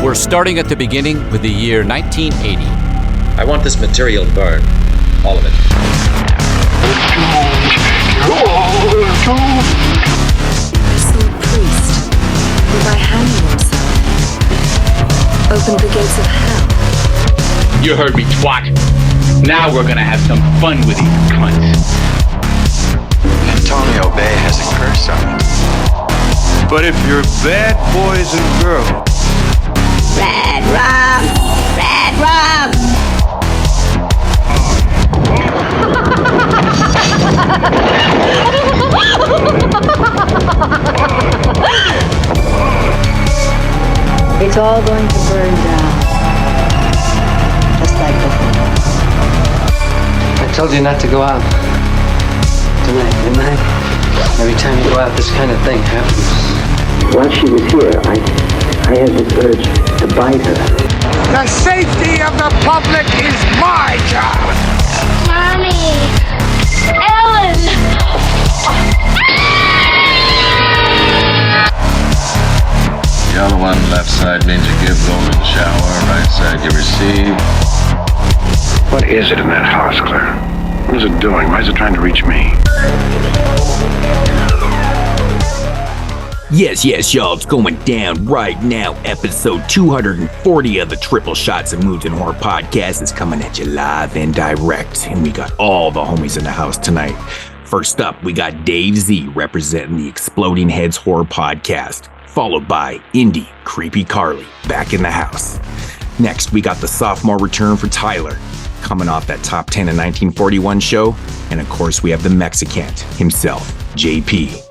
We're starting at the beginning with the year 1980. I want this material burned. All of it. Some priest, who by hanging himself, opened the gates of hell. You heard me, twat. Now we're gonna have some fun with these cunts. Antonio Bay has a curse on it. But if you're bad boys and girls... Red rum! Red rum! It's all going to burn down. Just like before. I told you not to go out tonight, didn't I? Every time you go out, this kind of thing happens. While she was here, I had this urge to bite her. The safety of the public is my job! Mommy! Ellen! The other one, left side means you give, golden shower. Right side you receive. What is it in that house, Claire? What is it doing? Why is it trying to reach me? Yes, y'all, it's going down right now. Episode 240 of the Triple Shots of Moodz and Horror podcast is coming at you live and direct. And we got all the homies in the house tonight. First up, we got Dave Zee representing the Exploding Heads Horror podcast, followed by Indy Creepy Carly back in the house. Next, we got the sophomore return for Tyler, coming off that top 10 in 1941 show. And of course, we have the Mexicant himself, JP,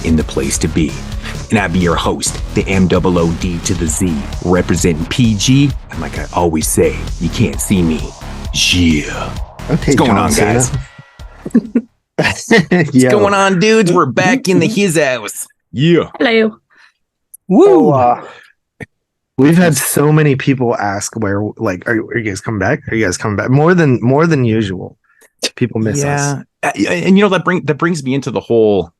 in the place to be. And I'll be your host, the MOOD to the Z, representing PG. And like I always say, you can't see me. Yeah. Okay, what's going on, guys? What's going on, dudes? We're back in the his house. Yeah. Hello. Woo. We've had so many people ask where, like, are you guys coming back? Are you guys coming back? More than usual. People miss us. And you know, that brings me into the whole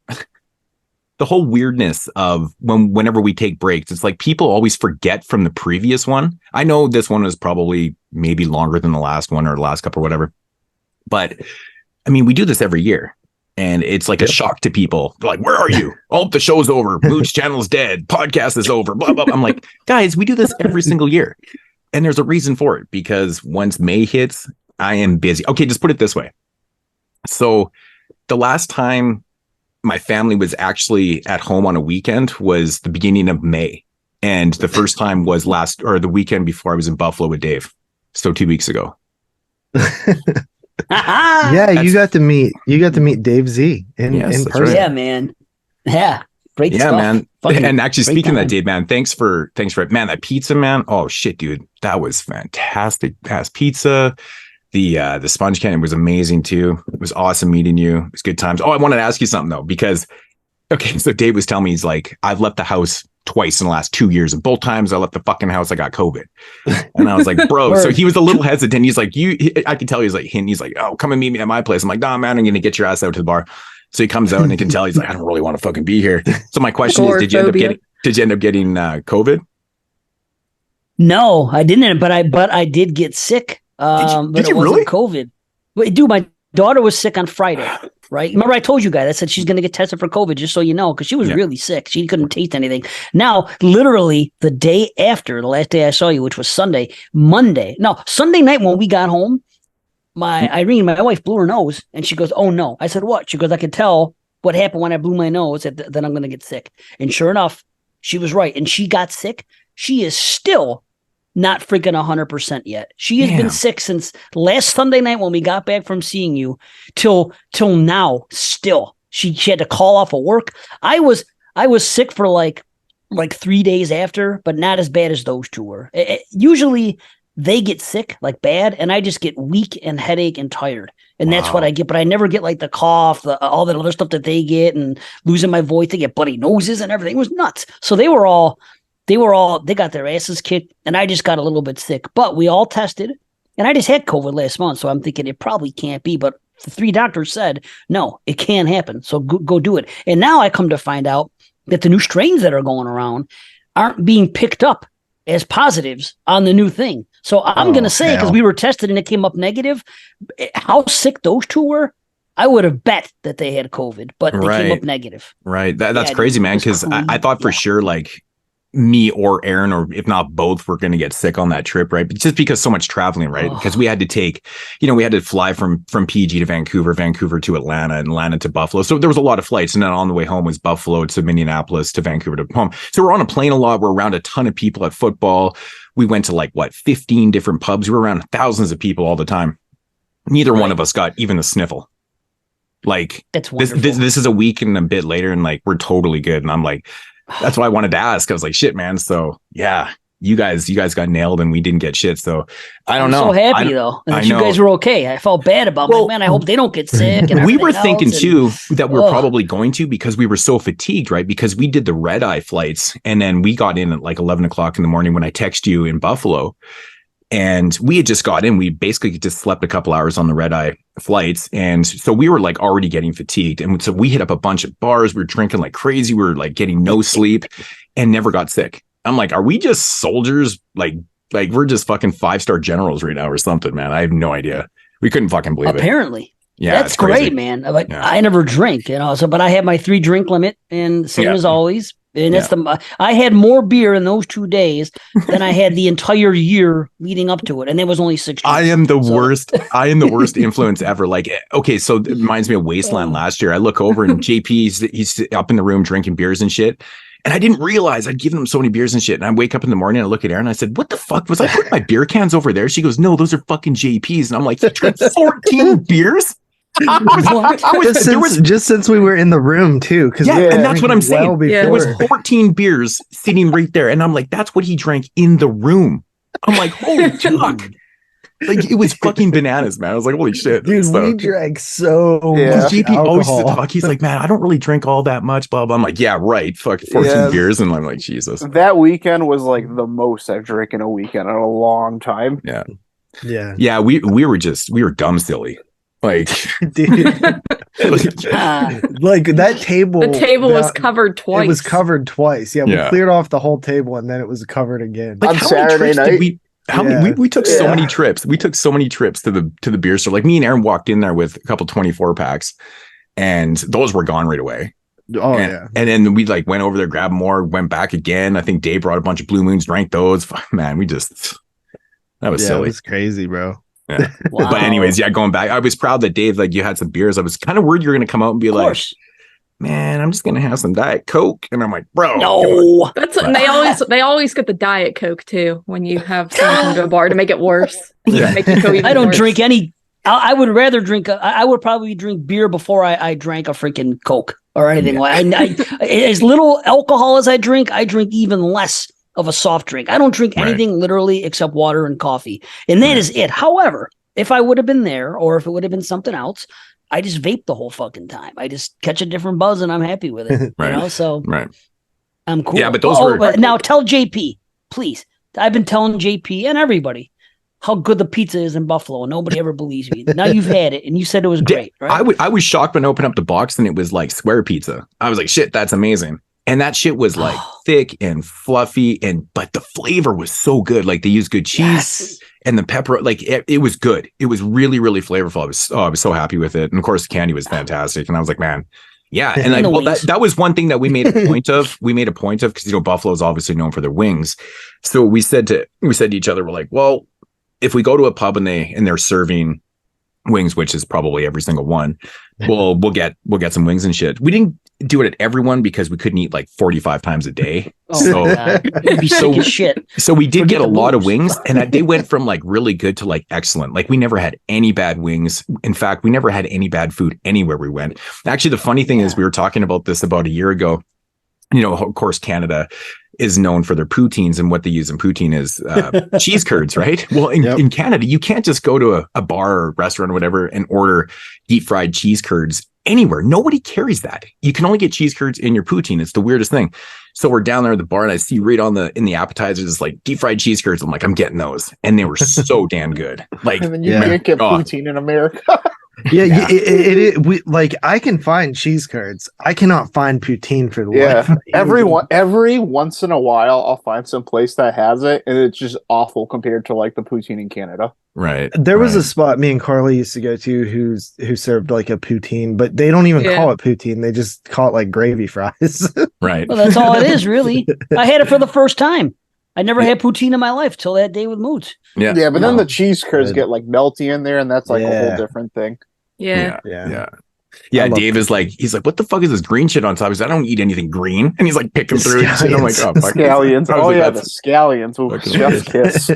weirdness of whenever we take breaks. It's like people always forget from the previous one. I know this one was probably maybe longer than the last one or the last couple or whatever. But I mean, we do this every year. And it's like a shock to people. They're like, where are you? Oh, the show's over. Moodz channel's dead. Podcast is over. Blah, blah, blah. I'm like, guys, we do this every single year. And there's a reason for it. Because once May hits, I am busy. Okay, just put it this way. So the last time my family was actually at home on a weekend was the beginning of May. And the first time was the weekend before I was in Buffalo with Dave. So 2 weeks ago. You got to meet Dave Zee in person. Right. Yeah, man. Yeah. Great stuff. Yeah, man. Fucking and actually speaking of that, Dave, man, thanks for it. Man, that pizza, man. Oh shit, dude. That was fantastic ass pizza. The sponge cannon was amazing too. It was awesome meeting you. It was good times. Oh, I wanted to ask you something though, because so Dave was telling me, he's like, I've left the house twice in the last 2 years, and both times I left the fucking house, I got COVID. And I was like, bro. So he was a little hesitant. He's like, I can tell he's like, oh, come and meet me at my place. I'm like, nah, man, I'm gonna get your ass out to the bar. So he comes out and he can tell he's like, I don't really want to fucking be here. So my question is, did you end up getting COVID? No, I didn't, but I did get sick. Did you really? COVID. Wait, dude, my daughter was sick on Friday, right? Remember I told you guys, I said she's going to get tested for COVID, just so you know, because she was really sick. She couldn't taste anything. Now, literally the day after, the last day I saw you, which was Sunday night when we got home, Irene, my wife, blew her nose, and she goes, oh no. I said, what? She goes, I could tell what happened when I blew my nose, that I'm going to get sick. And sure enough, she was right. And she got sick. She is still not freaking 100% yet. She has been sick since last Sunday night when we got back from seeing you till now. Still, she had to call off of work. I was sick for like 3 days after, but not as bad as those two were. Usually they get sick like bad, and I just get weak and headache and tired, and that's what I get. But I never get like the cough, all that other stuff that they get, and losing my voice. They get bloody noses and everything. It was nuts. So they got their asses kicked, and I just got a little bit sick. But we all tested, and I just had COVID last month, so I'm thinking it probably can't be. But the 3 doctors said, no, it can happen, so go do it. And now I come to find out that the new strains that are going around aren't being picked up as positives on the new thing. So I'm going to say, because we were tested and it came up negative, how sick those two were, I would have bet that they had COVID, but they came up negative. Right. That's crazy, man, because I thought for sure, like, me or Aaron, or if not both, were going to get sick on that trip, right? But just because so much traveling, right? Because we had to take, we had to fly from PG to Vancouver to Atlanta to Buffalo. So there was a lot of flights. And then on the way home was Buffalo to Minneapolis to Vancouver to home. So we're on a plane a lot. We're around a ton of people at football. We went to 15 different pubs. We were around thousands of people all the time. Neither one of us got even a sniffle. That's wonderful. This is a week and a bit later, and we're totally good. And I'm like, that's what I wanted to ask. I was like, shit, man. So yeah, you guys got nailed and we didn't get shit. So I don't know. I'm so happy though. That you guys were okay. I felt bad about it. Man, I hope they don't get sick. And we were thinking too that we're probably going to, because we were so fatigued, right? Because we did the red eye flights and then we got in at 11 o'clock in the morning when I text you in Buffalo. And we had just got in. We basically just slept a couple hours on the red eye flights. And so we were already getting fatigued. And so we hit up a bunch of bars. We were drinking like crazy. We were getting no sleep and never got sick. I'm like, are we just soldiers? Like we're just fucking 5-star generals right now or something, man. I have no idea. We couldn't fucking believe it. Apparently. Yeah. That's great, man. I never drink, but I had my 3 drink limit and same as always. And that's I had more beer in those 2 days than I had the entire year leading up to it. And there was only 6 drinks. I am the worst. I am the worst influence ever. Okay, so it reminds me of Wasteland last year. I look over and JP, he's up in the room drinking beers and shit. And I didn't realize I'd given him so many beers and shit. And I wake up in the morning and I look at Erin and I said, what the fuck? Was I putting my beer cans over there? She goes, no, those are fucking JP's. And I'm like, you drank 14 beers? Just since we were in the room too, because and that's what I'm saying. There was 14 beers sitting right there, and I'm like, that's what he drank in the room. I'm like, holy fuck! It was fucking bananas, man. I was like, holy shit, dude. We drank so much GP always used to talk. He's like, man, I don't really drink all that much. Blah blah. I'm like, yeah, right. Fuck, 14 beers, and I'm like, Jesus. That weekend was the most I've drank in a weekend in a long time. Yeah. We were dumb silly. Dude, that table. The table was covered twice. It was covered twice. Yeah, we cleared off the whole table and then it was covered again. On Saturday night. We took so many trips. We took so many trips to the beer store. Me and Aaron walked in there with a couple 24 packs, and those were gone right away. And then we went over there, grabbed more, went back again. I think Dave brought a bunch of Blue Moons, drank those. Man, that was silly. It was crazy, bro. Yeah. Wow. But anyways, going back, I was proud that Dave, you had some beers. I was kind of worried you were going to come out and be like, man, I'm just going to have some Diet Coke. And I'm like, bro, no. They always get the Diet Coke too when you have someone come to a bar to make it worse. Make you go even I don't worse. drink any. I would rather drink. I would probably drink beer before I drank a freaking Coke or anything. As little alcohol as I drink even less of a soft drink. I don't drink anything literally except water and coffee. And that is it. However, if I would have been there or if it would have been something else, I just vape the whole fucking time. I just catch a different buzz and I'm happy with it. So I'm cool. Yeah, but those were... But now tell JP, please. I've been telling JP and everybody how good the pizza is in Buffalo. And nobody ever believes me. Now you've had it and you said it was great, right? I was shocked when I opened up the box and it was square pizza. I was like, shit, that's amazing. And that shit was thick and fluffy, but the flavor was so good. They used good cheese and the pepper. It was good. It was really, really flavorful. I was so happy with it. And of course, the candy was fantastic. And I was like, man, yeah. And that was one thing that we made a point of. We made a point of because Buffalo is obviously known for their wings. So we said to each other, we're like, well, if we go to a pub and they're serving wings, which is probably every single one, we'll get some wings and shit. We didn't do it at everyone because we couldn't eat 45 times a day. You'd be sick as shit. So we did get a lot of wings, and they went from really good to excellent. We never had any bad wings. In fact, we never had any bad food anywhere we went. Actually, the funny thing is we were talking about this about a year ago. Of course, Canada is known for their poutines, and what they use in poutine is cheese curds, right? Well, in Canada, you can't just go to a bar or restaurant or whatever and order deep fried cheese curds anywhere. Nobody carries that. You can only get cheese curds in your poutine. It's the weirdest thing. So we're down there at the bar and I see right in the appetizers, deep fried cheese curds. I'm like, I'm getting those. And they were so damn good. And then you can't get poutine in America. Yeah, we like I can find cheese curds. I cannot find poutine for the life. Every once in a while, I'll find some place that has it, and it's just awful compared to like the poutine in Canada. Right. There was a spot me and Carly used to go to who served like a poutine, but they don't even call it poutine. They just call it like gravy fries. Right. Well, that's all it is, really. I had it for the first time. I never had poutine in my life till that day with Moodz. Yeah. Yeah, but then the cheese curds get like melty in there, and that's like a whole different thing. Yeah. Dave is like, he's like, what the fuck is this green shit on top? He's like, I don't eat anything green, and he's like picking through it. And I'm like, oh fuck, scallions. Oh yeah, the scallions. Oh, chef's kiss.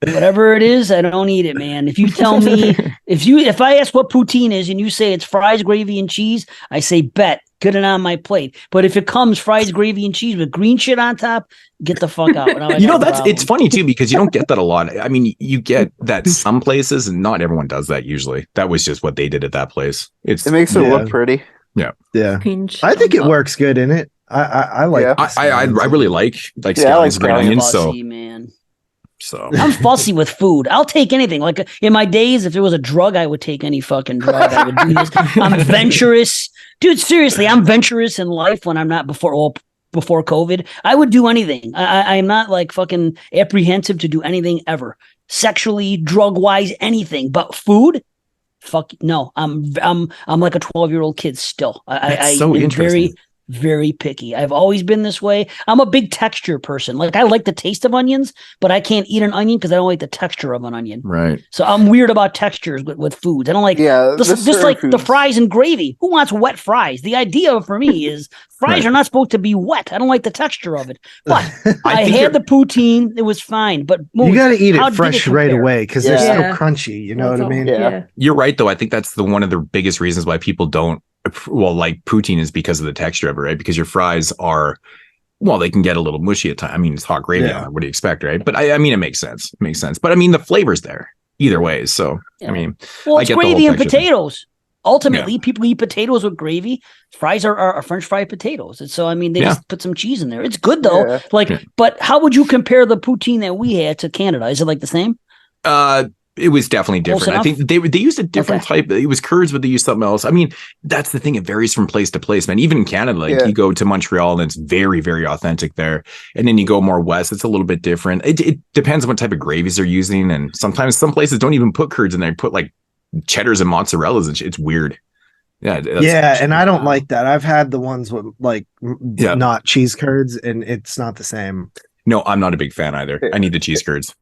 Whatever it is, I don't eat it, man. If you tell me, if I ask what poutine is and you say it's fries, gravy, and cheese, I say bet, get it on my plate. But if it comes fries, gravy, and cheese with green shit on top, get the fuck out. It's funny too, because you don't get that a lot. I mean, you get that some places, and not everyone does that usually. That was just what they did at that place. It makes it look pretty. Yeah. I think it works good in it. I like. I really like scallions, green onions. So man. So I'm fussy with food. I'll take anything. Like in my days, if it was a drug, I would take any fucking drug. I would do this. I'm venturous, dude. Seriously, I'm venturous in life when I'm not before COVID. I would do anything. I'm not like fucking apprehensive to do anything ever, sexually, drug wise, anything. But food, fuck no. I'm like a 12-year-old kid still. I so am interesting. Very picky. I've always been this way. I'm a big texture person. Like I like the taste of onions, but I can't eat an onion because I don't like the texture of an onion. Right. So I'm weird about textures with foods. I don't like just like the fries and gravy. Who wants wet fries? The idea for me is fries are not supposed to be wet. I don't like the texture of it. But I had the poutine. It was fine. But you got to eat it fresh right away because they're still crunchy. You know what I mean? Yeah. You're right, though. I think that's one of the biggest reasons why people don't. Well, like poutine is because of the texture of it, right? Because your fries are, they can get a little mushy at times. I mean, it's hot gravy on it. What do you expect, right? But I mean, it makes sense. But I mean, the flavor's there either way. So, I mean, it's gravy and potatoes. Ultimately, people eat potatoes with gravy. Fries are French fried potatoes. And so, I mean, they just put some cheese in there. It's good though. But how would you compare the poutine that we had to Canada? Is it like the same? It was definitely different. I think they used a different type. It was curds, but they used something else. I mean, that's the thing. It varies from place to place, man. Even in Canada, you go to Montreal and it's very, very authentic there. And then you go more west, it's a little bit different. It depends on what type of gravies they're using. And sometimes some places don't even put curds in there. They put like cheddars and mozzarellas and it's weird. Yeah. And I don't like that. I've had the ones with not cheese curds and it's not the same. No, I'm not a big fan either. I need the cheese curds.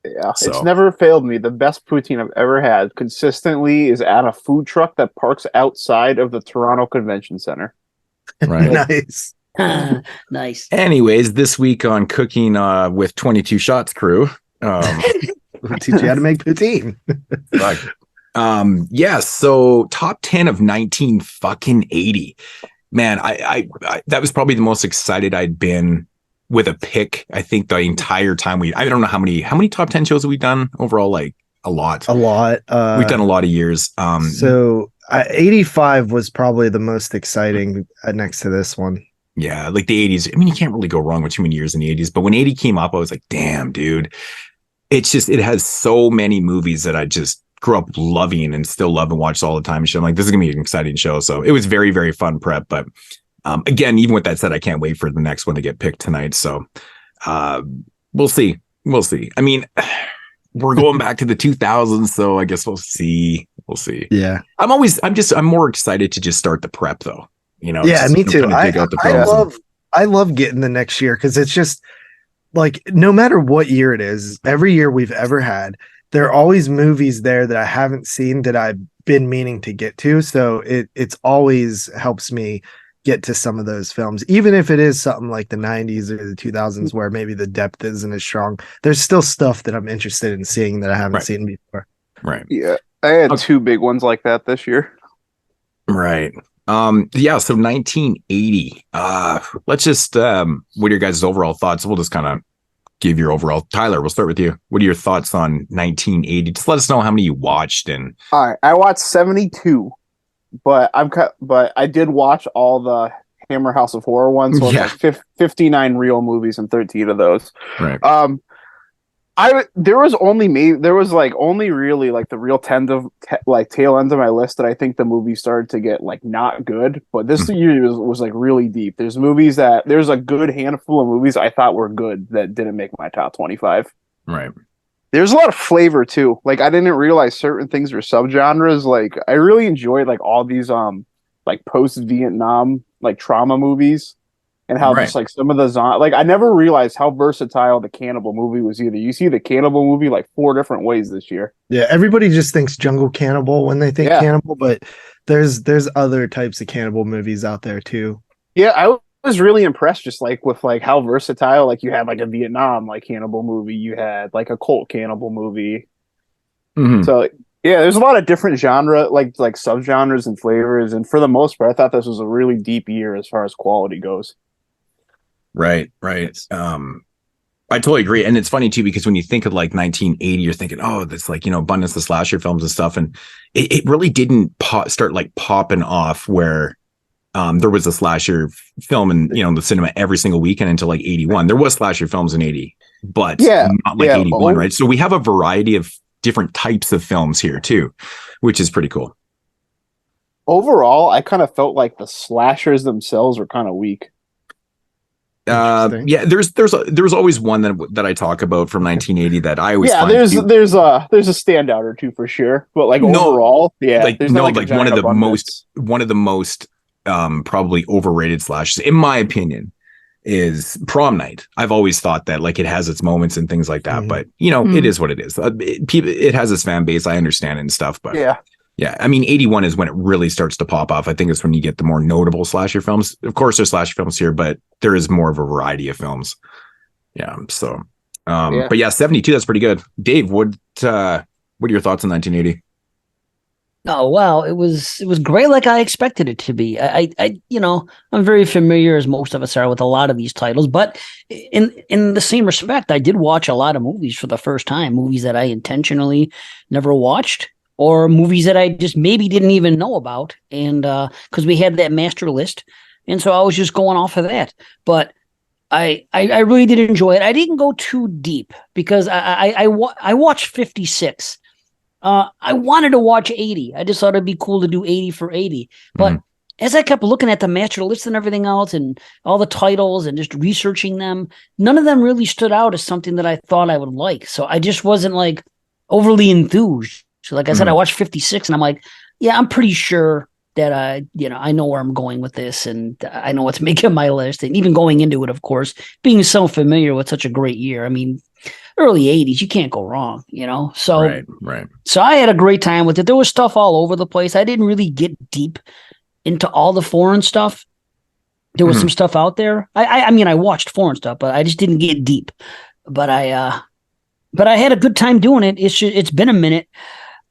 Yeah, it's never failed me. The best poutine I've ever had consistently is at a food truck that parks outside of the Toronto Convention Center. Right. Nice. Nice. Anyways, this week on Cooking with 22 Shots crew, we'll teach you how to make poutine. So top 10 of 1980. Man, I that was probably the most excited I'd been with a pick. I think the entire time I don't know how many top 10 shows have we done overall, like a lot. We've done a lot of years. So 85 was probably the most exciting next to this one. Yeah, like the 80s. I mean, you can't really go wrong with too many years in the 80s, but when 80 came up, I was like, damn, dude. It's just, it has so many movies that I just grew up loving and still love and watch all the time. I'm like, this is gonna be an exciting show. So it was very, very fun prep, but again, even with that said, I can't wait for the next one to get picked tonight. So we'll see. I mean, we're going back to the 2000s, so I guess we'll see. Yeah. I'm more excited to just start the prep though. You know? Yeah, me too. I love getting the next year because it's just like no matter what year it is, every year we've ever had, there are always movies there that I haven't seen that I've been meaning to get to. So it's always helps me get to some of those films, even if it is something like the 90s or the 2000s where maybe the depth isn't as strong. There's still stuff that I'm interested in seeing that I haven't seen before. Right. Yeah. I had two big ones like that this year. Right. So 1980. Let's just what are your guys' overall thoughts? We'll just kind of give your overall. Tyler, we'll start with you. What are your thoughts on 1980? Just let us know how many you watched. And all right, I watched 72. But I did watch all the Hammer House of Horror ones. So it's like 59 real movies and 13 of those. Right. There was only really like the real tail end of my list that I think the movie started to get like not good, but this year was like really deep. There's a good handful of movies I thought were good that didn't make my top 25. Right. There's a lot of flavor too. Like I didn't realize certain things were subgenres. Like I really enjoyed like all these like post-Vietnam like trauma movies. And how just like some of the like I never realized how versatile the cannibal movie was either. You see the cannibal movie like 4 different ways this year. Yeah, everybody just thinks jungle cannibal when they think cannibal, but there's other types of cannibal movies out there too. Yeah, I was really impressed just like with like how versatile. Like you had like a Vietnam like cannibal movie, you had like a cult cannibal movie. Mm-hmm. So yeah, there's a lot of different genre like subgenres and flavors, and for the most part, I thought this was a really deep year as far as quality goes. Right. I totally agree. And it's funny too, because when you think of like 1980, you're thinking, oh, that's like, abundance of slasher films and stuff. And it really didn't start like popping off where there was a slasher film in, the cinema every single weekend until like 81. There was slasher films in 80, but not like 81, right? So we have a variety of different types of films here too, which is pretty cool. Overall, I kind of felt like the slashers themselves were kind of weak. There's always one that I talk about from 1980 that I always find there's a standout or two for sure, but like overall, one of the most probably overrated slashes in my opinion is Prom Night. I've always thought that like it has its moments and things like that, but it is what it is. It has its fan base. I understand it and stuff, but yeah, I mean, 81 is when it really starts to pop off. I think it's when you get the more notable slasher films. Of course, there's slasher films here, but there is more of a variety of films. Yeah, so, but yeah, 72, that's pretty good. Dave, what are your thoughts on 1980? Oh, wow. It was great like I expected it to be. I'm very familiar, as most of us are, with a lot of these titles, but in the same respect, I did watch a lot of movies for the first time, movies that I intentionally never watched, or movies that I just maybe didn't even know about. And because we had that master list. And so I was just going off of that. But I really did enjoy it. I didn't go too deep because I watched 56. I wanted to watch 80. I just thought it'd be cool to do 80 for 80. But as I kept looking at the master list and everything else and all the titles and just researching them, none of them really stood out as something that I thought I would like. So I just wasn't like overly enthused. So like I said, I watched 56 and I'm like, yeah, I'm pretty sure that I know where I'm going with this and I know what's making my list. And even going into it, of course, being so familiar with such a great year. I mean, early 80s, you can't go wrong, So, right. So I had a great time with it. There was stuff all over the place. I didn't really get deep into all the foreign stuff. There was some stuff out there. I mean, I watched foreign stuff, but I just didn't get deep. But I had a good time doing it. It's been a minute.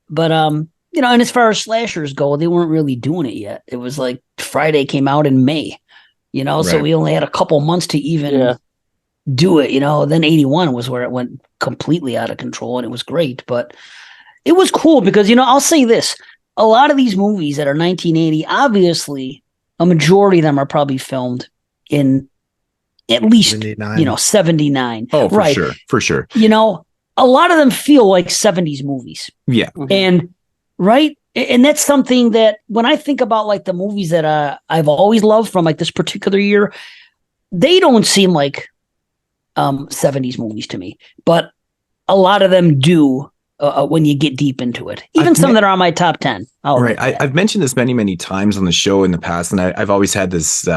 But, and as far as slashers go, they weren't really doing it yet. It was like Friday came out in May, so we only had a couple months to even do it, Then 81 was where it went completely out of control and it was great. But it was cool because, I'll say this. A lot of these movies that are 1980, obviously, a majority of them are probably filmed in at least, 79. 79. Oh, for sure. A lot of them feel like 70s movies. Yeah. And and that's something that when I think about like the movies that I've always loved from like this particular year, they don't seem like 70s movies to me, but a lot of them do when you get deep into it. Even some that are on my top 10. I've mentioned this many times on the show in the past, and I've always had this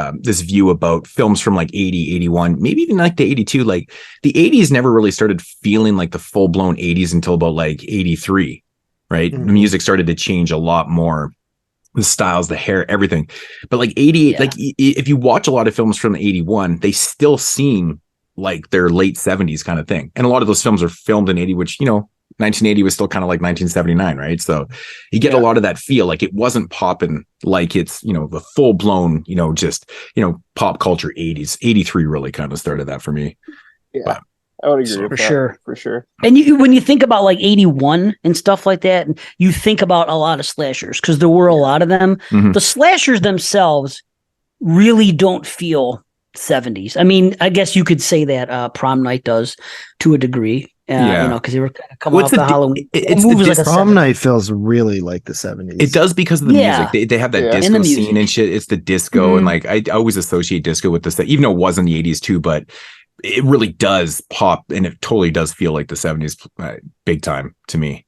view about films from like 80, 81, maybe even like the 82. Like the 80s never really started feeling like the full blown 80s until about like 83, right? The music started to change a lot more. The styles, the hair, everything. But like 88, like if you watch a lot of films from 81, they still seem like their late 70s kind of thing. And a lot of those films are filmed in 80, which, 1980 was still kind of like 1979, right? So you get a lot of that feel. Like it wasn't popping like it's, the full blown, pop culture 80s. 83 really kind of started that for me. Yeah, but, I would agree with that, for sure. And when you think about like 81 and stuff like that, you think about a lot of slashers because there were a lot of them. The slashers themselves really don't feel 70s. I mean, I guess you could say that Prom Night does to a degree. because they were kind of coming off the Halloween. Prom night feels really like the 70s. It does because of the music. They have that disco scene and shit. It's the disco, and like I always associate disco with this, even though it was in the 80s too, but it really does pop, and it totally does feel like the 70s big time to me.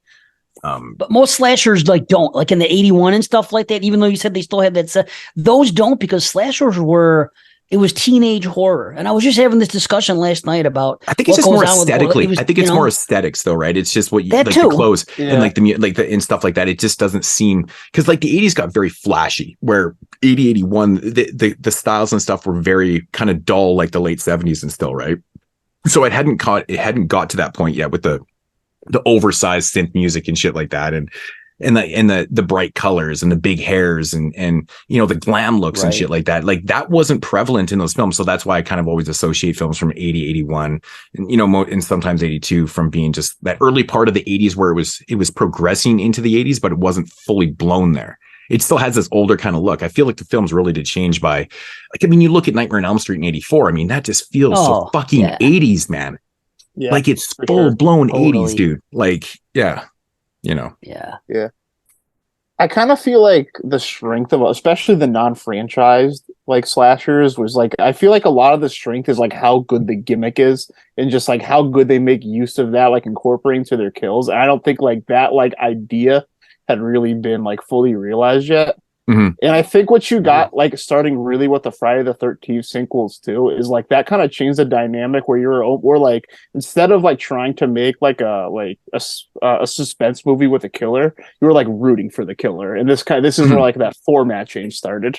But most slashers don't, like in the 81 and stuff like that, even though you said they still had that, those don't, because slashers it was teenage horror. And I was just having this discussion last night about, I think it's just more aesthetically. I think it's more aesthetics though, right? It's just what you like the clothes and like and stuff like that. It just doesn't seem, because like the 80s got very flashy, where 80, 81, the styles and stuff were very kind of dull, like the late 70s and still, right? So it hadn't got to that point yet with the oversized synth music and shit like that, and the bright colors and the big hairs and the glam looks and shit like that. Like that wasn't prevalent in those films. So that's why I kind of always associate films from 80, 81, and and sometimes 82 from being just that early part of the 80s where it was progressing into the 80s, but it wasn't fully blown there. It still has this older kind of look. I feel like the films really did change by, like, I mean, you look at Nightmare on Elm Street in 84. I mean, that just feels so fucking 80s, man. Yeah, like it's full blown 80s, dude. Like, yeah. Yeah. I kind of feel like the strength of, especially the non-franchised like slashers, was like, I feel like a lot of the strength is like how good the gimmick is and just like how good they make use of that, like incorporating to their kills. And I don't think like that like idea had really been like fully realized yet. Mm-hmm. And I think what you got, like starting really with the Friday the 13th sequels too, is like that kind of changed the dynamic where we're like, instead of like trying to make like a suspense movie with a killer, you were like rooting for the killer. And this is where like that format change started.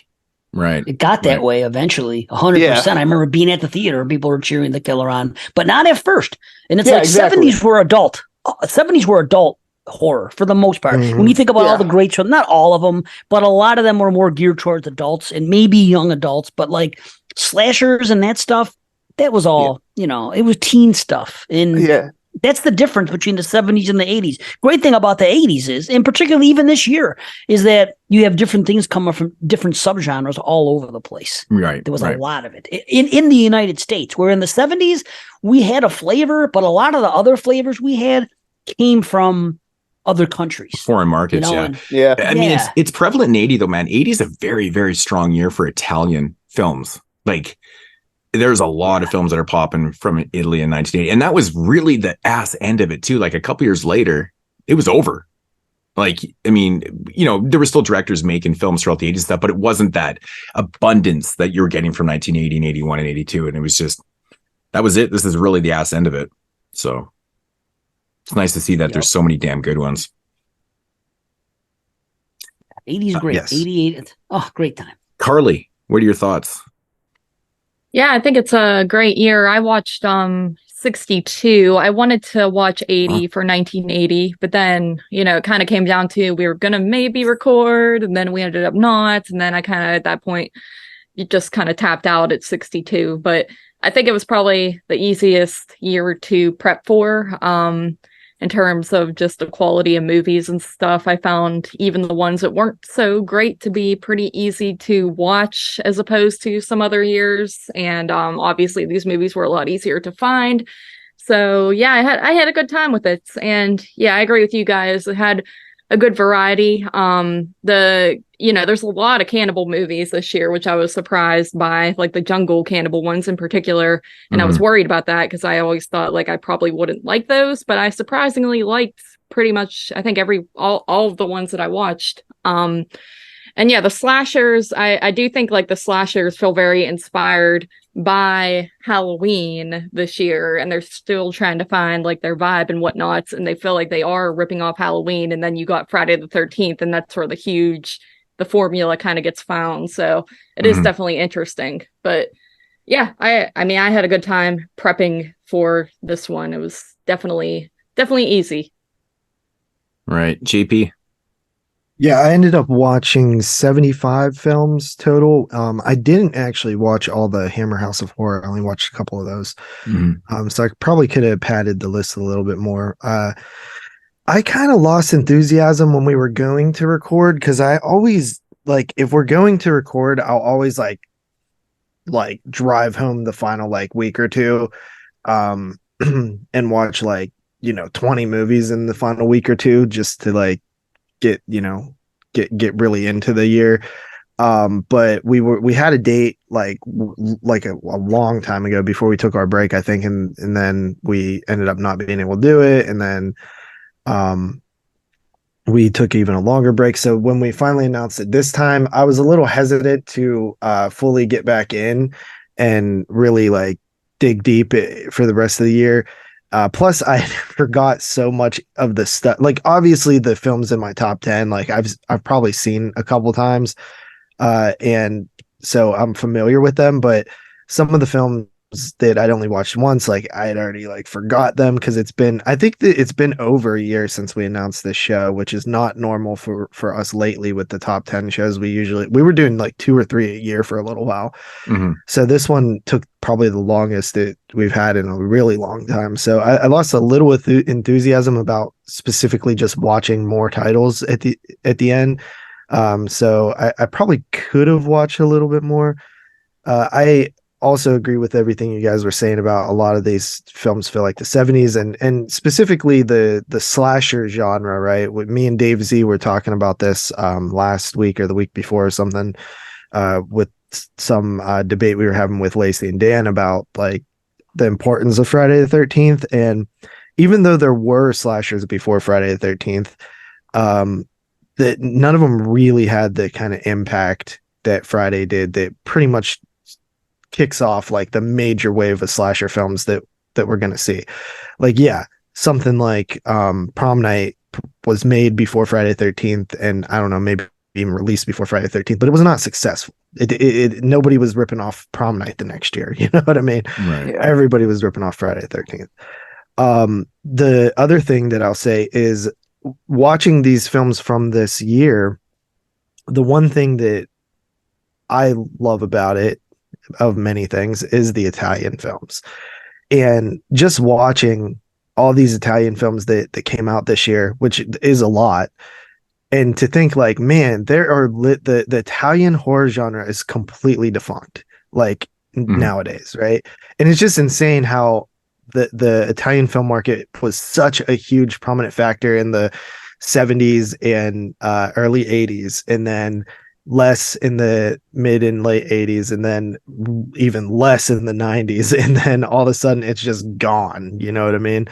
Right. It got that way eventually, 100%. Yeah. I remember being at the theater and people were cheering the killer on, but not at first. And it's like exactly. 70s were adult horror for the most part. When you think about all the great shows, not all of them, but a lot of them were more geared towards adults and maybe young adults, but like slashers and that stuff, that was all, it was teen stuff. And that's the difference between the 70s and the 80s. Great thing about the 80s is, and particularly even this year, is that you have different things coming from different subgenres all over the place. Right. There was a lot of it in the United States, where in the 70s we had a flavor, but a lot of the other flavors we had came from other countries, foreign markets. I mean, it's prevalent in 80 though, man. 80 is a very, very strong year for Italian films. Like there's a lot of films that are popping from Italy in 1980. And that was really the ass end of it too. Like a couple years later, it was over. Like, I mean, there were still directors making films throughout the 80s stuff, but it wasn't that abundance that you were getting from 1980 and 81 and 82. And it was just, that was it. This is really the ass end of it. So it's nice to see that there's so many damn good ones. 80s great. Yes. 88. Oh, great time. Carly, what are your thoughts? Yeah, I think it's a great year. I watched 62. I wanted to watch 80 for 1980, but then, it kind of came down to we were going to maybe record, and then we ended up not. And then I kind of, at that point, you just kind of tapped out at 62. But I think it was probably the easiest year to prep for. In terms of just the quality of movies and stuff, I found even the ones that weren't so great to be pretty easy to watch as opposed to some other years. And obviously these movies were a lot easier to find. So yeah, I had a good time with it. And yeah, I agree with you guys. It had a good variety. There's a lot of cannibal movies this year, which I was surprised by, like the jungle cannibal ones in particular. And I was worried about that because I always thought like I probably wouldn't like those, but I surprisingly liked pretty much, I think all of the ones that I watched. And yeah, the slashers, I do think like the slashers feel very inspired by Halloween this year, and they're still trying to find like their vibe and whatnot, and they feel like they are ripping off Halloween. And then you got Friday the 13th, and that's where the formula kind of gets found. So it is definitely interesting. But yeah, I mean, I had a good time prepping for this one. It was definitely easy. Right. JP? Yeah, I ended up watching 75 films total. I didn't actually watch all the Hammer House of Horror. I only watched a couple of those. So I probably could have padded the list a little bit more. I kind of lost enthusiasm when we were going to record, because I always, like, if we're going to record, I'll always like drive home the final like week or two and watch like 20 movies in the final week or two just to like get really into the year. But we had a date like a long time ago before we took our break, I think, and then we ended up not being able to do it, and then we took even a longer break. So when we finally announced it this time, I was a little hesitant to fully get back in and really like dig deep for the rest of the year. Plus I forgot so much of the stuff. Like obviously the films in my top 10, like I've probably seen a couple times. And so I'm familiar with them, but some of the films that I'd only watched once, like I had already like forgot them because I think that it's been over a year since we announced this show, which is not normal for us lately with the top 10 shows. We were doing like 2 or 3 a year for a little while. Mm-hmm. So this one took probably the longest that we've had in a really long time. So I lost a little enthusiasm about specifically just watching more titles at the end. So I probably could have watched a little bit more. I also agree with everything you guys were saying about a lot of these films feel like the 70s and specifically the slasher genre, right? With me and Dave Zee were talking about this last week or the week before or something with some debate we were having with Lacey and Dan about like the importance of Friday the 13th. And even though there were slashers before Friday the 13th, that none of them really had the kind of impact that Friday did, that pretty much kicks off like the major wave of slasher films that we're going to see. Like, yeah, something like Prom Night was made before Friday the 13th, and I don't know, maybe even released before Friday the 13th, but it was not successful. Nobody was ripping off Prom Night the next year. You know what I mean? Right. Yeah. Everybody was ripping off Friday the 13th. The other thing that I'll say is watching these films from this year, the one thing that I love about it, of many things, is the Italian films. And just watching all these Italian films that came out this year, which is a lot, and to think like, man, there are the Italian horror genre is completely defunct like nowadays, right? And it's just insane how the Italian film market was such a huge prominent factor in the 70s and early 80s, and then less in the mid and late 80s, and then even less in the 90s, and then all of a sudden it's just gone. You know what I mean?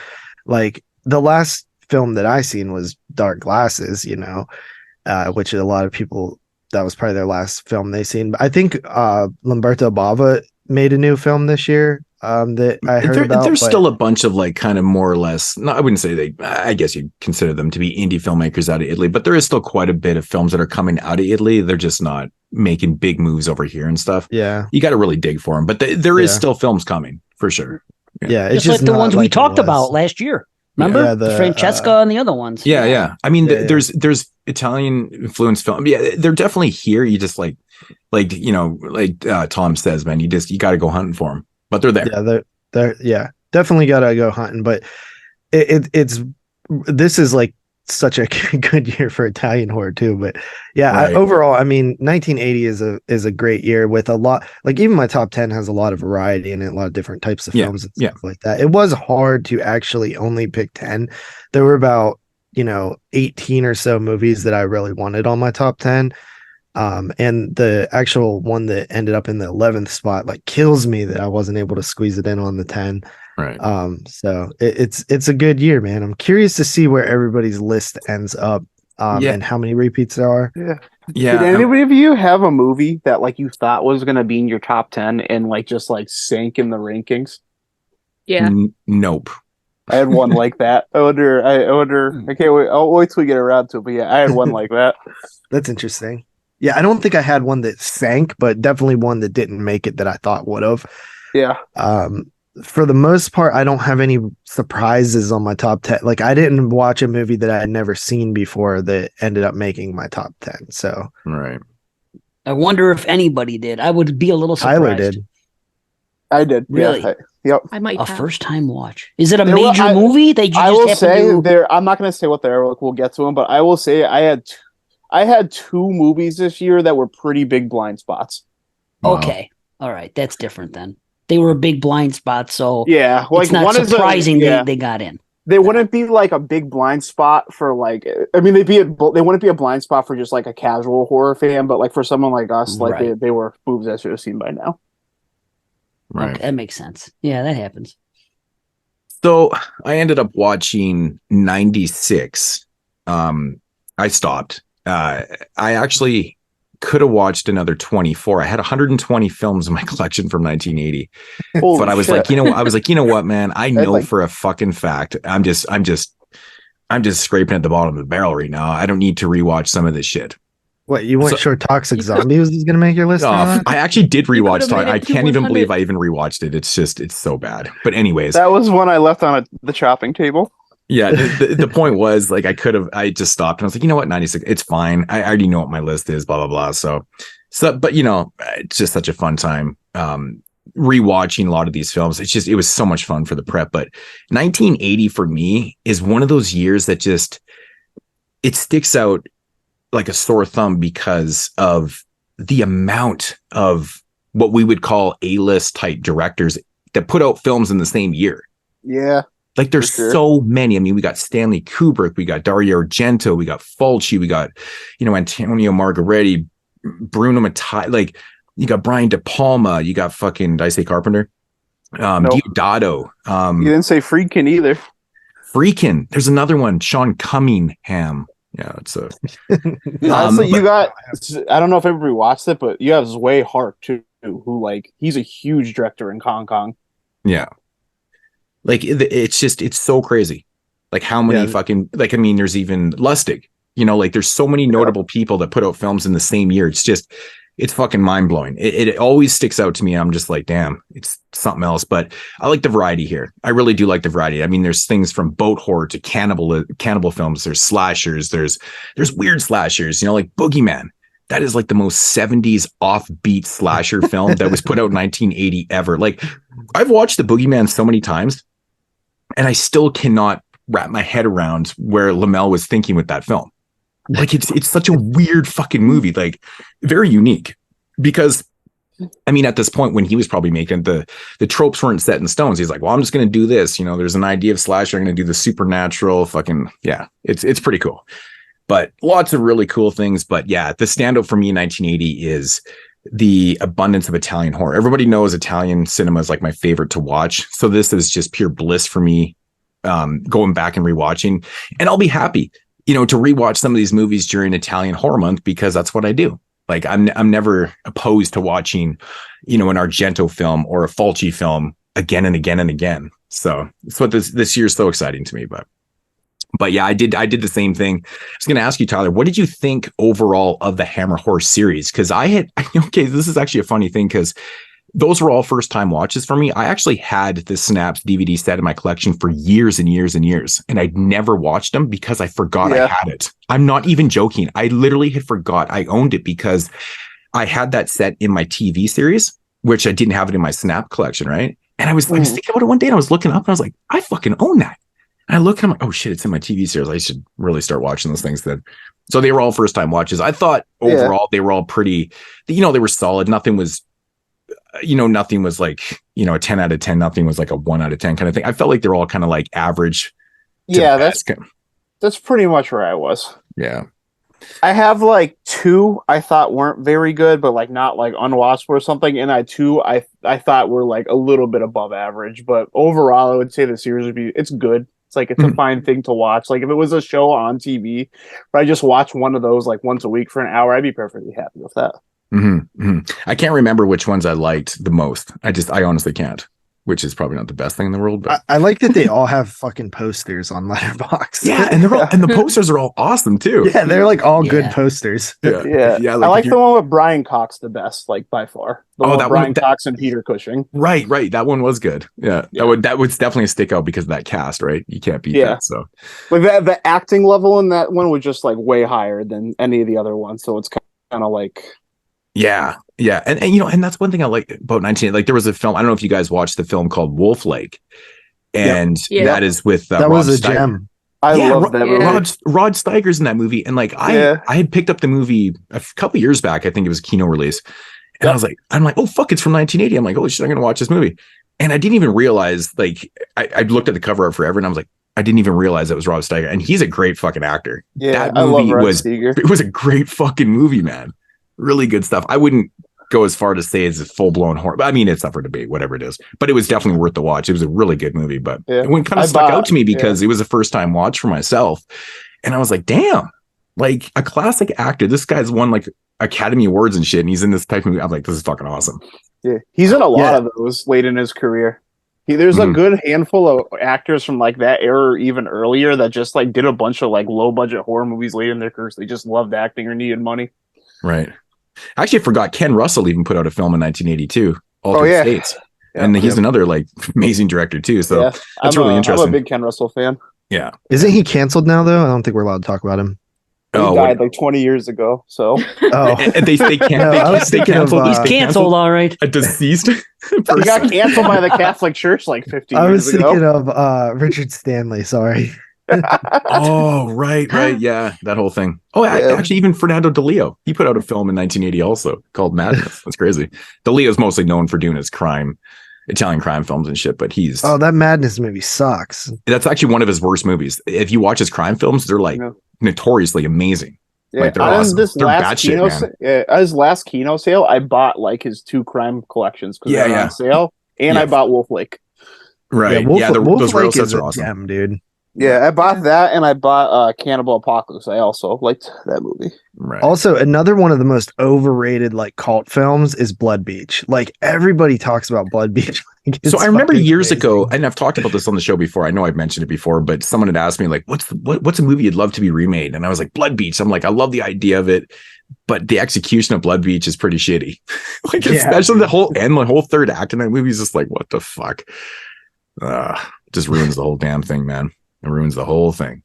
Like the last film that I seen was Dark Glasses, which a lot of people, that was probably their last film they seen. But I think Lamberto Bava made a new film this year that I heard about. There's still a bunch of like kind of more or less, no, I wouldn't say I guess you'd consider them to be indie filmmakers out of Italy, but there is still quite a bit of films that are coming out of Italy. They're just not making big moves over here and stuff. Yeah. You got to really dig for them, but there is still films coming for sure. Yeah. It's just like the ones we talked about last year. Remember? Yeah, the Francesca and the other ones. Yeah. I mean, there's Italian influenced film. Yeah, they're definitely here. You just like Tom says, man, you got to go hunting for them. But they're there. Yeah, they're definitely gotta go hunting. But this is like such a good year for Italian horror too. But yeah, right. Overall, I mean, 1980 is a great year with a lot. Like even my top 10 has a lot of variety in it, a lot of different types of films and stuff like that. It was hard to actually only pick 10. There were about 18 or so movies that I really wanted on my top 10. And the actual one that ended up in the 11th spot like kills me that I wasn't able to squeeze it in on the 10. Right. So it's a good year, man. I'm curious to see where everybody's list ends up, and how many repeats there are. Yeah. Did anybody of you have a movie that like you thought was going to be in your top 10 and like just like sank in the rankings? Yeah. Nope. I had one like that. I wonder. I can't wait. I'll wait till we get around to it. But yeah, I had one like that. That's interesting. Yeah, I don't think I had one that sank, but definitely one that didn't make it that I thought would have. Yeah. For the most part, I don't have any surprises on my top 10. Like I didn't watch a movie that I had never seen before that ended up making my top 10. So right. I wonder if anybody did. I would be a little surprised. Tyler did. I did. Really? Yeah, yep. I might first time watch. Is it a major movie that you I just will have say to do? there. I'm not going to say what they're. We'll get to them, but I will say I had 2 movies this year that were pretty big blind spots. Wow. Okay. All right. That's different then. They were a big blind spot, so yeah, like it's not surprising they got in. they wouldn't be like a big blind spot for like. I mean, they wouldn't be a blind spot for just like a casual horror fan, but like for someone like us, like they were movies I should have seen by now. Right, okay, that makes sense. Yeah, that happens. So I ended up watching 96. I stopped. I actually could have watched another 24. I had 120 films in my collection from 1980. But I was like, you know what, man? I know for a fucking fact. I'm just scraping at the bottom of the barrel right now. I don't need to rewatch some of this shit. What, you weren't sure Toxic Zombie was going to make your list? I actually did rewatch Toxic. I can't even believe I even rewatched it. It's so bad. But anyways, that was one I left on the chopping table. Yeah, the point was like I just stopped and I was like, you know what, 96, it's fine. I already know what my list is, blah blah blah. So but you know, it's just such a fun time rewatching a lot of these films. It was so much fun for the prep. But 1980 for me is one of those years that just it sticks out like a sore thumb because of the amount of what we would call A-list type directors that put out films in the same year. Yeah. Like there's so many. I mean, we got Stanley Kubrick, we got Dario Argento, we got Fulci, we got, Antonio Margheriti, Bruno Mattei, like you got Brian De Palma, you got fucking, did I say Carpenter? Deodato. You didn't say Friedkin either. Friedkin. There's another one, Sean Cunningham. Yeah, it's a. Honestly, you got. I don't know if everybody watched it, but you have Zway Hart too, who like he's a huge director in Hong Kong. Yeah. Like it's so crazy, like how many fucking like I mean, there's even Lustig, like there's so many notable people that put out films in the same year. It's fucking mind blowing. It always sticks out to me. I'm just like, damn, it's something else. But I like the variety here. I really do like the variety. I mean, there's things from boat horror to cannibal films. There's slashers. There's weird slashers. Like Boogeyman. That is like the most 70s offbeat slasher film that was put out in 1980 ever. Like I've watched the Boogeyman so many times. And I still cannot wrap my head around where Lamel was thinking with that film. Like it's such a weird fucking movie, like very unique. Because I mean, at this point when he was probably making the tropes weren't set in stones. He's like, well, I'm just going to do this. There's an idea of slasher. I'm going to do the supernatural fucking, yeah, it's pretty cool. But lots of really cool things. But yeah, the standout for me in 1980 is the abundance of Italian horror. Everybody knows Italian cinema is like my favorite to watch. So this is just pure bliss for me, going back and rewatching. And I'll be happy, to rewatch some of these movies during Italian Horror Month because that's what I do. Like I'm never opposed to watching, an Argento film or a Fulci film again and again and again. So it's what this year is so exciting to me. But yeah, I did the same thing. I was going to ask you, Tyler, what did you think overall of the Hammer Horror series? Because this is actually a funny thing because those were all first time watches for me. I actually had the Snaps DVD set in my collection for years and years and years, and I'd never watched them because I forgot I had it. I'm not even joking. I literally had forgot I owned it because I had that set in my TV series, which I didn't have it in my Snap collection, right? And I was thinking about it one day and I was looking up and I was like, I fucking own that. And I look and I'm like, oh shit, it's in my TV series. I should really start watching those things then. So they were all first time watches. I thought overall they were all pretty, they were solid. Nothing was, like, a 10 out of 10. Nothing was like a 1 out of 10 kind of thing. I felt like they're all kind of like average. Yeah, that's pretty much where I was. Yeah. I have like 2 I thought weren't very good, but like not like unwatchable or something. And I thought were like a little bit above average. But overall, I would say the series it's good. It's like it's a fine thing to watch. Like if it was a show on TV, but I just watch one of those like once a week for an hour, I'd be perfectly happy with that. Mm-hmm, mm-hmm. I can't remember which ones I liked the most. I honestly can't, which is probably not the best thing in the world. But I like that they all have fucking posters on Letterboxd. Yeah, and and the posters are all awesome too. Yeah, they're like all good posters. Yeah. I like the one with Brian Cox the best, like by far. Brian Cox and Peter Cushing. Right. That one was good. Yeah. That would definitely stick out because of that cast, right? You can't beat that. So, like the acting level in that one was just like way higher than any of the other ones. So it's kind of like. Yeah. And that's one thing I like about 19. Like there was a film. I don't know if you guys watched the film called Wolf Lake, and that is with that was a gem. I love that movie. Rod Steiger's in that movie, and like I had picked up the movie a couple years back. I think it was a Kino release, and I'm like, oh fuck, it's from 1980. I'm like, holy shit, I'm gonna watch this movie, and I didn't even realize like I looked at the cover art forever, and I was like, I didn't even realize it was Rob Steiger, and he's a great fucking actor. Yeah, that I love movie Rob Steiger. It was a great fucking movie, man. Really good stuff. I wouldn't go as far to say it's a full-blown horror, but I mean, it's up for debate, whatever it is. But it was definitely worth the watch. It was a really good movie, but it went kind of stuck out to me because it was a first-time watch for myself, and I was like, damn, like a classic actor. This guy's won like Academy Awards and shit, and he's in this type of movie. I'm like, this is fucking awesome. Yeah, he's in a lot of those late in his career. There's a good handful of actors from like that era or even earlier that just like did a bunch of like low budget horror movies late in their careers. They just loved acting or needed money. Right. Actually, I forgot Ken Russell even put out a film in 1982, Altered States. Yeah, and he's another like amazing director too. So that's really interesting. I'm a big Ken Russell fan. Yeah. Isn't he canceled now though? I don't think we're allowed to talk about him. He died like 20 years ago. So and they can't. He's canceled, all right. A deceased person. He got canceled by the Catholic Church like 50 years ago. I was thinking of Richard Stanley. Sorry. Oh, right. Yeah, that whole thing. Oh, actually, even Fernando DeLeo. He put out a film in 1980 also called Madness. That's crazy. DeLeo's mostly known for doing his Italian crime films and shit, but that Madness movie sucks. That's actually one of his worst movies. If you watch his crime films, they're like notoriously amazing. Yeah, like they're awesome. His last Kino sale, I bought like his 2 crime collections because they're on sale, and I bought Wolf Lake. Right. Those rail sets are awesome. Gem, dude. Yeah, I bought that, and I bought Cannibal Apocalypse. I also liked that movie. Right. Also, another one of the most overrated like cult films is Blood Beach. Like everybody talks about Blood Beach. So I remember years ago, and I've talked about this on the show before. I know I've mentioned it before, but someone had asked me like, "What's a movie you'd love to be remade?" And I was like, "Blood Beach." I'm like, I love the idea of it, but the execution of Blood Beach is pretty shitty. Especially the whole third act in that movie is just like, what the fuck? Just ruins the whole damn thing, man. It ruins the whole thing.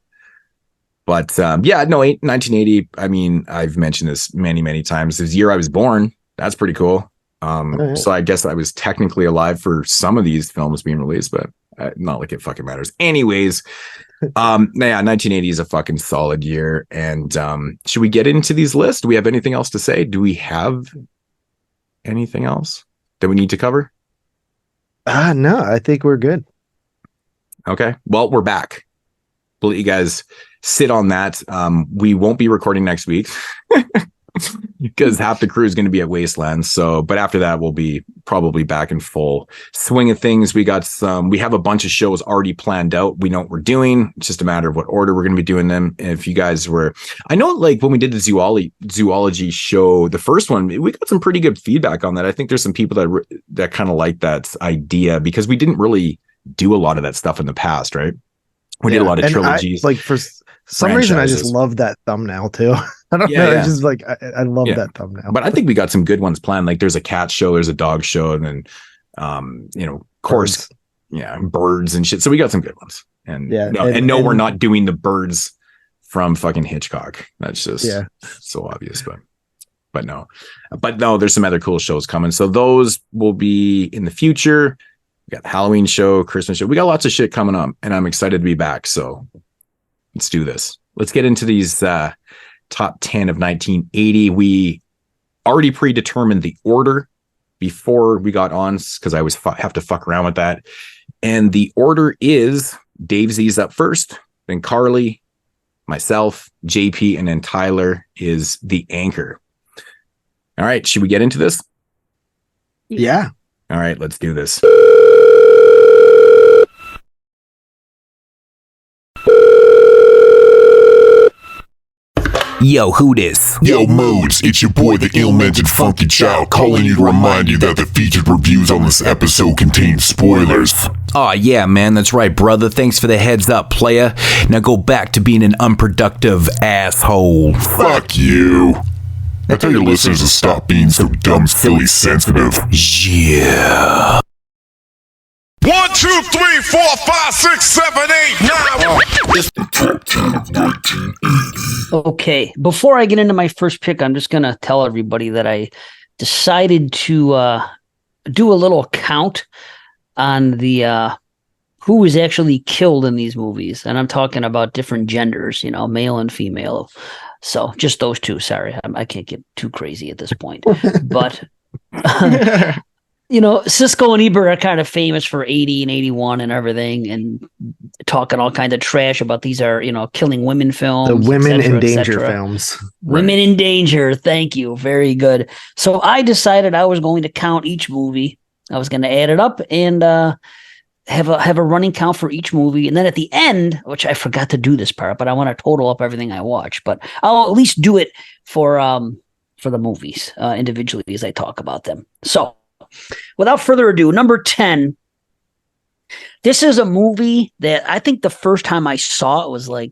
But 1980. I mean, I've mentioned this many, many times. This year I was born. That's pretty cool. So I guess I was technically alive for some of these films being released, but not like it fucking matters. Anyways, 1980 is a fucking solid year. And should we get into these lists? Do we have anything else to say? Do we have anything else that we need to cover? No, I think we're good. Okay. Well, we're back. We'll let you guys sit on that. We won't be recording next week because half the crew is going to be at Wasteland. So, but after that, we'll be probably back in full swing of things. We have a bunch of shows already planned out. We know what we're doing. It's just a matter of what order we're going to be doing them. And if you guys I know like when we did the zoology show, the first one, we got some pretty good feedback on that. I think there's some people that kind of like that idea because we didn't really do a lot of that stuff in the past, right? We did a lot of trilogies. For some reason, I just love that thumbnail too. I don't know. It's just like I love that thumbnail. But I think we got some good ones planned. Like there's a cat show, there's a dog show, and then of course, birds and shit. So we got some good ones. And we're not doing the birds from fucking Hitchcock. That's just so obvious, but no, there's some other cool shows coming. So those will be in the future. We got the Halloween show, Christmas show. We got lots of shit coming up, and I'm excited to be back. So let's do this. Let's get into these top 10 of 1980. We already predetermined the order before we got on because I always have to fuck around with that. And the order is Dave Z's up first, then Carly, myself, JP, and then Tyler is the anchor. All right. Should we get into this? Yeah. All right. Let's do this. Yo, who this? Yo, Moodz, it's your boy, the ill-mannered funky child, calling you to remind you that the featured reviews on this episode contain spoilers. Aw, yeah, man, that's right, brother. Thanks for the heads up, player. Now go back to being an unproductive asshole. Fuck you. Now tell your listeners to stop being so dumb, silly, sensitive. Yeah. 1, 2, 3, 4, 5, 6, 7, 8, 9. It's the top 10 of 1980. Okay, before I get into my first pick, I'm just gonna tell everybody that I decided to do a little count on the who was actually killed in these movies, and I'm talking about different genders, male and female. So just those two. Sorry, I can't get too crazy at this point, but. Siskel and Ebert are kind of famous for 80 and 81 and everything, and talking all kinds of trash about these are, killing women films. The women in danger films. Women in danger. Thank you. Very good. So I decided I was going to count each movie. I was going to add it up and have a running count for each movie. And then at the end, which I forgot to do this part, but I want to total up everything I watch. But I'll at least do it for the movies individually as I talk about them. So without further ado, number 10. This is a movie that I think the first time I saw it was like,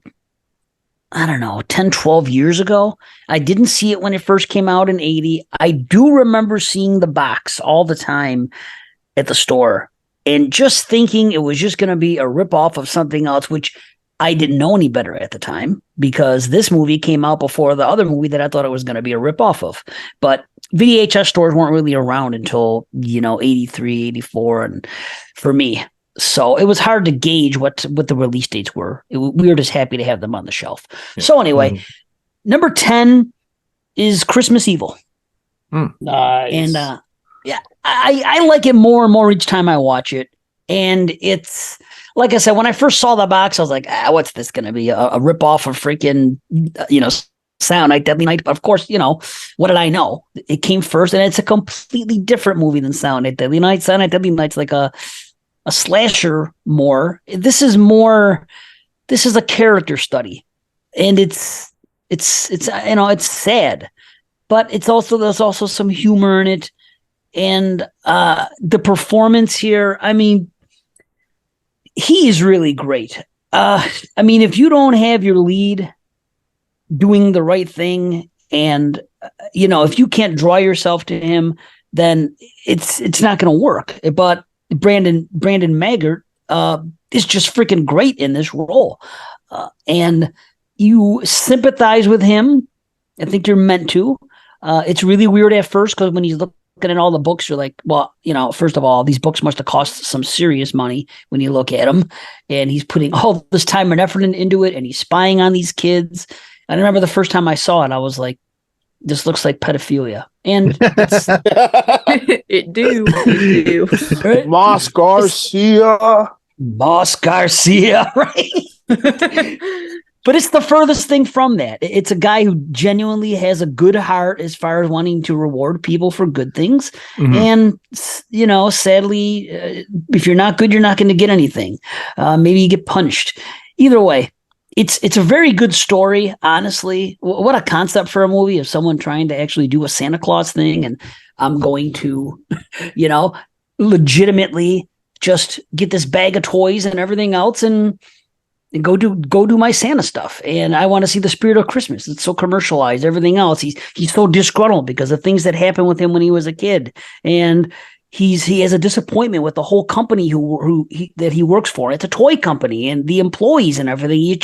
I don't know, 10, 12 years ago. I didn't see it when it first came out in 80. I do remember seeing the box all the time at the store and just thinking it was just going to be a ripoff of something else, which I didn't know any better at the time because this movie came out before the other movie that I thought it was going to be a ripoff of. But VHS stores weren't really around until, 83, 84, and for me. So it was hard to gauge what the release dates were. We were just happy to have them on the shelf. Yeah. So anyway, number 10 is Christmas Evil. Nice. And I like it more and more each time I watch it. And it's, like I said, when I first saw the box, I was like, what's this going to be? A ripoff of freaking, Silent Night, Deadly Night. But of course, what did I know? It came first, and it's a completely different movie than Silent Night, Deadly Night. Silent Night, Deadly Night's like a slasher more. This is a character study, and it's sad, but there's also some humor in it, and the performance here, I mean, he's really great. If you don't have your lead doing the right thing, and if you can't draw yourself to him, then it's not going to work. But Brandon Maggart is just freaking great in this role, and you sympathize with him. I think you're meant to. It's really weird at first because when he's looking at all the books, you're like, well, first of all, these books must have cost some serious money when you look at them, and he's putting all this time and effort into it, and he's spying on these kids. I remember the first time I saw it, I was like, this looks like pedophilia. And it do. Right? Moss Garcia, right? But it's the furthest thing from that. It's a guy who genuinely has a good heart as far as wanting to reward people for good things. Mm-hmm. And, sadly, if you're not good, you're not going to get anything. Maybe you get punished. Either way, it's a very good story, honestly. What a concept for a movie of someone trying to actually do a Santa Claus thing. And I'm going to, legitimately just get this bag of toys and everything else and go do my Santa stuff. And I want to see the spirit of Christmas. It's so commercialized, everything else. He's so disgruntled because of things that happened with him when he was a kid. And he has a disappointment with the whole company that he works for. It's a toy company and the employees and everything.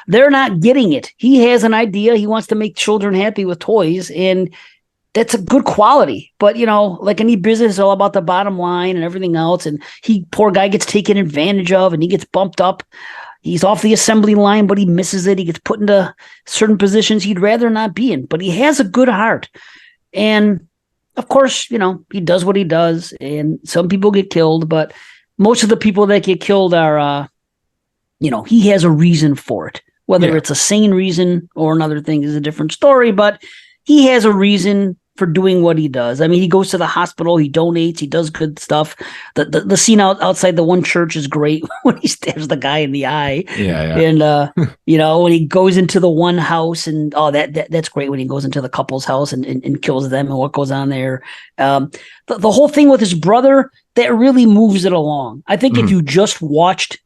They're not getting it. He has an idea. He wants to make children happy with toys, and that's a good quality. But, like any business, it's all about the bottom line and everything else. And poor guy gets taken advantage of and he gets bumped up. He's off the assembly line, but he misses it. He gets put into certain positions he'd rather not be in, but he has a good heart. And of course, he does what he does, and some people get killed, but most of the people that get killed are, he has a reason for it. Whether it's a sane reason or another thing is a different story, but he has a reason for doing what he does. I mean, he goes to the hospital, he donates, he does good stuff. The scene outside the one church is great when he stabs the guy in the eye. Yeah. And when he goes into the one house, and that's great when he goes into the couple's house and kills them and what goes on there. The whole thing with his brother, that really moves it along. I think if you just watched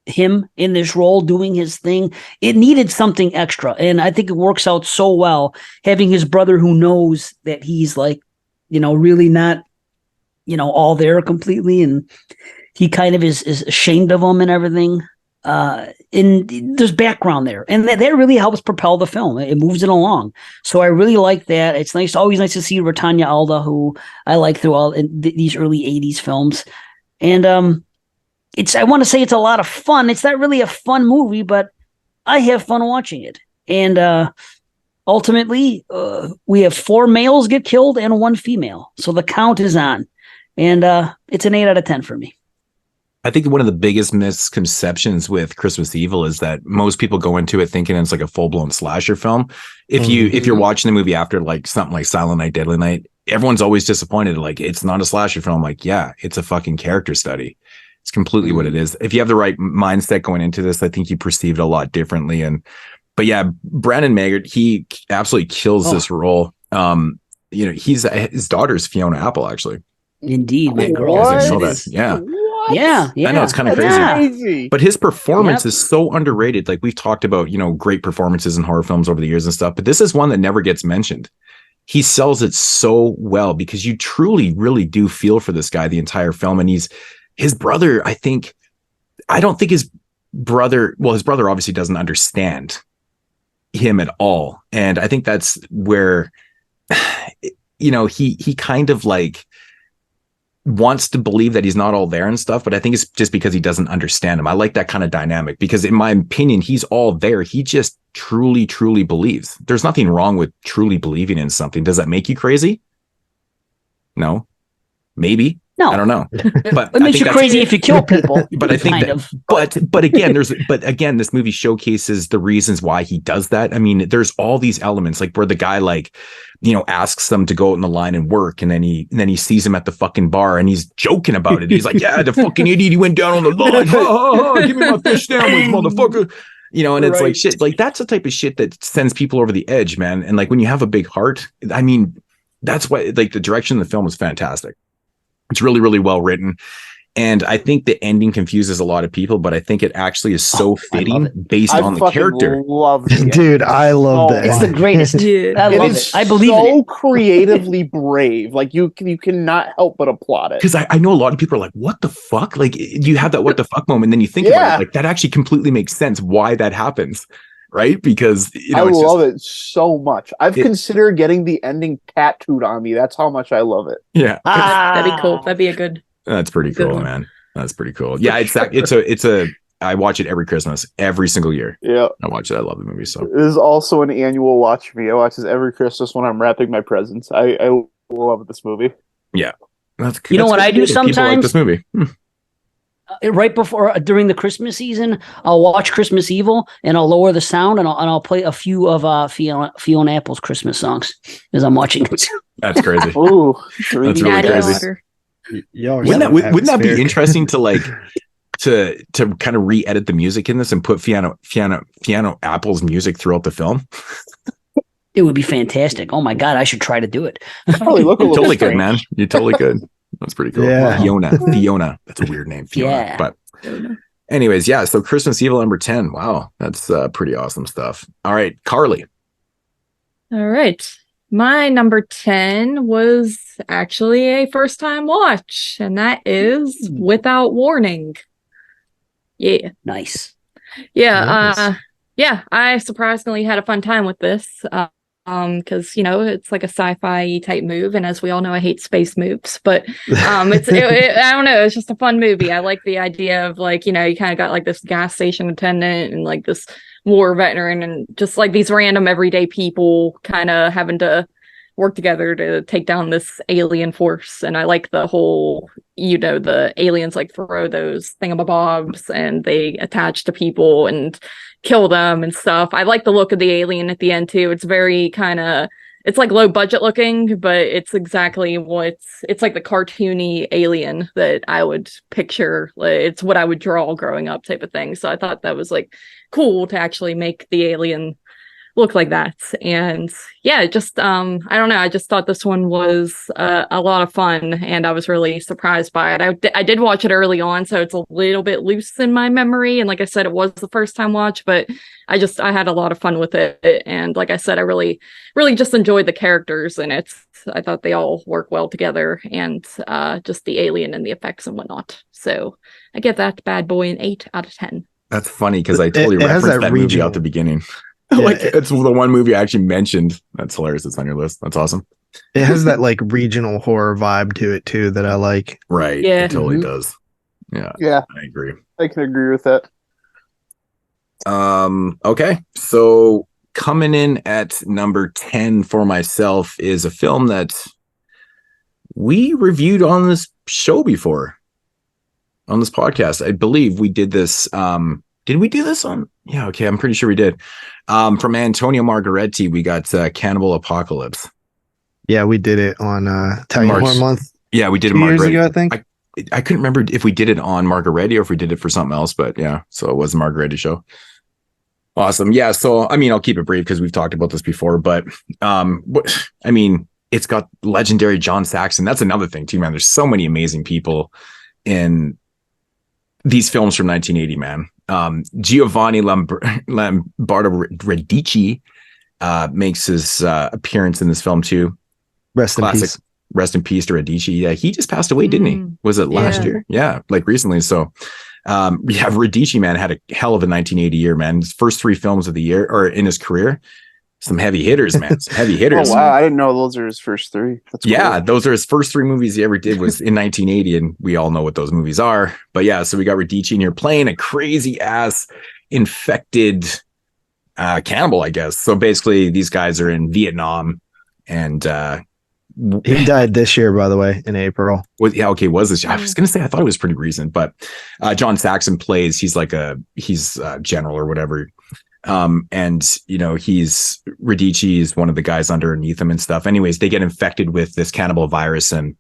him in this role doing his thing, it needed something extra, and I think it works out so well having his brother who knows that he's like, really not, all there completely, and he kind of is ashamed of him and everything. And there's background there, and that really helps propel the film. It moves it along, so I really like that. It's always nice to see Ratanya Alda, who I like through all these early 80s films, and I want to say it's a lot of fun. It's not really a fun movie, but I have fun watching it. And ultimately, we have 4 males get killed and 1 female. So the count is on. And it's an 8 out of 10 for me. I think one of the biggest misconceptions with Christmas Evil is that most people go into it thinking it's like a full-blown slasher film. If you're watching the movie after like something like Silent Night, Deadly Night, everyone's always disappointed. Like, it's not a slasher film. Like, yeah, it's a fucking character study. It's completely what it is. If you have the right mindset going into this, I think you perceive it a lot differently. But yeah, Brandon Maggart, he absolutely kills this role. His daughter's Fiona Apple, actually. Indeed, my girl. Yeah. Yeah. I know, it's kind of crazy. But his performance is so underrated. Like, we've talked about, great performances in horror films over the years and stuff, but this is one that never gets mentioned. He sells it so well because you truly, really do feel for this guy the entire film. And his brother, I don't think his brother obviously doesn't understand him at all. And I think that's where, he kind of like wants to believe that he's not all there and stuff, but I think it's just because he doesn't understand him. I like that kind of dynamic because in my opinion, he's all there. He just truly, truly believes. There's nothing wrong with truly believing in something. Does that make you crazy? No, maybe. No, I don't know. But it makes you crazy if you kill people. But I think but again, this movie showcases the reasons why he does that. I mean, there's all these elements like where the guy asks them to go out in the line and work, and then he sees him at the fucking bar and he's joking about it. He's like, yeah, the fucking idiot, he went down on the line. Give me my fish sandwich, motherfucker. And it's like shit. Like, that's the type of shit that sends people over the edge, man. And like, when you have a big heart, I mean, that's why like the direction of the film is fantastic. It's really, really well written. And I think the ending confuses a lot of people, but I think it actually is so fitting based on the character. Dude, I love that. It's the greatest. Dude, I love it. I believe it. So creatively brave. Like, you cannot help but applaud it. Because I know a lot of people are like, what the fuck? Like, you have that what the fuck moment, and then you think about it, like, that actually completely makes sense why that happens. Right? Because I love it so much. I've considered getting the ending tattooed on me. That's how much I love it. Yeah. That'd be cool. That'd be a good. That's pretty cool, man. That's pretty cool. Yeah, I watch it every Christmas, every single year. Yeah. I watch it. I love the movie. So it is also an annual watch for me. I watch this every Christmas when I'm wrapping my presents. I love this movie. Yeah. What I do sometimes? People like this movie. Right before during the Christmas season, I'll watch Christmas Evil and I'll lower the sound and I'll play a few of Fiona Apple's Christmas songs as I'm watching it. That's crazy. Ooh, that's really crazy. Wouldn't that be interesting to to kind of re-edit the music in this and put Fiona Apple's music throughout the film? It would be fantastic. Oh my god, I should try to do it. Probably look a little totally good, man. You're totally good. That's pretty cool. Yeah. Fiona. That's a weird name, Fiona. Yeah. But anyways, yeah. So Christmas Evil number 10. Wow, that's pretty awesome stuff. All right, Carly. All right. My number 10 was actually a first time watch, and that is Without Warning. Yeah. Nice. Yeah. Nice. I surprisingly had a fun time with this. Because it's like a sci-fi type move, and as we all know, I hate space moves, but I don't know, it's just a fun movie. I like the idea of you kind of got like this gas station attendant and like this war veteran and just like these random everyday people kind of having to work together to take down this alien force. And I like the whole, the aliens like throw those thingamabobs and they attach to people and kill them and stuff. I like the look of the alien at the end too. It's very it's like low budget looking, but it's exactly it's like the cartoony alien that I would picture. It's what I would draw growing up type of thing. So I thought that was like cool to actually make the alien look like that. And yeah, just I don't know, I just thought this one was a lot of fun, and I was really surprised by it. I did watch it early on, so it's a little bit loose in my memory, and like I said, it was the first time watch, but I had a lot of fun with it. And like I said, I really just enjoyed the characters in it. I thought they all work well together, and just the alien and the effects and whatnot. So I give that bad boy an 8 out of 10. That's funny because I totally referenced that movie out the beginning. Yeah, it's the one movie I actually mentioned. That's hilarious. It's on your list. That's awesome. It has that like regional horror vibe to it too that I like. Right. Yeah. It totally does. Yeah. Yeah. I agree. I can agree with that. Okay. So coming in at number 10 for myself is a film that we reviewed on this show before. on this podcast. I believe we did this. Did we do this on? Yeah, okay, I'm pretty sure we did. From Antonio Margaretti, we got Cannibal Apocalypse. Yeah, we did it on Italian Horror Month. Yeah, we did it 2 years ago, I think. I couldn't remember if we did it on Margaretti or if we did it for something else, but yeah, so it was the Margaretti show. Awesome. Yeah, so I mean, I'll keep it brief because we've talked about this before, but I mean, it's got legendary John Saxon. That's another thing too, man. There's so many amazing people in these films from 1980, man. Giovanni Lombardo Radici makes his appearance in this film too. Rest in peace to Radici. Yeah, he just passed away, didn't he? Was it last year? Yeah, like recently. So Radici, man, had a hell of a 1980 year, man. His first 3 films of the year or in his career. Some heavy hitters, man. Some heavy hitters. Oh, wow. I didn't know those are his first 3. That's cool. Yeah, those are his first 3 movies he ever did was in 1980, and we all know what those movies are. But yeah, so we got Radici in here playing a crazy ass infected cannibal, I guess. So basically, these guys are in Vietnam, and he died this year, by the way, in April. Yeah, okay, was this? I was gonna say I thought it was pretty recent, but John Saxon plays. He's general or whatever. And you know, Radici is one of the guys underneath him and stuff. Anyways, they get infected with this cannibal virus, and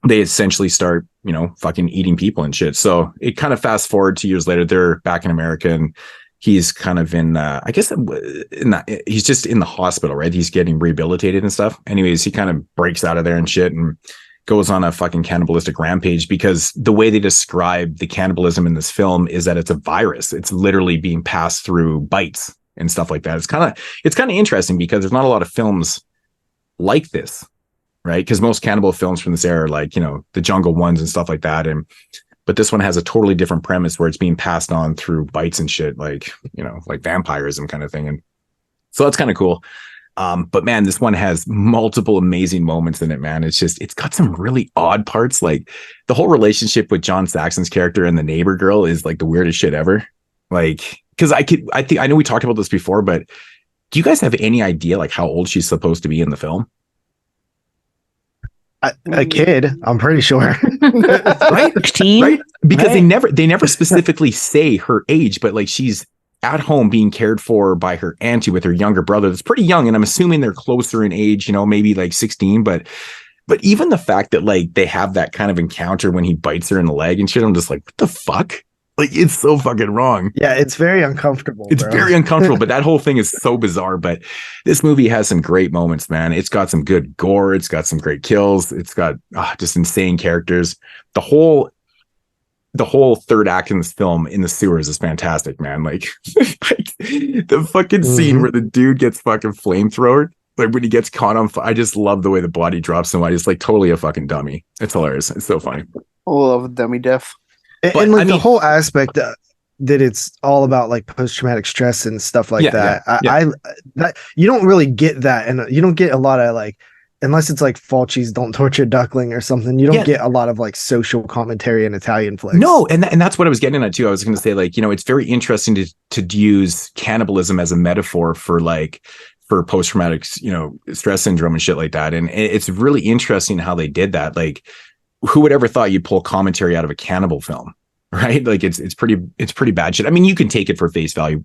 they essentially start, you know, fucking eating people and shit. So it kind of fast forward 2 years later, they're back in America, and he's kind of in, I guess he's just in the hospital, right? He's getting rehabilitated and stuff. Anyways, he kind of breaks out of there and shit and goes on a fucking cannibalistic rampage, because the way they describe the cannibalism in this film is that it's a virus. It's literally being passed through bites and stuff like that. It's kind of interesting because there's not a lot of films like this, right? Because most cannibal films from this era are like, you know, the Jungle ones and stuff like that. But this one has a totally different premise where it's being passed on through bites and shit, like, you know, like vampirism kind of thing. And so that's kind of cool. But man, this one has multiple amazing moments in it, man. It's got some really odd parts. Like the whole relationship with John Saxon's character and the neighbor girl is like the weirdest shit ever. Like, cause I know we talked about this before, but do you guys have any idea like how old she's supposed to be in the film? A kid, I'm pretty sure. Right? 16? Right? Because they never specifically say her age, but like she's at home being cared for by her auntie with her younger brother that's pretty young, and I'm assuming they're closer in age, you know, maybe like 16, but even the fact that like they have that kind of encounter when he bites her in the leg and shit, I'm just like, what the fuck? Like, it's so fucking wrong. Yeah, it's very uncomfortable. It's very uncomfortable, but that whole thing is so bizarre. But this movie has some great moments, man. It's got some good gore. It's got some great kills. It's got just insane characters. The whole third act in this film in the sewers is fantastic, man. Like the fucking scene where the dude gets fucking flamethrowered, like when he gets caught on fire. I just love the way the body drops him. I just like totally a fucking dummy. It's hilarious. It's so funny. I love dummy death. And like the whole aspect that it's all about like post-traumatic stress and stuff like that. Yeah. You don't really get that, and you don't get a lot of like, unless it's like Fulci's "Don't Torture a Duckling" or something. You don't get a lot of like social commentary in Italian flicks. No, and that's what I was getting at too. I was going to say, like, you know, it's very interesting to use cannibalism as a metaphor for post-traumatic, you know, stress syndrome and shit like that. And it's really interesting how they did that. Like, who would ever thought you'd pull commentary out of a cannibal film, right? Like it's pretty bad shit. I mean, you can take it for face value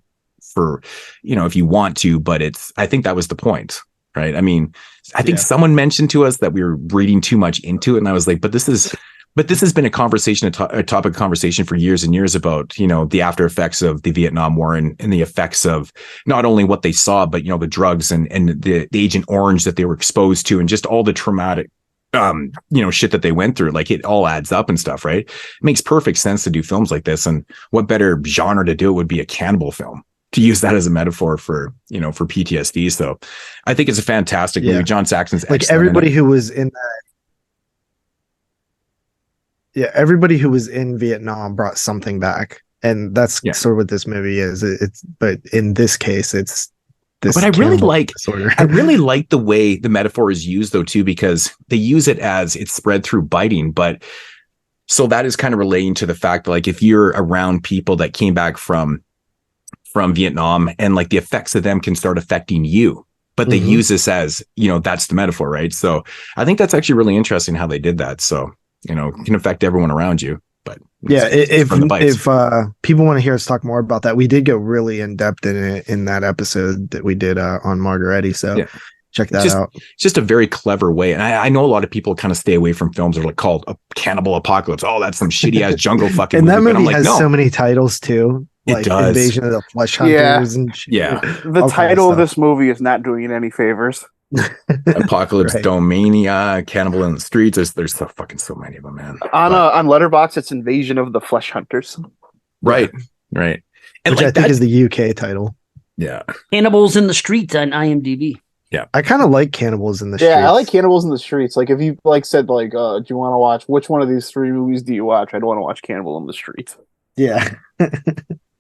for, you know, if you want to, but I think that was the point, right? I mean, I think someone mentioned to us that we were reading too much into it, and I was like, but this has been a conversation, a topic of conversation for years and years about, you know, the after effects of the Vietnam War and the effects of not only what they saw, but, you know, the drugs and the Agent Orange that they were exposed to, and just all the traumatic you know, shit that they went through. Like, it all adds up and stuff, right? It makes perfect sense to do films like this, and what better genre to do it would be a cannibal film, to use that as a metaphor for, you know, for PTSD. So I think it's a fantastic movie. John Saxon's like everybody who was in that. Yeah, everybody who was in Vietnam brought something back, and that's sort of what this movie is. But in this case, it's this. But I really like the way the metaphor is used, though, too, because they use it as it's spread through biting. But so that is kind of relating to the fact that, like, if you're around people that came back from Vietnam, and like the effects of them can start affecting you, but they use this as, you know, that's the metaphor, right? So I think that's actually really interesting how they did that. So it can affect everyone around you. But yeah, if people want to hear us talk more about that, we did go really in depth in it in that episode that we did on Margaretti. So check that out. It's just a very clever way. And I know a lot of people kind of stay away from films that are like called a cannibal apocalypse. Oh, that's some shitty ass jungle fucking and movie. that movie has so many titles too. It does. Invasion of the Flesh Hunters and shit. Yeah. The title of this movie is not doing it any favors. Apocalypse, Domania, Cannibal in the Streets. There's so many of them, man. On Letterboxd, it's Invasion of the Flesh Hunters. Right. And which I think is the UK title. Yeah. Cannibals in the Streets on IMDb. Yeah. I kind of like Cannibals in the Streets. Yeah, I like Cannibals in the Streets. Like if you said do you want to watch which one of these 3 movies do you watch? I'd want to watch Cannibal in the Streets. Yeah.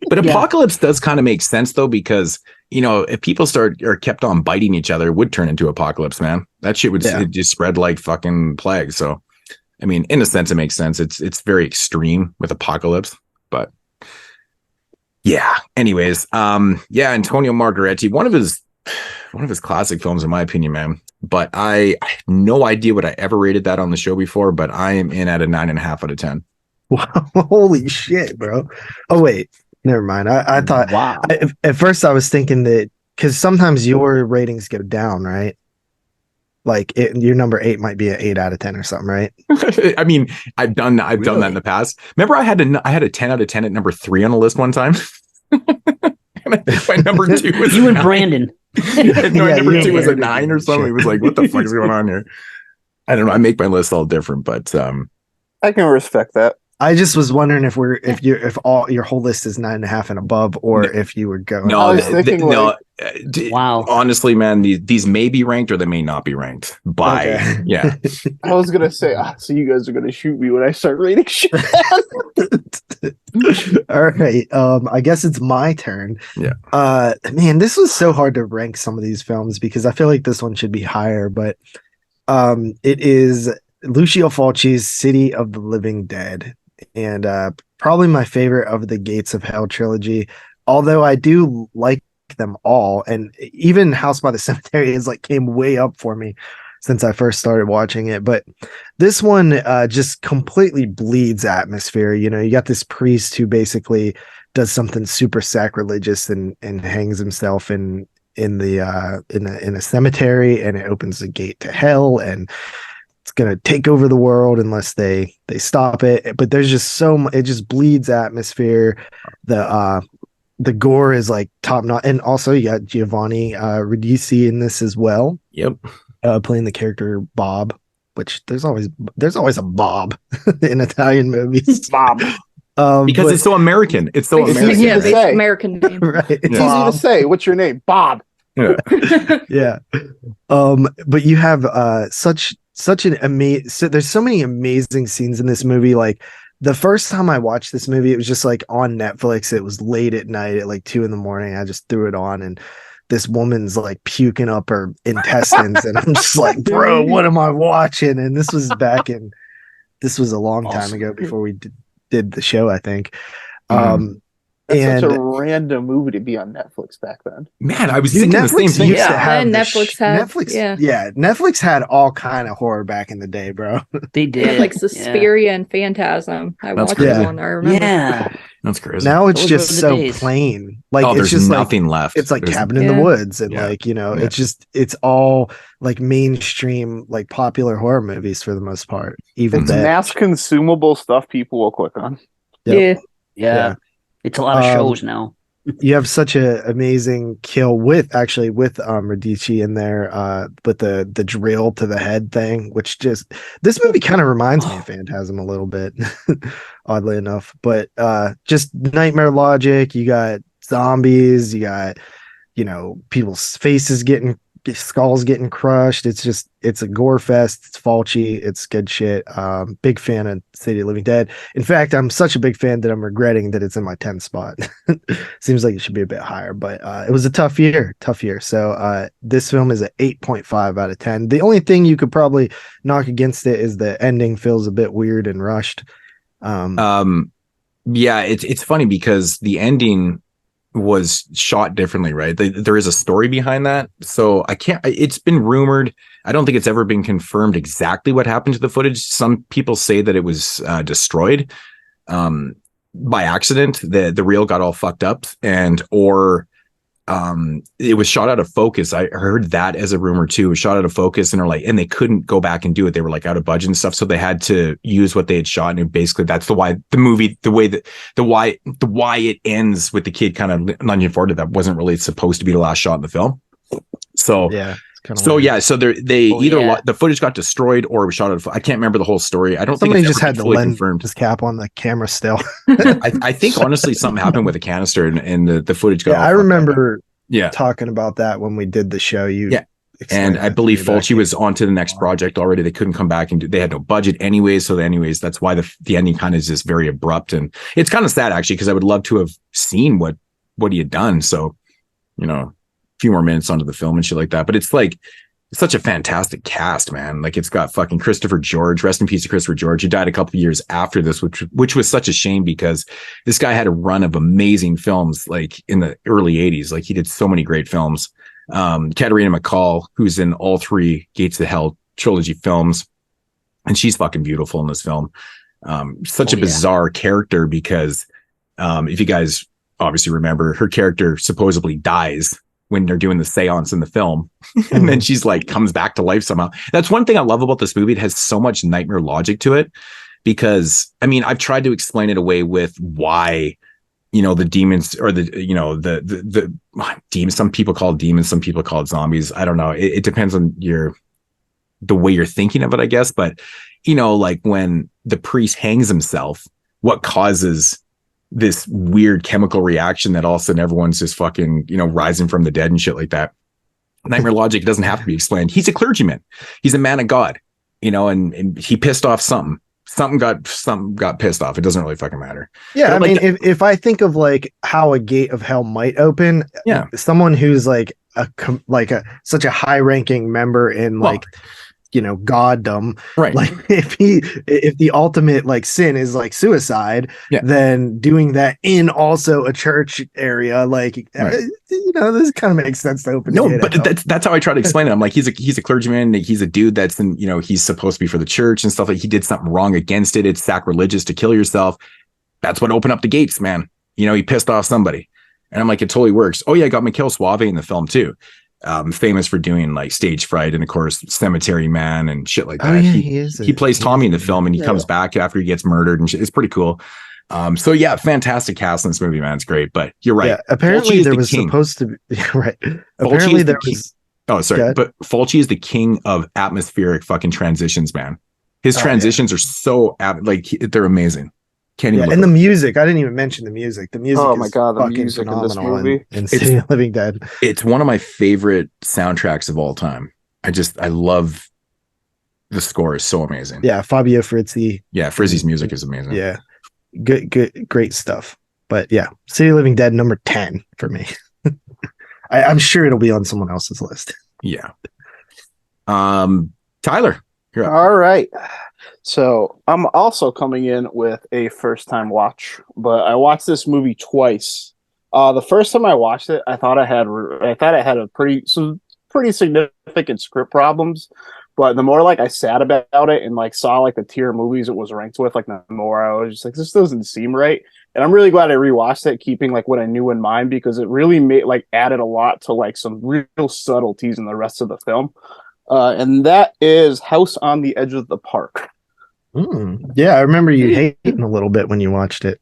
But Apocalypse does kind of make sense though, because if people kept on biting each other, it would turn into Apocalypse, man. That shit would it just spread like fucking plague. So, I mean, in a sense, it makes sense. It's very extreme with Apocalypse, but yeah. Anyways, Antonio Margaretti, one of his classic films, in my opinion, man. But I have no idea what I ever rated that on the show before, but I am in at a 9.5 out of 10. Wow, holy shit, bro. Oh wait, never mind. I thought at first I was thinking that because sometimes your ratings go down, right? Like your number 8 might be an 8 out of 10 or something, right? I mean, I've done that in the past. Remember, I had a 10 out of 10 at number 3 on the list one time. My number 2 was you and Brandon. Number 2 was a 9 or something. It was like, what the fuck is going on here? I don't know. I make my list all different, but I can respect that. I just was wondering if your whole list is 9.5 and above, or if you were going. No, I was thinking wow. Honestly, man, these may be ranked or they may not be ranked by. Okay. Yeah. I was gonna say, so you guys are gonna shoot me when I start rating shit. All right. I guess it's my turn. Yeah. Man, this was so hard to rank some of these films because I feel like this one should be higher, but it is Lucio Fulci's City of the Living Dead. And probably my favorite of the Gates of Hell trilogy, although I do like them all, and even House by the Cemetery is came way up for me since I first started watching it. But this one just completely bleeds atmosphere. You got this priest who basically does something super sacrilegious and hangs himself in a cemetery, and it opens the gate to hell, and it's gonna take over the world unless they stop it. But there's just it just bleeds atmosphere. The gore is top notch, and also you got Giovanni Ribisi in this as well. Yep, playing the character Bob, which there's always a Bob in Italian movies. Bob. Because it's so American. It's so American. Yeah, it's American name. Right. It's easy to say. What's your name? Bob. Yeah. Yeah. But you have such an amazing. There's so many amazing scenes in this movie. Like the first time I watched this movie, it was just on Netflix. It was late at night at 2 a.m. I just threw it on, and this woman's puking up her intestines, and I'm just bro, what am I watching? And this was a long time ago before we did the show, I think. That's such a random movie to be on Netflix back then. Man, I was thinking the same thing. Netflix had all kind of horror back in the day, bro. They did. Suspiria and Phantasm. I watched it on there. I remember. Yeah. That's crazy. Now it's just so plain. It's there's just nothing left. It's Cabin in the Woods, and it's all mainstream popular horror movies for the most part. Even it's mass consumable stuff people will click on. Yep. Yeah. It's a lot of shows now. You have such an amazing kill with Radici in there, but the drill to the head thing, which this movie kind of reminds me of Phantasm a little bit, oddly enough. But just nightmare logic. You got zombies. You got people's faces skulls getting crushed. It's a gore fest. It's Fulci. It's good shit. Big fan of City of Living Dead. In fact, I'm such a big fan that I'm regretting that it's in my 10th spot. Seems like it should be a bit higher, but it was a tough year. So this film is an 8.5 out of 10. The only thing you could probably knock against it is the ending feels a bit weird and rushed. Yeah, it's funny because the ending was shot differently, right? There is a story behind that. So it's been rumored. I don't think it's ever been confirmed exactly what happened to the footage. Some people say that it was destroyed by accident. The reel got all fucked up or it was shot out of focus. I heard that as a rumor too. It was shot out of focus, and they couldn't go back and do it. They were like out of budget and stuff, so they had to use what they had shot. And basically, that's why it ends with the kid kind of lunging forward. That wasn't really supposed to be the last shot in the film. So yeah. So the footage got destroyed or it was shot out of. I can't remember the whole story. I don't think somebody just had the lens cap on the camera still. I think honestly something happened with a canister and the footage got. Yeah, I remember. Yeah, talking about that when we did the show. And I believe Fulci was on to the next project already. They couldn't come back they had no budget anyways. So that's why the ending kind of is just very abrupt, and it's kind of sad actually because I would love to have seen what he had done. So, few more minutes onto the film and shit like that, but it's such a fantastic cast, man. Like it's got fucking Christopher George, rest in peace to Christopher George, who died a couple of years after this, which was such a shame because this guy had a run of amazing films like in the early 80s. Like he did so many great films. Katarina McCall, who's in all 3 Gates of Hell trilogy films, and she's fucking beautiful in this film. Such a bizarre character because if you guys obviously remember, her character supposedly dies when they're doing the seance in the film. And then she's like, comes back to life somehow. That's one thing I love about this movie. It has so much nightmare logic to it because I've tried to explain it away with why, the demons or the demons, some people call it demons, some people call it zombies. I don't know. It depends on the way you're thinking of it, I guess. But, like when the priest hangs himself, what causes this weird chemical reaction that all of a sudden everyone's just fucking, rising from the dead and shit like that. Nightmare logic doesn't have to be explained. He's a clergyman. He's a man of God, and he pissed off something. Something got pissed off. It doesn't really fucking matter. Yeah. If I think of like how a gate of hell might open, someone who's like such a high ranking member in goddom, right? Like if the ultimate like sin is like suicide, then doing that in also a church area, this kind of makes sense to open. No, but that's how I try to explain it. I'm like, he's a clergyman. He's a dude that's in, he's supposed to be for the church and stuff. Like he did something wrong against it. It's sacrilegious to kill yourself. That's what opened up the gates, man. He pissed off somebody, and I'm like, it totally works. Oh yeah, I got Mikhail Suave in the film too. Famous for doing like Stage Fright and of course Cemetery Man and shit like that. He plays Tommy in the film and he comes back after he gets murdered and shit. It's pretty cool. So yeah, fantastic cast in this movie, man. It's great. But you're right. Yeah, apparently there was supposed to be right. Apparently there was. Oh, sorry, but Fulci is the king of atmospheric fucking transitions, man. His transitions are so they're amazing. And the music. I didn't even mention the music. The music. Oh my god, the music in this movie. In City of Living Dead. It's one of my favorite soundtracks of all time. I love the score. Is so amazing. Yeah, Fabio Frizzi. Yeah, Frizzi's music is amazing. Yeah, good, great stuff. But yeah, City of Living Dead number 10 for me. I'm sure it'll be on someone else's list. Yeah. Tyler. All right. So I'm also coming in with a first time watch, but I watched this movie twice. The first time I watched it, I thought it had some pretty significant script problems. But the more I sat about it and saw the tier of movies it was ranked with, the more I was just like, this doesn't seem right. And I'm really glad I rewatched it, keeping what I knew in mind, because it really made added a lot to some real subtleties in the rest of the film. And that is House on the Edge of the Park. Yeah, I remember you hating a little bit when you watched it.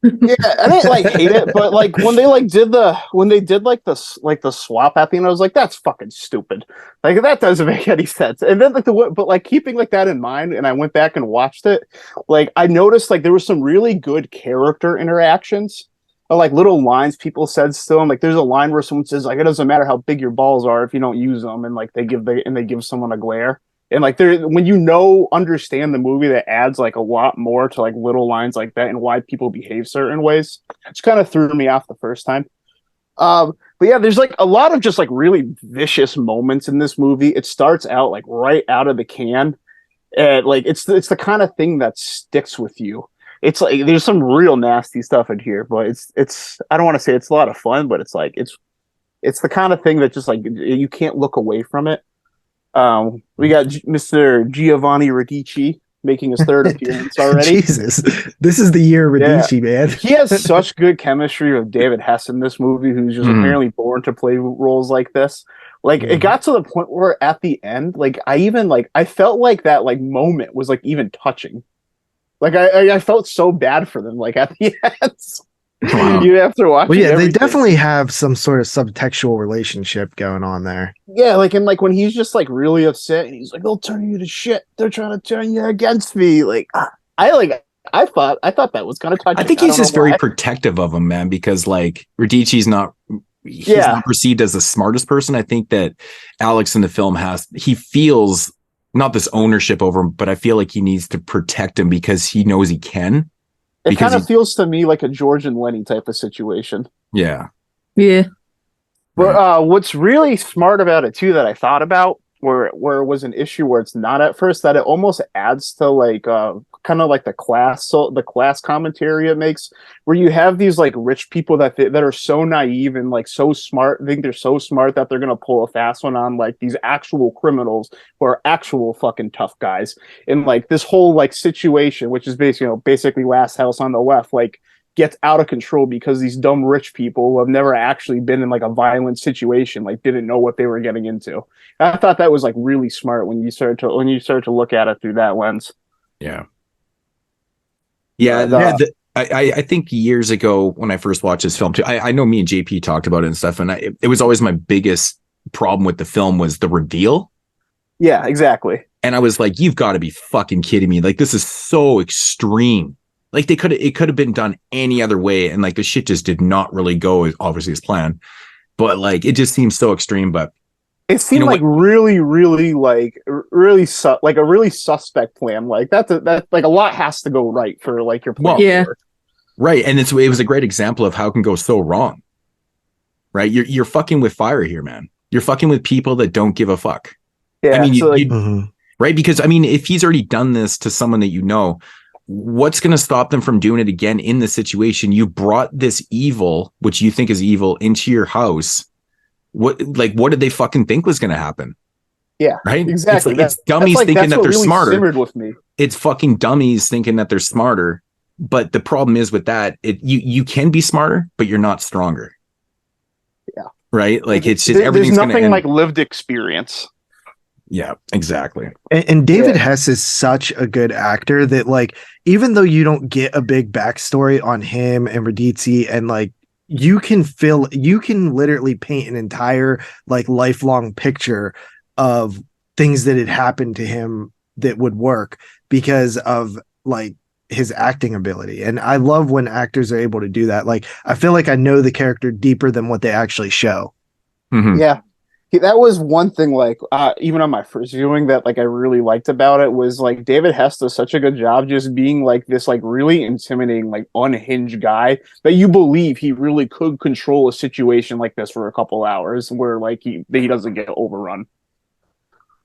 Yeah, I didn't hate it, but when they did the swap at the end, I was like, that's fucking stupid. That doesn't make any sense. And then keeping that in mind, and I went back and watched it, I noticed there was some really good character interactions. Little lines people said still. And there's a line where someone says it doesn't matter how big your balls are if you don't use them, and they give someone a glare. And when understand the movie, that adds a lot more to little lines like that and why people behave certain ways. It's kind of threw me off the first time. But yeah, there's a lot of just really vicious moments in this movie. It starts out right out of the can. And it's the kind of thing that sticks with you. it's like there's some real nasty stuff in here, but it's I don't want to say it's a lot of fun, but it's like it's the kind of thing that just like you can't look away from it. We got Mr. Giovanni Radici making his third appearance already. Jesus, this is the year Radici, man. He has such good chemistry with David Hess in this movie, who's just apparently born to play roles like this. Like it got to the point where at the end, like I felt like that like moment was like even touching. Like I felt so bad for them. Like at the end, wow. You have to watch. Well, yeah, they definitely have some sort of subtextual relationship going on there. Yeah, like and like when he's just like really upset and he's like, "They'll turn you to shit. They're trying to turn you against me." Like I thought that was kind of touching. I think he's just very protective of him, man, because like Radici's not. He's not perceived as the smartest person. I think that Alex in the film he feels not this ownership over him, but I feel like he needs to protect him because he knows he can. It kind of feels to me like a George and Lenny type of situation. Yeah. Yeah. But what's really smart about it too that I thought about where it was an issue where it's not at first, that it almost adds to like kind of like the class commentary it makes, where you have these like rich people that are so naive and like so smart, think they're so smart that they're gonna pull a fast one on like these actual criminals who are actual fucking tough guys. And like this whole like situation, which is basically Last House on the Left, like gets out of control because these dumb rich people who have never actually been in like a violent situation like didn't know what they were getting into. I thought that was like really smart when you started to look at it through that lens. Yeah. I think years ago when I first watched this film too, I know me and JP talked about it and stuff, and it was always my biggest problem with the film was the reveal. Yeah, exactly. And I was like, you've got to be fucking kidding me. Like, this is so extreme. Like it could have been done any other way. And like the shit just did not really go obviously as planned, but like, it just seems so extreme, but it seemed like really, really like really like a really suspect plan. Like that like a lot has to go right for like your plan. Yeah. Right. And it was a great example of how it can go so wrong. Right. You're fucking with fire here, man. You're fucking with people that don't give a fuck. Yeah. I mean, right. Because I mean, if he's already done this to someone that you know, what's going to stop them from doing it again in the situation? You brought this evil, which you think is evil, into your house. What did they fucking think was going to happen? Yeah, right. Exactly. It's dummies thinking that they're really smarter. Simmered with me. It's fucking dummies thinking that they're smarter. But the problem is with that, you can be smarter, but you're not stronger. Yeah. Right. Like it's just everything's there's nothing like lived experience. Yeah, exactly. And David Hess is such a good actor that like, even though you don't get a big backstory on him and Radici, and like you can literally paint an entire like lifelong picture of things that had happened to him that would work because of like his acting ability. And I love when actors are able to do that. Like, I feel like I know the character deeper than what they actually show. Mm-hmm. Yeah. That was one thing, like, even on my first viewing that, like, I really liked about it was, like, David Hess does such a good job just being, like, this, like, really intimidating, like, unhinged guy that you believe he really could control a situation like this for a couple hours where, like, he doesn't get overrun.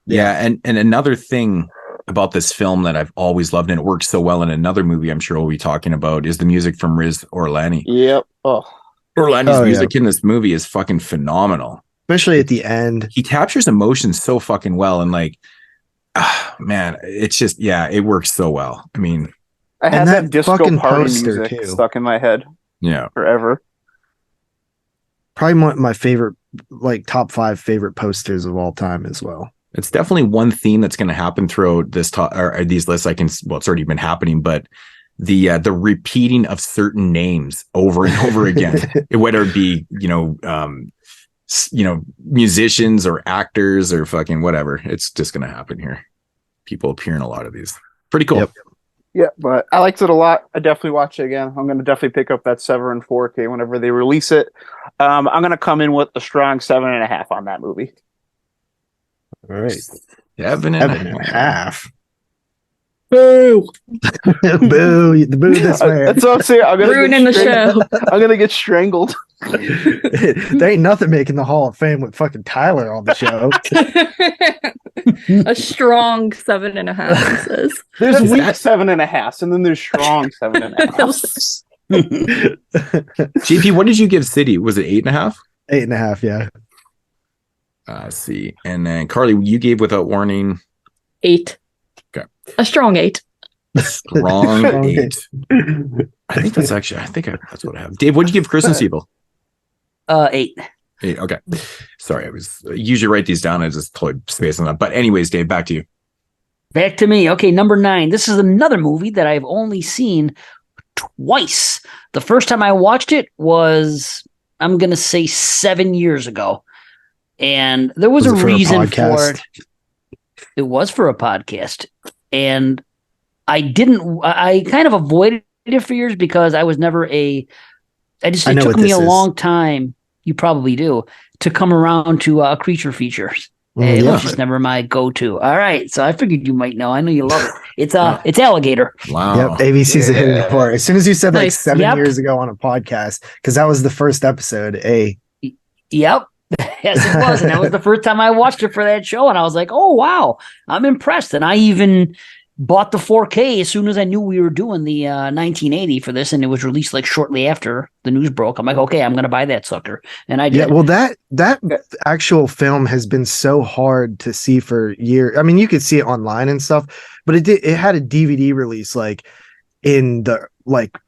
Yeah, and another thing about this film that I've always loved, and it works so well in another movie I'm sure we'll be talking about, is the music from Riz Orlani. Yep. Oh. Orlani's music in this movie is fucking phenomenal. Especially at the end. He captures emotions so fucking well. And like, man, it's just, it works so well. I mean, I had that disco party music too stuck in my head. Yeah. Forever. Probably one of my favorite, like top 5 favorite posters of all time as well. It's definitely one theme that's going to happen throughout this or these lists. It's already been happening, but the repeating of certain names over and over again, whether it be, musicians or actors or fucking whatever, it's just going to happen here. People appear in a lot of these. Pretty cool. Yep. Yeah, but I liked it a lot. I definitely watch it again. I'm going to definitely pick up that 7 and 4K whenever they release it. I'm going to come in with a strong 7.5 on that movie. All right. 7.5. Boo! Boo! The boo this way. That's what I'm saying. I'm ruining the show. I'm going to get strangled. There ain't nothing making the Hall of Fame with fucking Tyler on the show. A strong 7.5, he says. There's weak 7.5, and then there's strong 7.5. JP, what did you give City? Was it 8.5? 8.5, yeah. See. And then Carly, you gave Without Warning 8. Okay. A strong 8. Strong 8. I think that's that's what I have. Dave, what did you give Christmas Evil? 8. 8. Okay. Sorry, I usually write these down. I just put space on that. But anyways, Dave, back to you. Back to me. Okay, number 9. This is another movie that I've only seen twice. The first time I watched it was, I'm going to say 7 years ago. And there was a reason for it. It was for a podcast. And I kind of avoided it for years because I was never it took me a long time, you probably do, to come around to Creature Features. It was just never my go-to. All right, so I figured you might know. I know you love it. It's Alligator. Wow. Yep, ABC's a hitting before. As soon as you said 7 years ago on a podcast, because that was the first episode. Yep. Yes, it was. And that was the first time I watched it for that show. And I was like, oh, wow, I'm impressed. And I even bought the 4K as soon as I knew we were doing the 1980 for this. And it was released like shortly after the news broke. I'm like, okay, I'm going to buy that sucker. And I did. Yeah, well, that actual film has been so hard to see for years. I mean, you could see it online and stuff, but it had a DVD release like in the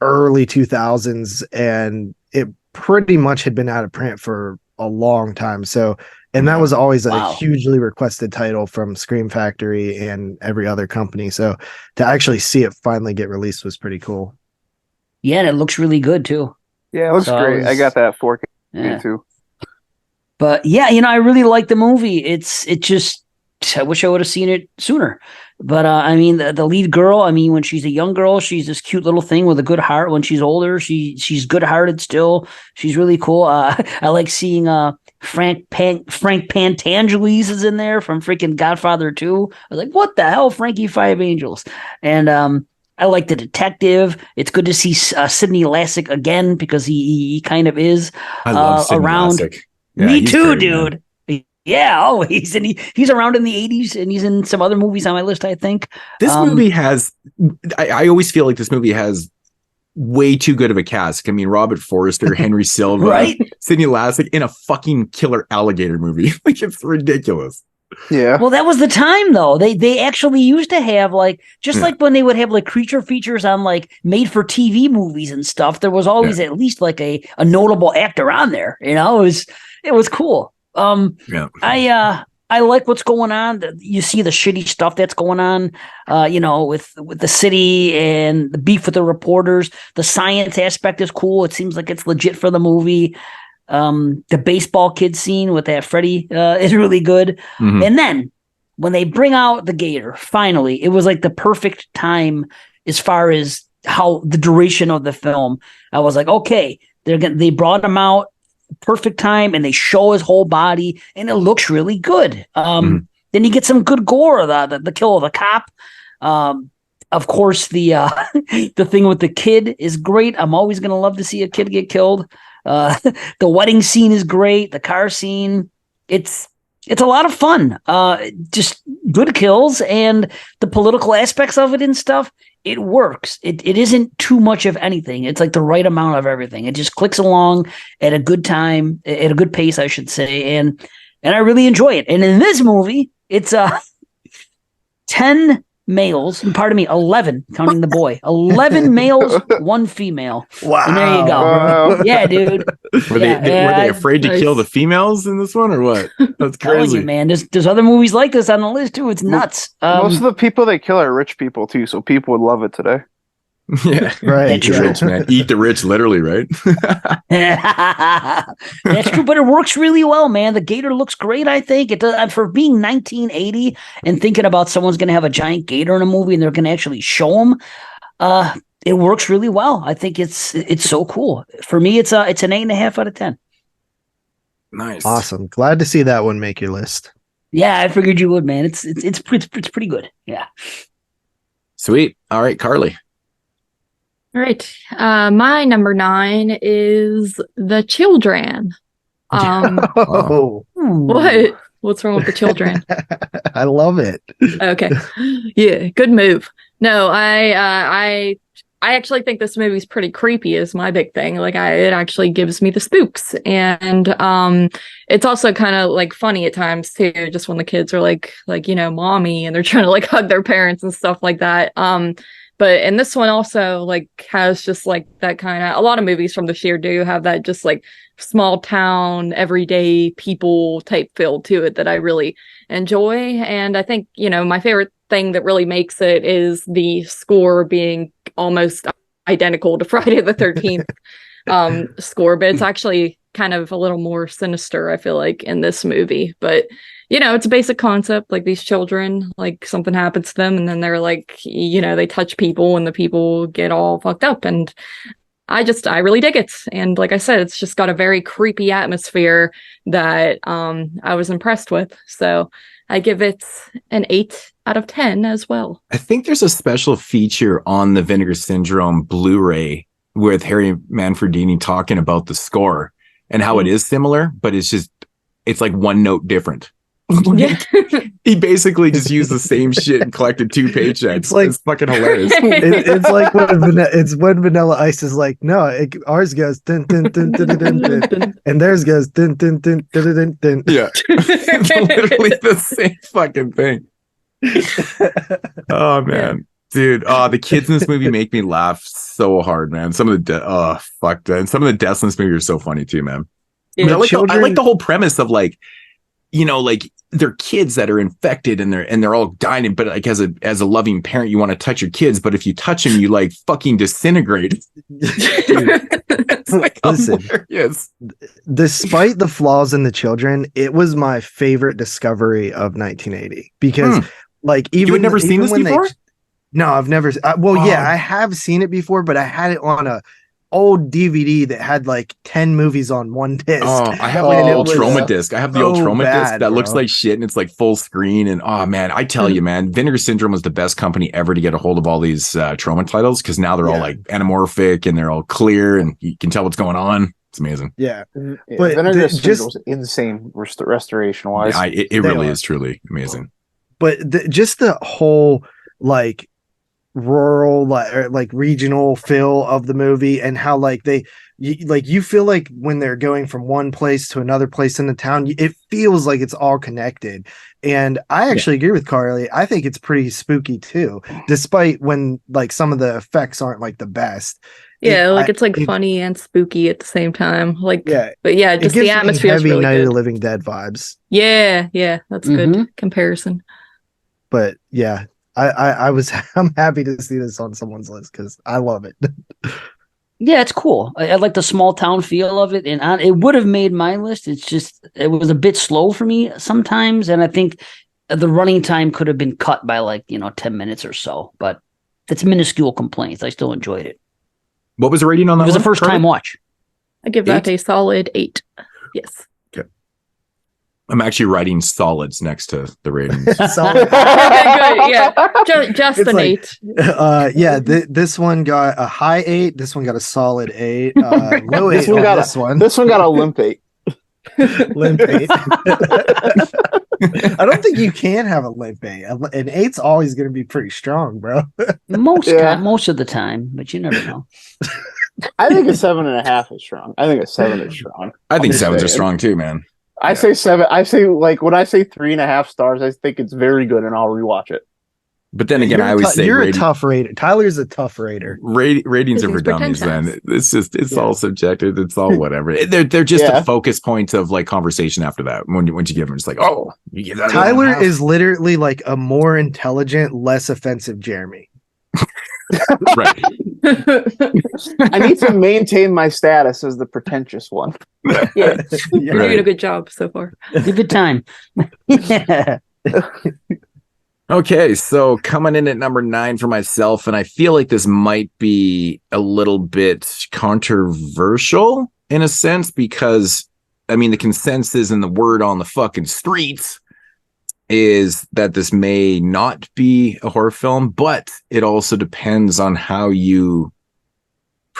early 2000s. And it pretty much had been out of print for a long time. So, and that was always a hugely requested title from Scream Factory and every other company. So to actually see it finally get released was pretty cool. Yeah, and it looks really good too. Yeah, it looks great. I got that 4K too. But yeah, I really like the movie. I wish I would have seen it sooner. But I mean, the lead girl, I mean, when she's a young girl, she's this cute little thing with a good heart. When she's older, she's good-hearted still. She's really cool. I like seeing Frank Pantangelis is in there from freaking Godfather 2. I was like, what the hell, Frankie Five Angels? And I like the detective. It's good to see Sidney Lassick again because he kind of is I love Sidney around. Lassick. Yeah, Me too, great, dude. Man. Yeah, always. And he's around in the 80s and he's in some other movies on my list, I think. This movie has, I always feel like this movie has way too good of a cast. I mean, Robert Forster, Henry Silva, right? Sidney Lassick in a fucking killer alligator movie. Like, it's ridiculous. Yeah. Well, that was the time, though. They actually used to have like when they would have like creature features on like made for TV movies and stuff. There was always at least like a notable actor on there. It was cool. I like what's going on. You see the shitty stuff that's going on, with the city and the beef with the reporters. The science aspect is cool. It seems like it's legit for the movie. The baseball kid scene with that Freddy is really good. Mm-hmm. And then when they bring out the gator, finally, it was like the perfect time as far as how the duration of the film. I was like, okay, they brought him out. Perfect time, and they show his whole body, and it looks really good. Then you get some good gore. The kill of the cop. Of course, the the thing with the kid is great. I'm always gonna love to see a kid get killed. The wedding scene is great. The car scene, it's a lot of fun. Just good kills, and the political aspects of it and stuff. It works. It isn't too much of anything. It's like the right amount of everything. It just clicks along at a good time, at a good pace, I should say. And I really enjoy it. And in this movie, it's 10 males, 11, counting the boy. 11 males, 1 female. Wow. And there you go. Wow. Yeah, dude. Were they afraid to kill the females in this one or what? That's crazy. You, man. There's other movies like this on the list too. It's nuts. Most of the people they kill are rich people too, so people would love it today. Yeah, right. Eat the rich, man. Eat the rich, literally, right? That's true, but it works really well, man. The gator looks great. I think it does for being 1980 and thinking about someone's going to have a giant gator in a movie and they're going to actually show them. It works really well. I think it's so cool. For me, it's an 8.5 out of 10. Nice, awesome. Glad to see that one make your list. Yeah, I figured you would, man. It's pretty good. Yeah. Sweet. All right, Carly. All right. My number 9 is The Children. What? What's wrong with The Children? I love it. Okay. Yeah, good move. No, I actually think this movie's pretty creepy is my big thing. Like it actually gives me the spooks. And it's also kind of like funny at times too, just when the kids are like, mommy, and they're trying to like hug their parents and stuff like that. And this one also like has just like that kind of, a lot of movies from this year do have that just like small town, everyday people type feel to it that I really enjoy. And I think, my favorite thing that really makes it is the score being almost identical to Friday the 13th score, but it's actually kind of a little more sinister, I feel like, in this movie. But it's a basic concept, like these children, like something happens to them and then they're like, they touch people and the people get all fucked up. And I really dig it. And like I said, it's just got a very creepy atmosphere that I was impressed with. So I give it an 8 out of 10 as well. I think there's a special feature on the Vinegar Syndrome Blu-ray with Harry Manfredini talking about the score and how it is similar, but it's like one note different. He basically just used the same shit and collected 2 paychecks. It's fucking hilarious. It's like when Vanilla Ice is like, no, ours goes dun, dun, dun, dun, dun, dun, dun, and theirs goes dun, dun, dun, dun, dun, dun. Yeah, it's literally the same fucking thing. Oh man, dude, the kids in this movie make me laugh so hard, man. Some of the some of the deaths in this movie are so funny too, man. Yeah, I like the whole premise of like, like they're kids that are infected and they're all dying, but like as a loving parent, you want to touch your kids, but if you touch them, you like fucking disintegrate. It's like hilarious. Despite the flaws in the children, it was my favorite discovery of 1980 because like even you had never seen this before? No, I've never. Yeah, I have seen it before, but I had it on a old DVD that had like 10 movies on one disc. Oh, I have like an old Trauma disc. I have the old Trauma disc that looks like shit and it's like full screen. And oh man, I tell you, man, Vinegar Syndrome was the best company ever to get a hold of all these Trauma titles because now they're all like anamorphic and they're all clear and you can tell what's going on. It's amazing. Yeah, but Vinegar Syndrome was insane restoration wise. Yeah, it really is truly amazing. But just the whole like rural like regional feel of the movie and how like you feel like when they're going from one place to another place in the town, it feels like it's all connected. And I actually agree with Carly. I think it's pretty spooky too, despite when like some of the effects aren't like the best. It's funny and spooky at the same time. Like, but yeah, just the atmosphere is really Night good. of the Living Dead vibes. Yeah, that's good comparison. But yeah, I'm happy to see this on someone's list because I love it. Yeah, it's cool. I like the small town feel of it, and it would have made my list. It's just it was a bit slow for me sometimes, and I think the running time could have been cut by 10 minutes or so. But that's minuscule complaints. I still enjoyed it. What was the rating on that? It was a first time watch. I give that a solid 8. Yes. Okay. I'm actually writing solids next to the ratings. Solid. Good. Yeah. Just an 8. This one got a high 8. This one got a solid 8. Low 8. This one got a limp 8. Limp 8. I don't think you can have a limp 8. An 8's always going to be pretty strong, bro. Most of the time, but you never know. I think a 7.5 is strong. I think a 7 is strong. I think 7s are strong too, man. I say 7. I say when I say 3.5 stars, I think it's very good, and I'll rewatch it. But then again, I always say you're a tough rater. Tyler's a tough rater. Ratings are for dummies, man. It's all subjective. It's all whatever. They're just a focus point of like conversation after that. Once you give them, it's like, oh, you give that. Tyler is literally like a more intelligent, less offensive Jeremy. Right. I need to maintain my status as the pretentious one. You're doing a good job so far. Give it time. Okay, so coming in at number 9 for myself, and I feel like this might be a little bit controversial in a sense because, I mean, the consensus and the word on the fucking streets is that this may not be a horror film, but it also depends on how you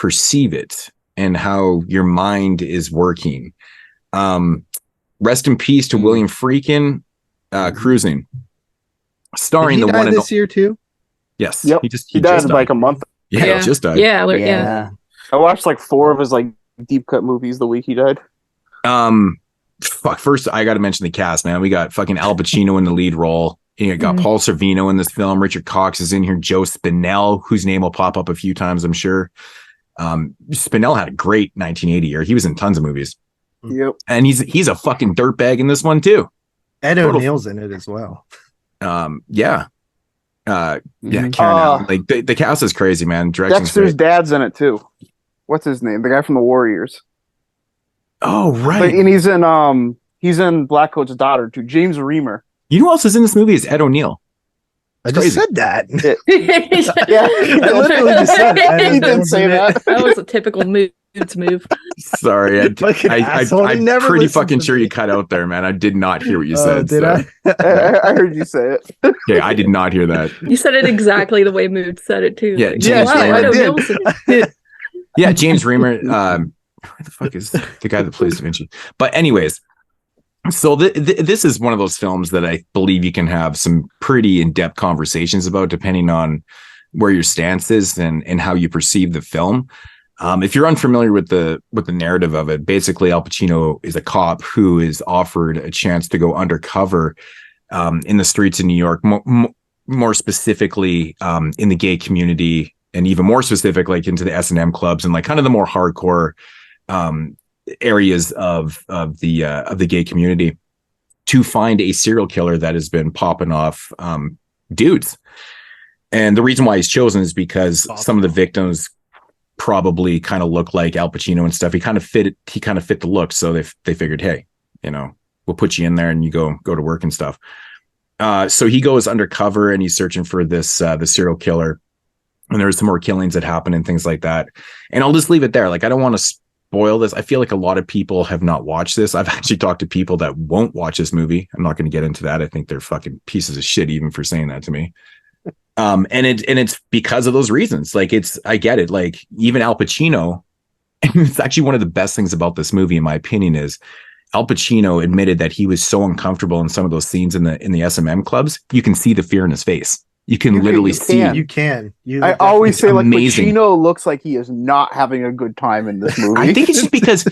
perceive it and how your mind is working. Rest in peace to William Friedkin, Cruising, starring the one this year too. Yes, yep. He died like a month. Yeah, he just died. Yeah. I watched like 4 of his like deep cut movies the week he died. First I got to mention the cast, man. We got fucking Al Pacino in the lead role. You got Paul Sorvino in this film. Richard Cox is in here. Joe Spinell, whose name will pop up a few times, I'm sure. Spinell had a great 1980 year. He was in tons of movies. Yep. And he's a fucking dirtbag in this one too. Ed O'Neill's in it as well. Yeah. Karen Allen. Like the cast is crazy, man. Dexter's dad's in it too. What's his name? The guy from the Warriors. Oh, right. And he's in Blackcoat's daughter too. James Remar. You know who else is in this movie? Is Ed O'Neill. I just said that. Yeah, I literally just said he didn't say that. That was a typical Moodz move. Sorry, I'm pretty fucking sure you cut out there, man. I did not hear what you said. Did I? I heard you say it. Okay, I did not hear that. You said it exactly the way Moodz said it too. Yeah, Like, James Remar. Yeah, James Remar. Who the fuck is the guy that plays Da Vinci? But anyways, so this is one of those films that I believe you can have some pretty in-depth conversations about, depending on where your stance is and how you perceive the film. If you're unfamiliar with the narrative of it, basically Al Pacino is a cop who is offered a chance to go undercover in the streets of New York, more specifically in the gay community, and even more specific, like into the S&M clubs and like kind of the more hardcore areas of the gay community, to find a serial killer that has been popping off dudes. And the reason why he's chosen is because some of the victims probably kind of look like Al Pacino and stuff. He kind of fit the look, so they figured, hey, we'll put you in there and you go to work and stuff. So he goes undercover and he's searching for this the serial killer, and there's some more killings that happen and things like that. And I'll just leave it there. Like, I don't want to spoil this. I feel like a lot of people have not watched this. I've actually talked to people that won't watch this movie. I'm not going to get into that. I think they're fucking pieces of shit even for saying that to me. And it's because of those reasons. Like, I get it. Like, even Al Pacino, and it's actually one of the best things about this movie, in my opinion, is Al Pacino admitted that he was so uncomfortable in some of those scenes in the S&M clubs. You can see the fear in his face. You can literally see. You can. I always say, like, Pacino looks like he is not having a good time in this movie. I think it's just because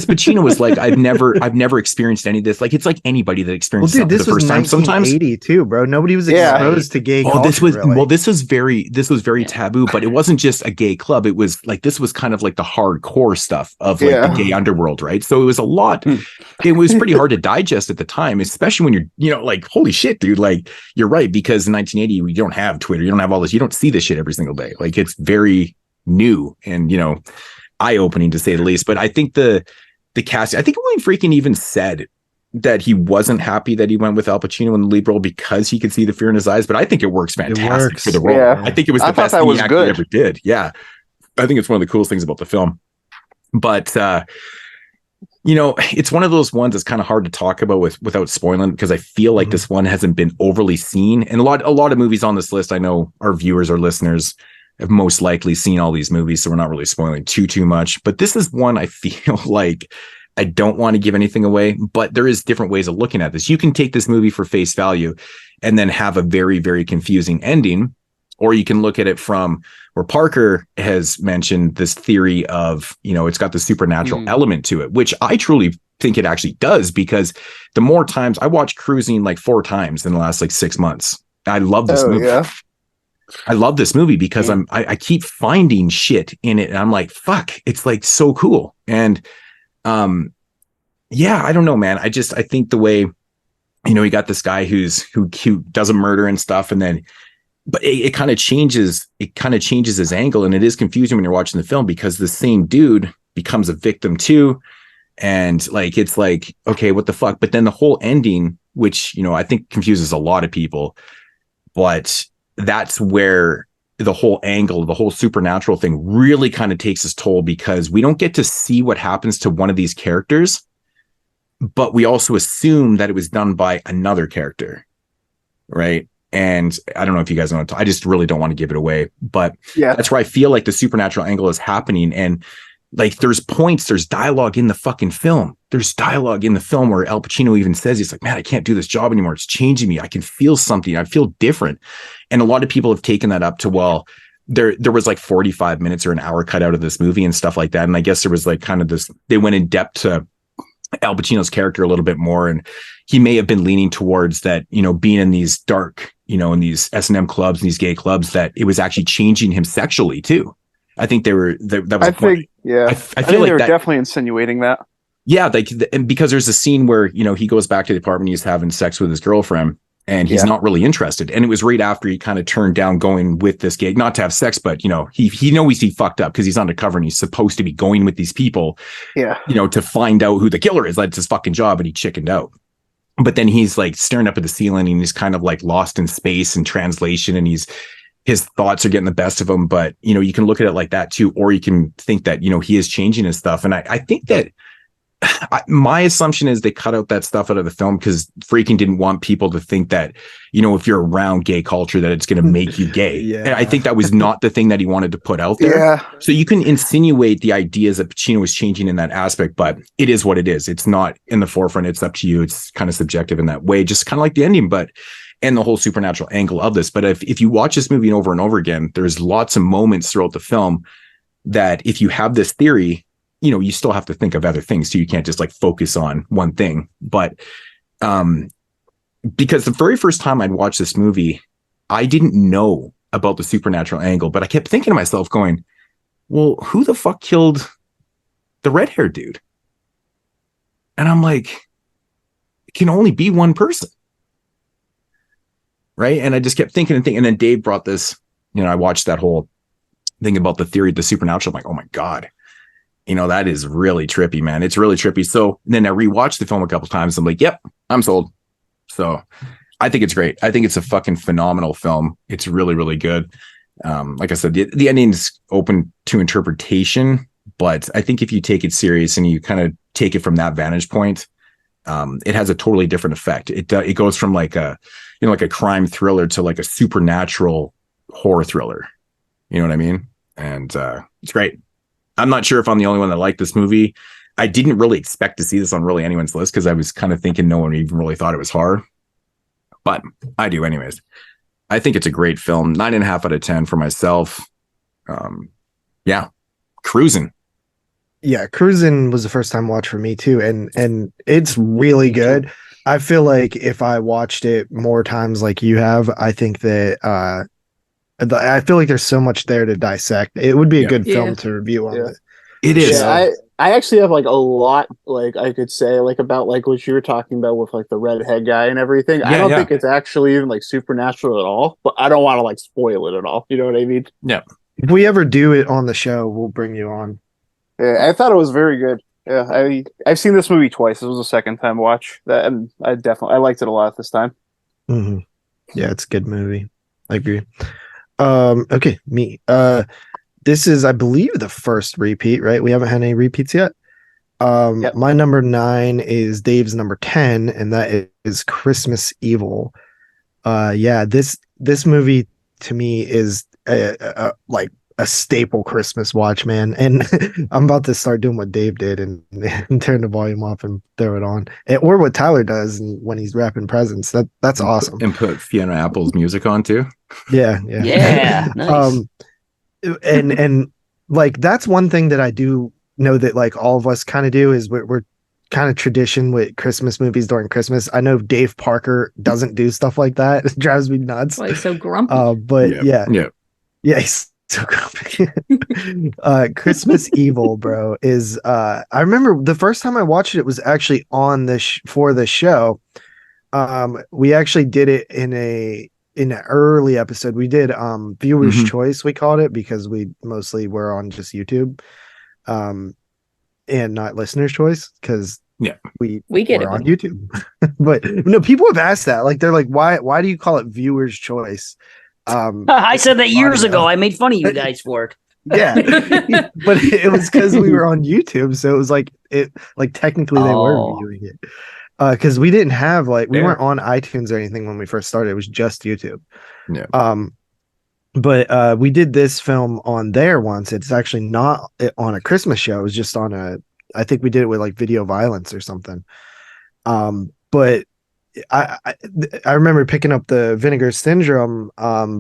Pacino was like, I've never experienced any of this. Like, it's like anybody that experienced something for the first time. Sometimes 1980 too, bro. Nobody was exposed to gay culture. This was very taboo, but it wasn't just a gay club. It was like, this was kind of like the hardcore stuff of like the gay underworld, right? So it was a lot. It was pretty hard to digest at the time, especially when you're, like, holy shit, dude. Like, you're right, because in 1980 we don't have Twitter, you don't have all this, you don't see this shit every single day. Like, it's very new and eye-opening, to say the least. But I think the cast, I think William Friedkin even said that he wasn't happy that he went with Al Pacino in the lead role because he could see the fear in his eyes. But I think it works fantastic for the role. Yeah. I think it was the best thing he actually ever did. Yeah, I think it's one of the coolest things about the film. But it's one of those ones that's kind of hard to talk about without spoiling, because I feel like this one hasn't been overly seen. And a lot of movies on this list, I know our viewers or listeners have most likely seen all these movies, so we're not really spoiling too much. But this is one I feel like I don't want to give anything away, but there is different ways of looking at this. You can take this movie for face value and then have a very, very confusing ending, or you can look at it from where Parker has mentioned this theory of, it's got the supernatural element to it, which I truly think it actually does, because the more times I watched Cruising like 4 times in the last like 6 months. I love this movie. Yeah. I llove this movie because I keep finding shit in it and I'm like, fuck, it's like so cool. And I don't know, man. I think the way, you got this guy who does a murder and stuff, and then but it kind of changes his angle, and it is confusing when you're watching the film, because the same dude becomes a victim too. And like, it's like, okay, what the fuck? But then the whole ending, which, I think confuses a lot of people, but that's where the whole angle, the whole supernatural thing really kind of takes its toll, because we don't get to see what happens to one of these characters, but we also assume that it was done by another character. Right. And I don't know if you guys want to, I just really don't want to give it away, but yeah, that's where I feel like the supernatural angle is happening. And like, there's dialogue in the fucking film. There's dialogue in the film where Al Pacino even says, he's like, man, I can't do this job anymore. It's changing me. I can feel something. I feel different. And a lot of people have taken that up to, well, there was like 45 minutes or an hour cut out of this movie and stuff like that. And I guess there was like kind of this, they went in depth to Al Pacino's character a little bit more. And he may have been leaning towards that, you know, being in these dark, you know, in these S&M clubs and these gay clubs, that it was actually changing him sexually too. I think that was I think feel like they were that, definitely insinuating that. Yeah, like, and because there's a scene where, you know, he goes back to the apartment, he's having sex with his girlfriend, and he's not really interested. And it was right after he kind of turned down going with this gay, not to have sex, but, you know, he knows he fucked up because he's undercover and he's supposed to be going with these people, you know, to find out who the killer is. That's his fucking job, and he chickened out. But then he's like staring up at the ceiling, and he's kind of like lost in space and translation, and his thoughts are getting the best of him. But, you know, you can look at it like that too, or you can think that, you know, he is changing his stuff. And I think that my assumption is they cut out that stuff out of the film because freaking didn't want people to think that, you know, if you're around gay culture, that it's going to make you gay. And I think that was not the thing that he wanted to put out there. So you can insinuate the ideas that Pacino was changing in that aspect, but it is what it is. It's not in the forefront. It's up to you. It's kind of subjective in that way, just kind of like the ending, and the whole supernatural angle of this. But if you watch this movie over and over again, there's lots of moments throughout the film that if you have this theory, you know, you still have to think of other things too. You can't just like focus on one thing. But because the very first time I'd watched this movie, I didn't know about the supernatural angle, but I kept thinking to myself going, well, who the fuck killed the red-haired dude? And I'm like, it can only be one person. Right. And I just kept thinking and thinking. And then Dave brought this, you know, I watched that whole thing about the theory of the supernatural. I'm like, oh my God, you know, that is really trippy, man. It's really trippy. So then I rewatched the film a couple times. I'm like, yep, I'm sold. So I think it's great. I think it's a fucking phenomenal film. It's really, really good. Like I said, the ending's open to interpretation, but I think if you take it serious and you kind of take it from that vantage point, it has a totally different effect. It goes from like a, you know, like a crime thriller to like a supernatural horror thriller. You know what I mean? And it's great. I'm not sure if I'm the only one that liked this movie. I didn't really expect to see this on really anyone's list because I was kind of thinking no one even really thought it was horror. But I do anyways. I think it's a great film. 9.5 out of 10 for myself. Yeah. Cruising. Yeah, Cruising was the first time watch for me too, and it's really good. I feel like if I watched it more times like you have, I think that I feel like there's so much there to dissect. It would be a good film to review on it. It is. Yeah, I actually have like a lot, like I could say, like about like what you were talking about with like the redhead guy and everything. I don't think it's actually even like supernatural at all, but I don't want to like spoil it at all. You know what I mean? Yeah. If we ever do it on the show, we'll bring you on. Yeah, I thought it was very good. Yeah, I've seen this movie twice. This was a second time watch. And I liked it a lot this time. Mm-hmm. Yeah, it's a good movie. I agree. Okay, me. This is, I believe, the first repeat, right? We haven't had any repeats yet. My number 9 is Dave's number 10, and that is Christmas Evil. This movie to me is like a staple Christmas watch, man. And I'm about to start doing what Dave did and turn the volume off and throw it on, or what Tyler does when he's wrapping presents. That's awesome. And put Fiona Apple's music on too. Yeah. Nice. And like that's one thing that I do know that like all of us kind of do is we're kind of tradition with Christmas movies during Christmas. I know Dave Parker doesn't do stuff like that. It drives me nuts. Why he's so grumpy. But yeah, he's so grumpy. Christmas Evil, bro, is I remember the first time I watched it was actually on for the show. We actually did it in an early episode. We did Viewer's Choice, we called it, because we mostly were on just YouTube and not Listener's Choice, because we get it on YouTube. But no, people have asked that, like they're like, why do you call it Viewer's Choice? I said that years ago. I made fun of you guys for it. Yeah, but it was because we were on YouTube, so it was like technically they were reviewing it. because we didn't have we weren't on iTunes or anything when we first started. It was just YouTube. Yeah. But we did this film on there once. It's actually not on a Christmas show. It was just on I think we did it with Video Violence or something. But I remember picking up the Vinegar Syndrome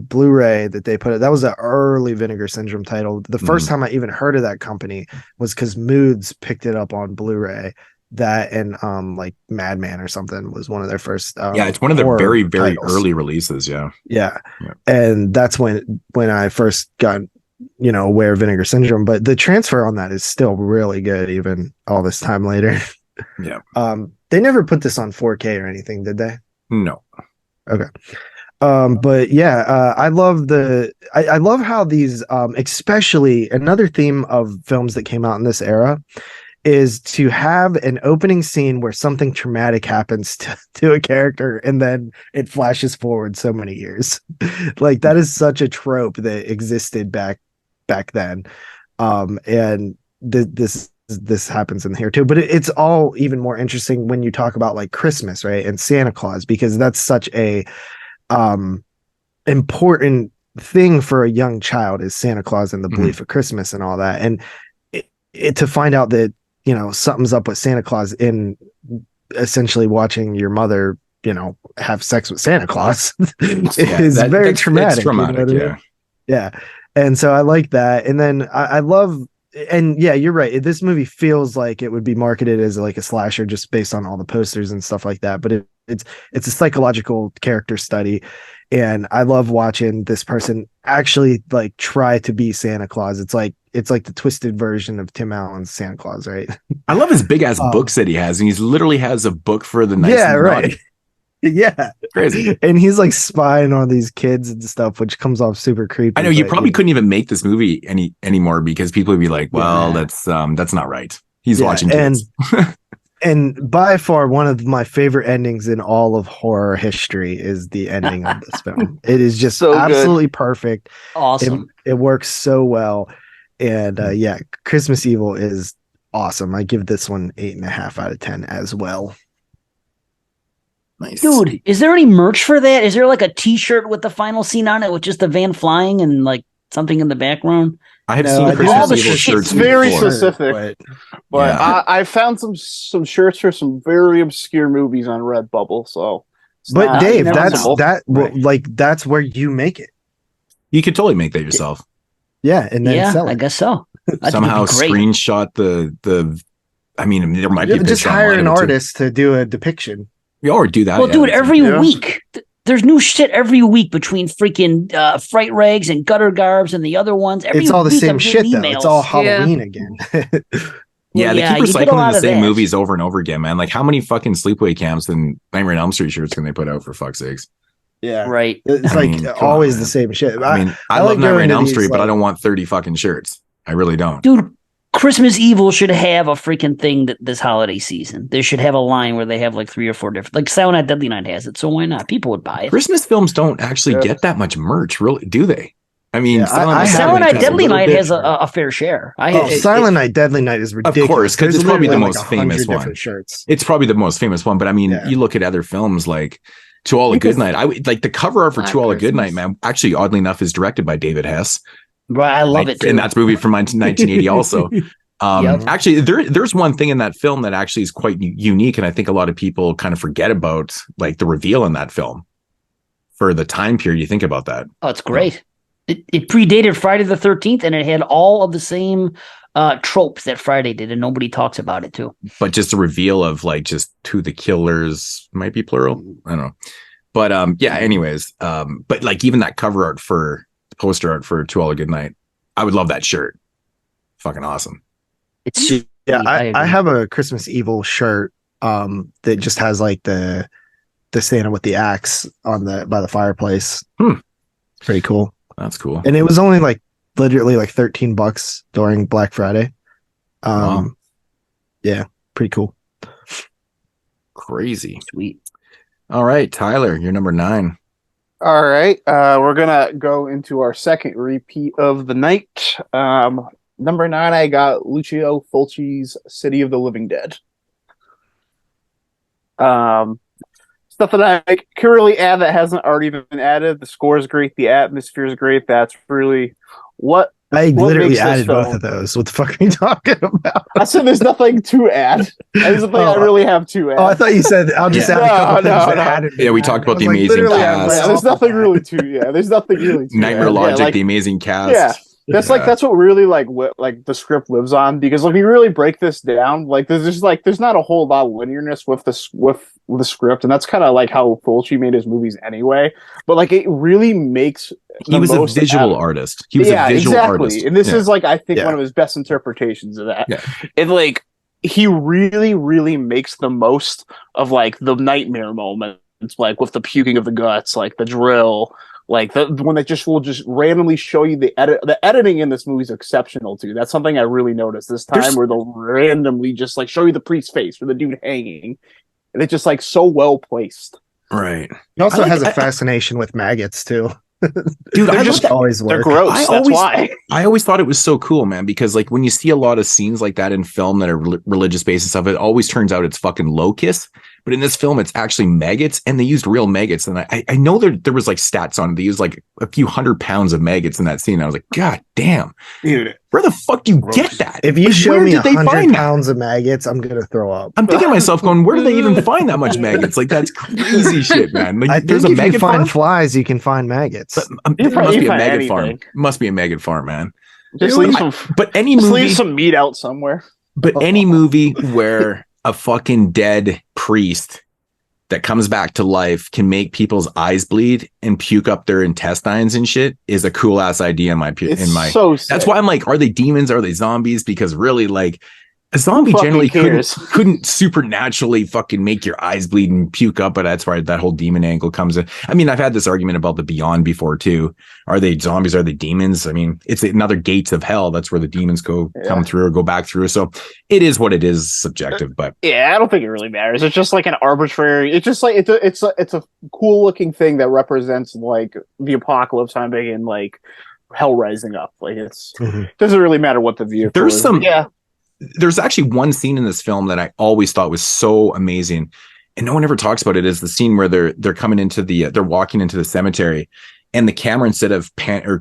Blu-ray that they put. That was an early Vinegar Syndrome title. The first time I even heard of that company was because Moodz picked it up on Blu-ray. That and Madman or something was one of their first. It's one of the very titles. early releases. Yeah, and that's when I first got aware of Vinegar Syndrome. But the transfer on that is still really good, even all this time later. Yeah. They never put this on 4K or anything, did they? No. Okay. But yeah, I love I love how these especially another theme of films that came out in this era is to have an opening scene where something traumatic happens to a character and then it flashes forward so many years. That is such a trope that existed back then. And this happens in here too, but it's all even more interesting when you talk about Christmas, right? And Santa Claus, because that's such a important thing for a young child is Santa Claus and the belief of Christmas and all that. And to find out that something's up with Santa Claus in essentially watching your mother, have sex with Santa Claus is very traumatic. It's traumatic, yeah. And so I like that. And then I love, and yeah, you're right. This movie feels like it would be marketed as a slasher just based on all the posters and stuff like that. But it's a psychological character study. And I love watching this person actually try to be Santa Claus. It's like the twisted version of Tim Allen's Santa Claus, right? I love his big ass books that he has, and he's literally has a book for the nice and right. naughty. Yeah, crazy. And he's spying on these kids and stuff, which comes off super creepy. I know you probably couldn't even make this movie anymore because people would be like, "Well, that's not right." He's watching kids. And by far, one of my favorite endings in all of horror history is the ending of this film. It is just so absolutely perfect. Awesome. It works so well. And Christmas Evil is awesome. I give this one 8.5 out of 10 as well. Nice. Dude, is there any merch for that? Is there a t-shirt with the final scene on it with just the van flying and something in the background? I have seen Christmas Evil shirts. It's very specific, but I found some shirts for some very obscure movies on Redbubble. So, but Dave, that's where you make it. You could totally make that yourself. Yeah, and then sell it. I guess so. Somehow screenshot the. I mean, there might be just hire an artist to do a depiction. Or do that. Well, dude, every week. There's new shit every week between freaking Fright Rags and Gutter Garbs and the other ones. It's all the same shit, though. It's all Halloween again. They keep recycling the same movies over and over again, man. How many fucking sleepaway camps and Nightmare on Elm Street shirts can they put out, for fuck's sakes? Yeah. Right. It's always the same shit. I love Nightmare on Elm Street, but I don't want 30 fucking shirts. I really don't. Dude, Christmas Evil should have a freaking thing this holiday season. They should have a line where they have 3 or 4 different, Silent Night, Deadly Night has it, so why not? People would buy it. Christmas films don't actually get that much merch, really, do they? I mean, Silent Night, Deadly Night has a fair share. Silent Night, Deadly Night is ridiculous. Of course, because it's probably the most famous one. Shirts. It's probably the most famous one, but I mean, you look at other films like To All a Good Night. I would the cover art for To All a Good Night, man. Actually, oddly enough, is directed by David Hess. Right, I love it too. And that's a movie from 1980 also. Actually, there's one thing in that film that actually is quite unique, and I think a lot of people kind of forget about, the reveal in that film for the time period. You think about that. Oh, it's great. It predated Friday the 13th, and it had all of the same tropes that Friday did, and nobody talks about it too. But just a reveal of just who the killers might be, plural. I don't know. But anyways, but even that cover art for the poster art for To All a Good Night, I would love that shirt. Fucking awesome. It's I have a Christmas Evil shirt that just has the Santa with the axe by the fireplace. Pretty cool. That's cool. And it was only literally $13 during Black Friday. Wow. Yeah, pretty cool. Crazy. Sweet. All right, Tyler, you're number 9. All right, we're gonna go into our second repeat of the night. Number 9, I got Lucio Fulci's City of the Living Dead. Stuff that I can really add that hasn't already been added. The score is great. The atmosphere is great. That's really what I literally makes added this both film. of those. What the fuck are you talking about? I said there's nothing to add. There's nothing I really have to add. Oh, I thought you said I'll just add a couple things that hadn't been Yeah, we added. talked about I the was like, amazing literally, cast. There's nothing really to. Yeah, there's nothing really to. Nightmare add. Logic, Yeah, like, the amazing cast. Yeah, that's what really what the script lives on, because like you really break this down, like there's not a whole lot of linearness with the script, and that's kind of like how Fulci made his movies anyway. But like it really makes he was a visual artist. He was a visual artist, and this is like I think one of his best interpretations of that. Yeah. And like he really makes the most of like the nightmare moments, like with the puking of the guts, like the drill. Like the one that will just randomly show you the editing in this movie is exceptional too. That's something I really noticed this time, where they'll randomly just like show you the priest's face or the dude hanging, and it's just like so well placed. Right. He also has a fascination with maggots too. Dude, they're just always they're gross. That's why. I always thought it was so cool, man, because like when you see a lot of scenes like that in film that are religious basis of it, always turns out it's fucking locusts. But in this film, it's actually maggots, and they used real maggots. And I know there was like stats on it. They used like a few 100 pounds of maggots in that scene. I was like, God damn, dude, where the fuck do you get that? If you like, show me 100 pounds of maggots, I'm gonna throw up. I'm thinking to myself, going, where do they even find that much maggots? Like that's crazy shit, man. Like, I think there's a if maggot you find farm? flies, you can find maggots. It must be a maggot farm. Must be a maggot farm, man. Just leave some. But any just movie, leave some meat out somewhere. But any movie where a fucking dead priest that comes back to life can make people's eyes bleed and puke up their intestines and shit is a cool ass idea in my so sick. That's why I'm like, are they demons? Are they zombies? Because really, like, a zombie generally couldn't supernaturally fucking make your eyes bleed and puke up, but that's why that whole demon angle comes in. I mean, I've had this argument about the Beyond before too. Are they zombies? Are they demons? I mean, it's another gates of hell. That's where the demons come through or go back through. So it is what it is, subjective. But yeah, I don't think it really matters. It's just like an arbitrary. It's just like it's a cool looking thing that represents like the apocalypse happening and like hell rising up. Like doesn't really matter what the vehicle there's is. some There's actually one scene in this film that I always thought was so amazing, and no one ever talks about it. Is the scene where they're coming into they're walking into the cemetery, and the camera, instead of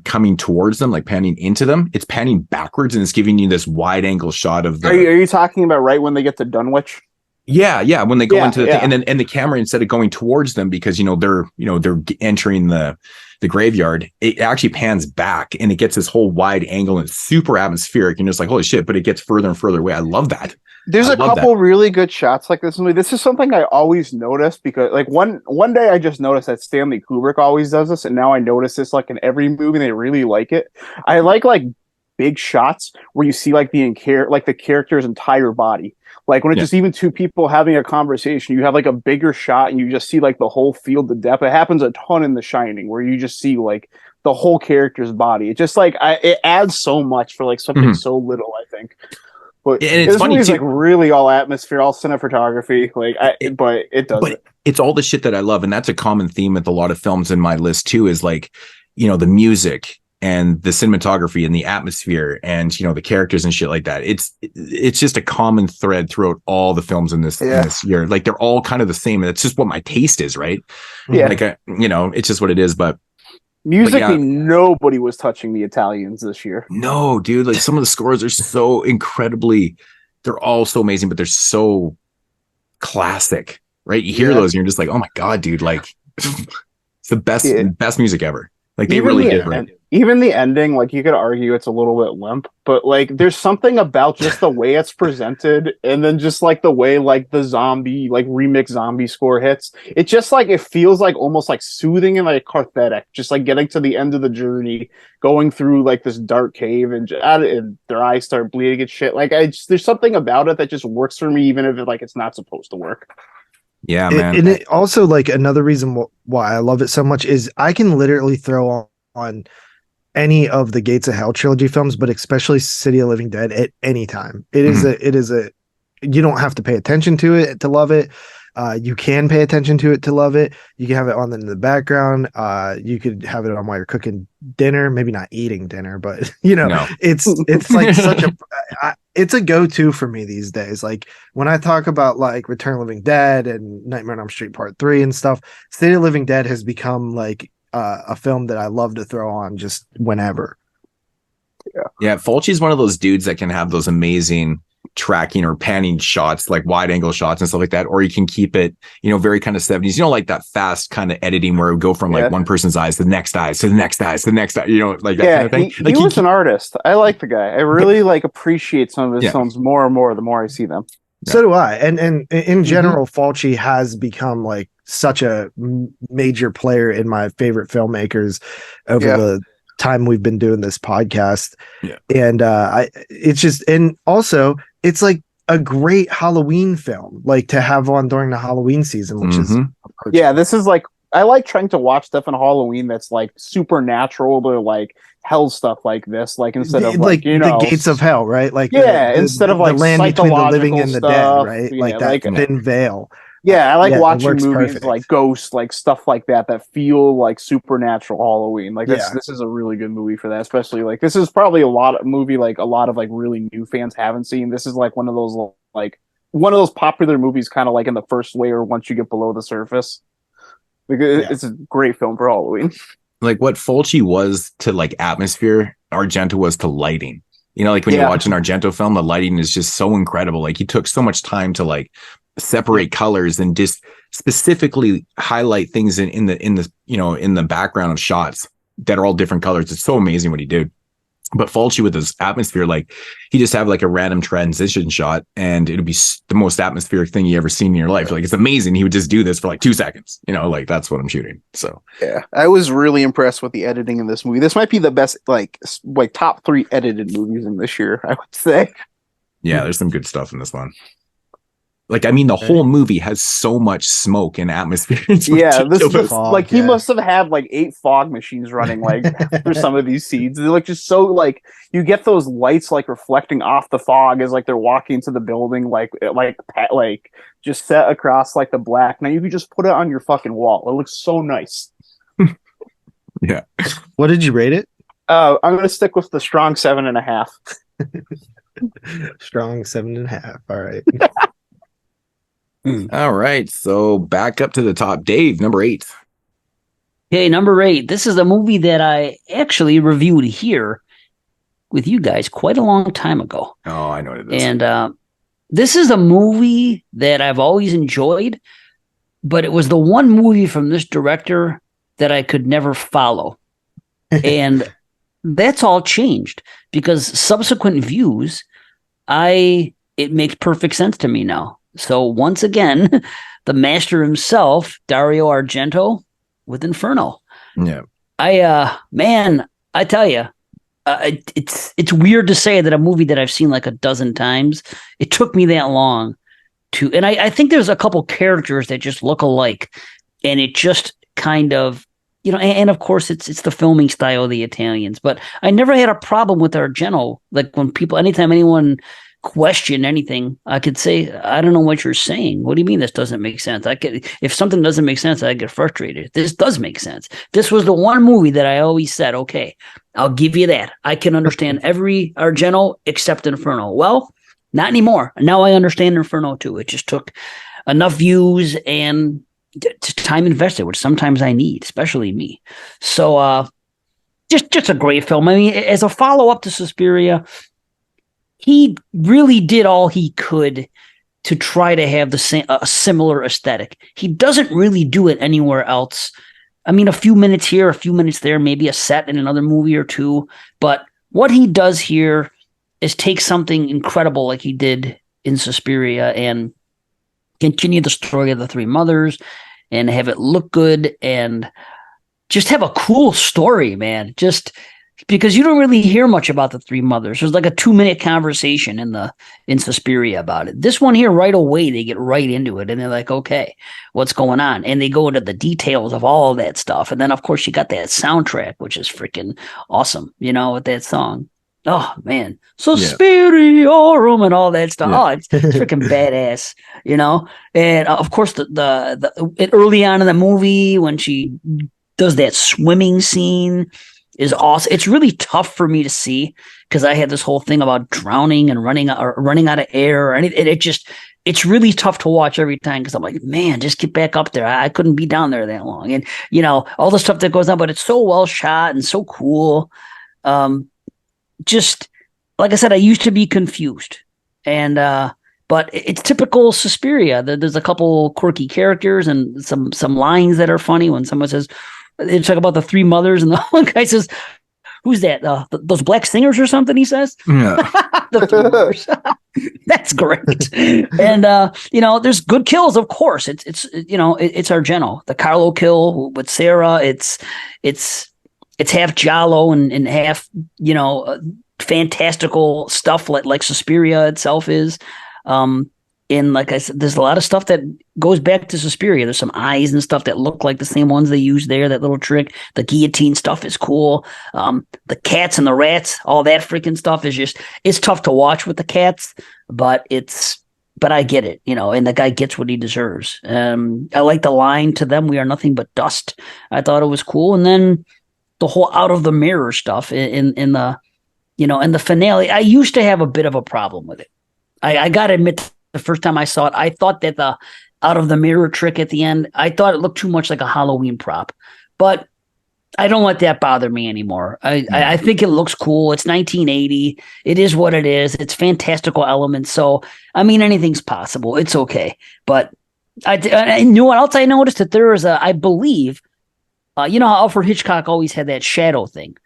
coming towards them, like panning into them, it's panning backwards, and it's giving you this wide angle shot of the. Are you talking about right when they get to Dunwich? Yeah, when they go into the thing, and the camera, instead of going towards them, because they're entering the graveyard, it actually pans back and it gets this whole wide angle and it's super atmospheric, and it's like, holy shit, but it gets further and further away. I love that. There's a couple really good shots like this movie. This is something I always notice, because like one day I just noticed that Stanley Kubrick always does this, and now I notice this like in every movie, and they really like it. I like big shots where you see like the character's entire body. Like when it's just even two people having a conversation, you have like a bigger shot and you just see like the whole field of depth. It happens a ton in The Shining, where you just see like the whole character's body. It just like it adds so much for like something so little, I think. But and it's funny, it's like really all atmosphere, all cinematography. But it does. But it's all the shit that I love, and that's a common theme with a lot of films in my list too. Is like, the music and the cinematography and the atmosphere and the characters and shit like that. It's just a common thread throughout all the films in this year. Like they're all kind of the same, and it's just what my taste is, right? Yeah. Like it's just what it is. But musically, nobody was touching the Italians this year. No, dude. Like some of the scores are so incredibly. They're all so amazing, but they're so classic, right? You hear those, and you're just like, oh my god, dude! Like it's the best music ever. Like they really did, right? Even the ending, like you could argue it's a little bit limp, but like there's something about just the way it's presented, and then just like the way like the zombie, like remix zombie score hits. It just like it feels like almost like soothing and like cathartic, just like getting to the end of the journey, going through like this dark cave, and their eyes start bleeding and shit. Like there's something about it that just works for me, even if it's not supposed to work. Yeah, man. And it also, like, another reason why I love it so much is I can literally throw on any of the Gates of Hell trilogy films, but especially City of Living Dead at any time. It is you don't have to pay attention to it to love it. You can pay attention to it to love it. You can have it on in the background. You could have it on while you're cooking dinner, maybe not eating dinner, but it's like such a, it's a go-to for me these days. Like when I talk about like Return of the Living Dead and Nightmare on Elm Street Part 3 and stuff, City of the Living Dead has become like a film that I love to throw on just whenever. Yeah, Fulci's one of those dudes that can have those amazing tracking or panning shots, like wide angle shots and stuff like that, or you can keep it, very kind of 70s, like that fast kind of editing where it would go from like one person's eyes to the next eyes to the next eyes to the next eye, like that kind of thing. He was an artist. I like the guy. I really like appreciate some of his films more and more the more I see them. So do I. And in general, Fulci has become like such a major player in my favorite filmmakers over the time we've been doing this podcast. And also it's like a great Halloween film, like to have on during the Halloween season, which is this is like, I like trying to watch stuff in Halloween that's like supernatural or like hell stuff like this, like instead of like the gates of hell, right? Like instead of like the land between the living and the stuff, dead, right? Like that thin veil. I like watching movies like Ghost, like stuff like that feel like supernatural Halloween. Like this is a really good movie for that, especially like this is probably a lot of really new fans haven't seen. This is like one of those popular movies, kind of like in the first layer once you get below the surface. It's a great film for Halloween. Like what Fulci was to like atmosphere, Argento was to lighting. Like when you watch an Argento film, the lighting is just so incredible. Like he took so much time to like separate colors and just specifically highlight things in the background of shots that are all different colors. It's so amazing what he did. But Fulci with his atmosphere, like he just have like a random transition shot and it'd be the most atmospheric thing you ever seen in your life. Like it's amazing. He would just do this for like 2 seconds, like that's what I'm shooting. So I was really impressed with the editing in this movie. This might be the best like top 3 edited movies in this year, I would say. Yeah, there's some good stuff in this one. Like, I mean, the whole movie has so much smoke and atmosphere. This is like he must have had like 8 fog machines running like for some of these scenes. They're like just so like you get those lights like reflecting off the fog as like they're walking to the building, like just set across like the black. Now you could just put it on your fucking wall. It looks so nice. Yeah. What did you rate it? I'm gonna stick with the strong 7.5. Strong 7.5. All right. All right, so back up to the top. Dave, number 8. Okay, number 8. This is a movie that I actually reviewed here with you guys quite a long time ago. Oh, I know what it is. And this is a movie that I've always enjoyed, but it was the one movie from this director that I could never follow. And that's all changed because subsequent views, it makes perfect sense to me now. So once again, the master himself, Dario Argento, with Inferno. Yeah. I tell you, it's weird to say that a movie that I've seen like a dozen times, it took me that long to, and I think there's a couple characters that just look alike, and it just kind of, and of course it's the filming style of the Italians, but I never had a problem with Argento. Like when anytime anyone question anything, I could say, I don't know what you're saying. What do you mean this doesn't make sense? If something doesn't make sense, I get frustrated. This does make sense. This was the one movie that I always said, okay, I'll give you that. I can understand every Argento except Inferno. Well, not anymore. Now I understand Inferno too. It just took enough views and time invested, which sometimes I need, especially me. So just a great film. I mean, as a follow-up to Suspiria, he really did all he could to try to have a similar aesthetic. He doesn't really do it anywhere else. I mean, a few minutes here, a few minutes there, maybe a set in another movie or two. But what he does here is take something incredible like he did in Suspiria and continue the story of the 3 mothers and have it look good and just have a cool story, man. Just because you don't really hear much about the 3 mothers. There's like a 2-minute conversation in Suspiria about it. This one here, right away, they get right into it and they're like, okay, what's going on? And they go into the details of all of that stuff. And then, of course, you got that soundtrack, which is freaking awesome, with that song. Oh, man. Suspiriorum and all that stuff. Yeah. Oh, it's freaking badass, And, of course, the early on in the movie when she does that swimming scene, is awesome. It's really tough for me to see because I had this whole thing about drowning and running out of air or anything. It's really tough to watch every time because I'm like, man, just get back up there. I couldn't be down there that long. And, all the stuff that goes on, but it's so well shot and so cool. Just like I said, I used to be confused. And, but it's typical Suspiria. There's a couple quirky characters and some lines that are funny when someone says, they talk about the three mothers and the one guy says, who's that? Those black singers or something, he says? Yeah. The three mothers. That's great. And, there's good kills, of course. It's Argento. The Carlo kill with Sarah, it's half giallo and half, fantastical stuff like Suspiria itself is. And like I said, there's a lot of stuff that goes back to Suspiria. There's some eyes and stuff that look like the same ones they use there. That little trick, the guillotine stuff is cool. The cats and the rats, all that freaking stuff is it's tough to watch with the cats, but I get it, and the guy gets what he deserves. I like the line to them, "We are nothing but dust." I thought it was cool. And then the whole out of the mirror stuff in the, in the finale, I used to have a bit of a problem with it. I got to admit, the first time I saw it, I thought that the out of the mirror trick at the end, I thought it looked too much like a Halloween prop, but I don't let that bother me anymore. I think it looks cool. It's 1980. It is what it is. It's fantastical elements. So, anything's possible. It's okay. But I knew what else I noticed that there is I believe, how Alfred Hitchcock always had that shadow thing.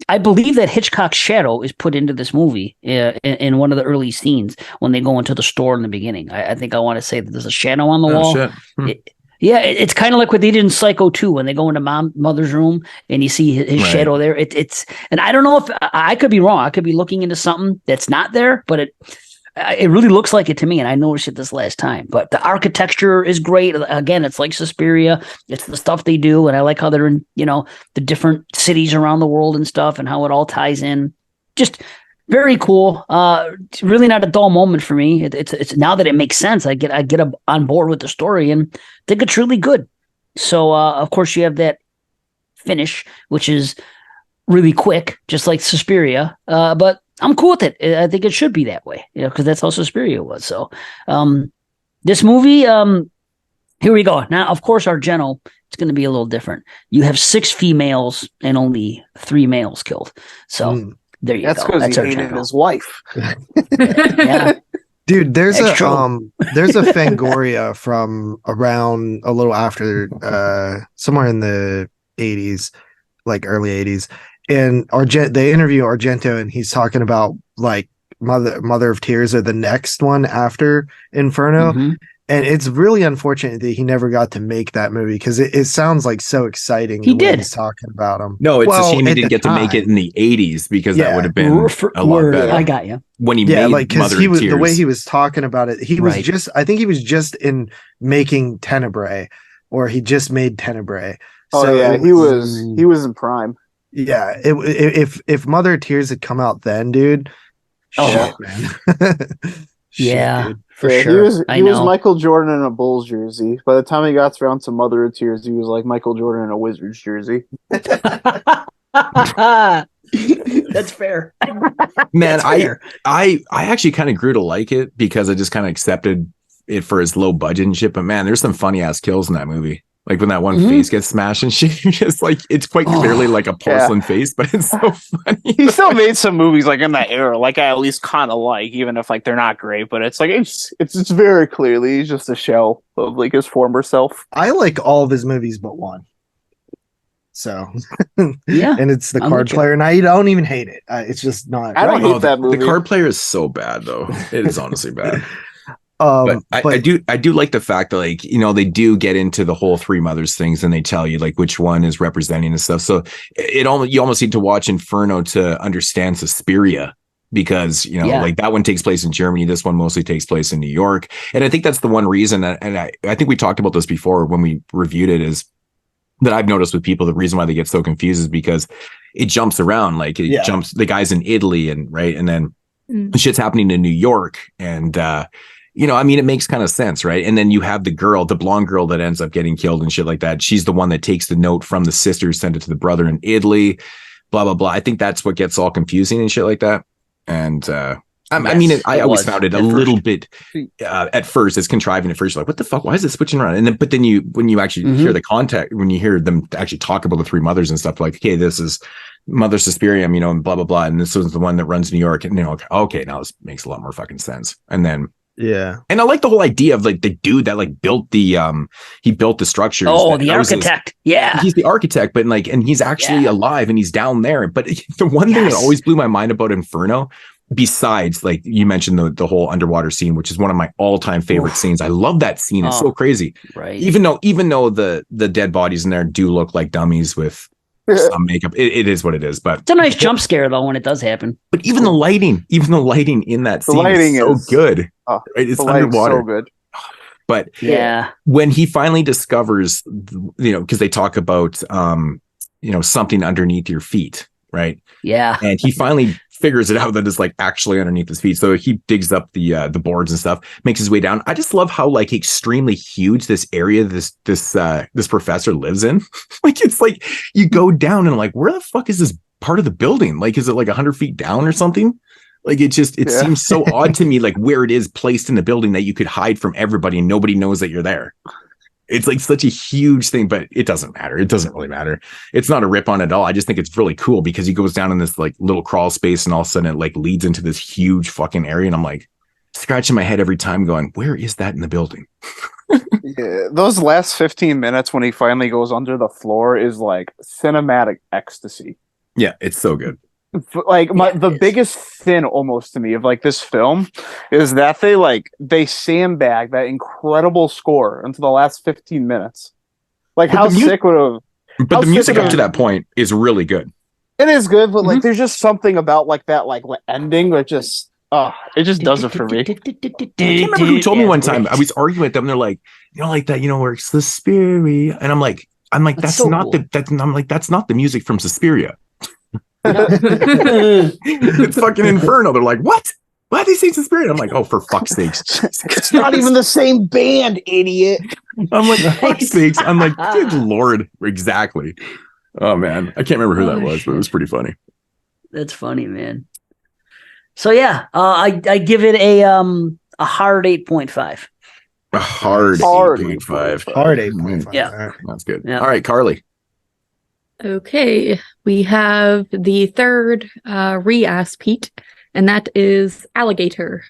I believe that Hitchcock's shadow is put into this movie in one of the early scenes when they go into the store in the beginning. I think I want to say that there's a shadow on the wall. Shit. It's kind of like what they did in Psycho 2 when they go into mother's room and you see his shadow there. And I don't know if I could be wrong. I could be looking into something that's not there, but it really looks like it to me, and I noticed it this last time. But the architecture is great. Again, it's like Suspiria. It's the stuff they do, and I like how they're in, the different cities around the world and stuff, and how it all ties in. Just very cool. It's really not a dull moment for me. It's now that it makes sense. I get on board with the story and think it's really good. So, of course, you have that finish, which is really quick, just like Suspiria. But I'm cool with it. I think it should be that way, because that's how Suspiria was. So, this movie, here we go. Now, of course, Argento, it's going to be a little different. You have 6 females and only 3 males killed. So there you go. That's because he hated his wife. Yeah. Dude, there's a Fangoria from around a little after, somewhere in the 80s, like early 80s. And they interview Argento, and he's talking about like Mother of Tears or the next one after Inferno. Mm-hmm. And it's really unfortunate that he never got to make that movie because it sounds like so exciting. He did. He's talking about him. No, it's a shame he didn't get to make it in the 80s because that would have been a lot better. I got you. When he made Mother of Tears. The way he was talking about it, I think he was just in making Tenebrae, or he just made Tenebrae. Oh, so yeah, he was in prime. Yeah, if Mother of Tears had come out then, dude. Shit, man. Yeah, dude. For sure. He was Michael Jordan in a Bulls jersey. By the time he got around to Mother of Tears, he was like Michael Jordan in a Wizards jersey. That's fair. Man, I actually kind of grew to like it because I just kind of accepted it for his low budget and shit. But man, there's some funny ass kills in that movie. Like when that one face gets smashed and shit, just like it's quite clearly like a porcelain face, but it's so funny. He still made some movies like in that era, like I at least kind of like, even if like they're not great. But it's like it's very clearly just a shell of like his former self. I like all of his movies but one. So yeah, and it's the Card Player, and I don't even hate it. It's just not. I don't hate that movie. The Card Player is so bad, though. It is honestly bad. But I do like the fact that, like, you know, they do get into the whole Three Mothers things, and they tell you like which one is representing and stuff. So you almost need to watch Inferno to understand Suspiria, because you know like that one takes place in Germany. This one mostly takes place in New York, and I think that's the one reason. And I think we talked about this before when we reviewed it. Is that I've noticed with people, the reason why they get so confused is because it jumps around. Like it jumps, the guy's in Italy, and right, and then the shit's happening in New York, and I mean, it makes kind of sense, right? And then you have the blonde girl that ends up getting killed and shit like that. She's the one that takes the note from the sister, send it to the brother in Italy, blah, blah, blah. I think that's what gets all confusing and shit like that. And I always found it a little bit at first, it's contriving at first. You're like, what the fuck? Why is it switching around? But then when you actually hear the context, when you hear them actually talk about the three mothers and stuff, like, okay, this is Mother Suspirium, and blah, blah, blah. And this was the one that runs New York. And okay, now this makes a lot more fucking sense. And then, yeah. And I like the whole idea of like the dude that like built the he built the structures. Oh, the architect. Yeah. He's the architect, but like, and he's actually alive and he's down there. But the one thing that always blew my mind about Inferno, besides like you mentioned the whole underwater scene, which is one of my all-time favorite scenes. I love that scene. It's so crazy. Right. Even though the dead bodies in there do look like dummies with some makeup, it is what it is. But it's a nice jump scare though when it does happen. But even the lighting in that scene is so good. Right? It's underwater. So good. But when he finally discovers, because they talk about something underneath your feet, right? Yeah. And he finally figures it out that it's like actually underneath his feet. So he digs up the boards and stuff, makes his way down. I just love how like extremely huge this area this professor lives in. Like it's like you go down and like, where the fuck is this part of the building? Like, is it like 100 feet down or something? Like it seems so odd to me, like where it is placed in the building that you could hide from everybody and nobody knows that you're there. It's like such a huge thing, but it doesn't matter. It doesn't really matter. It's not a rip on at all. I just think it's really cool because he goes down in this like little crawl space and all of a sudden it like leads into this huge fucking area. And I'm like scratching my head every time going, where is that in the building? Yeah, those last 15 minutes when he finally goes under the floor is like cinematic ecstasy. Yeah, it's so good. Like the biggest sin almost to me of like this film is that they sandbag that incredible score into the last 15 minutes. Like how sick would have. But the music up to that point is really good. It is good, but like there's just something about like that like ending that just it just does it for me. I can't remember who told me one time. I was arguing with them. They're like, like that, where it's Suspiria, and I'm like that's so not cool. That's not the music from Suspiria. It's fucking Inferno. They're like, what? Why did they say Suspiria? I'm like, oh, for fuck's sakes. It's not even the same band, idiot. I'm like, for fuck's sakes. I'm like, good Lord. Exactly. Oh, man. I can't remember who that was, but it was pretty funny. That's funny, man. So, yeah, I give it a hard 8.5. A hard 8.5. Hard 8.5. Yeah. Right. That's good. Yeah. All right, Carly. Okay, we have the third re-ass Pete, and that is Alligator.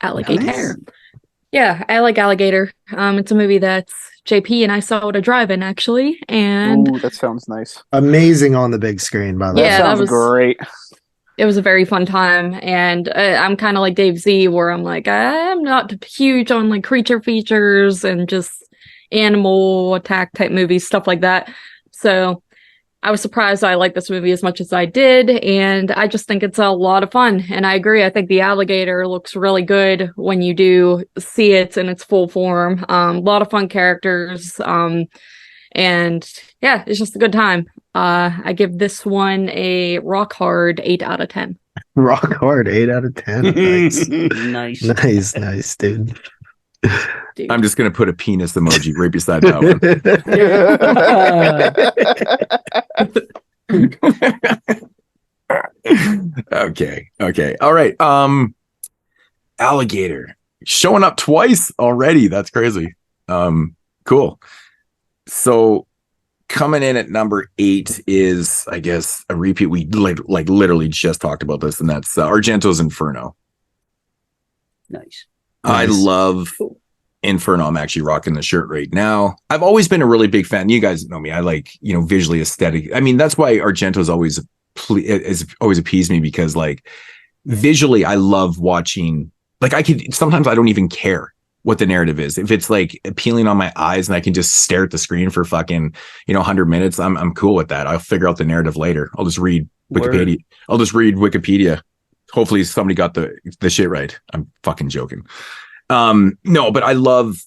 Nice. Yeah, I like Alligator. It's a movie that's JP and I saw at a drive-in actually, and that sounds nice. Amazing on the big screen, by the way. Yeah, that was great. It was a very fun time, and I'm kind of like Dave Zee, where I'm like, I'm not huge on like creature features and just animal attack type movies, stuff like that. So I was surprised I liked this movie as much as I did, and I just think it's a lot of fun. And I agree. I think the alligator looks really good when you do see it in its full form. A lot of fun characters, and yeah, it's just a good time. I give this one a rock hard 8 out of 10. Rock hard 8 out of 10. Nice. Nice, dude. Dude. I'm just gonna put a penis emoji right beside that one. Okay. All right. Alligator showing up twice already. That's crazy. Cool. So coming in at number 8 is, I guess, a repeat. We like literally just talked about this, and that's Argento's Inferno. Nice. I love Inferno. I'm actually rocking the shirt right now. I've always been a really big fan. You guys know me. I like, visually aesthetic. I mean, that's why Argento's always appeased me, because like visually, I love watching. Like sometimes I don't even care what the narrative is. If it's like appealing on my eyes and I can just stare at the screen for fucking, 100 minutes, I'm cool with that. I'll figure out the narrative later. I'll just read Wikipedia. Hopefully somebody got the shit right. I'm fucking joking. No, but I love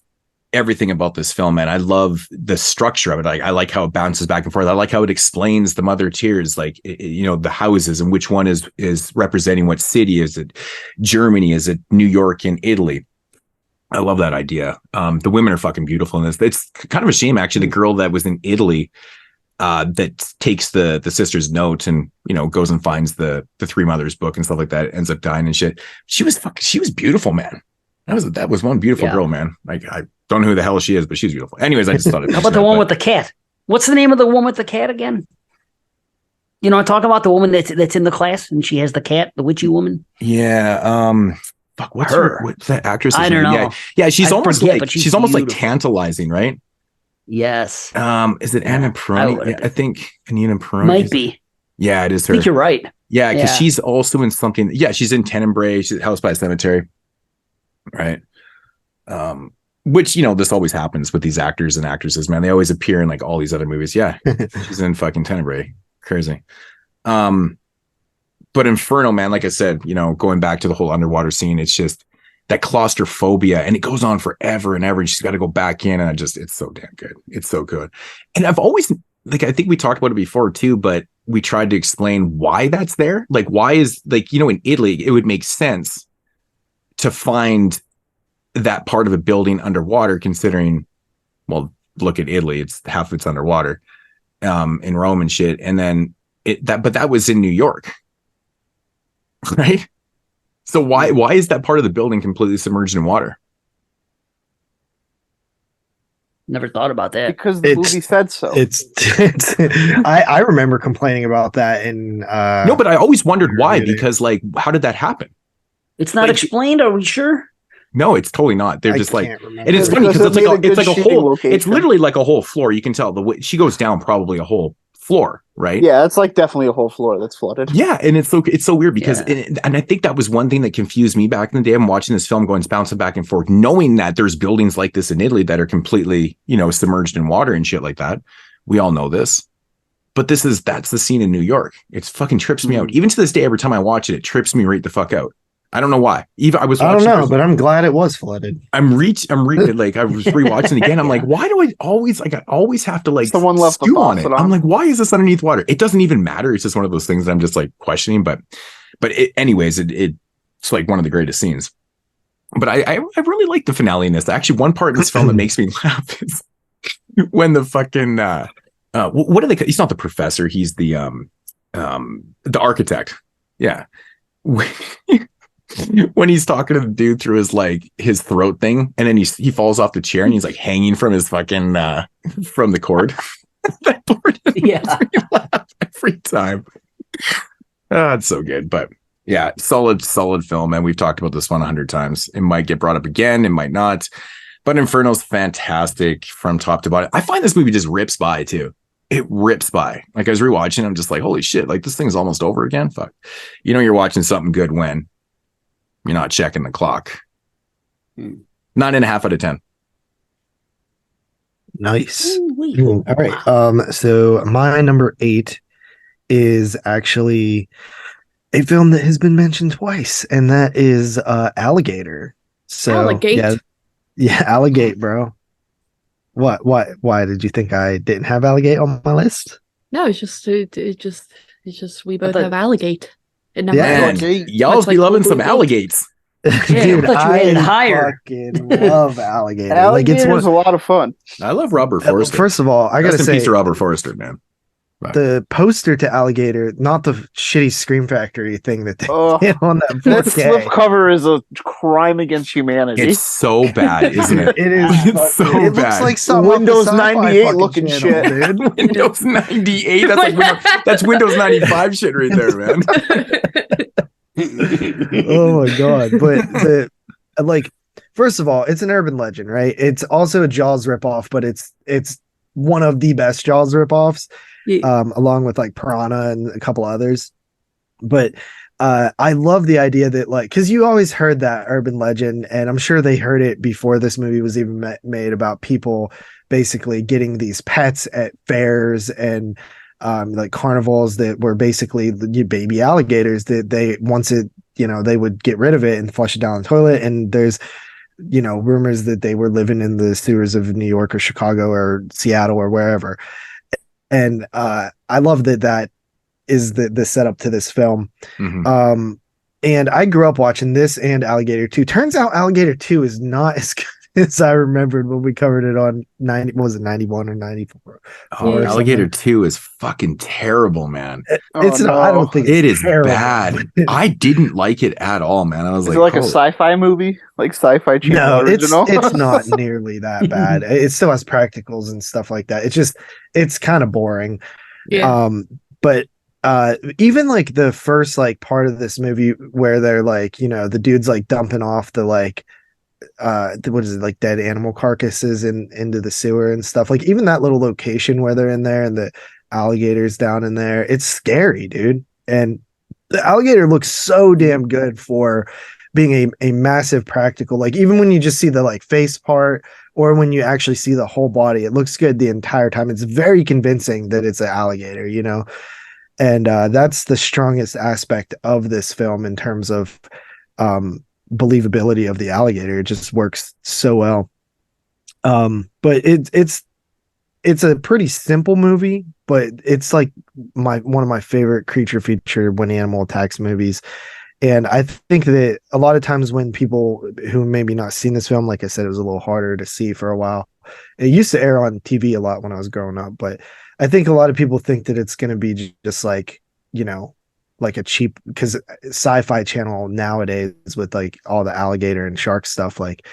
everything about this film, man. I love the structure of it. I like how it bounces back and forth. I like how it explains the mother tiers, like, the houses and which one is representing what city. Is it Germany? Is it New York and Italy? I love that idea. The women are fucking beautiful in this. It's kind of a shame, actually. The girl that was in Italy that takes the sister's note and, you know, goes and finds the Three Mothers book and stuff like that, ends up dying and shit. She was beautiful, man. That was one beautiful girl, man. Like, I don't know who the hell she is, but she's beautiful. Anyways, I just thought it. How about the one with the cat? What's the name of the one with the cat again? You know, I'm talking about the woman that's in the class and she has the cat, the witchy woman. Yeah. Fuck, what's that actress? I don't know. Yeah, she's almost beautiful. like tantalizing, right? Yes. Is it Anna Peroni? Yeah, I think Anina Peroni might be. Yeah, it is her. I think you're right. Yeah, because she's also in something. Yeah, she's in Tenebrae. She's House by a Cemetery. Right. Which, you know, this always happens with these actors and actresses, man. They always appear in like all these other movies. Yeah, she's in fucking Tenebrae. Crazy. But Inferno, man, like I said, you know, going back to the whole underwater scene, it's just that claustrophobia, and it goes on forever and ever. And she's got to go back in, and it's so damn good. It's so good. And I've always, like, I think we talked about it before too, but we tried to explain why that's there. Like, why is, like, you know, in Italy, it would make sense to find that part of a building underwater, considering, well, look at Italy, it's half of it's underwater, in Rome and shit. And then but that was in New York. Right? So why is that part of the building completely submerged in water? Never thought about that. Because the movie said so. I remember complaining about that in no, but I always wondered why, because like, how did that happen? It's not explained, are we sure? No, it's totally not. They're just like, and it's funny because it's like a whole, it's literally like a whole floor. You can tell the way she goes down, probably a whole floor, right? Yeah, it's like definitely a whole floor that's flooded. Yeah, and it's so weird because, and I think that was one thing that confused me back in the day. I'm watching this film, going bouncing back and forth, knowing that there's buildings like this in Italy that are completely, you know, submerged in water and shit like that. We all know this, but that's the scene in New York. It's fucking trips me out. Even to this day, every time I watch it, it trips me right the fuck out. I don't know why. I don't know, but I'm glad it was flooded. I'm reading like I was rewatching it again. I'm like, why do I always have to like it's the one left stew on it? I'm like, why is this underneath water? It doesn't even matter. It's just one of those things that I'm just like questioning. But anyways, it's like one of the greatest scenes. But I really like the finale in this. Actually, one part in this film that makes me laugh is when the fucking what do they call? He's not the professor. He's the architect. Yeah. When he's talking to the dude through his throat thing, and then he falls off the chair and he's like hanging from his fucking from the cord. That part makes me laugh every time. It's so good. But yeah, solid film, and we've talked about this one 100 times. It might get brought up again, it might not, but Inferno's fantastic from top to bottom. I find this movie just rips by too. It rips by. Like, I was rewatching, I'm just like, holy shit, like this thing's almost over again. Fuck, you know, you're watching something good when you're not checking the clock. 9.5 out of 10. Nice. All right. So my number 8 is actually a film that has been mentioned twice, and that is Alligator. So Alligate. Yeah, Alligate, bro. What? Why did you think I didn't have Alligate on my list? No, it's just we both have Alligate. Y'all be loving some alligates. Dude, I fucking love Alligator. Alligator is a lot of fun. I love Robert Forster. First of all, I gotta say, piece of Robert Forster, man. Right. The poster to Alligator, not the shitty Scream Factory thing that they did on that 4K. That slipcover is a crime against humanity. It's so bad, isn't it? It is. It's so it bad. Looks like some Windows 98 looking shit, dude. Windows 98. That's Windows 95 shit right there, man. Oh my god! But first of all, it's an urban legend, right? It's also a Jaws ripoff, but it's one of the best Jaws ripoffs, along with like Piranha and a couple others. But I love the idea that, like, because you always heard that urban legend, and I'm sure they heard it before this movie was even made, about people basically getting these pets at fairs and like carnivals that were basically the baby alligators that they they would get rid of it and flush it down the toilet. And there's, rumors that they were living in the sewers of New York or Chicago or Seattle or wherever. And I love that is the setup to this film. Mm-hmm. And I grew up watching this and Alligator 2. Turns out Alligator 2 is not as good as I remembered when we covered it on 91 or 94? Oh, Alligator 2 is fucking terrible, man. It's not. I don't think it is terrible. bad. I didn't like it at all, man. I was Is it like a sci-fi movie? Like sci-fi channel original? It's not nearly that bad. It still has practicals and stuff like that. It's kind of boring. Yeah. But even like the first like part of this movie where they're like, the dude's like dumping off the like what is it, like dead animal carcasses into the sewer and stuff, like even that little location where they're in there and the alligators down in there, it's scary, dude. And the alligator looks so damn good for being a massive practical, like even when you just see the like face part or when you actually see the whole body, it looks good the entire time. It's very convincing that it's an alligator, and that's the strongest aspect of this film in terms of believability of the alligator. It just works so well. But it's a pretty simple movie, but it's like one of my favorite creature feature when animal attacks movies. And I think that a lot of times when people who maybe not seen this film, like I said, it was a little harder to see for a while. It used to air on TV a lot when I was growing up, but I think a lot of people think that it's going to be just like, like a cheap, because Sci-Fi Channel nowadays with like all the alligator and shark stuff, like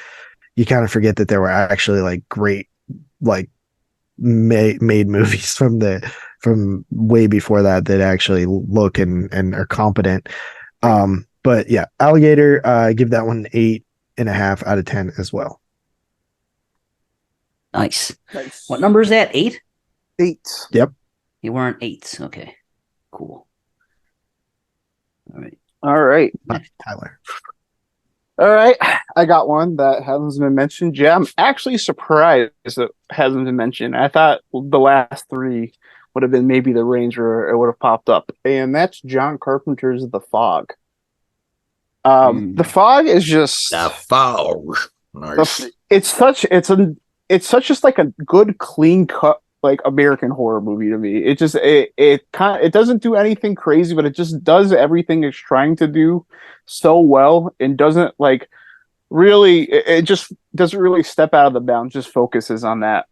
you kind of forget that there were actually like great like made movies from way before that actually look and are competent. But yeah, Alligator, give that one 8.5 out of 10 as well. Nice. What number is that? 8? 8. Yep. You weren't 8. Okay. Cool. All right. Tyler. All right. I got one that hasn't been mentioned. Yeah, I'm actually surprised it hasn't been mentioned. I thought the last 3 would have been maybe the range where it would have popped up. And that's John Carpenter's The Fog. The Fog is just The Fog. Nice. It's such just like a good clean cut like American horror movie to me. It doesn't do anything crazy, but it just does everything it's trying to do so well and doesn't like really, it just doesn't really step out of the bounds, just focuses on that.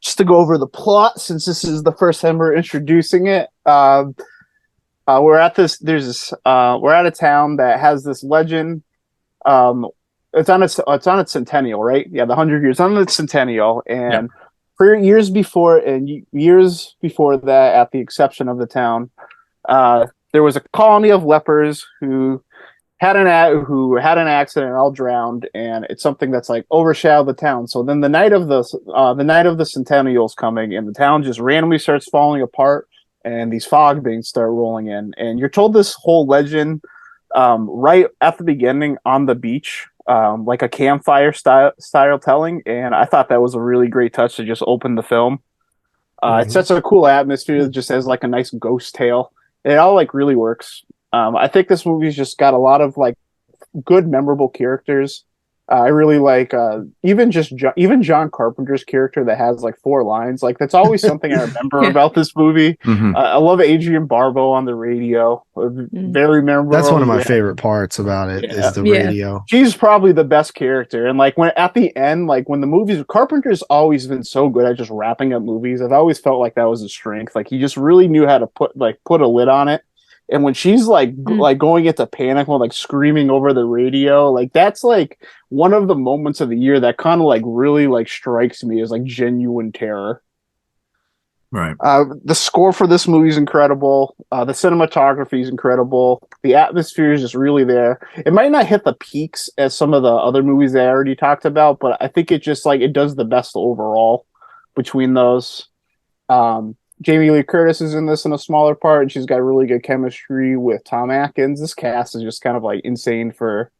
Just to go over the plot, since this is the first time we're introducing it, we're at a town that has this legend. It's on its centennial, right? Yeah, the 100 years on its centennial, and for years before that, at the exception of the town, there was a colony of lepers who had an accident and all drowned, and it's something that's like overshadowed the town. So then the night of the centennial's coming, and the town just randomly starts falling apart, and these fog banks start rolling in, and you're told this whole legend right at the beginning on the beach, like a campfire style telling, and I thought that was a really great touch to just open the film. It sets a cool atmosphere, just as like a nice ghost tale. It all like really works. I think this movie's just got a lot of like good, memorable characters. I really like even John Carpenter's character that has like 4 lines. Like that's always something I remember about this movie. I love Adrienne Barbeau on the radio. Very memorable. That's one of my favorite parts about it is the radio. She's probably the best character. And like when at the end, like when the movies, Carpenter's always been so good at just wrapping up movies. I've always felt like that was his strength. Like he just really knew how to put a lid on it. And when she's like going into panic mode, like screaming over the radio, like that's like one of the moments of the year that kind of like really like strikes me as like genuine terror. Right. The score for this movie is incredible. The cinematography is incredible. The atmosphere is just really there. It might not hit the peaks as some of the other movies that I already talked about, but I think it just like it does the best overall between those. Jamie Lee Curtis is in this in a smaller part, and she's got really good chemistry with Tom Atkins. This cast is just kind of like insane for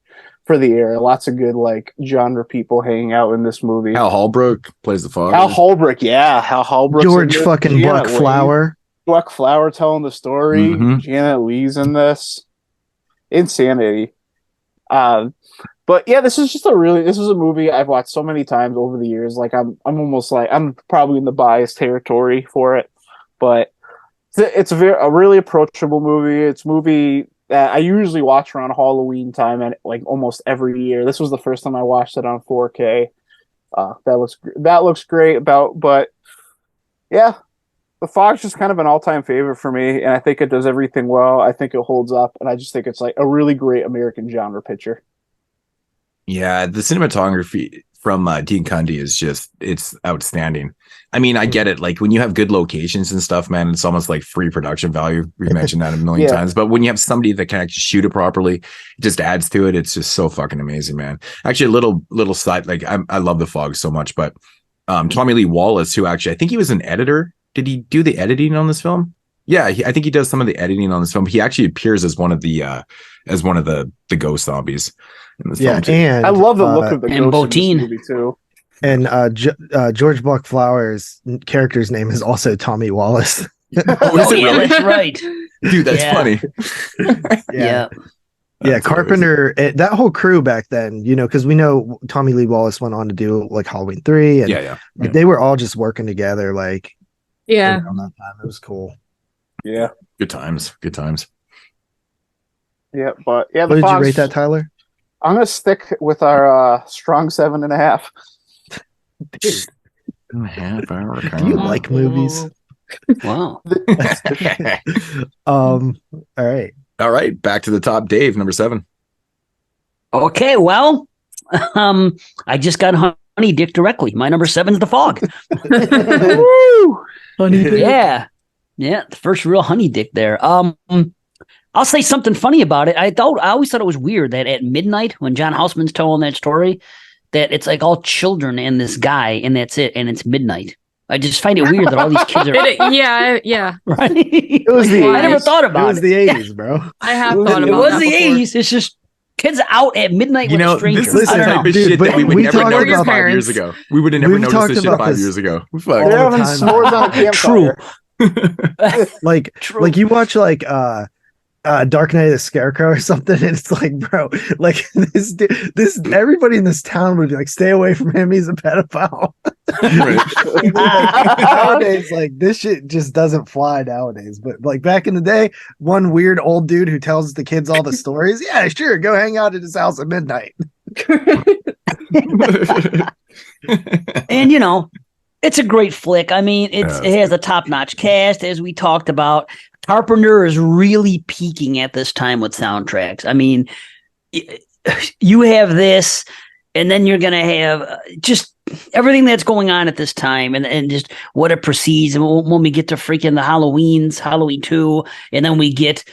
the era. Lots of good like genre people hanging out in this movie. Hal Holbrook plays the father. Hal Holbrook, yeah. Hal Holbrook. George fucking Buck Flower. Buck Flower telling the story. Janet Leigh's in this. Insanity. But yeah, this is a movie I've watched so many times over the years. Like I'm almost like I'm probably in the biased territory for it. But it's a really approachable movie. It's a movie I usually watch around Halloween time, and like almost every year. This was the first time I watched it on 4K. That looks great. But yeah, The Fog's just kind of an all-time favorite for me, and I think it does everything well. I think it holds up, and I just think it's like a really great American genre picture. Yeah, the cinematography from Dean Cundy is it's outstanding. I mean, I get it. Like when you have good locations and stuff, man, it's almost like free production value. We've mentioned that a million times. But when you have somebody that can actually shoot it properly, it just adds to it. It's just so fucking amazing, man. Actually, a little side, like I love The Fog so much, but Tommy Lee Wallace, who actually, I think he was an editor. Did he do the editing on this film? Yeah, I think he does some of the editing on this film. He actually appears as one of the ghost zombies in this film too. And I love the look of the ghost in this movie too. And George Buck Flowers' character's name is also Tommy Wallace. That's right, dude. That's funny. Yeah, Carpenter, that whole crew back then, because we know Tommy Lee Wallace went on to do like Halloween 3, and they were all just working together, like around that time. It was cool. Yeah, good times. Yeah, but yeah. What did you rate that, Tyler? I'm gonna stick with our strong 7.5. Dude. Do you like movies? Wow. All right. Back to the top. Dave, number 7. Okay, well, I just got Honey Dick directly. My number 7 is The Fog. Woo! Honey Dick. Yeah, the first real Honey Dick there. I'll say something funny about it. I always thought it was weird that at midnight when John Houseman's telling that story, that it's like all children and this guy, and that's it, and it's midnight. I just find it weird that all these kids are. Yeah. Right. It was I never thought about it. It was the 80s, bro. I have thought about it. It was the 80s. It's just kids out at midnight with a stranger. This is the type of shit that we would never notice 5 years ago. We would have never noticed this shit 5 years ago. They're having s'mores on a campfire. Like you watch like Dark Knight of the Scarecrow or something, and it's like, bro, like this everybody in this town would be like, stay away from him, he's a pedophile. Nowadays, like this shit just doesn't fly nowadays. But like back in the day, one weird old dude who tells the kids all the stories, yeah, sure, go hang out at his house at midnight. And it's a great flick. I mean, it has a top-notch cast, as we talked about. Carpenter is really peaking at this time with soundtracks. I mean, you have this, and then you're going to have just everything that's going on at this time, and just what it precedes. And when we get to freaking the Halloween 2, and then we get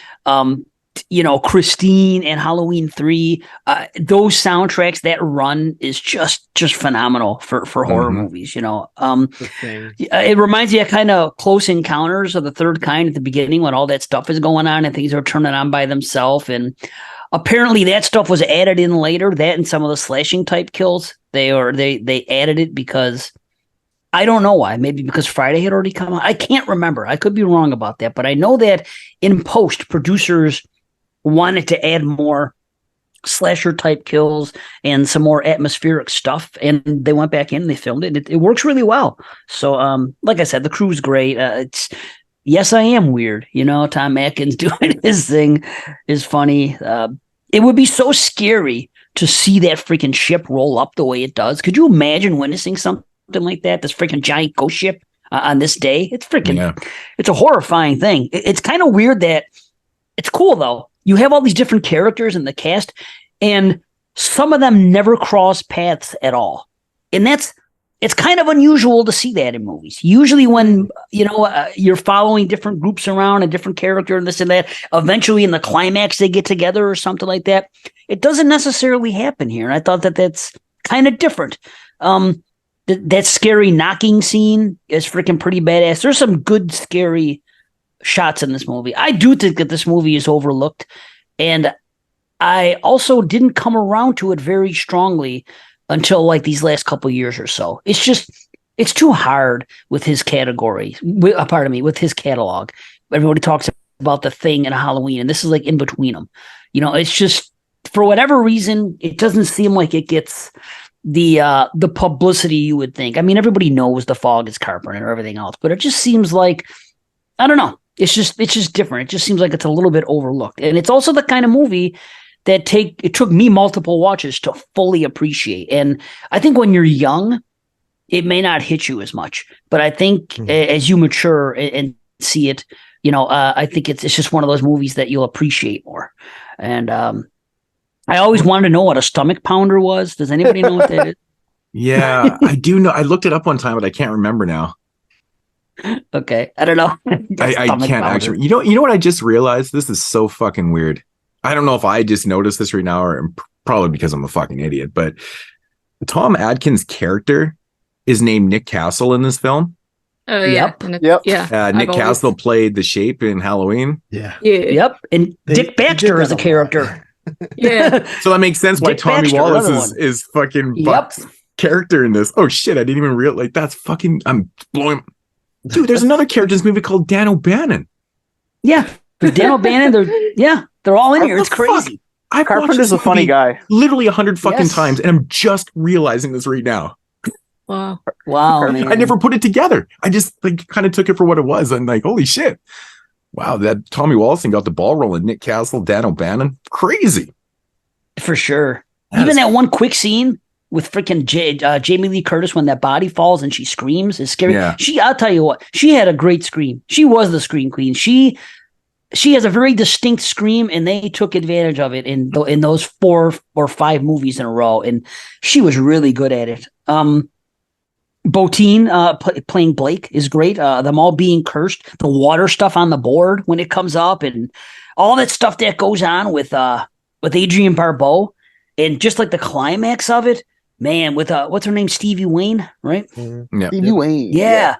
Christine and Halloween 3, those soundtracks, that run is just phenomenal for horror movies. It reminds me of kind of Close Encounters of the Third Kind at the beginning, when all that stuff is going on and things are turning on by themselves. And apparently that stuff was added in later, that and some of the slashing type kills. They added it because I don't know why. Maybe because Friday had already come out. I can't remember. I could be wrong about that, but I know that in post, producers wanted to add more slasher type kills and some more atmospheric stuff, and they went back in and they filmed it. It works really well. So like I said, the crew's great. Yes, I am weird. Tom Atkins doing his thing is funny. It would be so scary to see that freaking ship roll up the way it does. Could you imagine witnessing something like that, this freaking giant ghost ship on this day? It's freaking it's a horrifying thing. It's kind of weird that it's cool though. You have all these different characters in the cast, and some of them never cross paths at all. And it's kind of unusual to see that in movies. Usually when, you're following different groups around, a different character and this and that, eventually in the climax they get together or something like that. It doesn't necessarily happen here. And I thought that that's kind of different. That scary knocking scene is freaking pretty badass. There's some good scary shots in this movie. I do think that this movie is overlooked, and I also didn't come around to it very strongly until like these last couple years or so. It's too hard with his category. With his catalog. Everybody talks about The Thing and Halloween, and this is like in between them. It's just, for whatever reason, it doesn't seem like it gets the publicity you would think. I mean, everybody knows The Fog is Carpenter and everything else, but it just seems like, I don't know. It's just different. It just seems like it's a little bit overlooked. And it's also the kind of movie that it took me multiple watches to fully appreciate. And I think when you're young, it may not hit you as much. But I think as you mature and see it, I think it's just one of those movies that you'll appreciate more. And I always wanted to know what a stomach pounder was. Does anybody know what that is? Yeah, I do know. I looked it up one time, but I can't remember now. Okay, I don't know. I can't actually. You know what I just realized? This is so fucking weird. I don't know if I just noticed this right now, or probably because I'm a fucking idiot. But Tom Adkins' character is named Nick Castle in this film. Oh yeah, yep. Yeah. Nick Castle played the Shape in Halloween. Yeah. Yep. And Dick Baxter is a character. Yeah. So that makes sense why Dick Tommy Baxter, Wallace is fucking Buck's character in this. Oh shit! I didn't even realize. Like that's fucking. I'm blowing. Dude, there's another character in this movie called Dan O'Bannon. Yeah, Dan O'Bannon. They're all in here. It's crazy. Carpenter's a funny guy. Literally 100 fucking times, and I'm just realizing this right now. Wow. I never put it together. I just kind of took it for what it was, and holy shit! Wow, that Tommy Wallace thing got the ball rolling. Nick Castle, Dan O'Bannon, crazy for sure. Even that one quick scene with freaking Jamie Lee Curtis when that body falls and she screams is scary. Yeah. I'll tell you what, she had a great scream. She was the scream queen. She has a very distinct scream, and they took advantage of it in those 4 or 5 movies in a row, and she was really good at it. Botine playing Blake is great. Them all being cursed, the water stuff on the board when it comes up, and all that stuff that goes on with Adrienne Barbeau, and just like the climax of it, man. With what's her name, Stevie Wayne, right? Mm-hmm. Yeah. Stevie Wayne. Yeah.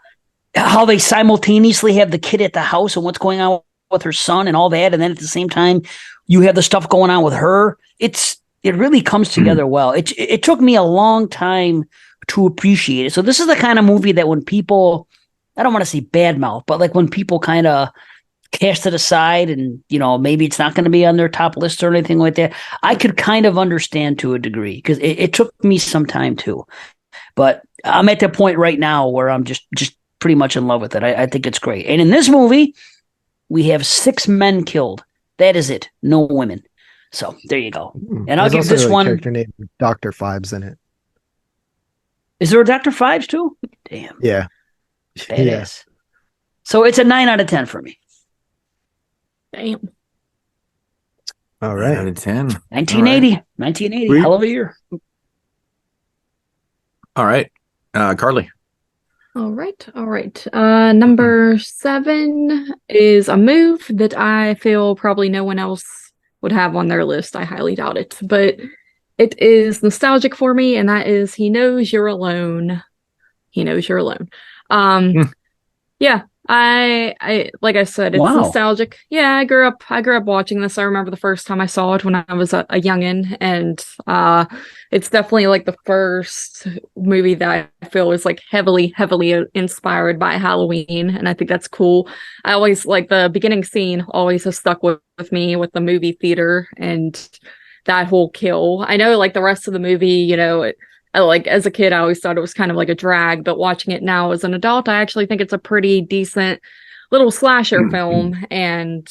How they simultaneously have the kid at the house and what's going on with her son and all that, and then at the same time you have the stuff going on with her. It really comes together well. It took me a long time to appreciate it. So this is the kind of movie that when people, I don't want to say badmouth, but like when people kind of cast it aside and maybe it's not going to be on their top list or anything like that, I could kind of understand to a degree, because it took me some time too. But I'm at the point right now where I'm just pretty much in love with it. I think it's great. And in this movie, we have 6 men killed. That is it. No women. So there you go. And I'll give this one a character named Dr. Phibes in it. Is there a Dr. Phibes too? Damn. Yeah. Badass. Yeah. So it's a 9 out of 10 for me. Damn. All right. 9 out of 10. 1980. Right. 1980. Hell of a year. All right. Carly. All right. Number 7 is a move that I feel probably no one else would have on their list. I highly doubt it, but it is nostalgic for me, and that is He Knows You're Alone. He Knows You're Alone. Yeah, I like I said, it's nostalgic. Yeah, I grew up watching this. I remember the first time I saw it when I was a youngin', and it's definitely like the first movie that I feel is like heavily inspired by Halloween, and I think that's cool. I always like the beginning scene. Always has stuck with me with the movie theater and that whole kill. I know like the rest of the movie, like as a kid, I always thought it was kind of like a drag, but watching it now as an adult, I actually think it's a pretty decent little slasher film. And,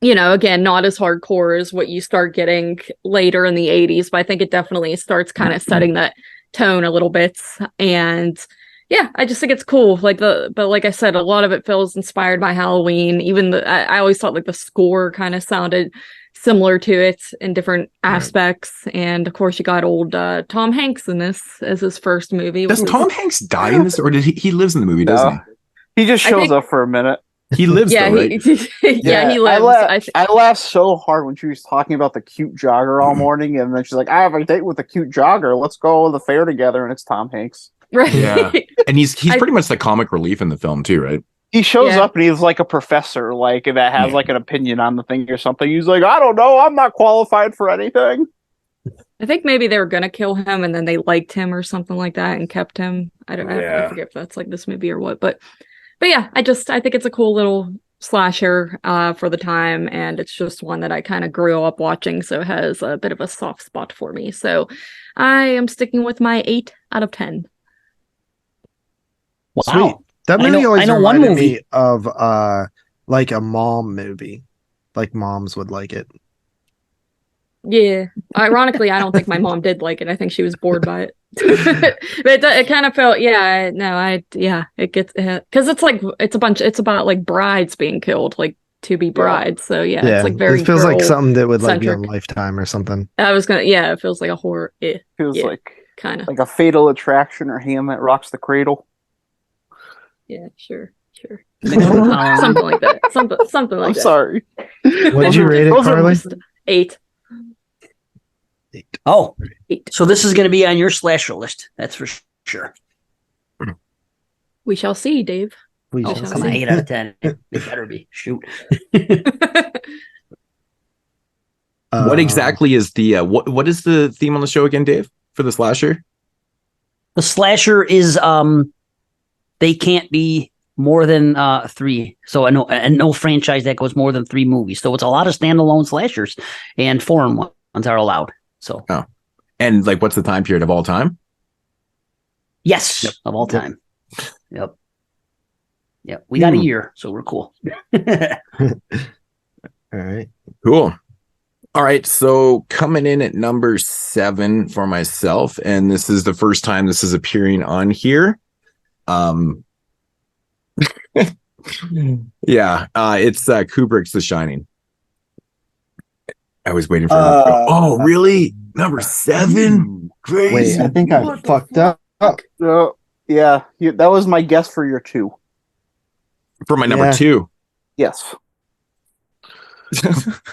again, not as hardcore as what you start getting later in the 80s, but I think it definitely starts kind of setting that tone a little bit. And yeah, I just think it's cool. But like I said, a lot of it feels inspired by Halloween. Even I always thought like the score kind of sounded similar to it in different aspects. And of course you got old Tom Hanks in this as his first movie. Does Tom Hanks die in this, or did he lives in the movie? Doesn't he? He just shows up for a minute. He lives though, right? He lives. I laughed so hard when she was talking about the cute jogger all morning, and then she's like, I have a date with a cute jogger, let's go to the fair together, and it's Tom Hanks. Right. Yeah. And he's pretty much the comic relief in the film too, right? He shows up and he's like a professor, like that has like an opinion on the thing or something. He's like, I don't know, I'm not qualified for anything. I think maybe they were gonna kill him and then they liked him or something like that and kept him. I forget if that's like this movie or what, but yeah, I think it's a cool little slasher for the time, and it's just one that I kind of grew up watching, so it has a bit of a soft spot for me. So I am sticking with my 8 out of 10. Wow. Sweet. That movie always reminded me of like a mom movie. Like moms would like it. Yeah. Ironically, I don't think my mom did like it. I think she was bored by it. But it kind of felt, it gets, because it's about like brides being killed, like to be brides. So it's like very. It feels like something that would like be on Lifetime or something. It feels like a horror. Feels like kind of like a Fatal Attraction or Ham That Rocks the Cradle. Yeah, sure. Something like that. Something like that. I'm sorry. What did you rate it, Carly? 8. 8. Oh, 8. So this is going to be on your slasher list. That's for sure. We shall see, Dave. Come on, 8 out of 10. It better be. Shoot. What exactly is the what is the theme on the show again, Dave? For the slasher? The slasher is they can't be more than 3. So no franchise that goes more than 3 movies. So it's a lot of standalone slashers, and foreign ones are allowed. So and like, what's the time period of all time? Yes, of all time. Yep. We got a year, so we're cool. All right. Cool. All right. So coming in at number 7 for myself, and this is the first time this is appearing on here. It's Kubrick's The Shining. I was waiting for him to go, oh, really? Number 7? Crazy. Wait, I think I fucked up. Yeah, that was my guess for your 2. For my number 2? Yes.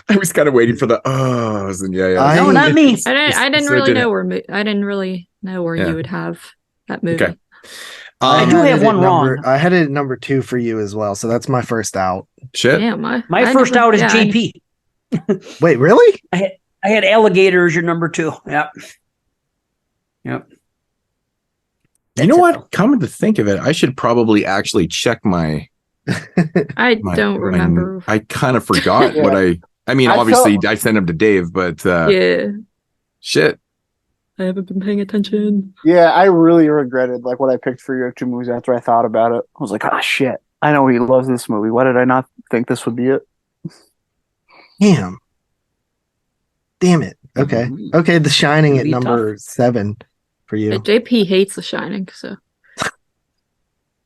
I was kind of waiting for the ohs and no, not me. I didn't really know where you would have that movie. Okay. I do have one wrong. I had it at number 2 for you as well, so that's my first out. Shit. Yeah, my first out is JP. Wait, really? I had Alligator as your number 2. Yep. You know what? Coming to think of it, I should probably actually check my. I don't remember. I kind of forgot what I sent them to Dave, but shit. I haven't been paying attention. Yeah, I really regretted like what I picked for your 2 movies after I thought about it. I was like, shit. I know he loves this movie. Why did I not think this would be it? Damn it. Okay. The Shining at number 7 for you. JP hates The Shining, so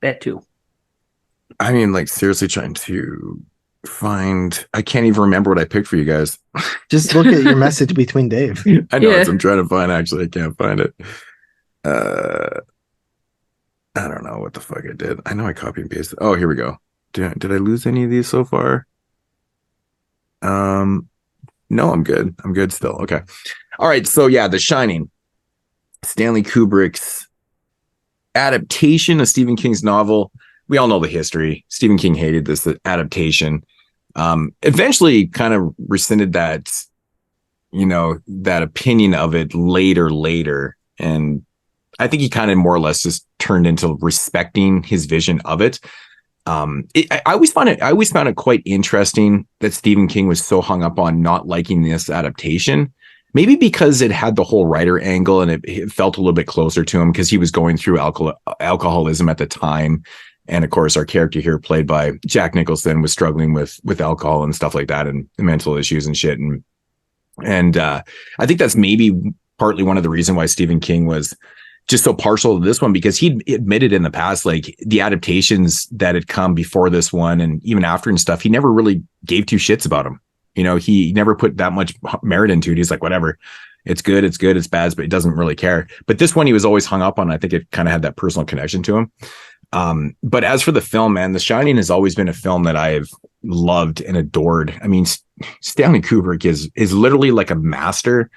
that too. I mean, like, seriously trying to find. I can't even remember what I picked for you guys. Just look at your message between Dave. I know. I'm trying to find. Actually, I can't find it. I don't know what the fuck I did. I know I copy and pasted. Oh, here we go. Did I lose any of these so far? No, I'm good. I'm good still. Okay. All right. So yeah, The Shining, Stanley Kubrick's adaptation of Stephen King's novel. We all know the history. Stephen King hated this adaptation. Eventually kind of rescinded that, that opinion of it later. And I think he kind of more or less just turned into respecting his vision of it. I always found it quite interesting that Stephen King was so hung up on not liking this adaptation. Maybe because it had the whole writer angle and it felt a little bit closer to him because he was going through alcoholism at the time. And of course, our character here, played by Jack Nicholson, was struggling with alcohol and stuff like that, and mental issues and shit. And I think that's maybe partly one of the reasons why Stephen King was just so partial to this one, because he admitted in the past, like, the adaptations that had come before this one and even after and stuff, he never really gave 2 shits about them. He never put that much merit into it. He's like, whatever, it's good, it's bad, but he doesn't really care. But this one he was always hung up on. I think it kind of had that personal connection to him. But as for the film, man, The Shining has always been a film that I've loved and adored. I mean, Stanley Kubrick is literally like a master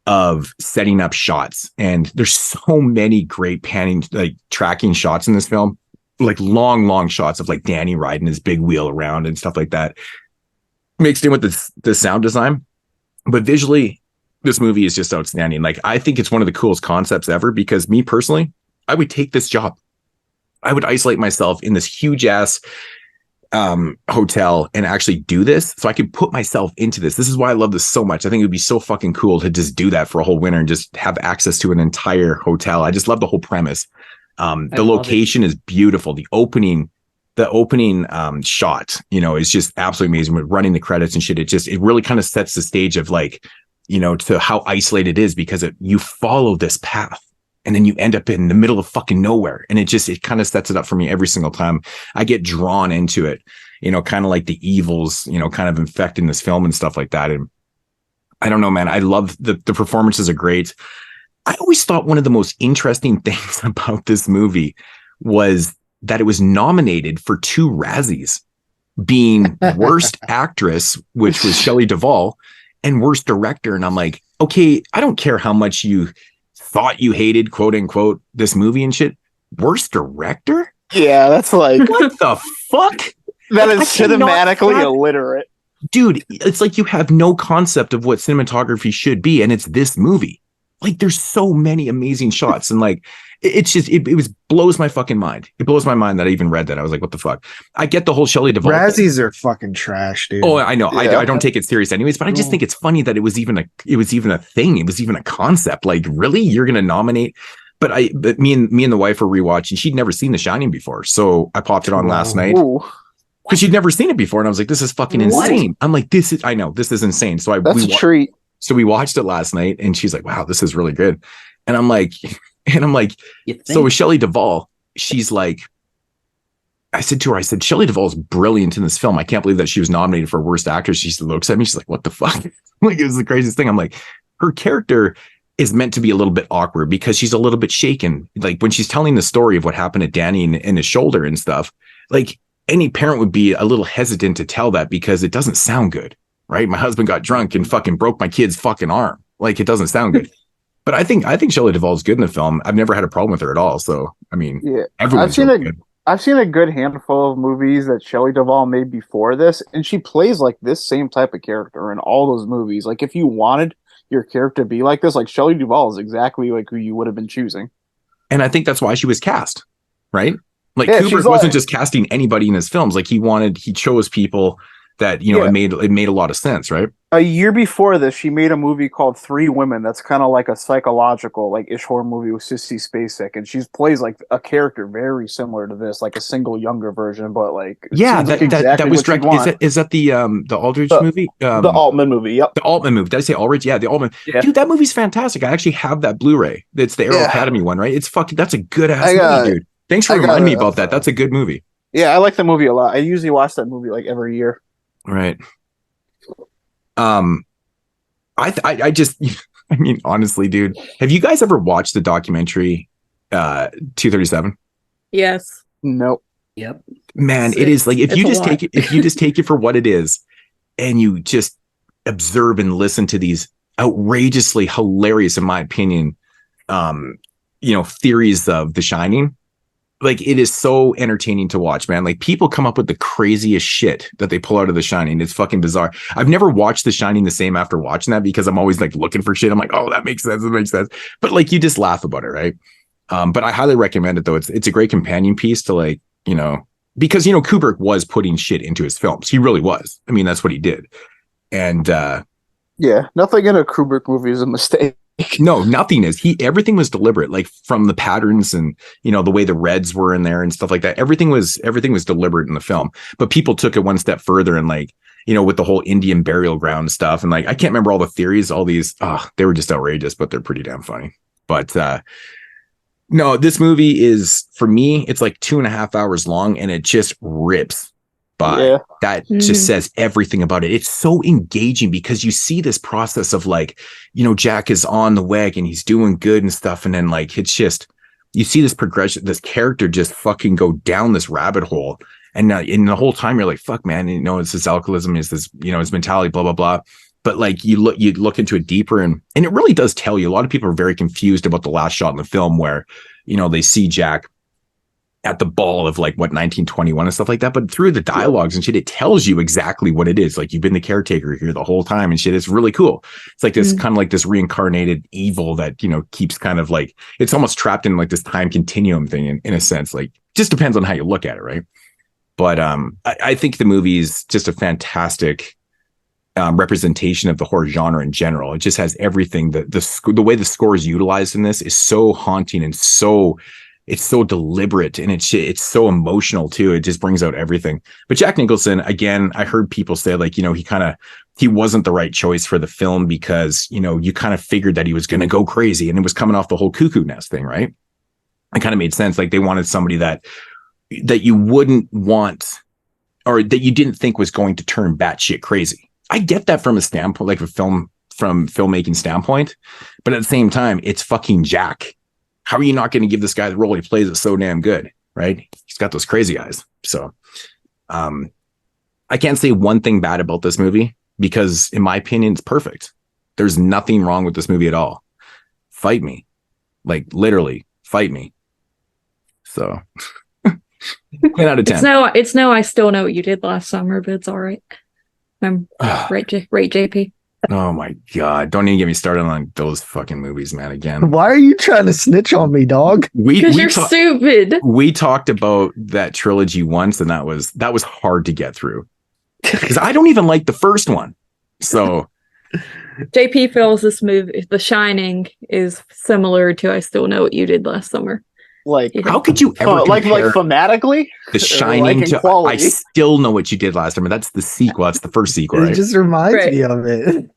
of setting up shots, and there's so many great panning, like, tracking shots in this film, like long shots of like Danny riding his big wheel around and stuff like that, mixed in with the sound design. But visually, this movie is just outstanding. Like, I think it's one of the coolest concepts ever, because me personally, I would take this job. I would isolate myself in this huge ass hotel and actually do this so I could put myself into this. This is why I love this so much. I think it would be so fucking cool to just do that for a whole winter and just have access to an entire hotel. I just love the whole premise The location is beautiful. The opening shot, is just absolutely amazing with running the credits and shit. It really kind of sets the stage of like, to how isolated it is, because you follow this path and then you end up in the middle of fucking nowhere. And it kind of sets it up for me every single time. I get drawn into it, kind of like the evils, kind of infecting this film and stuff like that. And I don't know, man, I love the performances are great. I always thought one of the most interesting things about this movie was that it was nominated for 2 Razzies, being worst actress, which was Shelley Duvall, and worst director. And I'm like, okay, I don't care how much you thought you hated, quote unquote, this movie and shit. Worst director? Yeah, that's like what the fuck? That is cinematically illiterate. Dude, it's like you have no concept of what cinematography should be, and it's this movie. Like, there's so many amazing shots, and like it blows my fucking mind. It blows my mind that I even read that. I was like, what the fuck? I get the whole Shelley Duvall Razzies are fucking trash, dude. Oh, I know. Yeah. I don't take it serious anyways, but I just think it's funny that it was even a thing. It was even a concept. Like, really? You're gonna nominate? But me and the wife were rewatching. She'd never seen The Shining before, so I popped it on last night. Because she'd never seen it before, and I was like, this is fucking insane. I'm like, this is insane. So that's a treat. So we watched it last night, and she's like, wow, this is really good. And I'm like, so with Shelley Duvall, she's like, I said to her, Shelley Duvall's brilliant in this film. I can't believe that she was nominated for worst actress. She looks at me, she's like, what the fuck? Like, it was the craziest thing. I'm like, her character is meant to be a little bit awkward because she's a little bit shaken. Like, when she's telling the story of what happened to Danny and his shoulder and stuff, like, any parent would be a little hesitant to tell that because it doesn't sound good, right? My husband got drunk and fucking broke my kid's fucking arm. Like, it doesn't sound good. But I think Shelley Duvall is good in the film. I've never had a problem with her at all. So, I mean, yeah, everyone's good. I've seen a good handful of movies that Shelley Duvall made before this, and she plays like this same type of character in all those movies. Like, if you wanted your character to be like this, like, Shelley Duvall is exactly like who you would have been choosing. And I think that's why she was cast, right? Like, yeah, Kubrick wasn't just casting anybody in his films. Like, he chose people that, it made a lot of sense, right? A year before this, she made a movie called 3 Women. That's kind of like a psychological, like, ish horror movie with Sissy Spacek, and she plays like a character very similar to this, like a single younger version, but like that was directed. Is that the Aldrich movie? The Altman movie. Yep. The Altman movie. Did I say Aldrich? Yeah, the Altman. Yeah. Dude, that movie's fantastic. I actually have that Blu-ray. It's the Arrow Academy one, right? It's fucking. That's a good ass movie, dude. Thanks for reminding me about that. That's a good movie. Yeah, I like the movie a lot. I usually watch that movie like every year. Right. I just, I mean, honestly, dude, have you guys ever watched the documentary 237? Yes. Nope. Yep. Man, it is like, if you just take it for what it is, and you just observe and listen to these outrageously hilarious, in my opinion, theories of The Shining. Like, it is so entertaining to watch, man. Like, people come up with the craziest shit that they pull out of The Shining. It's fucking bizarre. I've never watched The Shining the same after watching that, because I'm always like looking for shit. I'm like, oh, that makes sense. It makes sense. But like, you just laugh about it, right? But I highly recommend it, though. It's a great companion piece to, like, because Kubrick was putting shit into his films. He really was. I mean, that's what he did. And nothing in a Kubrick movie is a mistake. No, nothing is. Everything was deliberate, like, from the patterns and, the way the reds were in there and stuff like that. Everything was deliberate in the film, but people took it one step further, and, like, with the whole Indian burial ground stuff. And, like, I can't remember all the theories, all these, they were just outrageous, but they're pretty damn funny. But, no, this movie is, for me, it's like 2.5 hours long, and it just rips. But that just says everything about it. It's so engaging because you see this process of, like, Jack is on the wagon, he's doing good and stuff. And then, like, it's just, you see this progression, this character just fucking go down this rabbit hole. And in the whole time, you're like, fuck, man, it's this alcoholism, is this, his mentality, blah, blah, blah. But, like, you look into it deeper, and it really does tell you. A lot of people are very confused about the last shot in the film where, they see Jack at the ball of, like, 1921 and stuff like that. But through the dialogues and shit, it tells you exactly what it is. Like, you've been the caretaker here the whole time and shit. It's really cool. It's like this kind of like this reincarnated evil that, keeps kind of, like, it's almost trapped in, like, this time continuum thing in a sense. Like, just depends on how you look at it, right? But I think the movie is just a fantastic representation of the horror genre in general. It just has everything. The way the score is utilized in this is so haunting and so it's so deliberate and it's so emotional too. It just brings out everything. But Jack Nicholson, again, I heard people say like, you know, he wasn't the right choice for the film because, you know, you kind of figured that he was going to go crazy and it was coming off the whole cuckoo nest thing, right? It kind of made sense. Like they wanted somebody that you wouldn't want or that you didn't think was going to turn batshit crazy. I get that from a standpoint, like from filmmaking standpoint, but at the same time, it's fucking Jack. How are you not going to give this guy the role? He plays it so damn good, right? He's got those crazy eyes. So, I can't say one thing bad about this movie because in my opinion, it's perfect. There's nothing wrong with this movie at all. Fight me. Like literally fight me. So 10 out of 10. It's no, I still know what you did last summer, but it's all right. I'm right, JP. Oh my God. Don't even get me started on those fucking movies, man. Again. Why are you trying to snitch on me, dog? Because you're stupid. We talked about that trilogy once, and that was hard to get through. Because I don't even like the first one. So JP feels this movie, The Shining, is similar to I Still Know What You Did Last Summer. Like, how could you ever like thematically? The Shining to I Still Know What You Did Last Summer? That's the sequel. That's the first sequel, right? It just reminds me of it.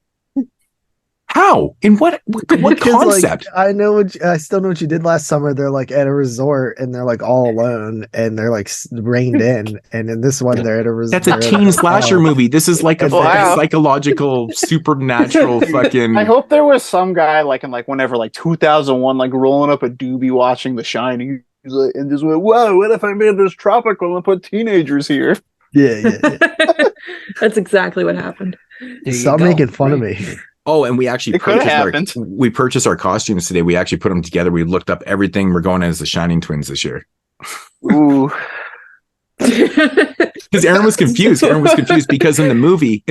How? In what concept? Like, I still know what you did last summer. They're like at a resort and they're like all alone and they're like reined in. And in this one, they're at a resort. That's a teen slasher movie. This is like a psychological, supernatural fucking. I hope there was some guy like in like whenever like 2001, like rolling up a doobie watching The Shining, and just went, "Whoa, what if I made this tropical and put teenagers here?" Yeah. That's exactly what happened. Stop making fun of me. Oh, and we actually purchased our costumes today. We actually put them together. We looked up everything. We're going as the Shining Twins this year. Ooh. Because Aaron was confused. Because in the movie,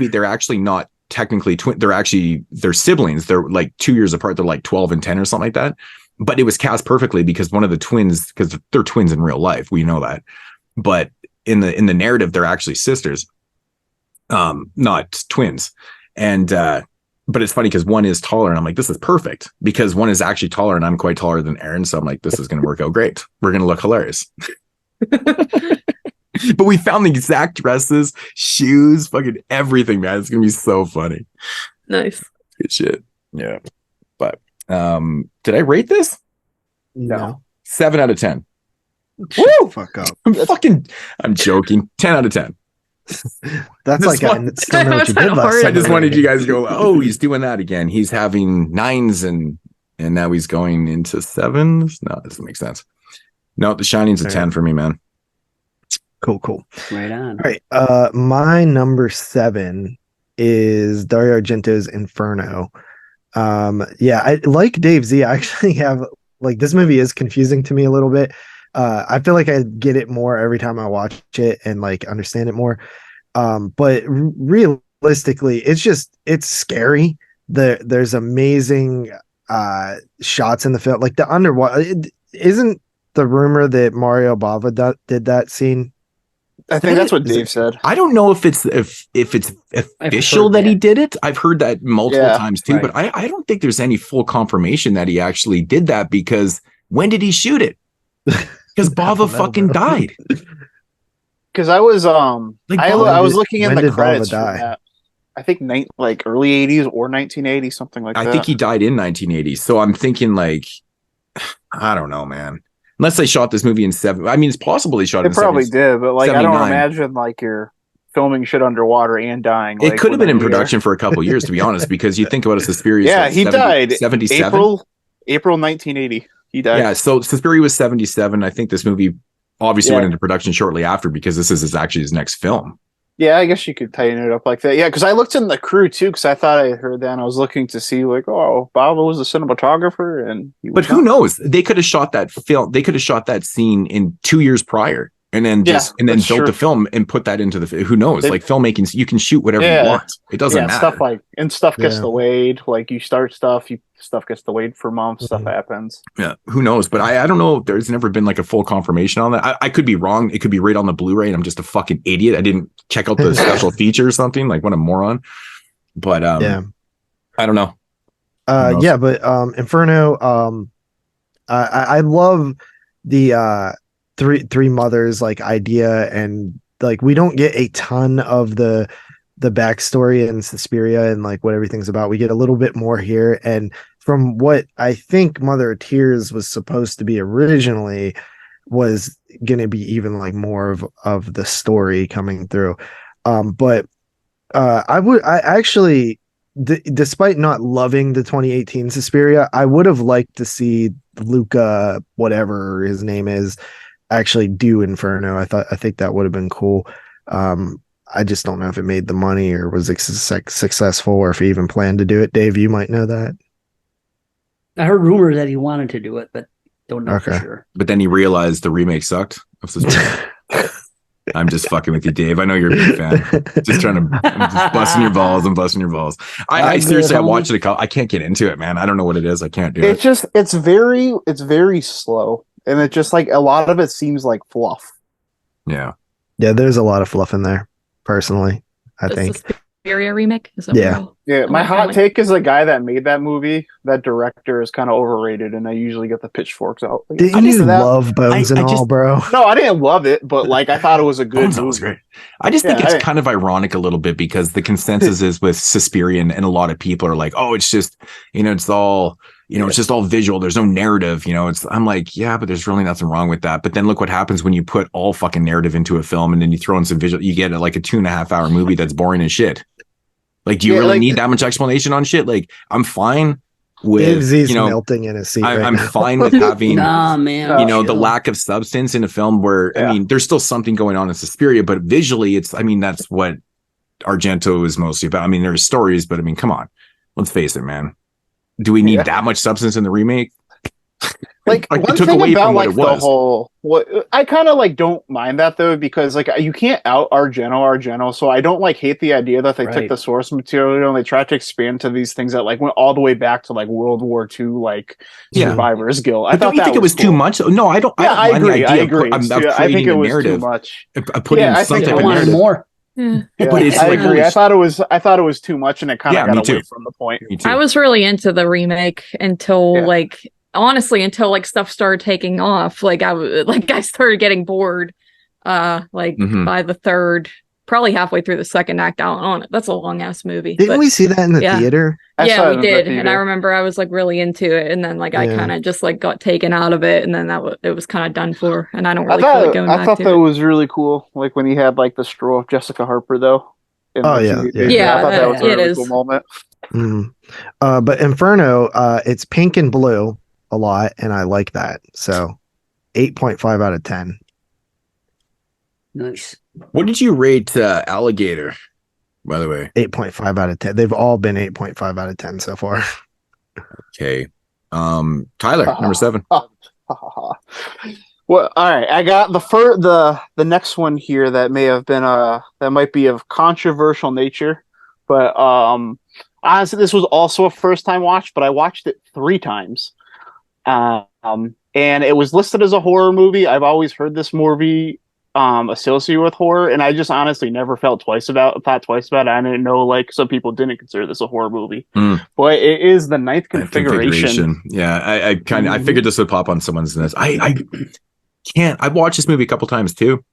they're actually not technically twin. They're siblings. They're like 2 years apart. They're like 12 and 10 or something like that. But it was cast perfectly because one of the twins, because they're twins in real life. We know that. But in the narrative, they're actually sisters, not twins. And, but it's funny because one is taller and I'm like, this is perfect because one is actually taller and I'm quite taller than Aaron. So I'm like, this is going to work out great. We're going to look hilarious. But we found the exact dresses, shoes, fucking everything, man. It's going to be so funny. Nice. Good shit. Yeah. But did I rate this? No. 7 out of 10. Woo! Fuck up. I'm joking. 10 out of 10. That's like I still know what you did last summer. I just wanted you guys to go, oh, he's doing that again. He's having 9s and now he's going into 7s. No, that doesn't make sense. No, The Shining's a 10 for me, man. Cool. Right on. All right. My number 7 is Dario Argento's Inferno. Yeah, I like Dave Zee. I actually have like this movie is confusing to me a little bit. I feel like I get it more every time I watch it and like understand it more. But realistically, it's scary. There's amazing shots in the film. Like the underwater, isn't the rumor that Mario Bava did that scene? I think that's what Dave said. I don't know if it's official that he did it. I've heard that multiple times too, but I don't think there's any full confirmation that he actually did that because when did he shoot it? Because Bava fucking died. Because I was I was looking in the credits for that. I think like early 80s or 1980, something like that. I think he died in 1980. So I'm thinking like, I don't know, man. Unless they shot this movie in 7. I mean, it's possible they shot it in 7. They probably did, but like 79. I don't imagine like you're filming shit underwater and dying. It could have been in production for a couple years, to be honest, because you think about it, Suspiria. Yeah, he died 77. April 1980. He died. Yeah, so Suspiria was 77. I think this movie obviously went into production shortly after because this is actually his next film. Yeah, I guess you could tighten it up like that. Yeah, because I looked in the crew too, because I thought I heard that and I was looking to see like, oh, Bava was a cinematographer, and but who knows? They could have shot that film. They could have shot that scene in 2 years prior, and then built the film and put that into the. Who knows? Like filmmaking, you can shoot whatever you want. It doesn't matter. Stuff gets delayed. Like you start stuff, stuff gets delayed for months. Stuff happens. Yeah, who knows? But I don't know. There's never been like a full confirmation on that. I could be wrong. It could be right on the Blu-ray, and I'm just a fucking idiot. I didn't check out the special feature or something. Like what a moron. But I don't know. But Inferno. I love the three mothers like idea, and like we don't get a ton of the backstory in Suspiria and like what everything's about. We get a little bit more here, and from what I think Mother of Tears was supposed to be originally, was going to be even like more of the story coming through. But I actually, despite not loving the 2018 Suspiria, I would have liked to see Luca, whatever his name is, actually do Inferno. I think that would have been cool. I just don't know if it made the money or was successful, or if he even planned to do it. Dave, you might know that. I heard rumors that he wanted to do it, but don't know for sure. But then he realized the remake sucked. I'm just fucking with you, Dave. I know you're a big fan. I'm just busting your balls. I'm busting your balls. I seriously, I watched it. I can't get into it, man. I don't know what it is. I can't do it. It's very slow. And it just like a lot of it seems like fluff. Yeah. Yeah, there's a lot of fluff in there, personally, I think. Suspiria remake? Is that Yeah, my hot take is the guy that made that movie, that director, is kind of overrated, and I usually get the pitchforks out. Like, didn't you love Bones and all, bro? No, I didn't love it, but like I thought it was a good movie. Was great. I just think it's kind of ironic a little bit, because the consensus is with Suspiria, and a lot of people are like, oh, it's just, it's all, it's just all visual. There's no narrative, I'm like, yeah, but there's really nothing wrong with that. But then look what happens when you put all fucking narrative into a film, and then you throw in some visual, you get like a 2.5 hour movie that's boring as shit. Like, do you really need that much explanation on shit? Like, I'm fine with, Dave Zee's melting in his seat. I'm fine with having, the lack of substance in a film where, there's still something going on in Suspiria, but visually that's what Argento is mostly about. There's stories, but come on, let's face it, man. Do we need that much substance in the remake? Like one it took thing away about from what like it was. the whole, I kind of like don't mind that though, because like you can't out Argento, so I don't like hate the idea that they took the source material and they tried to expand to these things that like went all the way back to like World War II, like Survivors Guild. I thought you think it was cool. too much? No, I don't. Yeah, I agree. I agree. I think it was too much. Putting some type of narrative. More. But it's I agree. I thought it was too much, and it kind of got away from the point. I was really into the remake until until like stuff started taking off. Like I started getting bored. By the third, probably halfway through the second act out on it. That's a long ass movie. Didn't we see that in the theater? Yeah, we did. And I remember I was like really into it, and then like I kind of just like got taken out of it, and then it was kind of done for. And I don't really feel like going back to it. I thought that was really cool. Like when he had like the straw of Jessica Harper though. I thought that was a really cool moment. But Inferno, it's pink and blue a lot, and I like that. So 8.5 out of 10. Nice. What did you rate Alligator, by the way? 8.5 out of 10. They've all been 8.5 out of 10 so far. Okay. Tyler, number 7. Well, all right. I got the next one here that may have been that might be of controversial nature, but honestly, this was also a first time watch, but I watched it 3 times. And it was listed as a horror movie. I've always heard this movie associated with horror, and I just honestly never thought twice about it. I didn't know like some people didn't consider this a horror movie, but it is The Ninth Configuration. Yeah, I figured this would pop on someone's list. I've watched this movie a couple times too.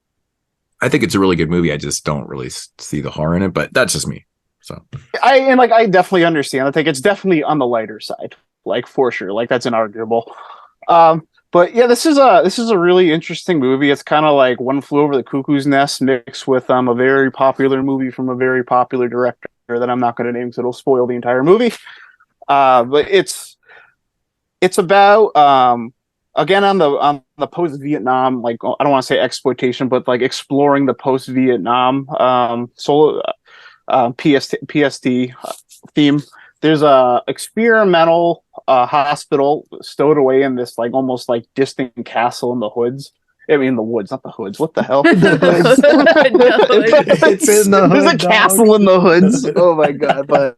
I think it's a really good movie. I just don't really see the horror in it, but that's just me. So I definitely understand. I think it's definitely on the lighter side, like for sure. Like that's inarguable. But yeah, this is a really interesting movie. It's kind of like One Flew Over the Cuckoo's Nest mixed with a very popular movie from a very popular director that I'm not going to name because it'll spoil the entire movie. But it's about again on the post-Vietnam, like I don't want to say exploitation, but like exploring the post-Vietnam PST theme. There's a experimental hospital stowed away in this like almost like distant castle in the hoods. I mean, the woods, not the hoods. What the hell? It's in the hood, there's a castle in the hoods. Oh my god! But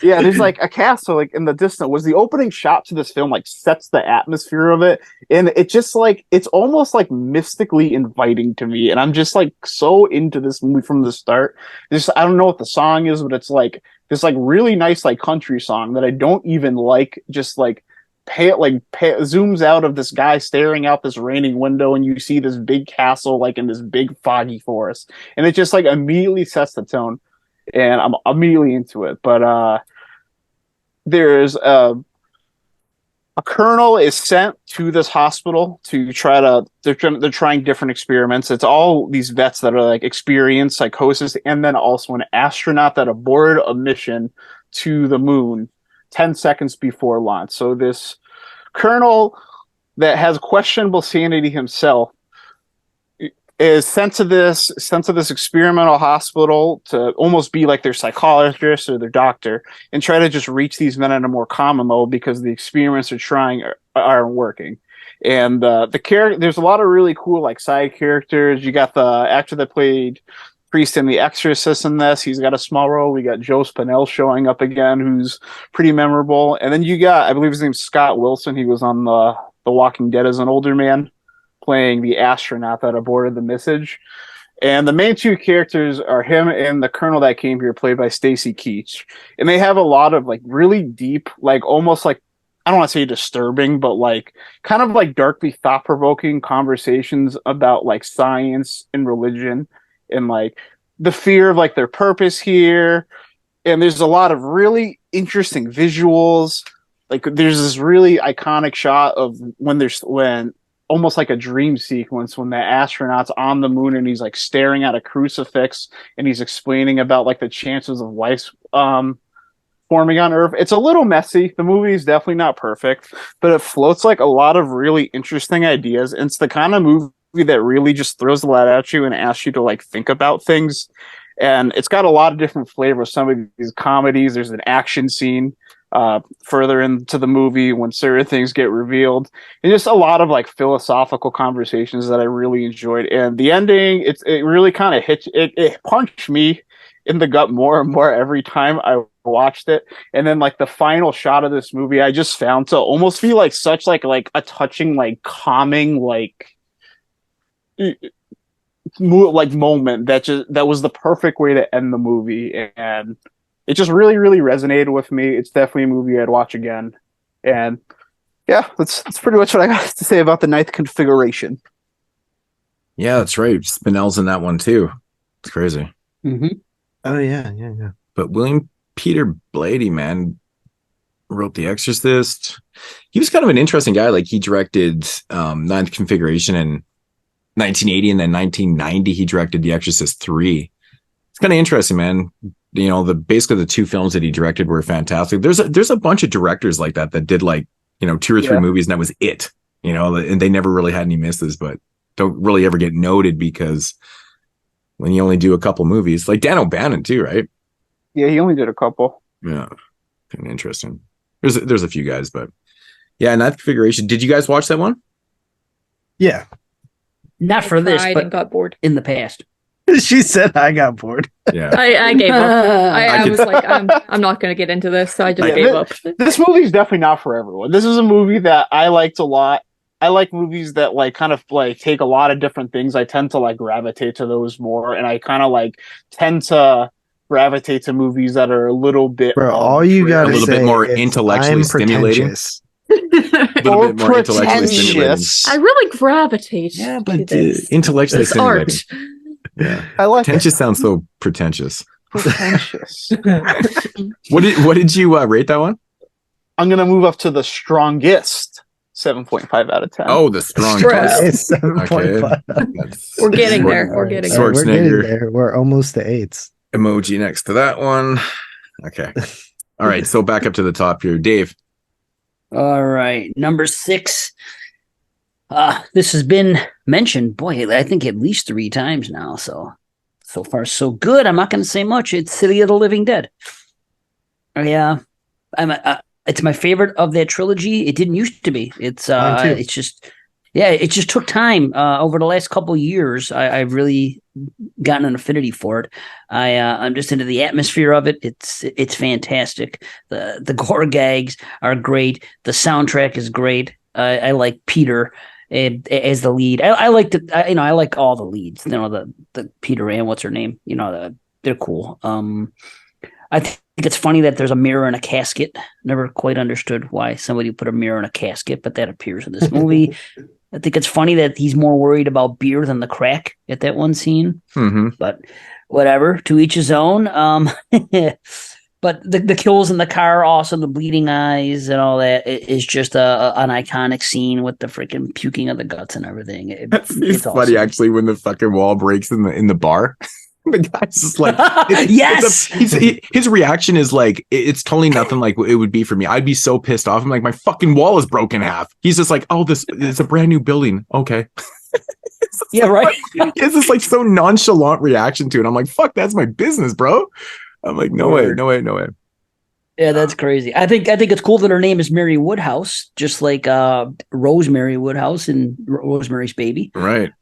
yeah, there's like a castle like in the distance. Was the opening shot to this film like sets the atmosphere of it, and it just like it's almost like mystically inviting to me, and I'm just like so into this movie from the start. I don't know what the song is, but it's like this like really nice like country song that I don't even like just like zooms out of this guy staring out this raining window, and you see this big castle like in this big foggy forest, and it just like immediately sets the tone, and I'm immediately into it. But there's a colonel is sent to this hospital to they're trying different experiments. It's all these vets that are like experienced psychosis, and then also an astronaut that aborted a mission to the moon 10 seconds before launch. So this colonel that has questionable sanity himself is sent to this experimental hospital to almost be like their psychologist or their doctor and try to just reach these men in a more common level because the experiments they're trying aren't working. And there's a lot of really cool like side characters. You got the actor that played Priest in The Exorcist in this. He's got a small role. We got Joe Spinell showing up again, who's pretty memorable. And then you got, I believe his name's Scott Wilson. He was on The Walking Dead as an older man, playing the astronaut that aborted the message. And the main two characters are him and the colonel that came here, played by Stacy Keach. And they have a lot of like really deep, like almost like, I don't want to say disturbing, but like kind of like darkly thought-provoking conversations about like science and religion and like the fear of like their purpose here. And there's a lot of really interesting visuals. Like there's this really iconic shot of when almost like a dream sequence when the astronaut's on the moon and he's like staring at a crucifix and he's explaining about like the chances of life forming on Earth. It's a little messy. The movie is definitely not perfect, but it floats like a lot of really interesting ideas. And it's the kind of movie that really just throws a lot at you and asks you to like think about things. And it's got a lot of different flavors. Some of these comedies, there's an action scene further into the movie when certain things get revealed, and just a lot of like philosophical conversations that I really enjoyed. And the ending, it really kind of hit, it punched me in the gut more and more every time I watched it. And then like the final shot of this movie, I just found to almost feel like such like a touching, like calming, like moment that was the perfect way to end the movie. And it just really, really resonated with me. It's definitely a movie I'd watch again. And yeah, that's pretty much what I got to say about The Ninth Configuration. Yeah, that's right. Spinell's in that one too. It's crazy. Mm-hmm. Oh yeah. But William Peter Blatty, man, wrote The Exorcist. He was kind of an interesting guy. Like he directed Ninth Configuration in 1980, and then 1990 he directed The Exorcist 3. It's kind of interesting, man. You know, basically the two films that he directed were fantastic. There's a bunch of directors like that did like, you know, 2 or 3 movies and that was it, you know, and they never really had any misses, but don't really ever get noted because when you only do a couple movies, like Dan O'Bannon too, right? Yeah, he only did a couple. Yeah, kind of interesting. There's a few guys, but yeah, Ninth Configuration. Did you guys watch that one? Yeah. Not for this, but got bored in the past. She said I got bored. Yeah, I gave up. I was like, I'm not going to get into this, so I just gave up. This movie is definitely not for everyone. This is a movie that I liked a lot. I like movies that like kind of like take a lot of different things. I tend to like gravitate to those more, and I kind of like tend to gravitate to movies that are a little bit. Bro, all you gotta a little say bit more is intellectually stimulating. A little bit more intellectually stimulating. I really gravitate. Yeah, but to this. Intellectually stimulating. Art. Yeah, I like pretentious. Sounds so pretentious. Pretentious. What did you rate that one? I'm gonna move up to the strongest 7.5 out of 10. Oh, the strongest 7.5. Okay. We're getting there. We're getting there. We're getting there. We're almost to 8s. Emoji next to that one. Okay. All right. So back up to the top here, Dave. All right, number 6. This has been mentioned, boy, I think at least 3 times now. So far, so good. I'm not going to say much. It's City of the Living Dead. Yeah, it's my favorite of that trilogy. It didn't used to be. It's just, yeah, it just took time. Over the last couple of years, I've really gotten an affinity for it. I'm just into the atmosphere of it. It's fantastic. The gore gags are great. The soundtrack is great. I like Peter as the lead. I like I like all the leads. You know, the Peter and what's her name. You know, they're cool. I think it's funny that there's a mirror in a casket. Never quite understood why somebody put a mirror in a casket, but that appears in this movie. I think it's funny that he's more worried about beer than the crack at that one scene. Mm-hmm. But whatever, to each his own. But the kills in the car, also the bleeding eyes and all that, is just an iconic scene with the freaking puking of the guts and everything. It's funny awesome. Actually when the fucking wall breaks in the bar. The guy's just like, yes. His reaction is like, it's totally nothing like it would be for me. I'd be so pissed off. I'm like, my fucking wall is broken in half. He's just like, oh, it's a brand new building. Okay. Yeah, right. It's this like so nonchalant reaction to it. I'm like, fuck, that's my business, bro. I'm like, no way. Yeah, that's crazy. I think it's cool that her name is Mary Woodhouse, just like Rosemary Woodhouse in Rosemary's Baby. Right.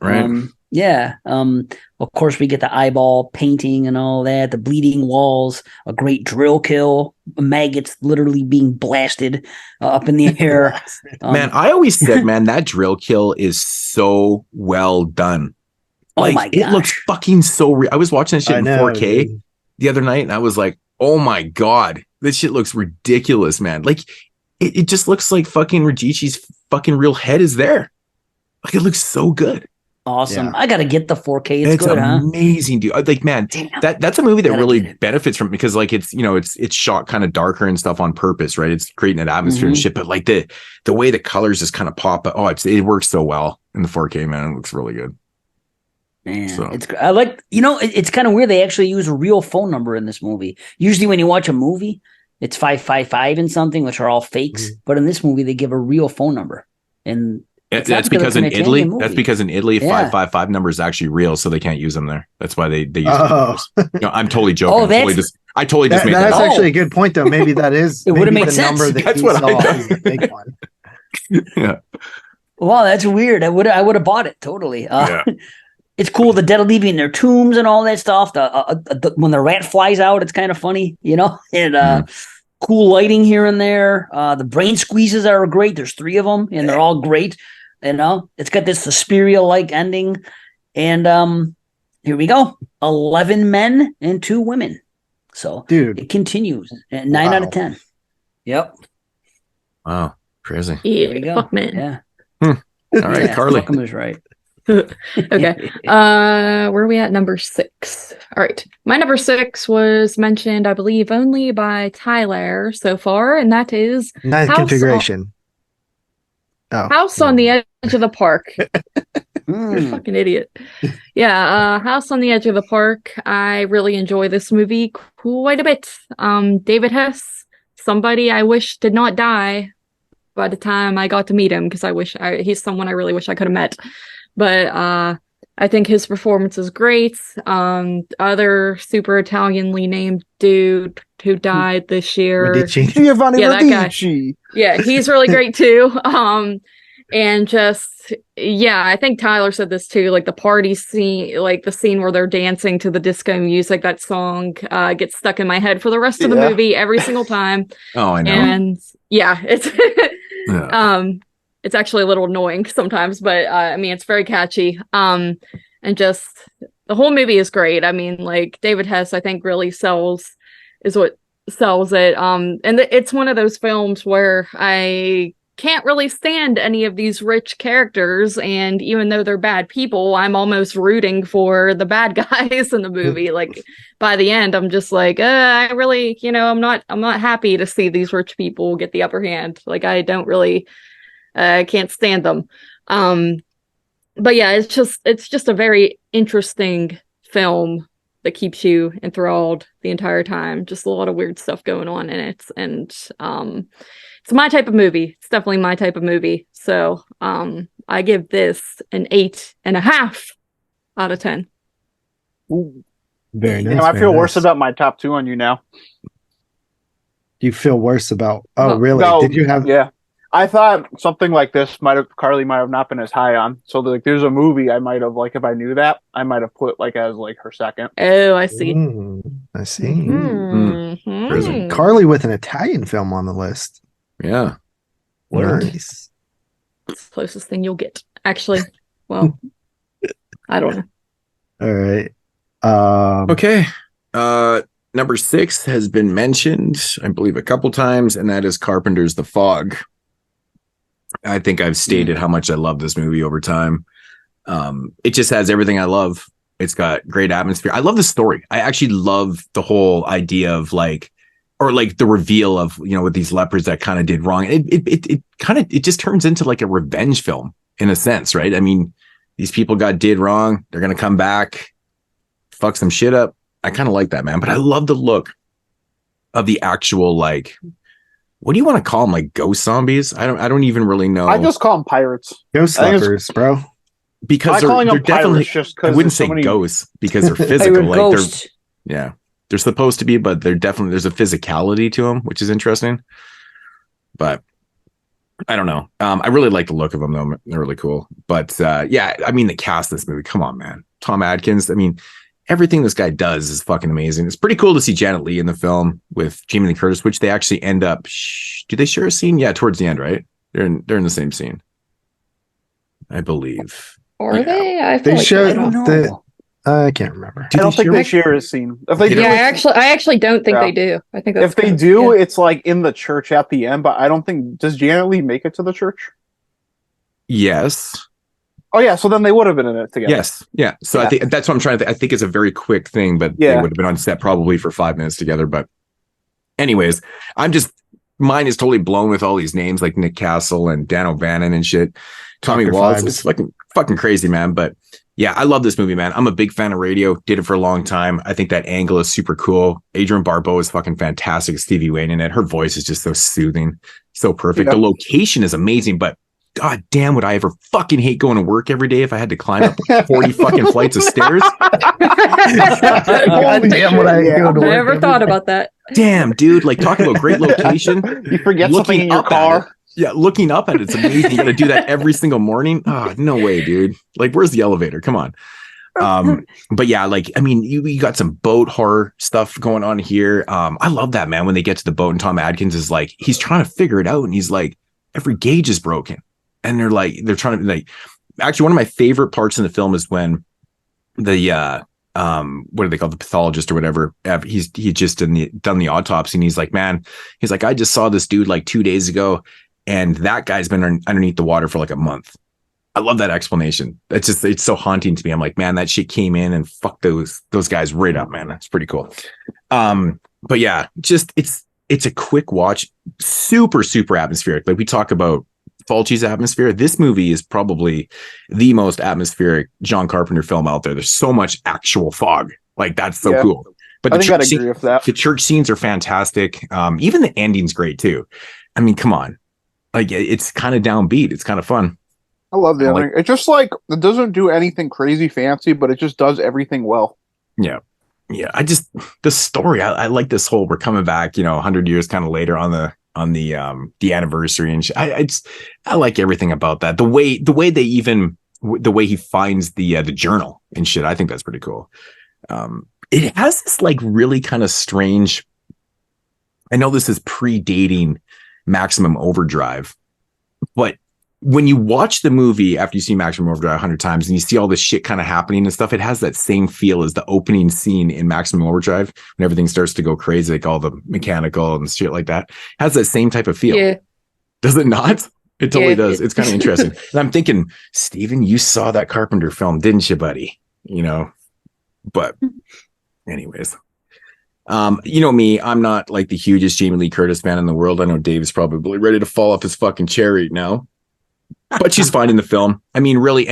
Yeah. Of course, we get the eyeball painting and all that, the bleeding walls, a great drill kill, maggots literally being blasted up in the air. Man, I always said, man, that drill kill is so well done. Like, oh my gosh. It looks fucking so real. I was watching that shit in 4K the other night, and I was like, oh my God, this shit looks ridiculous, man. Like, it just looks like fucking Rajicci's fucking real head is there. Like, it looks so good. Awesome. Yeah. I gotta get the 4K. It's good, amazing, dude. Like, man, that's a movie that really benefits from, because like it's shot kind of darker and stuff on purpose, right? It's creating an atmosphere and shit, but like the way the colors just kind of pop. Oh, it works so well in the 4K, man. It looks really good. Man, I like, it's kind of weird. They actually use a real phone number in this movie. Usually when you watch a movie, it's 555 and something, which are all fakes. But in this movie, they give a real phone number. And that's because in Italy, 555 number is actually real, so they can't use them there. That's why they use numbers. I'm totally joking. I totally just made that. That's actually a good point, though. Maybe that is it would have made the sense. number that that's he what saw is the big one. Yeah. Wow, that's weird. I would have bought it totally. It's cool. The dead leaving their tombs and all that stuff. When the rat flies out, it's kind of funny, and cool lighting here and there. The brain squeezes are great. There's 3 of them, and they're all great. It's got this Suspiria-like ending. And here we go. 11 men and 2 women. So, dude, it continues. 9 out of 10. Yep. Wow. Crazy. Yeah. There we go. Fuck, man. Yeah. All right, Carly. Fuck him is right. Okay. Where are we at? Number 6. All right. My number 6 was mentioned, I believe, only by Tyler so far, and that is Ninth Configuration. House on the Edge of the Park. You're a fucking idiot. Yeah, House on the Edge of the Park. I really enjoy this movie quite a bit. David Hess, somebody I wish did not die by the time I got to meet him, because he's someone I really wish I could have met. But I think his performance is great. Other super Italianly named dude who died this year. Giovanni Radici. Yeah, he's really great too. And just, I think Tyler said this too, like the party scene, like the scene where they're dancing to the disco music, that song gets stuck in my head for the rest of the movie every single time. Oh, I know. And it's it's actually a little annoying sometimes, but I mean, it's very catchy. And just the whole movie is great. I mean, like David Hess, I think really is what sells it. And it's one of those films where I can't really stand any of these rich characters, and even though they're bad people, I'm almost rooting for the bad guys in the movie. Like by the end, I'm just like, I really, I'm not happy to see these rich people get the upper hand. Like I don't really can't stand them. But yeah, it's just a very interesting film that keeps you enthralled the entire time. Just a lot of weird stuff going on in it, and it's my type of movie. It's definitely my type of movie. So I give this an 8.5 out of 10. Ooh, very nice. I feel worse about my top 2 on you now. You feel worse about? Oh, really? No, did you have? Yeah, I thought something like this Carly might have not been as high on. So like, there's a movie I might have, like, if I knew that, I might have put like as like her second. Oh, I see. I see. Mm-hmm. Carly with an Italian film on the list. Yeah. Nice. It's the closest thing you'll get. Actually, well, I don't know. All right. Okay. Number 6 has been mentioned, I believe, a couple times, and that is Carpenter's The Fog. I think I've stated how much I love this movie over time. It just has everything I love. It's got great atmosphere. I love the story. I actually love the whole idea of like the reveal of, with these lepers that kind of did wrong. It just turns into like a revenge film in a sense, right? I mean, these people did wrong. They're going to come back, fuck some shit up. I kind of like that, man. But I love the look of the actual, like, what do you want to call them? Like ghost zombies? I don't even really know. I just call them pirates. Ghost lepers, bro. Because they're definitely, I wouldn't say ghosts because they're physical. Like they're supposed to be, but they're definitely, there's a physicality to them, which is interesting. But I don't know. I really like the look of them though. They're really cool. But yeah, I mean, the cast of this movie, come on, man. Tom Atkins. I mean, everything this guy does is fucking amazing. It's pretty cool to see Janet Leigh in the film with Jamie Lee Curtis, which they actually end up. Do they share a scene? Yeah, towards the end, right? They're in the same scene, I believe. Are they? I feel like I don't know. I can't remember. I don't think they share a scene. If they do, I actually don't think they do. I think if they do, it's like in the church at the end. But I don't think, does Janet Leigh make it to the church? Yes. Oh yeah, so then they would have been in it together. Yes, yeah. So I think that's what I'm trying to think. I think it's a very quick thing, but they would have been on set probably for 5 minutes together. But anyways, mine is totally blown with all these names like Nick Castle and Dan O'Bannon and shit. Tommy Waltz. It's fucking crazy, man. But yeah, I love this movie, man. I'm a big fan of radio. Did it for a long time. I think that angle is super cool. Adrienne Barbeau is fucking fantastic. Stevie Wayne in it. Her voice is just so soothing, so perfect. The location is amazing, but God damn, would I ever fucking hate going to work every day if I had to climb up 40 fucking flights of stairs? God damn, would I go to work? I never thought about that. Damn, dude. Like, talking about great location. You forget something in your car. Yeah, looking up at it's amazing. You got to do that every single morning. Oh, no way, dude. Like, where's the elevator? Come on. But yeah, like, I mean, you got some boat horror stuff going on here. I love that, man. When they get to the boat and Tom Atkins is like, he's trying to figure it out, and he's like, every gauge is broken. And they're trying to like, actually, one of my favorite parts in the film is when the what do they call the pathologist or whatever, he just done the autopsy, and he's like, I just saw this dude like 2 days ago, and that guy's been underneath the water for like a month. I love that explanation. It's so haunting to me. I'm like, man, that shit came in and fucked those guys right up, man. That's pretty cool. But yeah, just it's a quick watch, super, super atmospheric. Like we talk about Fulci's atmosphere. This movie is probably the most atmospheric John Carpenter film out there. There's so much actual fog. Like, that's so cool. But I'd agree with that. The church scenes are fantastic. Even the ending's great too. I mean, come on. Like, it's kind of downbeat. It's kind of fun. I love the ending. It's just like, it doesn't do anything crazy fancy, but it just does everything well. Yeah. Yeah. The story, I like this whole, we're coming back, 100 years kind of later on the anniversary, and I like everything about that. The way he finds the journal and shit. I think that's pretty cool. It has this like really kind of strange. I know this is predating Maximum Overdrive, but when you watch the movie after you see Maximum Overdrive 100 times and you see all this shit kind of happening and stuff, it has that same feel as the opening scene in Maximum Overdrive when everything starts to go crazy, like all the mechanical and shit like that. It has that same type of feel. Yeah. Does it not? It totally does. It's kind of interesting. And I'm thinking, Steven, you saw that Carpenter film, didn't you, buddy? But anyways, me, I'm not like the hugest Jamie Lee Curtis fan in the world. I know Dave is probably ready to fall off his fucking chair right now. But she's fine in the film. I mean, really,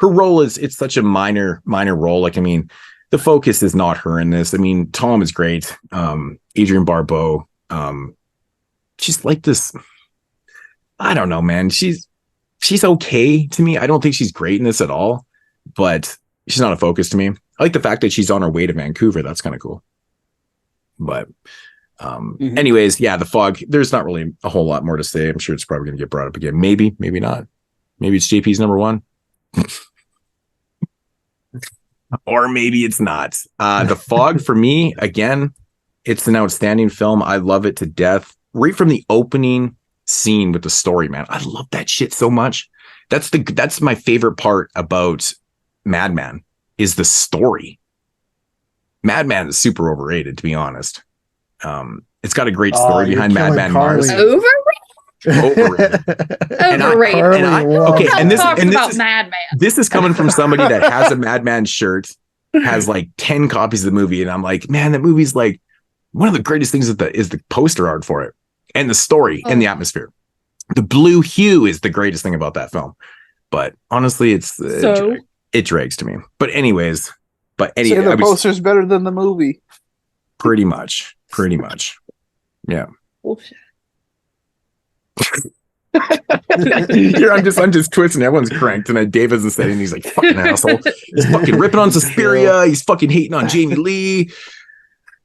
her role it's such a minor role. Like, I mean, the focus is not her in this. I mean, Tom is great. Adrienne Barbeau. She's like this. I don't know, man. She's okay to me. I don't think she's great in this at all, but she's not a focus to me. I like the fact that she's on her way to Vancouver. That's kind of cool. But anyways, yeah, the fog, there's not really a whole lot more to say. I'm sure it's probably going to get brought up again. Maybe not. Maybe it's JP's number one. Or maybe it's not. The Fog, for me, again, it's an outstanding film. I love it to death. Right from the opening scene with the story, man. I love that shit so much. That's my favorite part about Madman is the story. Madman is super overrated, to be honest. It's got a great story behind Madman Mars. Overrated. This is coming from somebody that has a Madman shirt, has like 10 copies of the movie, and I'm like, man, that movie's like one of the greatest things is the poster art for it, and the story and the atmosphere. The blue hue is the greatest thing about that film. But honestly, it drags to me. But anyways, the poster's better than the movie. Pretty much. Yeah. I'm just twisting. Everyone's cranked tonight. Dave isn't saying he's like fucking asshole. He's fucking ripping on Suspiria. He's fucking hating on Jamie Lee.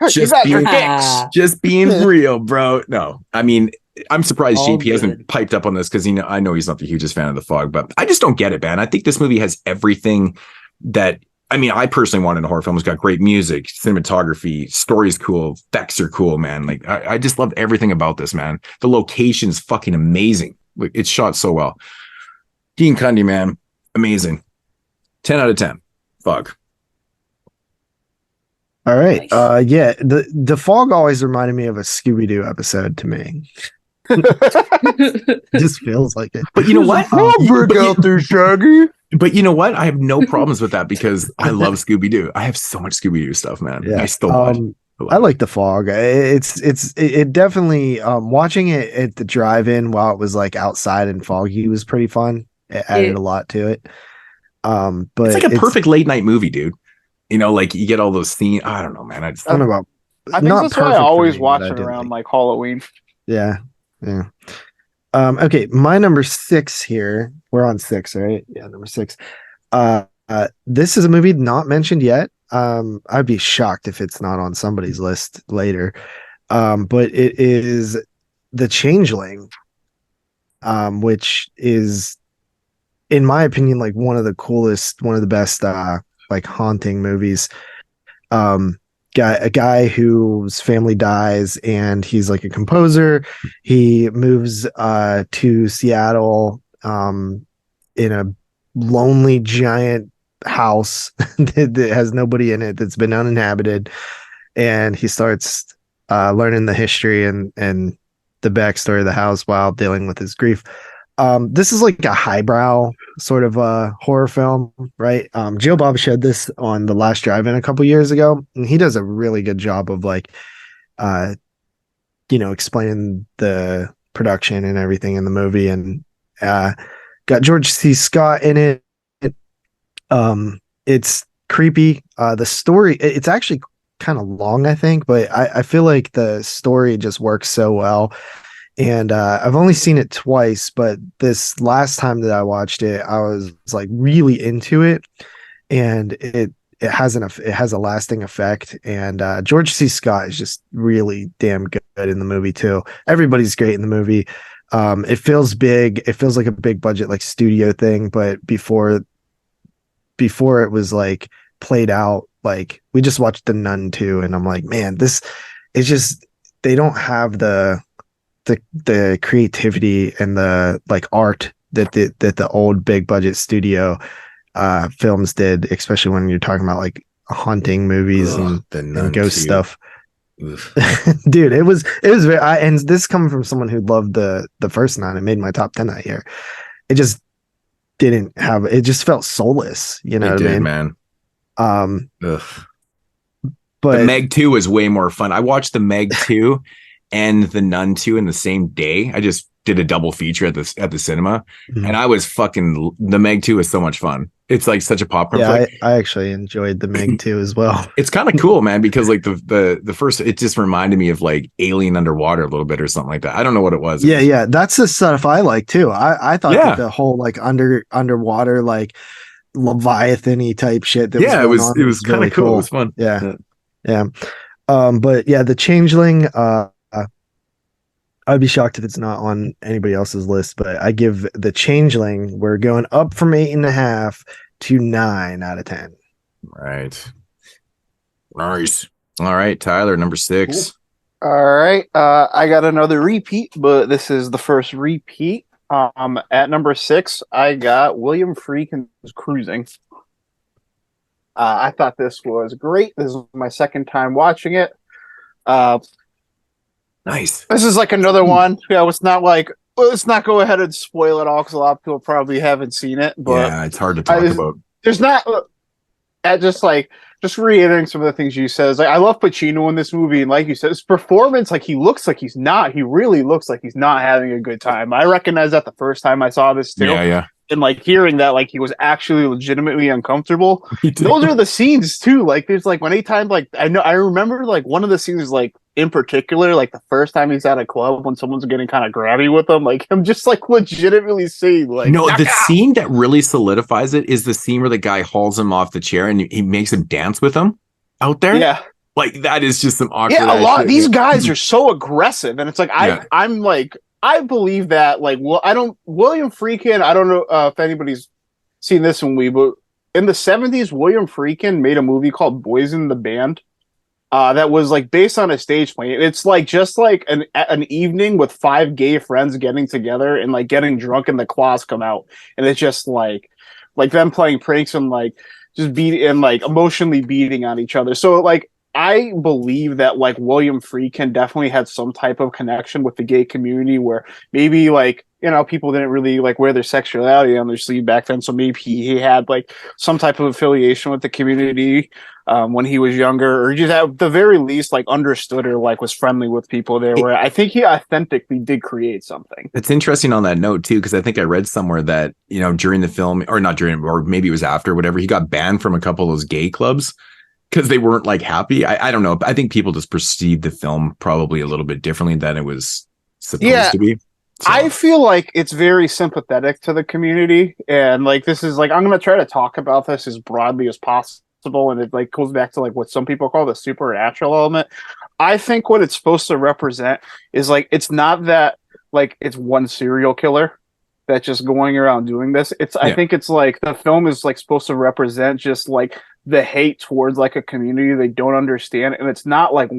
Just being real, bro. No, I mean, I'm surprised JP hasn't piped up on this because I know he's not the hugest fan of The Fog, but I just don't get it, man. I think this movie has everything that. I mean, I personally wanted a horror film. It's got great music, cinematography, story's cool, effects are cool, man. Like, I just loved everything about this, man. The location's fucking amazing. Like, it's shot so well. Dean Cundy, man, amazing. 10 out of 10. Fog. All right. Nice. Yeah, the Fog always reminded me of a Scooby-Doo episode to me. It just feels like it. But you know what? Break out there, Shaggy. But you know what? I have no problems with that because I love Scooby-Doo. I have so much Scooby-Doo stuff, man. Yeah. I still watch. I like The Fog. It definitely watching it at the drive-in while it was like outside and foggy was pretty fun. It added a lot to it. But it's like a perfect late night movie, dude. You know, like you get all those themes. I don't know, man. I don't know about. I think that's why I always watch it around like Halloween. Yeah. Okay, my number 6 here. We're on 6, right? Yeah, number 6. This is a movie not mentioned yet. I'd be shocked if it's not on somebody's list later. But it is The Changeling, which is, in my opinion, like one of the coolest, one of the best, like haunting movies. A guy whose family dies and he's like a composer. He moves to Seattle in a lonely giant house that has nobody in it, that's been uninhabited, and he starts learning the history and the backstory of the house while dealing with his grief. This is like a highbrow sort of horror film, right? Joe Bob showed this on The Last Drive-In a couple years ago, and he does a really good job of like, explaining the production and everything in the movie, and got George C. Scott in it. It's creepy. The story, it's actually kind of long, I think, but I feel like the story just works so well. And I've only seen it twice, but this last time that I watched it, I was like really into it, and it has a lasting effect. And George C. Scott is just really damn good in the movie too. Everybody's great in the movie. It feels big. It feels like a big budget, like studio thing. But before it was like played out, like we just watched The Nun 2, and I'm like, man, this is just, they don't have the creativity and the like art that the old big budget studio films did, especially when you're talking about like haunting movies and ghost stuff. Dude, it was very, and this coming from someone who loved the first Nun, it made my top 10 that year. It just didn't have, it just felt soulless, you know what I mean, man. But the Meg 2 was way more fun. I watched the Meg 2 and the Nun 2 in the same day. I just did a double feature at the cinema, and I was fucking, the Meg 2 is so much fun. It's like such a popcorn flick. I actually enjoyed the Meg 2 as well. It's kind of cool, man, because like the first, it just reminded me of like Alien Underwater a little bit or something like that. I don't know what it was. Yeah, that's the stuff I like too. I thought that the whole like underwater like Leviathan-y type shit that it was kind of cool. It was fun. Yeah. But yeah, The Changeling, I'd be shocked if it's not on anybody else's list, but I give The Changeling, we're going up from 8.5 to 9 out of 10. Right. Nice. All right, Tyler, number 6. Cool. All right. I got another repeat, but this is the first repeat. At number 6, I got William Friedkin's Cruising. I thought this was great. This is my second time watching it. Nice. This is like another one. Yeah, it's not like, let's not go ahead and spoil it all because a lot of people probably haven't seen it. But yeah, it's hard to talk about. There's not. Just reiterating some of the things you said. Like, I love Pacino in this movie, and like you said, his performance, like he looks like he's not. He really looks like he's not having a good time. I recognized that the first time I saw this too. Yeah. And like hearing that, like he was actually legitimately uncomfortable. Those are the scenes too. Like there's like anytime, like I remember like one of the scenes, like in particular, like the first time he's at a club when someone's getting kind of grabby with him. Like I'm just like legitimately seeing like the scene that really solidifies it is the scene where the guy hauls him off the chair and he makes him dance with him out there. Yeah. Like that is just some awkward. Yeah, a lot. These guys are so aggressive, and it's like I'm like. I believe that, like, well, William Friedkin, I don't know if anybody's seen this movie, but in the 70s, William Friedkin made a movie called Boys in the Band that was, like, based on a stage play. It's, like, just, like, an evening with 5 gay friends getting together and, like, getting drunk and the claws come out. And it's just, like them playing pranks and, like, just emotionally beating on each other. So, like, I believe that like William Friedkin definitely had some type of connection with the gay community where maybe like, you know, people didn't really like wear their sexuality on their sleeve back then. So maybe he had like some type of affiliation with the community when he was younger, or just at the very least like understood or like was friendly with people there, where I think he authentically did create something. It's interesting on that note too, because I think I read somewhere that, you know, during the film or not during, or maybe it was after, whatever, he got banned from a couple of those gay clubs. Because they weren't like happy. I don't know. I think people just perceived the film probably a little bit differently than it was supposed to be. So. I feel like it's very sympathetic to the community. And like, this is like, I'm going to try to talk about this as broadly as possible. And it like goes back to like what some people call the supernatural element. I think what it's supposed to represent is like, it's not that like it's one serial killer that's just going around doing this. I think it's like the film is like supposed to represent just like the hate towards like a community they don't understand, and it's not like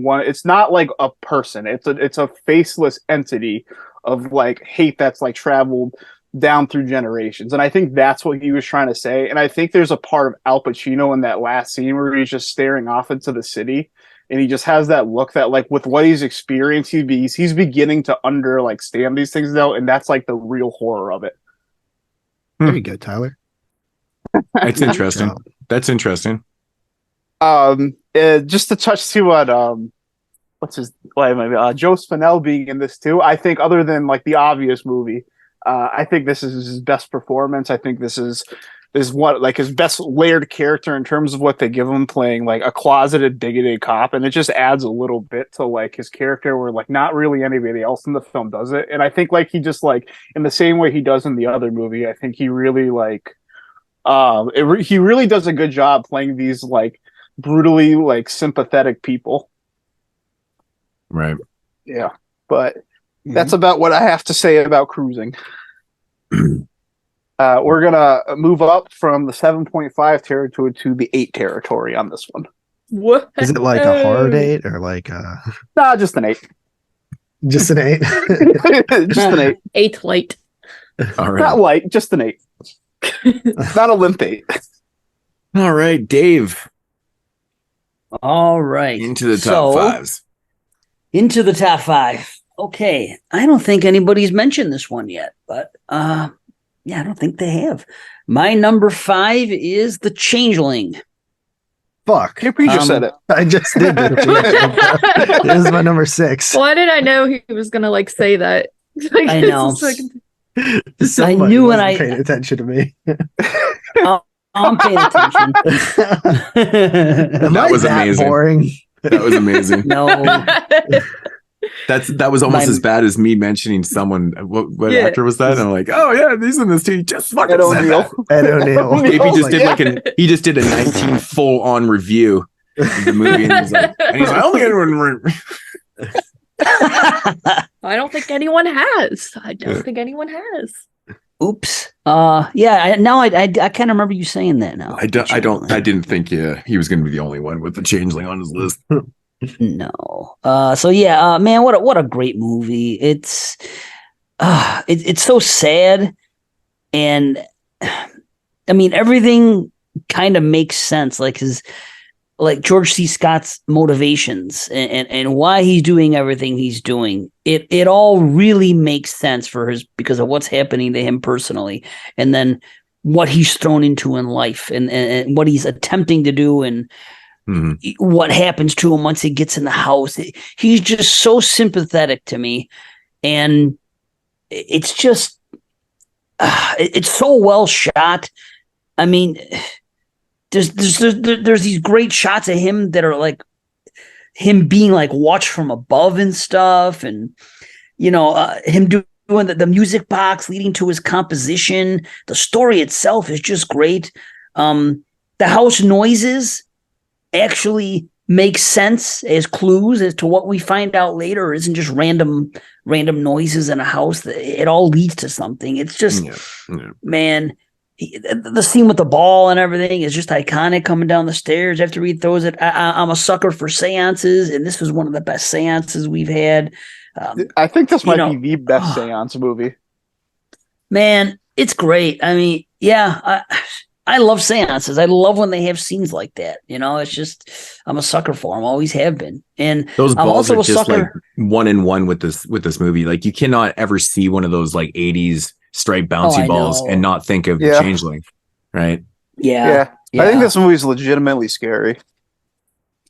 a person. It's a faceless entity of like hate that's like traveled down through generations. And I think that's what he was trying to say. And I think there's a part of Al Pacino in that last scene where he's just staring off into the city and he just has that look that like with what he's experienced, he's beginning to stand these things now, and that's like the real horror of it. There you go, Tyler. That's interesting. That's interesting. Just to touch too on Joe Spinell being in this too. I think other than like the obvious movie, I think this is his best performance. I think this is what like his best layered character in terms of what they give him, playing like a closeted, bigoted cop, and it just adds a little bit to like his character where like not really anybody else in the film does it. And I think like he just like in the same way he does in the other movie, I think he really like he really does a good job playing these like brutally like sympathetic people. Right. Yeah, but that's about what I have to say about Cruising. We're gonna move up from the 7.5 territory to the 8 territory on this one. What? Is it like a hard 8 or like a? Nah, just an 8. Just an 8. Just an 8. 8 light. All right. Not light, just an 8. Not a limp 8. All right, Dave. All right. Into the top fives. Into the top 5. Okay. I don't think anybody's mentioned this one yet, but I don't think they have. My number 5 is The Changeling. Fuck. You just said it. I just did that. This is my number 6. Why did I know he was gonna like say that? Like, I know. I knew when I paid attention to me. I'm paying attention. That was amazing. Boring. That was amazing. No. That was almost as bad as me mentioning someone. What actor was that? And I'm like, oh yeah, he's in this team. Just fucking Ed O'Neill. Ed O'Neill. Maybe he just did a 19 full on review of the movie, and he's like, I don't think anyone. I don't think anyone has. I don't think anyone has. Oops. Yeah. I kind of remember you saying that now. I didn't think he was going to be the only one with the Changeling on his list. No. Man, what a great movie. It's so sad, and I mean everything kind of makes sense. Like George C. Scott's motivations and why he's doing everything he's doing. It all really makes sense because of what's happening to him personally, and then what he's thrown into in life, and what he's attempting to do, and what happens to him once he gets in the house. He's just so sympathetic to me, and it's just it's so well shot. I mean, there's these great shots of him that are like him being like watched from above and stuff, and him doing the music box leading to his composition. The story itself is just great. The house noises actually make sense as clues as to what we find out later. It isn't just random noises in a house. It all leads to something. It's just, man, the scene with the ball and everything is just iconic, coming down the stairs after he throws it. I'm a sucker for seances, and this was one of the best seances we've had. I think this might be the best seance movie. Man, it's great. I mean, yeah, I love seances. I love when they have scenes like that. It's just, I'm a sucker for them. Always have been. And those balls I'm also are just a sucker. like one in one with this movie. Like, you cannot ever see one of those like 80s striped bouncy balls and not think of the Changeling, right? Yeah. I think this movie's legitimately scary.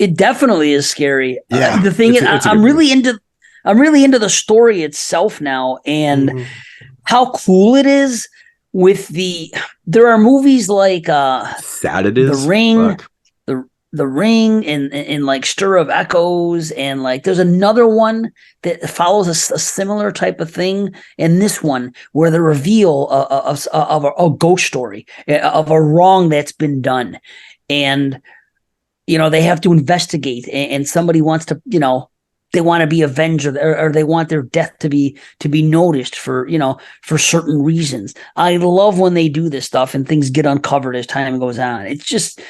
It definitely is scary. Yeah. The thing is, I'm really into the story itself now, and how cool it is with there are movies like sad it is, The Ring, the Ring, and like Stir of Echoes, and like there's another one that follows a similar type of thing, and this one where the reveal of a ghost story, of a wrong that's been done, and they have to investigate, and somebody wants to they want to be avenged, or they want their death to be noticed for certain reasons. I love when they do this stuff and things get uncovered as time goes on. It's just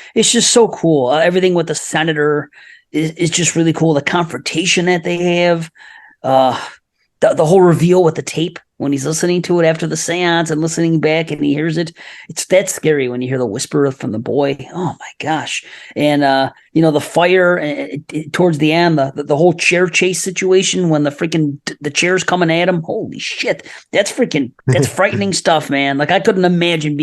so cool. Everything with the senator is just really cool. The confrontation that they have, the whole reveal with the tape when he's listening to it after the seance and listening back and he hears it. That's scary when you hear the whisper from the boy. Oh my gosh. And, the fire towards the end, the whole chair chase situation when the chair's coming at him. Holy shit. That's frightening stuff, man. Like, I couldn't imagine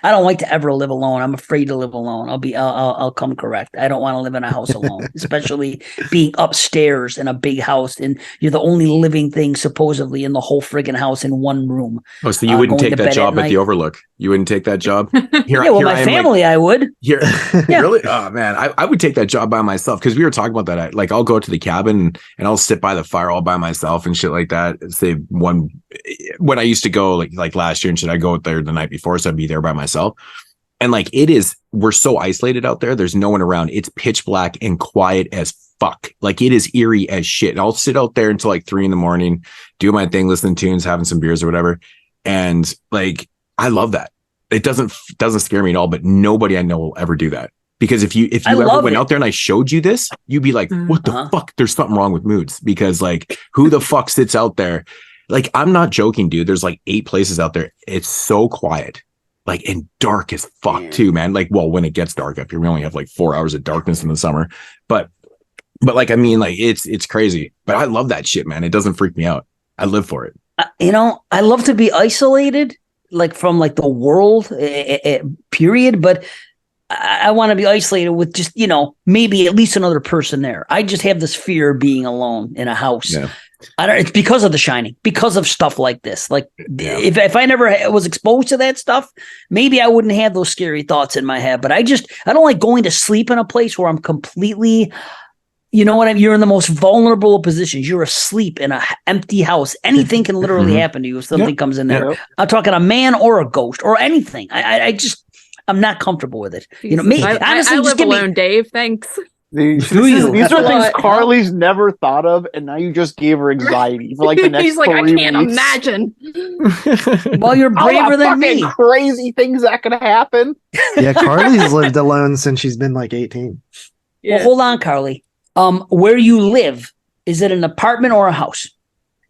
I don't like to ever live alone. I'm afraid to live alone. I'll come correct. I don't want to live in a house alone, especially being upstairs in a big house and you're the only living thing supposedly in the whole friggin' house in one room. Oh, so you wouldn't take that job at the Overlook? You wouldn't take that job? My family, I would. Here, really? Oh man, I would take that job by myself, because we were talking about that. I'll go to the cabin and I'll sit by the fire all by myself and shit like that. Say when I used to go like last year and shit, I go there the night before, so I'd be there by myself. And we're so isolated out there. There's no one around. It's pitch black and quiet as fuck. Like, it is eerie as shit. And I'll sit out there until like 3 a.m, do my thing, listening to tunes, having some beers or whatever. And like, I love that. It doesn't scare me at all, but nobody I know will ever do that. Because if you ever went out there and I showed you this, you'd be like, what the fuck? There's something wrong with Moodz. Because like, who the fuck sits out there? Like, I'm not joking, dude. There's like 8 places out there. It's so quiet. Like, and dark as fuck too, man. Like, well, when it gets dark up here, we only have like 4 hours of darkness in the summer. But like, I mean, like, it's crazy. But I love that shit, man. It doesn't freak me out. I live for it. I love to be isolated, like from like the world, period. But I want to be isolated with just, maybe at least another person there. I just have this fear of being alone in a house. Yeah. It's because of The Shining, because of stuff like this. Like, if I never was exposed to that stuff, maybe I wouldn't have those scary thoughts in my head. But I don't like going to sleep in a place where I'm completely, you're in the most vulnerable of positions. You're asleep in an empty house. Anything can literally happen to you if something comes in there. I'm talking a man or a ghost or anything. I'm not comfortable with it. Honestly, I live alone, Dave. Thanks. These are things Carly's never thought of, and now you just gave her anxiety for like the next. He's like, 3 I can't weeks. imagine. Well, you're braver than me. Crazy things that could happen. Yeah, Carly's lived alone since she's been like 18. Yeah. Well, hold on, Carly. Where you live, is it an apartment or a house?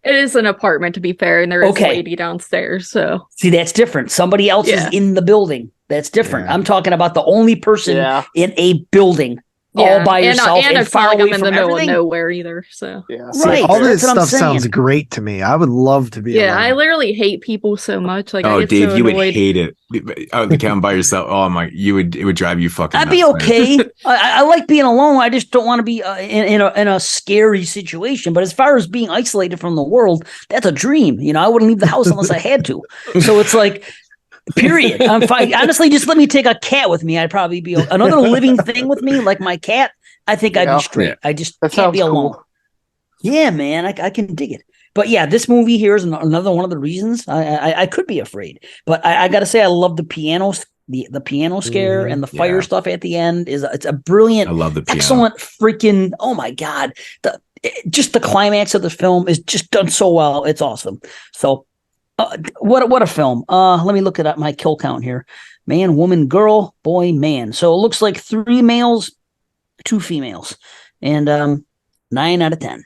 It is an apartment, to be fair, and there is a lady downstairs. So see, that's different. Somebody else is in the building. That's different. I'm talking about the only person in a building all by yourself and it's far not like away I'm in from the middle everything. of nowhere either. So See, all this stuff sounds great to me. I would love to be. I literally hate people so much. Like, oh, I get Dave, so you would annoyed. hate it. Out the count by yourself. Oh my, it would drive you fucking. I'd be okay. I like being alone. I just don't want to be in a scary situation. But as far as being isolated from the world, that's a dream. You know, I wouldn't leave the house unless I had to. So it's like. Period. I'm fine. Honestly, just let me take a cat with me. I'd probably be another living thing with me, like my cat. I think I'd be straight. Yeah. I just can't be alone. Cool. Yeah, man, I can dig it. But yeah, this movie here is another one of the reasons I could be afraid. But I got to say, I love the piano, the piano scare and the fire stuff at the end. It's a brilliant, I love the piano. Excellent freaking. Oh my god, just the climax of the film is just done so well. It's awesome. So. What a film. Let me look at my kill count here. Man, woman, girl, boy, man. So it looks like 3 males, 2 females. And 9 out of 10.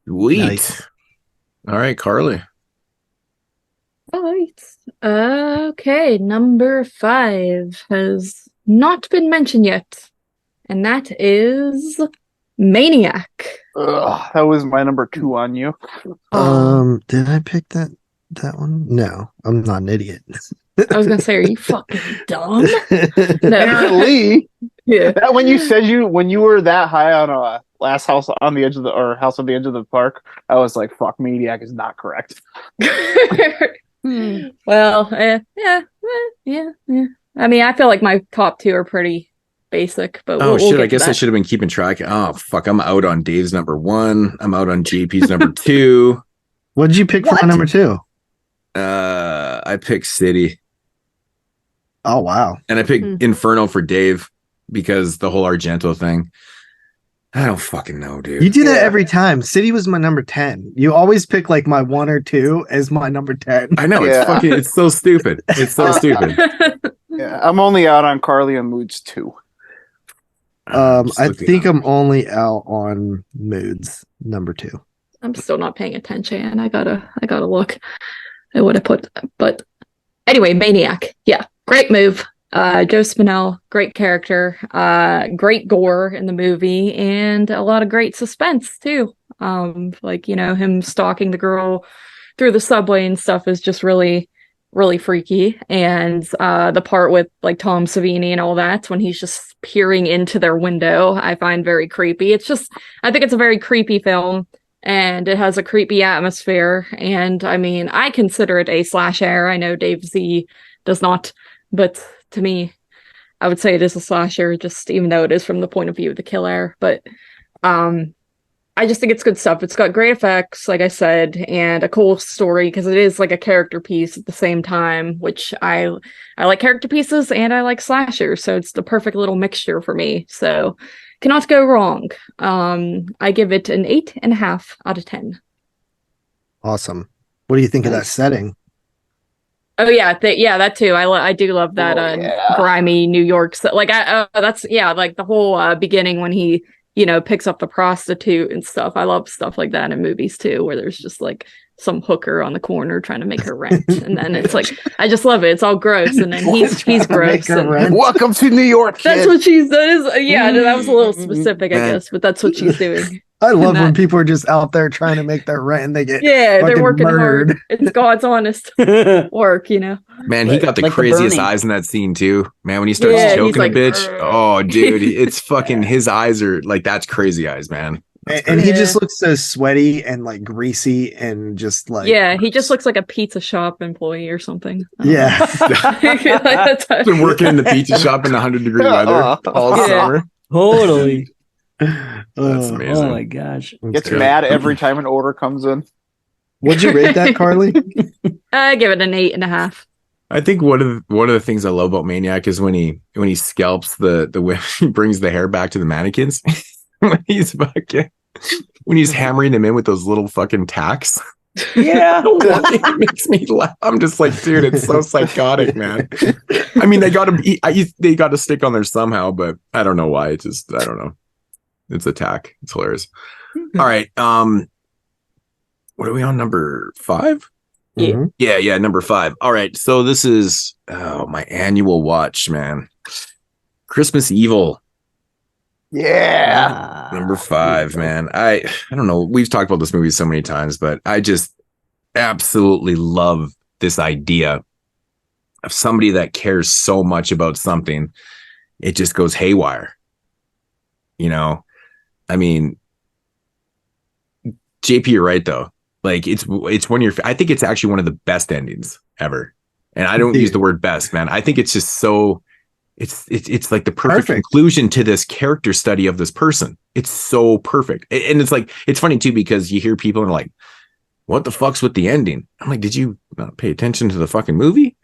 Sweet. Nice. All right, Carly. All right. Okay, number 5 has not been mentioned yet. And that is Maniac. That was my number 2 on you. Did I pick that one? No, I'm not an idiot. I was gonna say, are you fucking dumb? Apparently, that when you were that high on Last House on the Edge of House on the Edge of the Park, I was like, fuck, Maniac is not correct. Well, yeah. I mean, I feel like my top 2 are pretty basic, but we'll shit, get I guess to that. I should have been keeping track. Oh fuck, I'm out on Dave's number 1. I'm out on JP's number 2. What did you pick for number 2? I picked City. Oh wow. And I picked Inferno for Dave because the whole Argento thing. I don't fucking know, dude. You do that every time. City was my number 10. You always pick like my 1 or 2 as my number 10. I know, it's so stupid. It's so stupid. Yeah, I'm only out on Carly and Moodz 2. I think I'm only out on Moodz number 2. I'm still not paying attention. I gotta look at what I put. But anyway, Maniac. Yeah, great move. Joe Spinell, great character, great gore in the movie, and a lot of great suspense too. Like, you know, him stalking the girl through the subway and stuff is just really, really freaky. And the part with like Tom Savini and all that, when he's just peering into their window, I find very creepy. I think it's a very creepy film, and it has a creepy atmosphere. And I mean, I consider it a slasher. I know Dave Zee does not, but to me, I would say it is a slasher, just even though it is from the point of view of the killer. But I just think it's good stuff. It's got great effects, like I said, and a cool story because it is like a character piece at the same time, which I like character pieces and I like slashers, so it's the perfect little mixture for me. So cannot go wrong. I give it an 8.5 out of 10. Awesome. What do you think of that setting? Oh yeah, that too. I do love that grimy New York. Like that's like the whole beginning when he picks up the prostitute and stuff. I love stuff like that in movies too, where there's just like some hooker on the corner trying to make her rent, and then it's like I just love it. It's all gross, and then he's gross. And welcome to New York. Kid. That's what she's. That was a little specific, I guess, but that's what she's doing. I love when people are just out there trying to make their rent and they get they're working murdered. Hard. It's God's honest work, Man, he got the like craziest eyes in that scene too. Man, when he starts choking a bitch, oh dude, it's fucking his eyes are like that's crazy eyes, man. And he just looks so sweaty and like greasy and just like he just looks like a pizza shop employee or something. Yeah, been working in the pizza shop in 100-degree weather all summer. Totally. That's amazing. Oh my gosh. Gets mad every time an order comes in. Would you rate that, Carly? I give it an 8.5. I think one of the things I love about Maniac is when he scalps the women, he brings the hair back to the mannequins. when he's hammering them in with those little fucking tacks. Yeah. It makes me laugh. I'm just like, dude, it's so psychotic, man. I mean, they got to stick on there somehow, but I don't know why. I don't know. It's a tack. It's hilarious. All right. What are we on? Number 5? Yeah. Yeah, number 5. All right. So this is my annual watch, man. Christmas Evil. Yeah. Number 5, man. I don't know. We've talked about this movie so many times, but I just absolutely love this idea of somebody that cares so much about something, it just goes haywire. You know, I mean, JP, you're right though. Like it's one of your, I think it's actually one of the best endings ever. And I don't use the word best, man. I think it's just so, it's like the perfect conclusion to this character study of this person. It's so perfect. And it's like, it's funny too, because you hear people and are like, what the fuck's with the ending? I'm like, did you not pay attention to the fucking movie?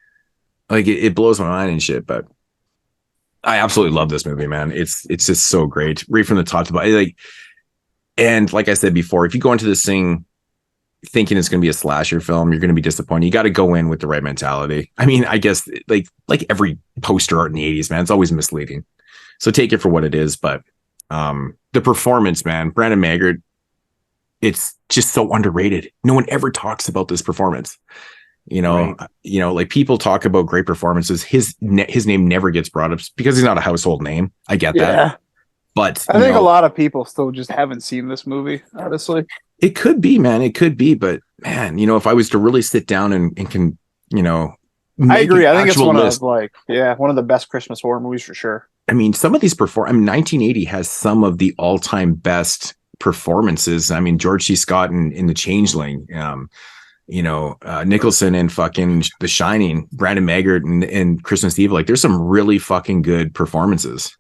Like it blows my mind and shit, but I absolutely love this movie, man. It's just so great. Right from the top to bottom. Like, and like I said before, if you go into this thing thinking it's going to be a slasher film, you're going to be disappointed. You got to go in with the right mentality. I mean, I guess like every poster art in the 80s, man, it's always misleading. So take it for what it is. But the performance, man, Brandon Maggart, it's just so underrated. No one ever talks about this performance. You know, like people talk about great performances. His name never gets brought up because he's not a household name. I get that. But I think a lot of people still just haven't seen this movie, honestly. It could be, man. It could be. But man, you know, if I was to really sit down and can, you know, I agree. I think it's one of the best Christmas horror movies for sure. I mean, some of these 1980 has some of the all-time best performances. I mean, George C. Scott in The Changeling, Nicholson in fucking The Shining, Brandon Maggart in Christmas Evil. Like, there's some really fucking good performances.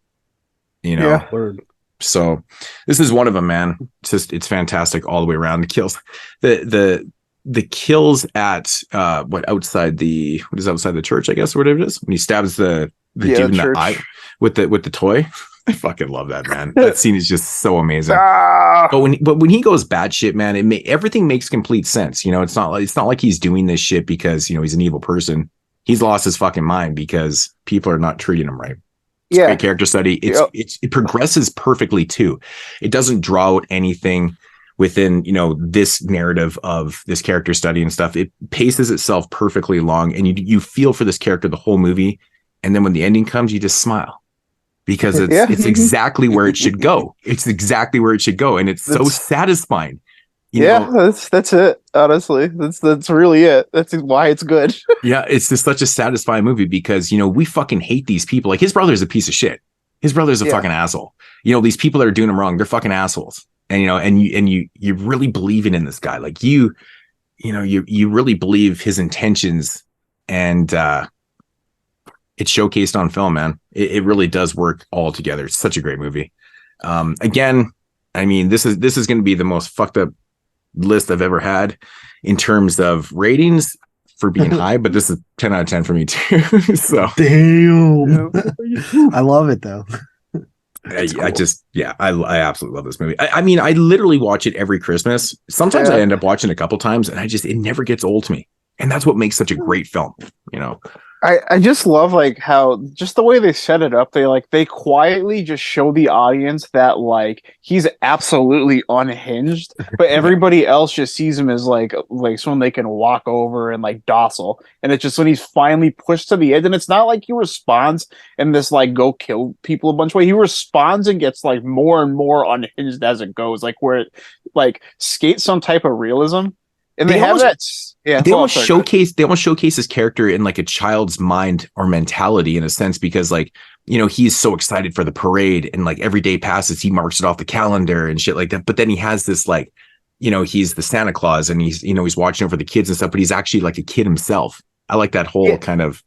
You know. Yeah. So this is one of them, man. It's fantastic all the way around. The kills, the kills at outside the church, I guess, or whatever it is, when he stabs the dude in the eye with the toy. I fucking love that, man. That scene is just so amazing. But when he goes batshit, man, everything makes complete sense. You know, it's not like he's doing this shit because, you know, he's an evil person. He's lost his fucking mind because people are not treating him right. It's a great character study. It progresses perfectly too. It doesn't draw out anything within, you know, this narrative of this character study and stuff. It paces itself perfectly along, and you feel for this character the whole movie. And then when the ending comes, you just smile because it's exactly where it should go. It's exactly where it should go, and it's so satisfying. You know? That's it. Honestly, that's really it. That's why it's good. Yeah, it's just such a satisfying movie because, you know, we fucking hate these people. Like, his brother's a piece of shit. His brother's a fucking asshole. You know, these people that are doing him wrong, they're fucking assholes. And, you know, and you're really believing in this guy. Like, you really believe his intentions, and it's showcased on film, man. It really does work all together. It's such a great movie. Again, I mean, this is going to be the most fucked up list I've ever had in terms of ratings for being high, but this is 10 out of 10 for me too. So damn. I love it though. I absolutely love this movie. I mean, I literally watch it every Christmas. Sometimes I end up watching it a couple times, and it never gets old to me. And that's what makes such a great film, you know. I just love like how just the way they set it up. They quietly just show the audience that like he's absolutely unhinged, but everybody else just sees him as like someone they can walk over and like docile. And it's just when he's finally pushed to the edge, and it's not like he responds in this like go kill people a bunch of way. He responds and gets like more and more unhinged as it goes, like where it like skates some type of realism. And they have that. Yeah, they almost showcase his character in like a child's mind or mentality in a sense, because like, you know, he's so excited for the parade, and like every day passes, he marks it off the calendar and shit like that. But then he has this like, you know, he's the Santa Claus, and he's watching over the kids and stuff, but he's actually like a kid himself. I like that whole kind of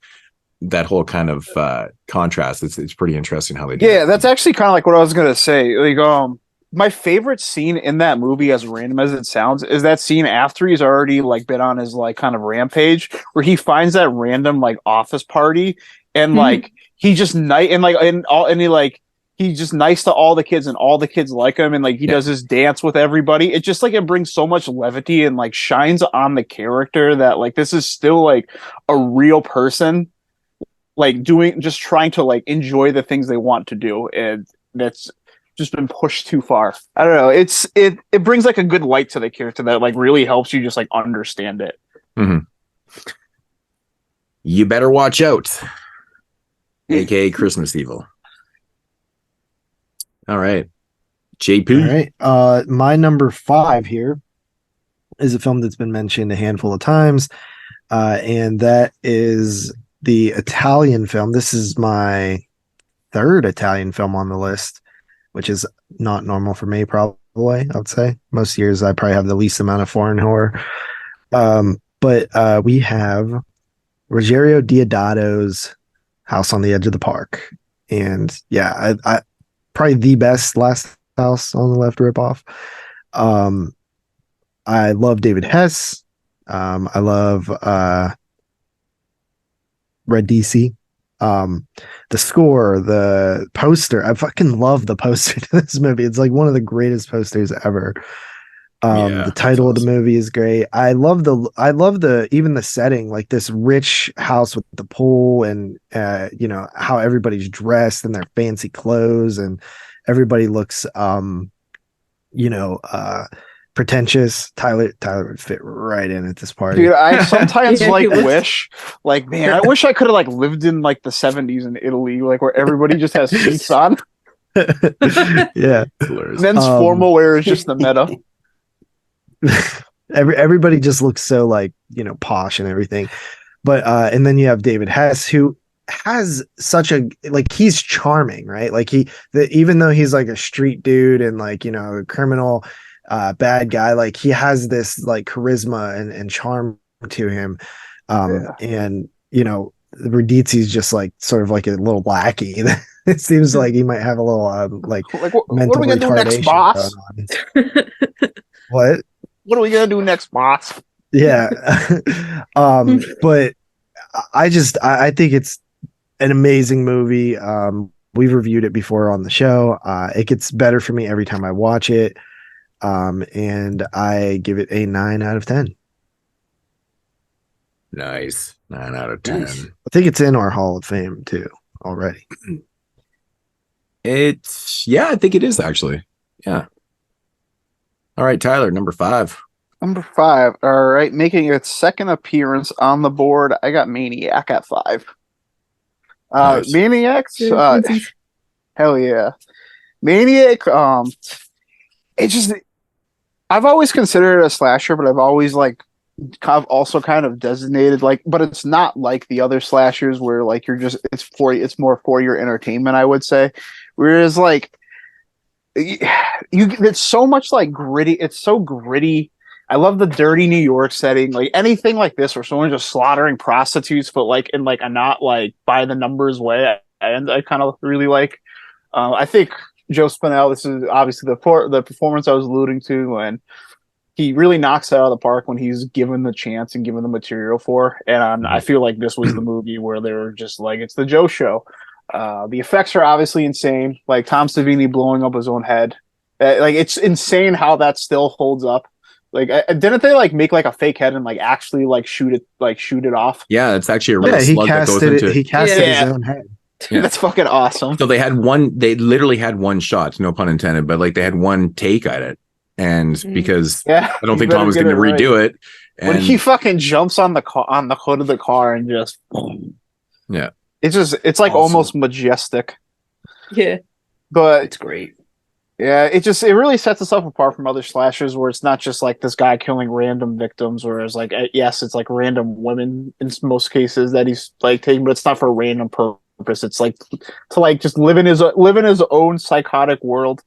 contrast. It's pretty interesting how they do it. Yeah, that's actually kind of like what I was gonna say. Like, my favorite scene in that movie, as random as it sounds, is that scene after he's already like been on his like kind of rampage, where he finds that random like office party, and like he just he's just nice to all the kids, and all the kids like him, and like he does his dance with everybody. It just like it brings so much levity and like shines on the character that like this is still like a real person, like trying to like enjoy the things they want to do, and just been pushed too far. I don't know. It brings like a good light to the character that like really helps you just like understand it. Mm-hmm. You better watch out, aka Christmas Evil. All right, JP. All right, my number 5 here is a film that's been mentioned a handful of times, and that is the Italian film. This is my 3rd Italian film on the list, which is not normal for me, probably. I would say most years I probably have the least amount of foreign horror. But we have Ruggiero Diodato's House on the Edge of the Park. And yeah, I probably the best Last House on the Left ripoff. I love David Hess. I love Red DC. The score, the poster, I fucking love the poster to this movie. It's like one of the greatest posters ever. The title of the movie is great. I love the even the setting, like this rich house with the pool and how everybody's dressed in their fancy clothes and everybody looks pretentious. Tyler would fit right in at this party. Dude, I sometimes wish, like, man, I wish I could have like lived in like the 70s in Italy, like where everybody just has suits on. Yeah. Men's formal wear is just the meta. Everybody just looks so like, posh and everything. But and then you have David Hess, who has such a he's charming, right? Like even though he's like a street dude and like, a criminal bad guy, like he has this like charisma and charm to him. And Radizi's just like sort of like a little lackey. It seems like he might have a little mental what are we gonna do next, boss? What are we gonna do next, boss? Yeah. But I think it's an amazing movie. We've reviewed it before on the show. It gets better for me every time I watch it. And I give it a 9 out of 10. Nice. 9 out of 10. Nice. I think it's in our Hall of Fame too already. I think it is actually. Yeah. All right, Tyler, number 5. Number 5. All right, making its second appearance on the board, I got Maniac at 5. Nice. Maniacs, hell yeah. Maniac, it's just, I've always considered it a slasher, but I've always also kind of designated but it's not like the other slashers where like it's more for your entertainment, I would say. Whereas it's so much like gritty. It's so gritty. I love the dirty New York setting, like anything like this where someone's just slaughtering prostitutes, but like in like a not like by the numbers way. And I kind of really like. I think Joe Spinell. This is obviously the performance I was alluding to, and he really knocks it out of the park when he's given the chance and given the material for. And I feel like this was the movie where they were just like, it's the Joe show. The effects are obviously insane. Like Tom Savini blowing up his own head. It's insane how that still holds up. Like, didn't they like make like a fake head and like actually like shoot it off? Yeah, it's actually a real slug that goes into it. He casted his own head. Yeah. That's fucking awesome. So they literally had one shot, no pun intended, but like they had one take at it. And because I don't think Tom was going to redo it. And when he fucking jumps on the hood of the car and just, yeah, it's like almost majestic. Yeah, but it's great. Yeah, it really sets itself apart from other slashers where it's not just like this guy killing random victims, whereas like yes, it's like random women in most cases that he's like taking, but it's not for a random purpose. It's like to like just live in his own psychotic world.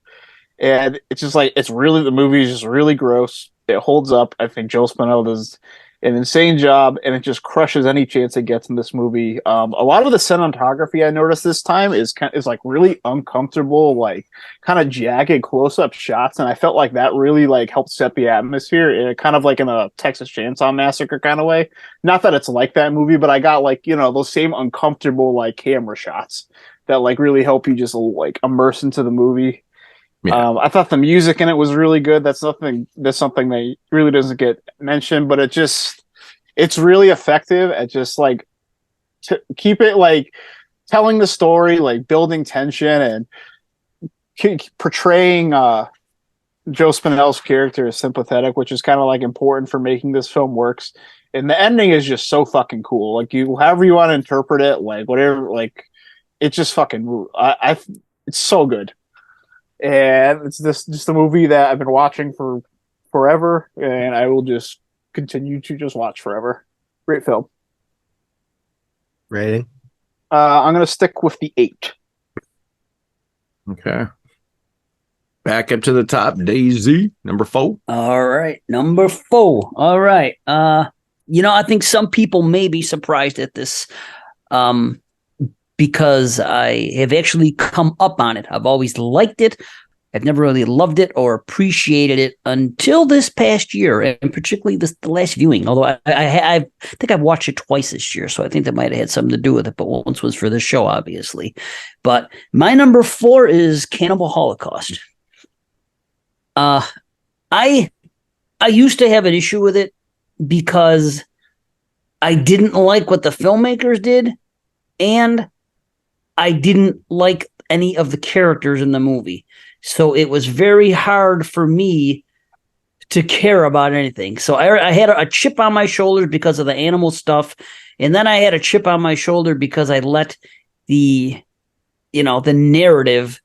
And it's just like, the movie is just really gross. It holds up. I think Joe Spinell does an insane job, and it just crushes any chance it gets in this movie. A lot of the cinematography I noticed this time is like really uncomfortable, like kind of jagged close-up shots, and I felt like that really like helped set the atmosphere in a kind of like in a Texas Chainsaw Massacre kind of way. Not that it's like that movie, but I got like, those same uncomfortable like camera shots that like really help you just like immerse into the movie. Yeah. I thought the music in it was really good. That's something that really doesn't get mentioned, but it's really effective at just like to keep it like telling the story, like building tension, and portraying Joe Spinell's character is sympathetic, which is kind of like important for making this film works. And the ending is just so fucking cool. Like however you want to interpret it, like whatever, like it's just fucking. It's so good, and it's just a movie that I've been watching for forever, and I will just continue to just watch forever. Great film. Rating? I'm gonna stick with the 8. Okay. Back up to the top, Dave Zee, number 4. All right, number 4. All right. I think some people may be surprised at this, because I have actually come up on it. I've always liked it. I've never really loved it or appreciated it until this past year, and particularly the last viewing. Although I think I've watched it twice this year, so I think that might have had something to do with it. But once was for the show, obviously. But my number 4 is Cannibal Holocaust. I used to have an issue with it because I didn't like what the filmmakers did, and I didn't like any of the characters in the movie. So it was very hard for me to care about anything. So I had a chip on my shoulder because of the animal stuff. And then I had a chip on my shoulder because I let the narrative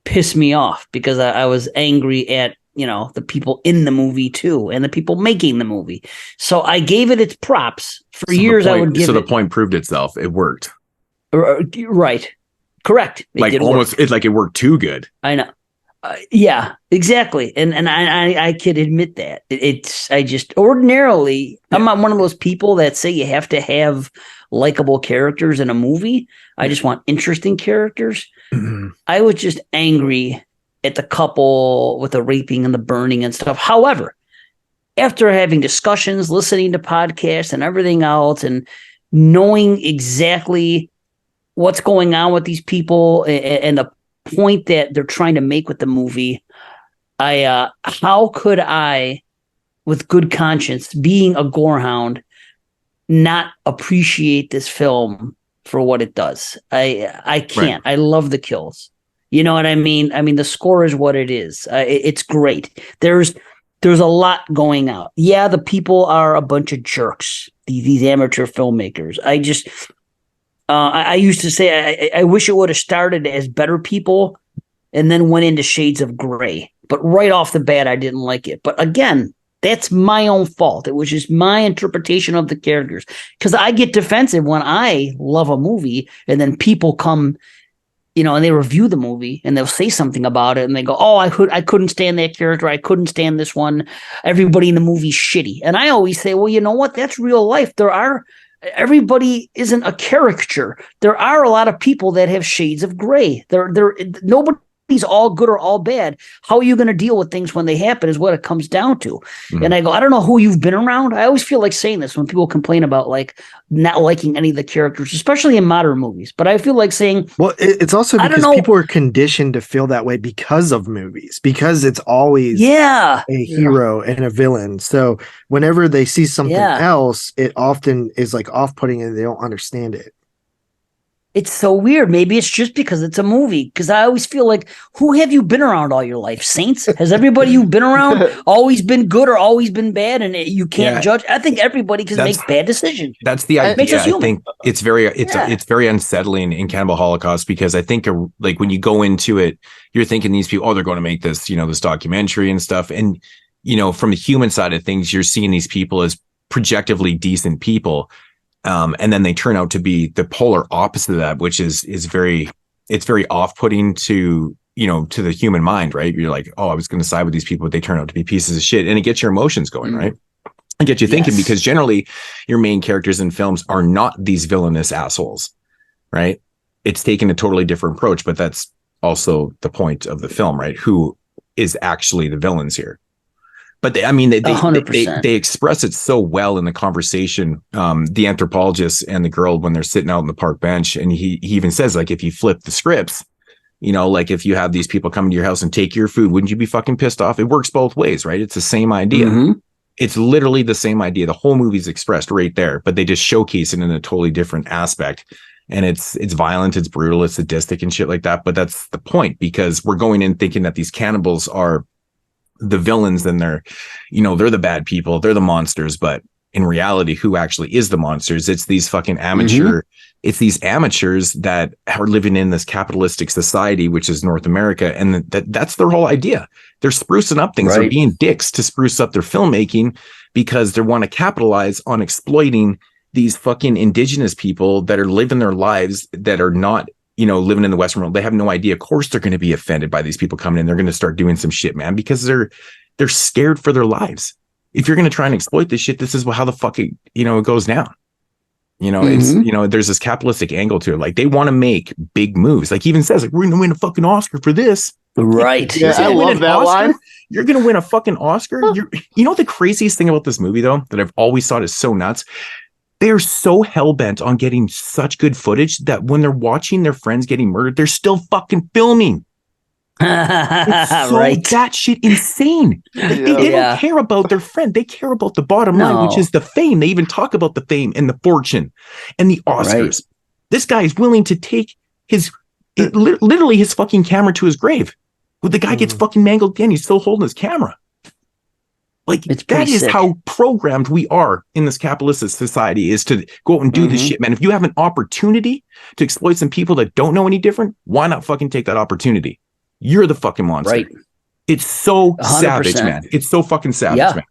piss me off, because I was angry at, the people in the movie too, and the people making the movie. So I gave it its props. For years I would give it. So the point proved itself. It worked. Right. Correct. It's like it worked too good. I know. Yeah, exactly. And I can admit that. I just ordinarily, I'm not one of those people that say you have to have likable characters in a movie. I just want interesting characters. Mm-hmm. I was just angry at the couple with the raping and the burning and stuff. However, after having discussions, listening to podcasts and everything else, and knowing exactly what's going on with these people and the point that they're trying to make with the movie, how could I, with good conscience, being a gorehound, not appreciate this film for what it does? I can't. Right. I love the kills. You know what I mean? I mean, the score is what it is. It's great. There's a lot going out. Yeah, the people are a bunch of jerks. These amateur filmmakers. I used to say I wish it would have started as better people and then went into shades of gray. But right off the bat, I didn't like it. But again, that's my own fault. It was just my interpretation of the characters. Because I get defensive when I love a movie and then people come, and they review the movie and they'll say something about it and they go, oh, I couldn't stand that character. I couldn't stand this one. Everybody in the movie's shitty. And I always say, well, you know what? That's real life. Everybody isn't a caricature. There are a lot of people that have shades of gray. Nobody's all good or all bad. How are you going to deal with things when they happen is what it comes down to. Mm-hmm. And I go, I don't know who you've been around. I always feel like saying this when people complain about like not liking any of the characters, especially in modern movies. But I feel like saying, well, it's also because people are conditioned to feel that way because of movies, because it's always a hero and a villain. So whenever they see something else, it often is like off-putting and they don't understand it. It's so weird. Maybe it's just because it's a movie. Because I always feel like, who have you been around all your life? Saints? Has everybody you've been around always been good or always been bad? And you can't judge. I think everybody can make bad decisions. That's the idea. I think it's very unsettling in Cannibal Holocaust, because I think like when you go into it, you're thinking these people, they're going to make this, this documentary and stuff. And, from the human side of things, you're seeing these people as projectively decent people. And then they turn out to be the polar opposite of that, which is very off-putting to the human mind, right? You're like, oh, I was going to side with these people, but they turn out to be pieces of shit. And it gets your emotions going, right? And get you thinking, because generally your main characters in films are not these villainous assholes, right? It's taken a totally different approach, but that's also the point of the film, right? Who is actually the villains here? But they express it so well in the conversation. The anthropologist and the girl, when they're sitting out on the park bench, and he even says, like, if you flip the scripts, like if you have these people come to your house and take your food, wouldn't you be fucking pissed off? It works both ways, right? It's the same idea. Mm-hmm. It's literally the same idea. The whole movie's expressed right there, but they just showcase it in a totally different aspect. and it's violent, it's brutal, it's sadistic and shit like that. But that's the point, because we're going in thinking that these cannibals are the villains and they're the bad people, they're the monsters. But in reality, who actually is the monsters? It's these fucking amateur, it's these amateurs that are living in this capitalistic society, which is North America. And that's their whole idea. They're sprucing up things. Right. They're being dicks to spruce up their filmmaking because they want to capitalize on exploiting these fucking indigenous people that are living their lives that are not, living in the Western world. They have no idea. Of course, they're going to be offended by these people coming in. They're going to start doing some shit, man, because they're scared for their lives. If you're going to try and exploit this shit, this is how the fuck it goes down. It's, there's this capitalistic angle to it. Like, they want to make big moves. Like, he even says, like, we're going to win a fucking Oscar for this. Right. Yeah, I love that line. You're going to win a fucking Oscar. The craziest thing about this movie, though, that I've always thought is so nuts. They're so hell-bent on getting such good footage that when they're watching their friends getting murdered, they're still fucking filming. It's so right. That shit insane. Like, they don't care about their friend. They care about the bottom line, which is the fame. They even talk about the fame and the fortune and the Oscars. Right. This guy is willing to take literally his fucking camera to his grave. But the guy gets fucking mangled again. He's still holding his camera. Like, that is sick. How programmed we are in this capitalist society, is to go out and do this shit, man. If you have an opportunity to exploit some people that don't know any different, why not fucking take that opportunity? You're the fucking monster. Right. It's so 100%. Savage, man. It's so fucking savage, man.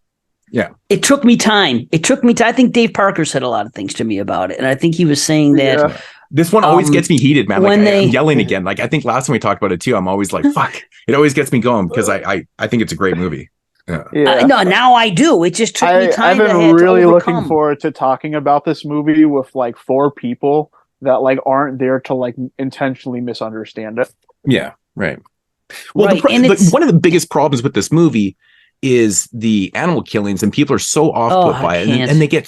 Yeah. It took me time. I think Dave Parker said a lot of things to me about it. And I think he was saying that. This one always gets me heated, man. Like, I'm yelling again. Like, I think last time we talked about it too, I'm always like, fuck. It always gets me going because I think it's a great movie. Yeah. No, now I do. It just took me time. I've been really looking forward to talking about this movie with like 4 people that like aren't there to like intentionally misunderstand it. Yeah. Right. Well, one of the biggest problems with this movie is the animal killings, and people are so off put by it, and they get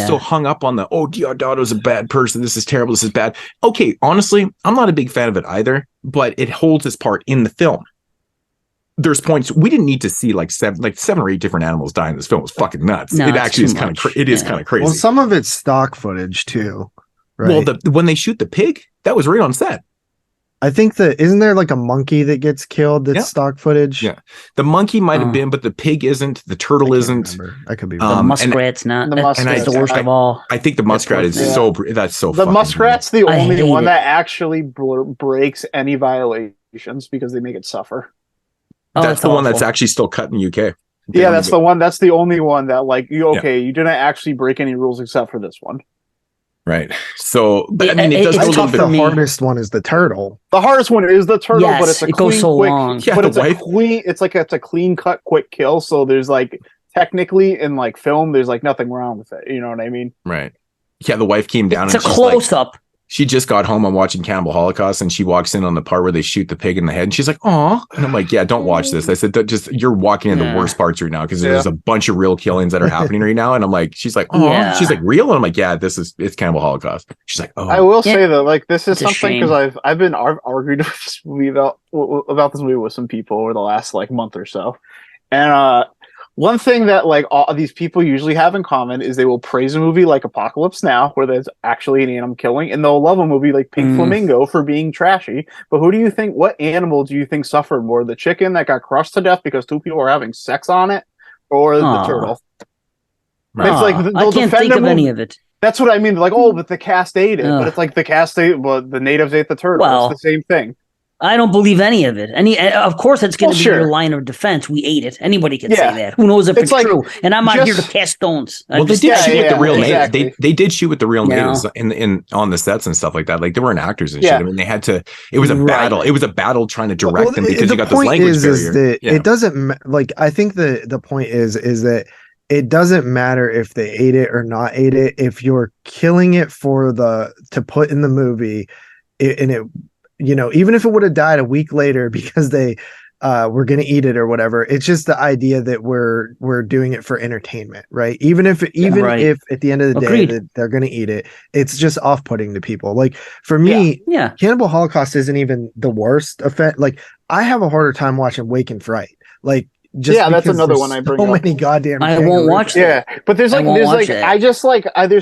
so hung up on the Diodado's a bad person, this is terrible, this is bad. Okay, honestly, I'm not a big fan of it either, but it holds its part in the film. There's points we didn't need to see like 7 or 8 different animals die in this film. It was fucking nuts. No, it actually is kind of it is kind of crazy. Well, some of it's stock footage too, right? Well, when they shoot the pig, that was right on set. I think isn't there like a monkey that gets killed that's stock footage? Yeah. The monkey might have been, but the pig isn't, the turtle isn't. I could be wrong. The muskrat's not. That's the worst of all. I think the muskrat is that's so the muskrat's the only one that actually breaks any violations because they make it suffer. That's the one that's actually still cut in the UK. Yeah, that's the one. That's the only one that like, you didn't actually break any rules except for this one. Right. So, but I mean, it does go a little bit. The hardest one is the turtle. The hardest one is the turtle, yes, but it's a clean, quick. But it's a clean cut, quick kill. So there's like technically in like film, there's like nothing wrong with it. You know what I mean? Right. Yeah, the wife came down. It's a close up. She just got home. I'm watching Cannibal Holocaust, and she walks in on the part where they shoot the pig in the head, and she's like, "Aw," and I'm like, "Yeah, don't watch this." I said, "You're walking in the worst parts right now because there's a bunch of real killings that are happening right now." And I'm like, "She's like, oh," she's like, "Real?" And I'm like, "Yeah, it's Cannibal Holocaust." She's like, "Oh." I will say that like this is something because I've been arguing with this movie about this movie with some people over the last like month or so, and one thing that like all these people usually have in common is they will praise a movie like Apocalypse Now, where there's actually an animal killing, and they'll love a movie like Pink Flamingo for being trashy. But what animal do you think suffered more? The chicken that got crushed to death because 2 people were having sex on it, or the turtle? It's like I can't think of any of it. That's what I mean. Like, but the cast ate it. But it's like the cast ate, the natives ate the turtle. Well, it's the same thing. I don't believe any of it. Of course, it's going to be your line of defense. We ate it. Anybody can say that. Who knows if it's like, true? And I'm not here to cast stones. Well, they did shoot with the real natives. They did shoot with the real natives in on the sets and stuff like that. Like, they weren't actors and shit. I mean, they had to. It was a battle. It was a battle trying to direct them because you got this language barrier. It doesn't like. I think the point is that it doesn't matter if they ate it or not ate it. If you're killing it to put in the movie, even if it would have died a week later because they were going to eat it or whatever, it's just the idea that we're doing it for entertainment, right? Even if at the end of the day that they're going to eat it, it's just off-putting to people. Like, for me, Cannibal Holocaust isn't even the worst effect. Like, I have a harder time watching Wake and Fright. Like, that's another one I bring up. So many goddamn. I won't watch that. Yeah, but there's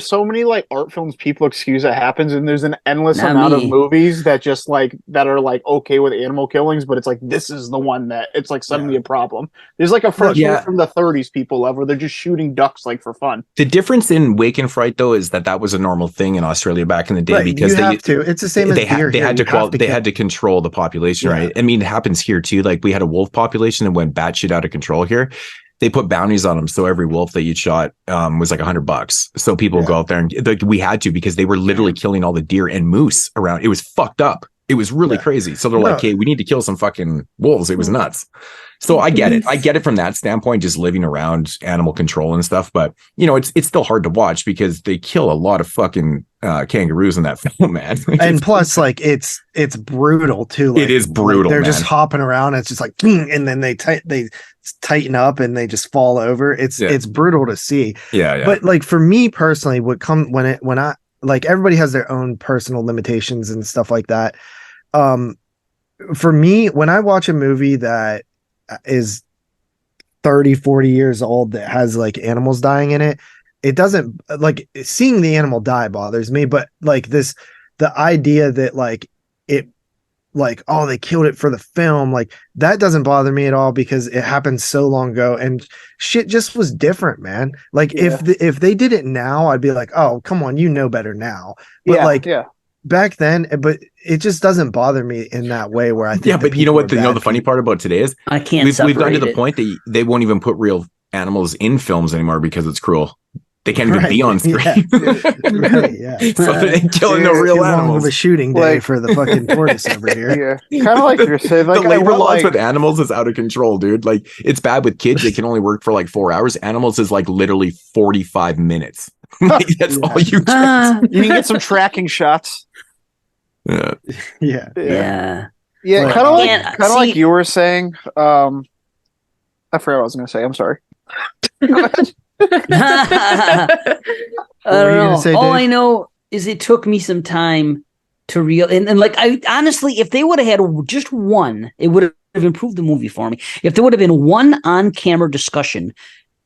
so many like art films people excuse that happens, and there's an endless amount of movies that just like that are like okay with animal killings, but it's like this is the one that it's like suddenly a problem. There's like a first one from the 30s people love where they're just shooting ducks like for fun. The difference in Wake and Fright though is that was a normal thing in Australia back in the day because it's the same as deer. They had to control the population, right? I mean, it happens here too. Like we had a wolf population that went batshit out of control here. They put bounties on them, so every wolf that you shot was like $100. So people would go out there and like we had to because they were literally killing all the deer and moose around. It was fucked up. It was really crazy. So they're like, "Hey, we need to kill some fucking wolves." It was nuts. So I get it. I get it from that standpoint, just living around animal control and stuff. But you know, it's still hard to watch because they kill a lot of fucking kangaroos in that film, man. And plus, like it's brutal too. Like, it is brutal. Like, they're just hopping around. It's just like, and then they tighten up and they just fall over. It's brutal to see. Yeah. But like for me personally, when I like everybody has their own personal limitations and stuff like that. For me, when I watch a movie that is 30, 40 years old that has like animals dying in it, it doesn't like seeing the animal die bothers me, but like the idea that like it like, oh, they killed it for the film, like that doesn't bother me at all because it happened so long ago and shit just was different, man. Like if they did it now, I'd be like, oh, come on, you know better now. But back then, but it just doesn't bother me in that way where I think. Yeah, but you know what? The funny part about today is I can't. We've gotten to the point that they won't even put real animals in films anymore because it's cruel. They can't even be on screen. So they ain't killing no real animals. Of a shooting day for the fucking tortoise over here. Yeah, kind of like you're saying. Like, the labor laws with animals is out of control, dude. Like it's bad with kids; they can only work for like 4 hours. Animals is like literally 45 minutes. Like, that's all you get. You can get some tracking shots. Yeah. Kind of like you were saying. I forgot what I was going to say. I'm sorry. I don't know. All I know is it took me some time to and like I honestly, if they would have had just one, it would have improved the movie for me. If there would have been one on-camera discussion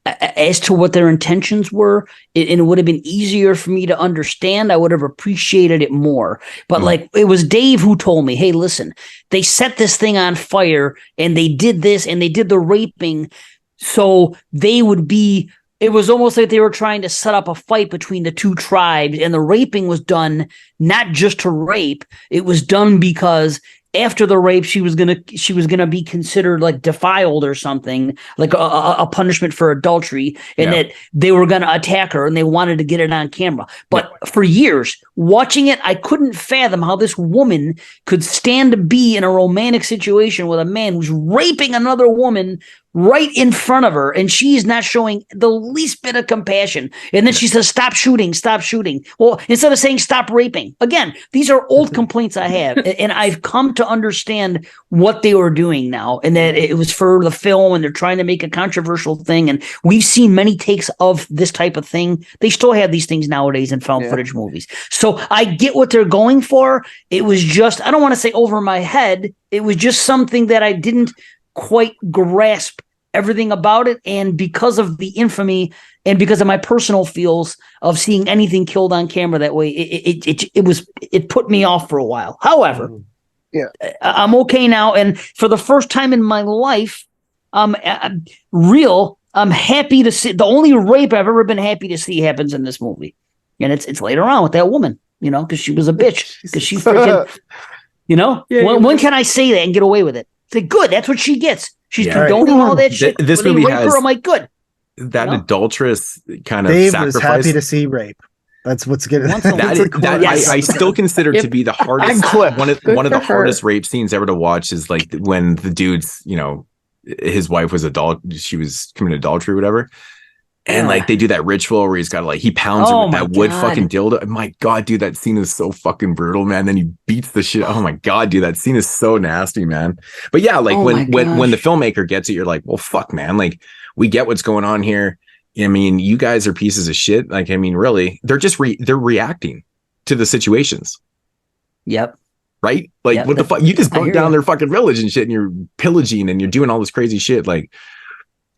as to what their intentions were, and it would have been easier for me to understand, I would have appreciated it more. But like it was Dave who told me, hey, listen, they set this thing on fire and they did this and they did the raping so they would be. It was almost like they were trying to set up a fight between the two tribes, and the raping was done not just to rape. It was done because after the rape, she was gonna be considered like defiled or something, like a punishment for adultery, and that they were gonna attack her, and they wanted to get it on camera. But for years, watching it, I couldn't fathom how this woman could stand to be in a romantic situation with a man who's raping another woman right in front of her, and she's not showing the least bit of compassion. And then she says, stop shooting. Well, instead of saying stop raping. Again, these are old complaints I have, and I've come to understand what they were doing now, and that it was for the film, and they're trying to make a controversial thing. And we've seen many takes of this type of thing. They still have these things nowadays in found footage movies. So I get what they're going for. It was just, I don't want to say over my head. It was just something that I didn't quite grasp everything about it, and because of the infamy and because of my personal feels of seeing anything killed on camera that way, it put me off for a while. However, I'm okay now, and for the first time in my life, I'm happy to see. The only rape I've ever been happy to see happens in this movie, and it's later on with that woman, you know, because she was a bitch, because she freaking, you know, when can I say that and get away with it? Say good, that's what she gets. She's condoning all that shit. This movie has I'm like, good. That adulterous kind of Dave sacrifice. was happy to see rape. That's what's getting. I still consider to be the hardest. One of the hardest rape scenes ever to watch is like when the dude's, you know, his wife was she was committing adultery or whatever. And like they do that ritual where he's got to like, he pounds her with that wood fucking dildo. My God, dude, that scene is so fucking brutal, man. Then he beats the shit. Oh my God, dude, that scene is so nasty, man. But yeah, like when the filmmaker gets it, you're like, well, fuck, man. Like we get what's going on here. I mean, you guys are pieces of shit. Like, I mean, really, they're just they're reacting to the situations. Yep. Right? Like, what the fuck? You just burnt down their fucking village and shit, and you're pillaging and you're doing all this crazy shit. Like,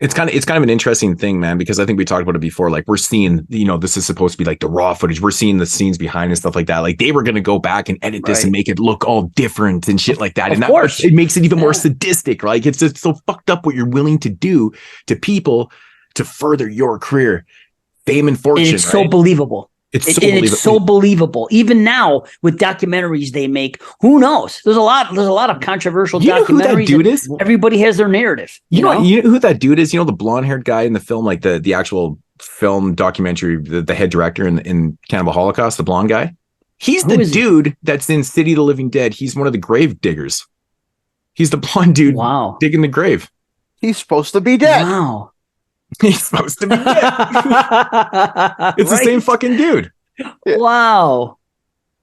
It's kind of an interesting thing, man, because I think we talked about it before. Like, we're seeing, this is supposed to be like the raw footage. We're seeing the scenes behind and stuff like that. Like, they were going to go back and edit this and make it look all different and shit like that. Of and course. It makes it even more sadistic. Like, it's just so fucked up what you're willing to do to people to further your career, fame, and fortune. And it's so believable. It's so believable. Even now with documentaries they make, who knows? There's a lot of controversial documentaries. You know who that dude is? Everybody has their narrative. You know who that dude is? The blonde-haired guy in the film, like the actual film documentary, the head director in Cannibal Holocaust, the blonde guy. He's the dude that's in City of the Living Dead. He's one of the grave diggers. He's the blonde dude digging the grave. He's supposed to be dead. Wow. He's supposed to be dead. It's the same fucking dude. Yeah. Wow.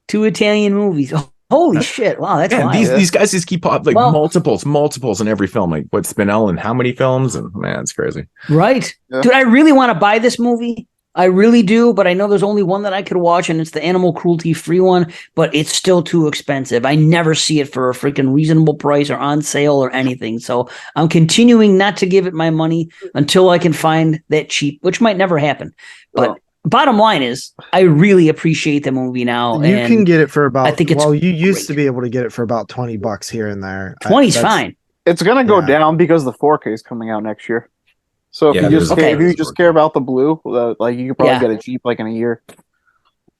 2 Italian movies. Holy shit. Wow, that's wild. These guys just keep like multiples in every film. Like, what, Spinell and how many films? And man, it's crazy. Right. Yeah. Dude, I really want to buy this movie. I really do, but I know there's only one that I could watch, and it's the animal cruelty free one, but it's still too expensive. I never see it for a freaking reasonable price or on sale or anything. So I'm continuing not to give it my money until I can find that cheap, which might never happen. But bottom line is, I really appreciate the movie now. You can get it for about, I think it's you used to be able to get it for about $20 here and there. 20's fine. It's going to go down because the 4K is coming out next year. So if you just care about the blue, like, you could probably get it cheap like in a year.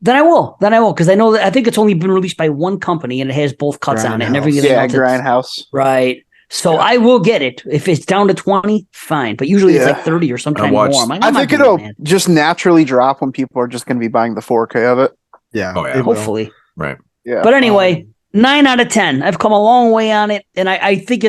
Then I will, because I think it's only been released by one company and it has both cuts on it and everything. Yeah, Grindhouse. Right. So I will get it. If it's down to 20, fine. But usually it's like 30 or sometimes more. I think it'll just naturally drop when people are just going to be buying the 4K of it. Yeah. Hopefully. Right. Yeah. But anyway, 9 out of 10. I've come a long way on it. And I think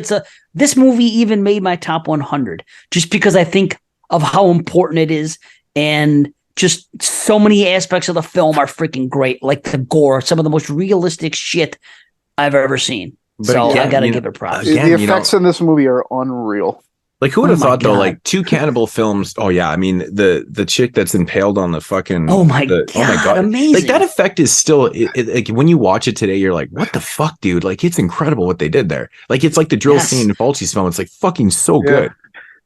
this movie even made my top 100 just because I think of how important it is. And just so many aspects of the film are freaking great. Like the gore, some of the most realistic shit I've ever seen. But so I got to give it props. The effects in this movie are unreal. Like, who would have thought, though, like, 2 cannibal films. Oh, yeah. I mean, the chick that's impaled on the fucking. Oh, my God. Amazing. Like, that effect is still, like, when you watch it today, you're like, what the fuck, dude? Like, it's incredible what they did there. Like, it's like the drill scene in Fulci's film. It's like fucking so good.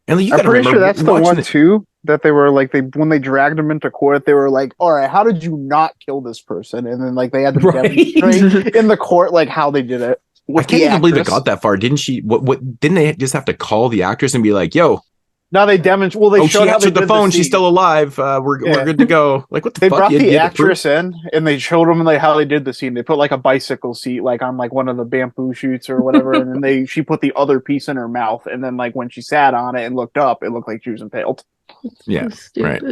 And like, I'm pretty sure that's the one, too, that they were like, when they dragged him into court, they were like, all right, how did you not kill this person? And then, like, they had to demonstrate in the court, like, how they did it. I can't even believe it got that far. Didn't she? What? Didn't they just have to call the actress and be like, "Yo"? No, they demonstrated. Well, they showed she answered the phone. She's still alive. We're good to go. Like, what the fuck? They brought the actress in and they showed them like how they did the scene. They put like a bicycle seat like on like one of the bamboo shoots or whatever, and then she put the other piece in her mouth, and then like when she sat on it and looked up, it looked like she was impaled. Yeah, right.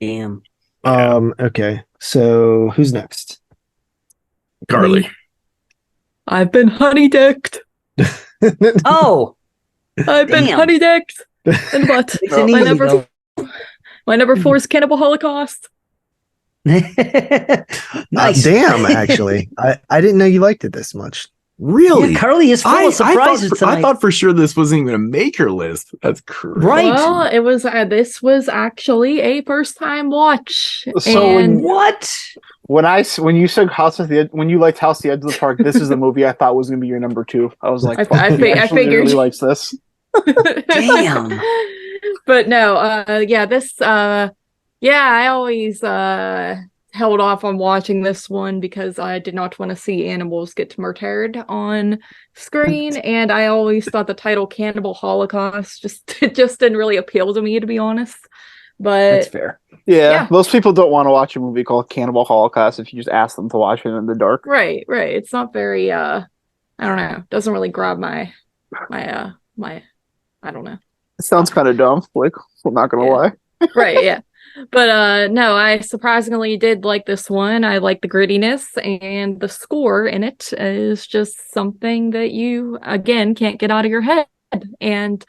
Damn. Okay. So who's next? Carly. I've been honey-dicked. Oh, I've been honey-dicked. And what? My number 4 is Cannibal Holocaust. Nice. Damn, actually. I didn't know you liked it this much. Really? Yeah, Carly is full of surprises tonight. I thought for sure this wasn't even a maker list. That's crazy. Right. Well, it was. This was actually a first-time watch. So what? When you said when you liked House at the Edge of the Park, this is the movie I thought was going to be your number 2. I was like, I figured really likes this. Damn. But no, this. I always held off on watching this one because I did not want to see animals get murdered on screen, and I always thought the title Cannibal Holocaust just didn't really appeal to me, to be honest. But that's fair. Yeah, most people don't want to watch a movie called Cannibal Holocaust if you just ask them to watch it in the dark. Right. It's not very I don't know. Doesn't really grab my I don't know. It sounds kind of dumb. Like, I'm not gonna lie. Right. Yeah. But no, I surprisingly did like this one. I like the grittiness, and the score in it is just something that you, again, can't get out of your head. And,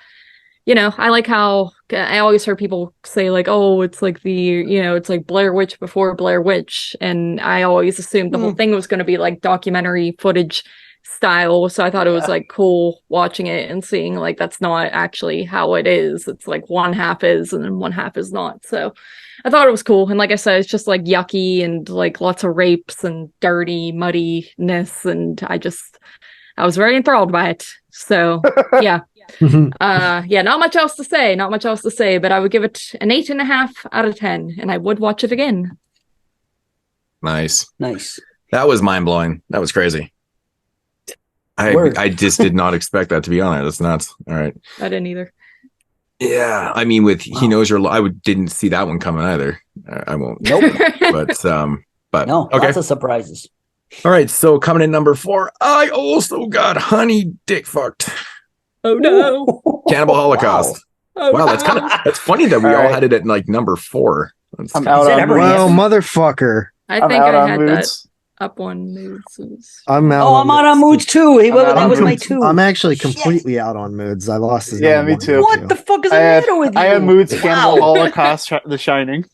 I like how I always heard people say, like, oh, it's like it's like Blair Witch before Blair Witch. And I always assumed the whole thing was going to be like documentary footage style. So I thought it was like cool watching it and seeing like that's not actually how it is. It's like one half is and then one half is not. So I thought it was cool. And like I said, it's just like yucky and like lots of rapes and dirty muddiness. And I was very enthralled by it. So yeah. Yeah, not much else to say. Not much else to say, but I would give it an 8.5 out of 10, and I would watch it again. Nice. Nice. That was mind blowing. That was crazy. I just did not expect that, to be honest. That's nuts. All right. I didn't either. Yeah, I mean, with He Knows Your didn't see that one coming either. I won't. Nope. but no, okay. Lots of surprises. All right, so coming in number 4, I also got Honey Dick Fucked. Oh no! Cannibal Holocaust. Wow, that's funny that we all had it at like number 4. I'm out on Well, motherfucker. I think I had that up on Moodz. I'm out. Oh, I'm out on Moodz too. That was my 2. I'm actually completely out on Moods. I lost his. Yeah, me too. What the fuck is the matter with you? I had Moodz, Cannibal Holocaust, The Shining.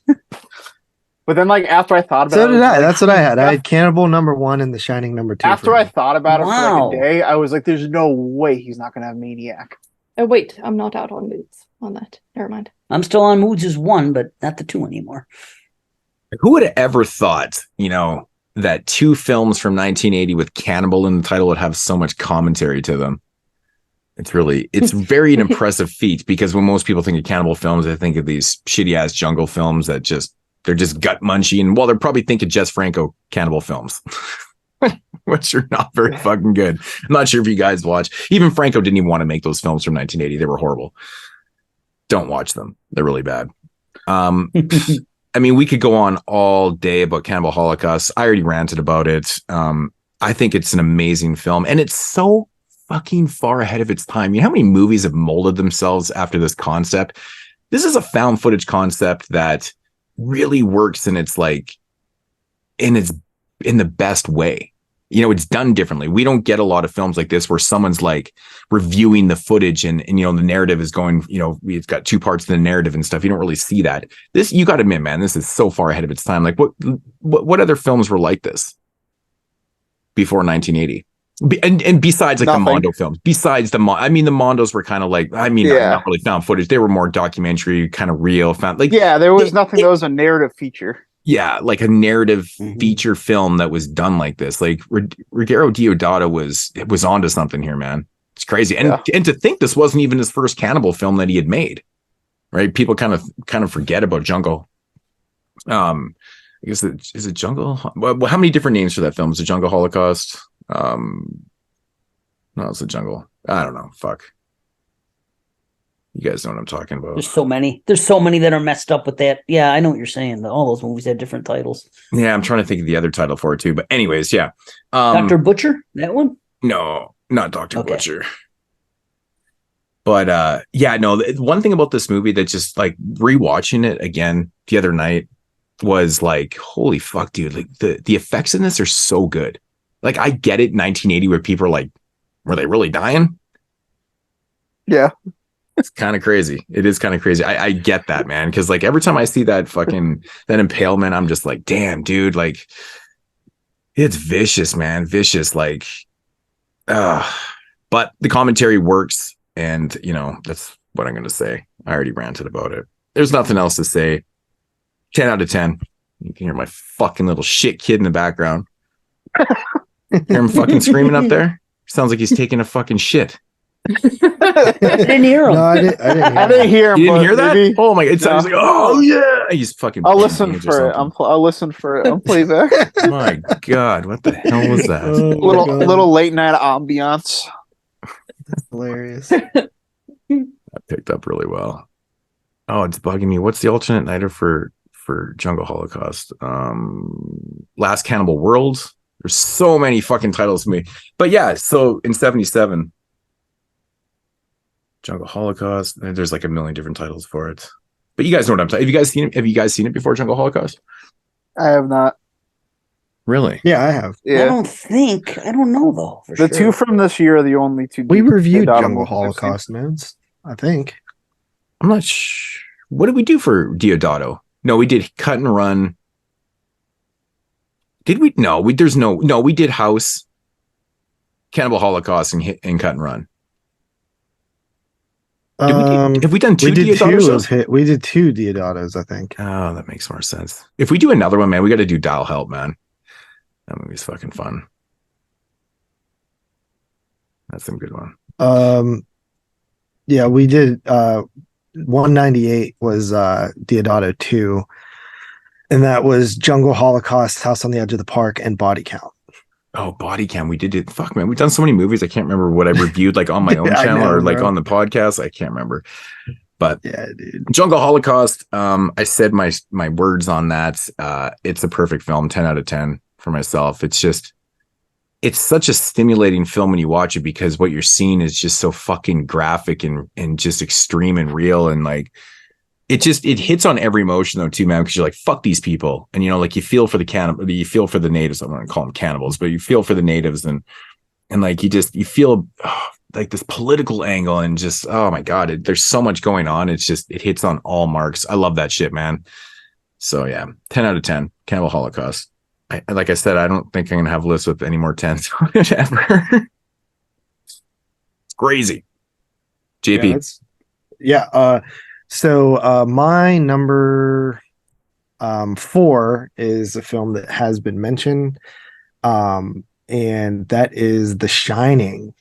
But then, like, after I thought about it. So did I. That's what I had. I had Cannibal number 1 and The Shining number 2. After I thought about it for like a day, I was like, there's no way he's not going to have Maniac. Oh, wait. I'm not out on Moodz on that. Never mind. I'm still on Moodz as 1, but not the 2 anymore. Who would have ever thought, that 2 films from 1980 with cannibal in the title would have so much commentary to them? It's very an impressive feat, because when most people think of cannibal films, they think of these shitty ass jungle films that they're just gut munchy, and they're probably thinking Jess Franco cannibal films, which are not very fucking good. I'm not sure if you guys watch. Even Franco didn't even want to make those films from 1980. They were horrible. Don't watch them. They're really bad. I mean, we could go on all day about Cannibal Holocaust. I already ranted about it. I think it's an amazing film, and it's so fucking far ahead of its time. You know how many movies have molded themselves after this concept? This is a found footage concept that really works, and it's in the best way. It's done differently. We don't get a lot of films like this where someone's like reviewing the footage and the narrative is going, it's got 2 parts to the narrative and stuff. You don't really see that. This, you got to admit, man, this is so far ahead of its time. Like what other films were like this before 1980? And besides like the Mondo films, the Mondos were kind of like, not really found footage. They were more documentary, kind of real found. Like, there was nothing that was a narrative feature. Yeah, like a narrative feature film that was done like this. Like Ruggero Deodato was onto something here, man. It's crazy. And to think this wasn't even his first cannibal film that he had made. Right? People kind of forget about Jungle. I guess is it Jungle? Well, how many different names for that film? Is it Jungle Holocaust? No, it's the Jungle. I don't know. Fuck. You guys know what I'm talking about. There's so many. There's so many that are messed up with that. Yeah, I know what you're saying. All those movies had different titles. Yeah, I'm trying to think of the other title for it too. But anyways, yeah. Dr. Butcher? That one? No, not Dr. Butcher. But one thing about this movie that just like rewatching it again the other night was like, holy fuck, dude. Like the effects in this are so good. Like I get it, 1980, where people are like, were they really dying? Yeah. It's kind of crazy. It is kind of crazy. I get that, man. Because like every time I see that impalement, I'm just like, damn, dude. Like, it's vicious, man. Vicious. Like, but the commentary works, and that's what I'm gonna say. I already ranted about it. There's nothing else to say. 10 out of 10. You can hear my fucking little shit kid in the background. Hear him fucking screaming up there? Sounds like he's taking a fucking shit. I didn't hear him. No, I didn't. I didn't hear him. You didn't hear that? Maybe. Oh my god! It sounds like, oh yeah. He's fucking. I'll listen for it. I'll listen for it. I'll play back. My god, what the hell was that? Little late night ambiance. That's hilarious. That picked up really well. Oh, it's bugging me. What's the alternate nighter for Jungle Holocaust? Last Cannibal World. There's so many fucking titles to me. But yeah, so in 1977. Jungle Holocaust. There's like a million different titles for it, but you guys know what I'm talking. Have you guys seen it before? Jungle Holocaust? I have not. Really? Yeah, I have. Yeah. I don't know though. The 2 from this year are the only 2. We reviewed Jungle Holocaust, Moods. I think. I'm not sure. What did we do for Deodato? No, we did Cut and Run. Did we? No, we did House, Cannibal Holocaust, and Cut and Run. Have we done 2 Deodatos? We did 2 Deodatos, I think. Oh, that makes more sense. If we do another one, man, we got to do Dial Help, man. That movie's fucking fun. That's some good one. Yeah, we did 198 was Deodato 2, and that was Jungle Holocaust, House on the Edge of the Park, and Body Count. Oh, Body Count. We did it. Fuck, man. We've done so many movies. I can't remember what I reviewed like on my own channel or like on the podcast. I can't remember. But yeah, dude. Jungle Holocaust. I said my words on that. It's a perfect film. 10 out of 10 for myself. It's such a stimulating film when you watch it because what you're seeing is just so fucking graphic and just extreme and real. And like, it hits on every emotion though too, man, because you're like, fuck these people. And, you know, like you feel for you feel for the natives. I'm going to call them cannibals, but you feel for the natives and like, you feel like this political angle and just, oh my God, there's so much going on. It hits on all marks. I love that shit, man. So yeah, 10 out of 10, Cannibal Holocaust. Like I said, I don't think I'm gonna have lists with any more 10s on it ever. It's crazy. JP. So my number 4 is a film that has been mentioned, and that is The Shining.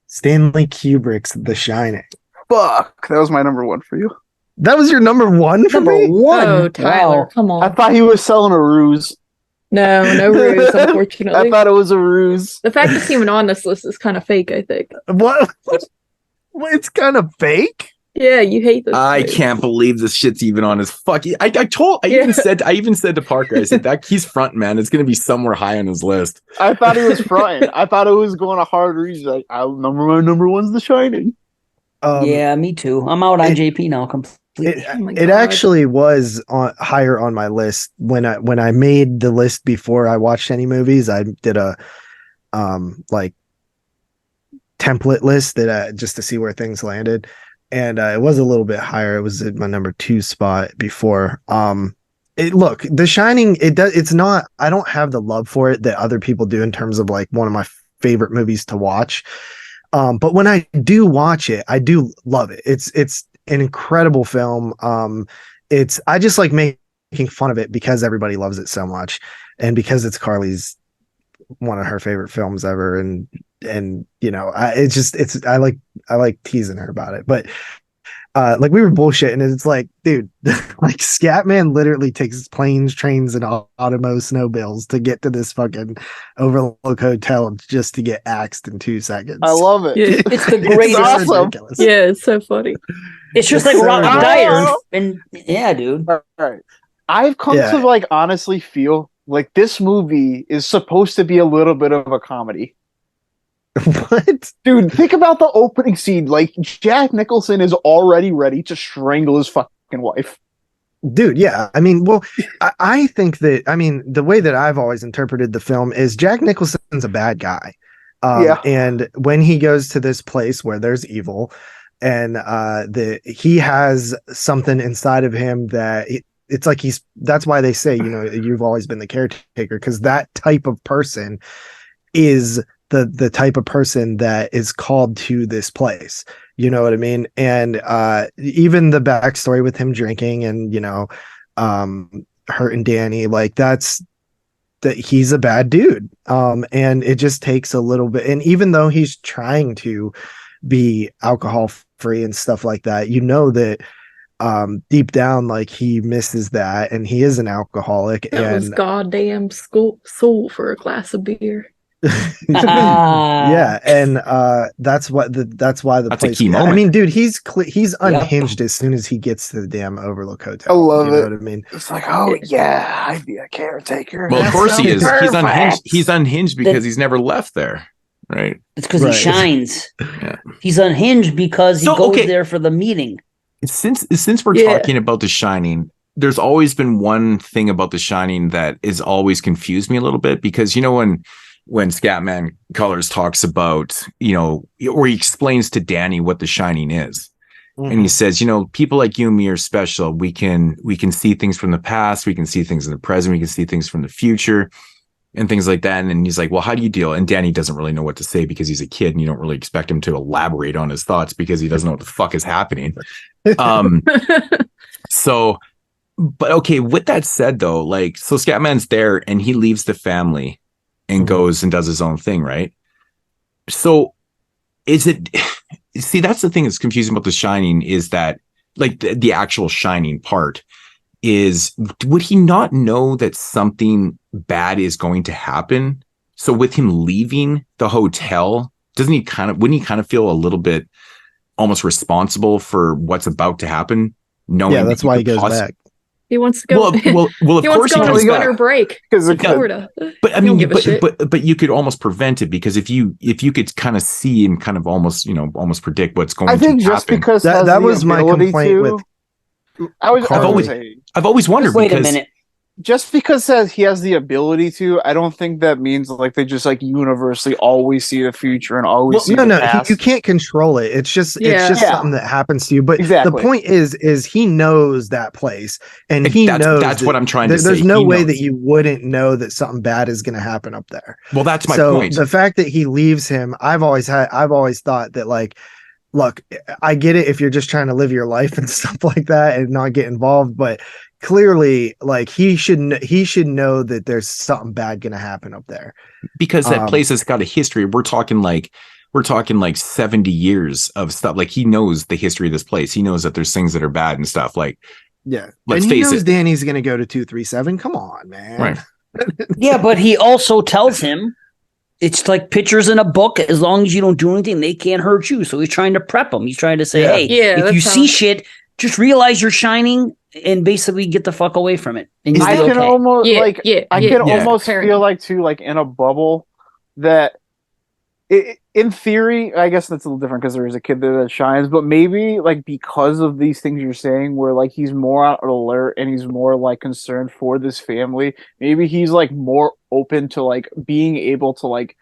Stanley Kubrick's The Shining. Fuck, that was my number 1 for you. That was your number 1 for me? Number 1. Oh, Tyler, wow. come on. I thought he was selling a ruse. No ruse, unfortunately. I thought it was a ruse. The fact it's even on this list is kind of fake, I think. What? It's kind of fake? Yeah, you hate this. I can't believe this shit's even on his fucking. I even said to Parker, I said that he's front, man. It's gonna be somewhere high on his list. I thought he was fronting. I thought it was going a hard reach. Like, my number 1's The Shining. Yeah, me too. I'm out on JP now completely. It actually was higher on my list when I made the list before I watched any movies. I did a like template list that just to see where things landed, and it was a little bit higher. It was at my number 2 spot before. Look, The Shining. It's not. I don't have the love for it that other people do in terms of like one of my favorite movies to watch. But when I do watch it, I do love it. It's an incredible film. I just like making fun of it because everybody loves it so much, and because it's Carly's one of her favorite films ever, and you know, I like teasing her about it. But like we were bullshitting, and it's like, dude, like Scatman literally takes planes, trains, and Automo snowbills to get to this fucking Overlook Hotel just to get axed in 2 seconds. I love it. Yeah, it's the greatest. It's awesome. Ridiculous. Yeah, it's so funny. It's just like Rob Dyer, and yeah, dude. All right, I've come to like honestly feel like this movie is supposed to be a little bit of a comedy. What? Dude, think about the opening scene. Like, Jack Nicholson is already ready to strangle his fucking wife. Dude, yeah. I mean, well, I think that, I mean, the way that I've always interpreted the film is Jack Nicholson's a bad guy. And when he goes to this place where there's evil, and he has something inside of him that it's like that's why they say, you know, you've always been the caretaker, because that type of person is the type of person that is called to this place. You know what I mean? And even the backstory with him drinking and, you know, hurting Danny, like that he's a bad dude. And it just takes a little bit. And even though he's trying to be alcohol free and stuff like that, you know that deep down, like, he misses that, and he is an alcoholic. That was goddamn soul for a glass of beer. Yeah, and that's why the place. I mean, dude, he's unhinged as soon as he gets to the damn Overlook Hotel. I love it. You know what I mean? It's like, oh yeah, I'd be a caretaker. Well, of course he is. He's unhinged because he's never left there, right? It's because he shines. Yeah. He's unhinged because he goes there for the meeting. Since we're talking about The Shining, there's always been one thing about The Shining that is always confused me a little bit, because, you know, when Scatman Colors talks about, you know, or he explains to Danny what The Shining is. Mm-hmm. And he says, you know, people like you and me are special. We can see things from the past. We can see things in the present. We can see things from the future and things like that. And then he's like, well, how do you deal? And Danny doesn't really know what to say because he's a kid, and you don't really expect him to elaborate on his thoughts because he doesn't know what the fuck is happening. So, but okay, with that said though, like, so Scatman's there and he leaves the family and goes and does his own thing, right? So is it see, that's the thing that's confusing about The Shining is that, like, the actual Shining part is, would he not know that something bad is going to happen? So with him leaving the hotel, wouldn't he kind of feel a little bit almost responsible for what's about to happen? Knowing that's why he goes back. He wants to go. Of course he he goes goes winter back. break. Florida. But I mean, but you could almost prevent it, because if you could kind of see and kind of almost predict what's going to happen. I think just because that was my complaint with. I've always wondered. Wait a minute. Just because he has the ability to, I don't think that means like they just like universally always see the future and always see the past. You can't control it. It's just something that happens to you. But the point is he knows that place, and he knows that's what I'm trying to say. There's no way that you wouldn't know that something bad is going to happen up there. Well, that's my point. The fact that he leaves him, I've always thought that, like, look, I get it if you're just trying to live your life and stuff like that and not get involved, but clearly, like, he should know that there's something bad going to happen up there, because that place has got a history. We're talking like 70 years of stuff. Like, he knows the history of this place. He knows that there's things that are bad and stuff. Like, let's face it. Danny's going to go to 237. Come on, man. Right. Yeah, but he also tells him it's like pictures in a book. As long as you don't do anything, they can't hurt you. So he's trying to prep him. He's trying to say, if you see shit, just realize you're shining and basically get the fuck away from it. And I can almost almost feel like too, like in a bubble, that in theory, I guess that's a little different because there is a kid there that shines, but maybe like because of these things you're saying, where like he's more on alert and he's more like concerned for this family, maybe he's like more open to like being able to like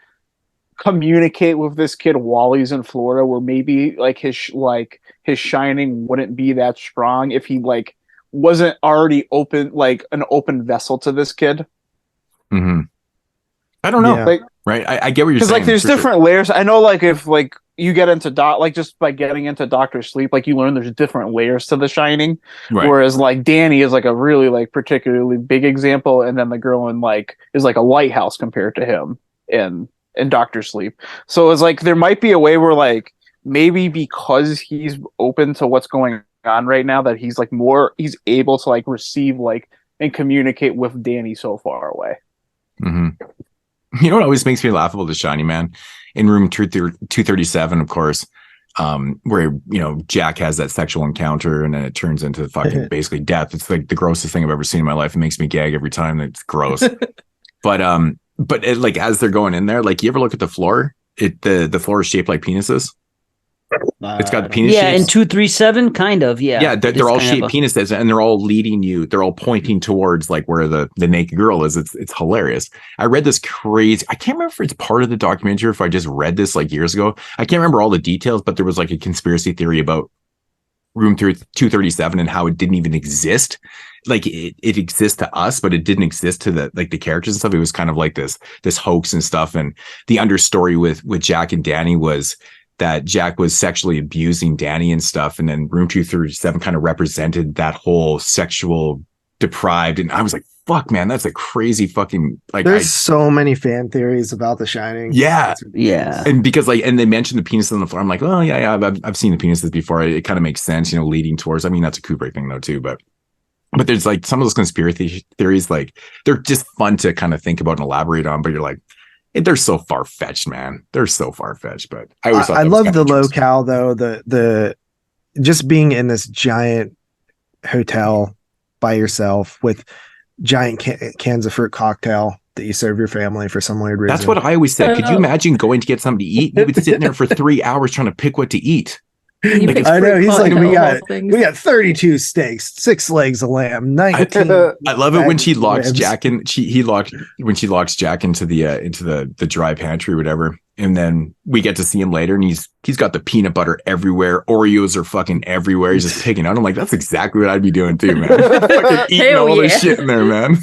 communicate with this kid while he's in Florida, where maybe like his shining wouldn't be that strong if he like wasn't already open, like an open vessel to this kid. Mm-hmm. I don't know. Like, right. I get what you're saying. Because like there's different layers. I know, like, if like you get into like just by getting into Doctor Sleep, like you learn there's different layers to the shining. Right. Whereas like Danny is like a really like particularly big example, and then the girl in like is like a lighthouse compared to him in Doctor Sleep. So it's like there might be a way where like maybe because he's open to what's going on right now, that he's able to like receive like and communicate with Danny so far away. Mm-hmm. You know what always makes me laugh about The Shining, man? In room 237, of course, where, Jack has that sexual encounter and then it turns into fucking basically death. It's like the grossest thing I've ever seen in my life. It makes me gag every time. It's gross. But it, like, as they're going in there, like, you ever look at the floor? The floor is shaped like penises. It's got the penis shapes. In 237, kind of, yeah, they're all shaped penises, and they're all leading you. They're all pointing towards like where the naked girl is. It's hilarious. I read this crazy. I can't remember if it's part of the documentary or if I just read this like years ago. I can't remember all the details, but there was like a conspiracy theory about room 237 and how it didn't even exist. Like it exists to us, but it didn't exist to the characters and stuff. It was kind of like this hoax and stuff. And the understory with Jack and Danny was that Jack was sexually abusing Danny and stuff. And then room 237 kind of represented that whole sexual deprived. And I was like, fuck, man, that's a crazy fucking, like, there's so many fan theories about The Shining. Yeah. Yeah. And because like, and they mentioned the penis on the floor. I'm like, oh yeah, I've seen the penises before. It kind of makes sense, leading towards, I mean, that's a Kubrick thing though too, but there's like some of those conspiracy theories, like they're just fun to kind of think about and elaborate on, but you're like, they're so far-fetched, man. They're so far-fetched, but I always thought I love the locale though, the just being in this giant hotel by yourself with giant cans of fruit cocktail that you serve your family for some weird reason. That's what I always said. Could you imagine going to get something to eat? You would sit in there for 3 hours trying to pick what to eat. Like, I know he's like, we got 32 steaks, 6 legs of lamb, 19. I love it when she locks Jack in. When she locks Jack into the dry pantry or whatever, and then we get to see him later, and he's got the peanut butter everywhere. Oreos are fucking everywhere. He's just picking out. I'm like, that's exactly what I'd be doing too, man. Fucking eating all this shit in there, man.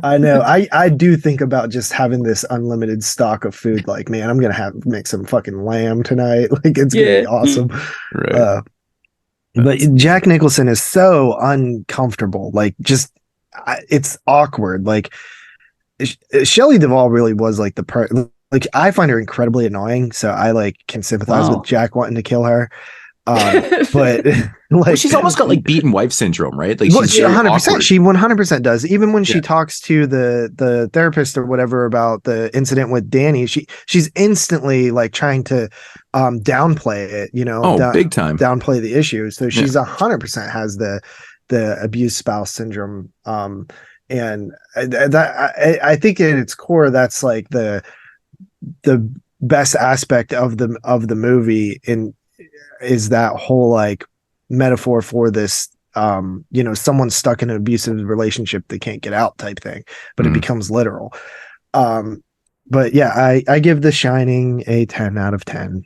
I know. I do think about just having this unlimited stock of food. Like, man, I'm gonna make some fucking lamb tonight. Like, it's gonna be awesome. Right. But Jack Nicholson is so uncomfortable. Like, just it's awkward. Like, Shelley Duvall really was like like I find her incredibly annoying, so I like can sympathize with Jack wanting to kill her. But like she's almost got like beaten wife syndrome, right? Like she's 100%. She 100% does. Even when she talks to the therapist or whatever about the incident with Danny, she's instantly like trying to downplay it, you know, big time downplay the issue. So she's 100% has the abused spouse syndrome. And I think at its core, that's like the best aspect of the movie is that whole like metaphor for this you know, someone stuck in an abusive relationship that can't get out type thing, but it becomes literal. But yeah, I give The Shining a 10 out of 10.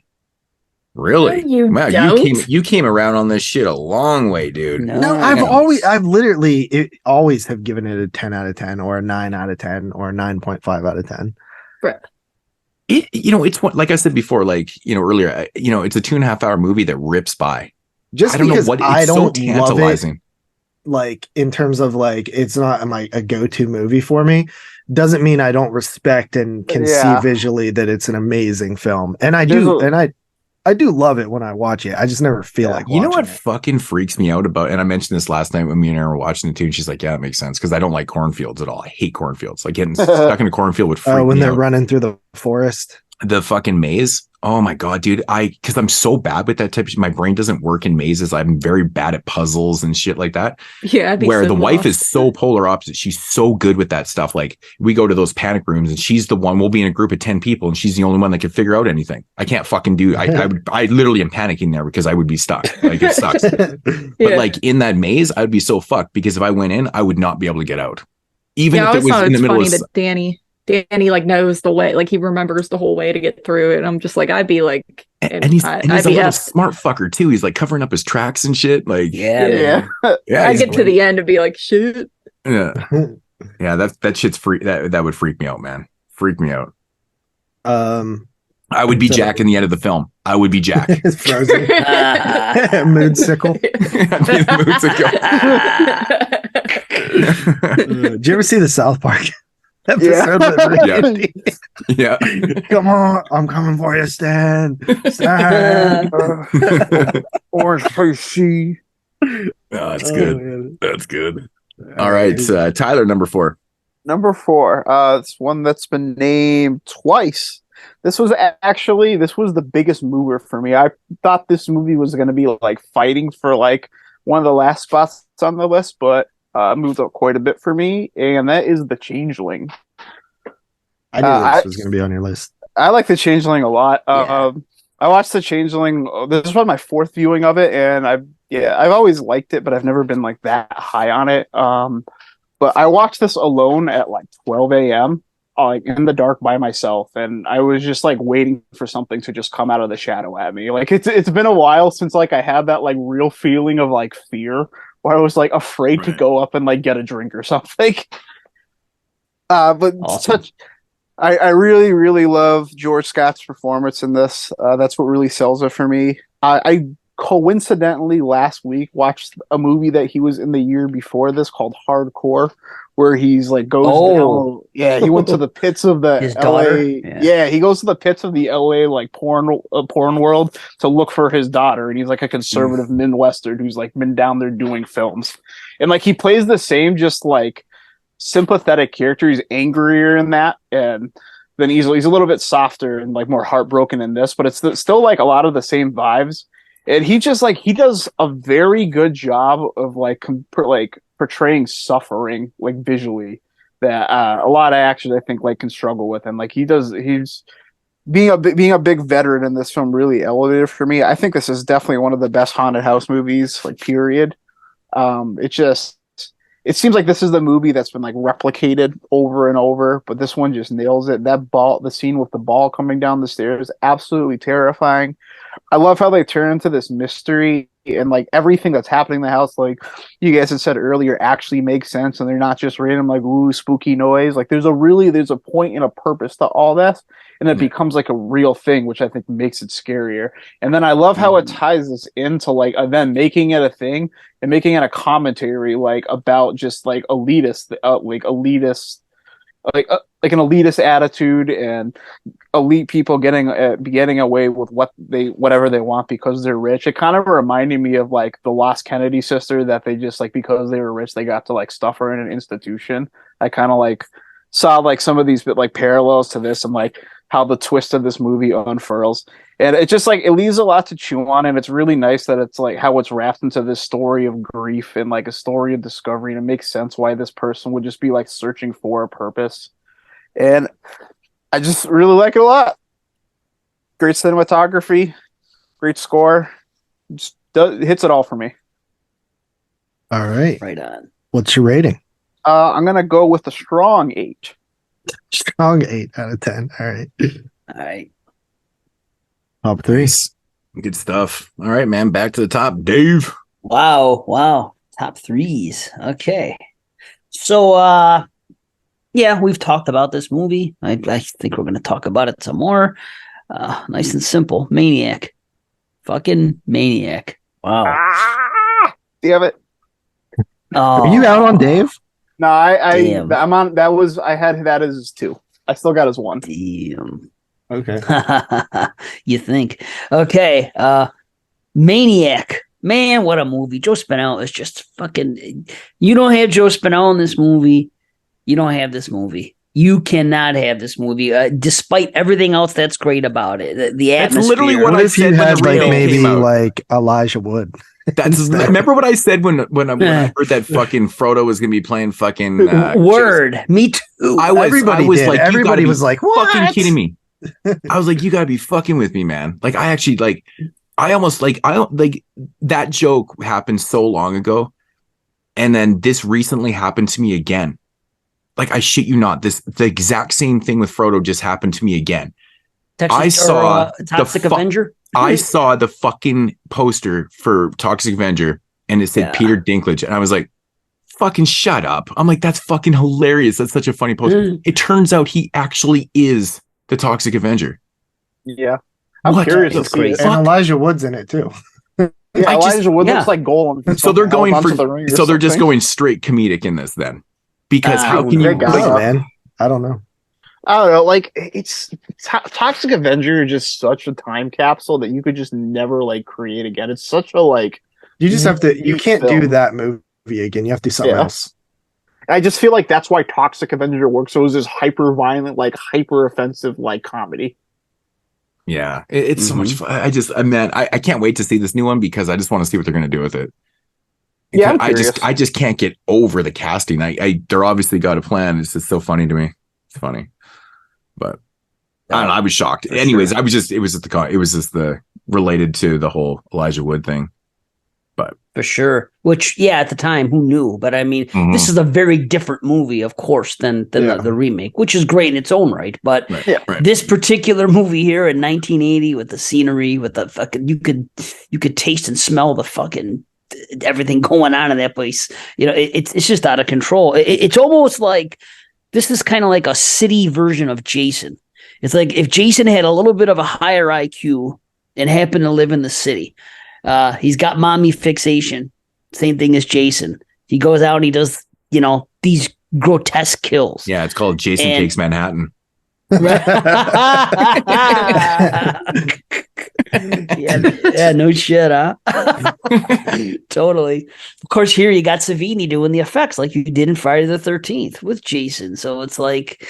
Really? Wow, you came around on this shit a long way, dude. No, I've literally always have given it a 10 out of 10 or a 9 out of 10 or a 9.5 out of 10. Right. It's what, like I said before, like, you know, earlier, you know, it's a 2.5 hour movie that rips by. Just I don't because know what I it's don't so tantalizing. love it, like in terms of like it's not a go-to movie for me, doesn't mean I don't respect and can see visually that it's an amazing film. And I do love it when I watch it. I just never feel like you know what watching it. fucking freaks me out about, and I mentioned this last night when me and Aaron were watching it too, and she's like, yeah, it makes sense, because I don't like cornfields at all. I hate cornfields. Like getting stuck in a cornfield would freak me out. When they're running through the forest. The fucking maze. Oh my God, dude. Because I'm so bad with that type of shit. My brain doesn't work in mazes. I'm very bad at puzzles and shit like that. Yeah. Where the wife is so polar opposite. She's so good with that stuff. Like we go to those panic rooms and she's the one, we'll be in a group of 10 people and she's the only one that can figure out anything. I can't fucking do I literally am panicking there because I would be stuck. Like it sucks. But like in that maze, I would be so fucked because if I went in, I would not be able to get out. Even if it was in the middle of Danny like knows the way, like he remembers the whole way to get through it. And I'm just like, I'd be like, and he's a little smart fucker too. He's like covering up his tracks and shit. Like, yeah. I get to the end and be like, shit. Yeah. That shit's free. That would freak me out, man. Freak me out. I would be Jack in the end of the film. I would be Jack. It's frozen. Moodsicle. Did you ever see the South Park episode? Yeah. Come on, I'm coming for you, Stan. Stan. Orange fishy. Oh, that's good. Man. That's good. All right, Tyler, number 4. Number 4. It's one that's been named twice. This was the biggest mover for me. I thought this movie was going to be like fighting for like one of the last spots on the list, but moved up quite a bit for me, and that is The Changeling. I knew this was going to be on your list. I like The Changeling a lot. I watched The Changeling. This was my 4th viewing of it, and I've always liked it, but I've never been like that high on it. But I watched this alone at like 12 a.m. Like in the dark by myself, and I was just like waiting for something to just come out of the shadow at me. Like it's been a while since like I had that like real feeling of like fear where I was like afraid to go up and like get a drink or something. But awesome. I really, really love George Scott's performance in this. That's what really sells it for me. I coincidentally last week watched a movie that he was in the year before this called Hardcore, where he's like goes he went to the pits of the his LA daughter? he goes to the pits of the LA like porn world to look for his daughter, and he's like a conservative Midwestern who's like been down there doing films, and like he plays the same just like sympathetic character. He's angrier in that, and then he's a little bit softer and like more heartbroken in this, but it's still like a lot of the same vibes. And he just like he does a very good job of like portraying suffering like visually that a lot of actors I think like can struggle with, and like he's being a big veteran in this film really elevated for me. I think this is definitely one of the best haunted house movies like period. It seems like this is the movie that's been like replicated over and over, but this one just nails it. The scene with the ball coming down the stairs, absolutely terrifying. I love how they turn into this mystery, and like everything that's happening in the house, like you guys had said earlier, actually makes sense, and they're not just random like ooh spooky noise. Like there's a point and a purpose to all this, and it becomes like a real thing, which I think makes it scarier. And then I love how it ties this into like then making it a thing and making it a commentary like about just like elitist like an elitist attitude and elite people getting away with whatever they want because they're rich. It kind of reminded me of like the Lost Kennedy sister, that they just like, because they were rich, they got to like stuff her in an institution. I kind of like saw like some of these like parallels to this and like how the twist of this movie unfurls. And it just like, it leaves a lot to chew on, and it's really nice that it's like how it's wrapped into this story of grief and like a story of discovery, and it makes sense why this person would just be like searching for a purpose. And I just really like it a lot. Great cinematography, great score. Just hits it all for me. All right. Right on. What's your rating? I'm going to go with a strong 8. Strong 8 out of 10. All right. All right. Top 3. Good stuff. All right, man. Back to the top. Dave. Wow. Top 3s. Okay. So, yeah, we've talked about this movie. I think we're going to talk about it some more. Nice and simple. Maniac. Fucking Maniac. Wow. Damn it. Oh. Are you out on Dave? No, I'm on. That was, I had that as 2. I still got his 1. Damn. Okay. You think. Okay. Maniac. Man, what a movie. Joe Spinell is just fucking... You don't have Joe Spinell in this movie, you don't have this movie. You cannot have this movie, despite everything else that's great about it. The atmosphere. That's literally what I said. Had like maybe like Elijah Wood. Remember what I said when I heard that fucking Frodo was gonna be playing fucking Word. Jason. Me too. Everybody was like, what? Fucking kidding me. I was like, you gotta be fucking with me, man. Like, I actually like, I don't like that joke happened so long ago, and then this recently happened to me again. Like, I shit you not, the exact same thing with Frodo just happened to me again. I saw Toxic Avenger. I saw the fucking poster for Toxic Avenger, and it said Peter Dinklage, and I was like, fucking shut up. I'm like, that's fucking hilarious. That's such a funny poster. It turns out he actually is the Toxic Avenger. Yeah. I'm curious to see it. And Elijah Wood's in it too. Yeah, Elijah Wood looks like Gollum. So they're just going straight comedic in this then. Because how can you man? I don't know. I don't know. Like, it's Toxic Avenger is just such a time capsule that you could just never like create again. It's such a like. You just have to. You can't do that movie again. You have to do something else. I just feel like that's why Toxic Avenger works. So it was this hyper violent, like hyper offensive, like comedy. Yeah, it's so much fun. I can't wait to see this new one because I just want to see what they're going to do with it. Yeah, I just can't get over the casting. They're obviously got a plan. It's just so funny to me. It's funny, but I don't know. I was shocked. Anyways, sure. It was just the related to the whole Elijah Wood thing. But for sure, which at the time, who knew? But I mean, this is a very different movie, of course, than the remake, which is great in its own right. But this particular movie here in 1980, with the scenery, with the fucking, you could taste and smell the fucking everything going on in that place. You know, it's just out of control. It's almost like this is kind of like a city version of Jason. It's like if Jason had a little bit of a higher IQ and happened to live in the city. He's got mommy fixation. Same thing as Jason. He goes out and he does, these grotesque kills. Yeah, it's called Jason Takes Manhattan. yeah, no shit, huh? Totally. Of course, here you got Savini doing the effects like you did in Friday the 13th with Jason. So it's like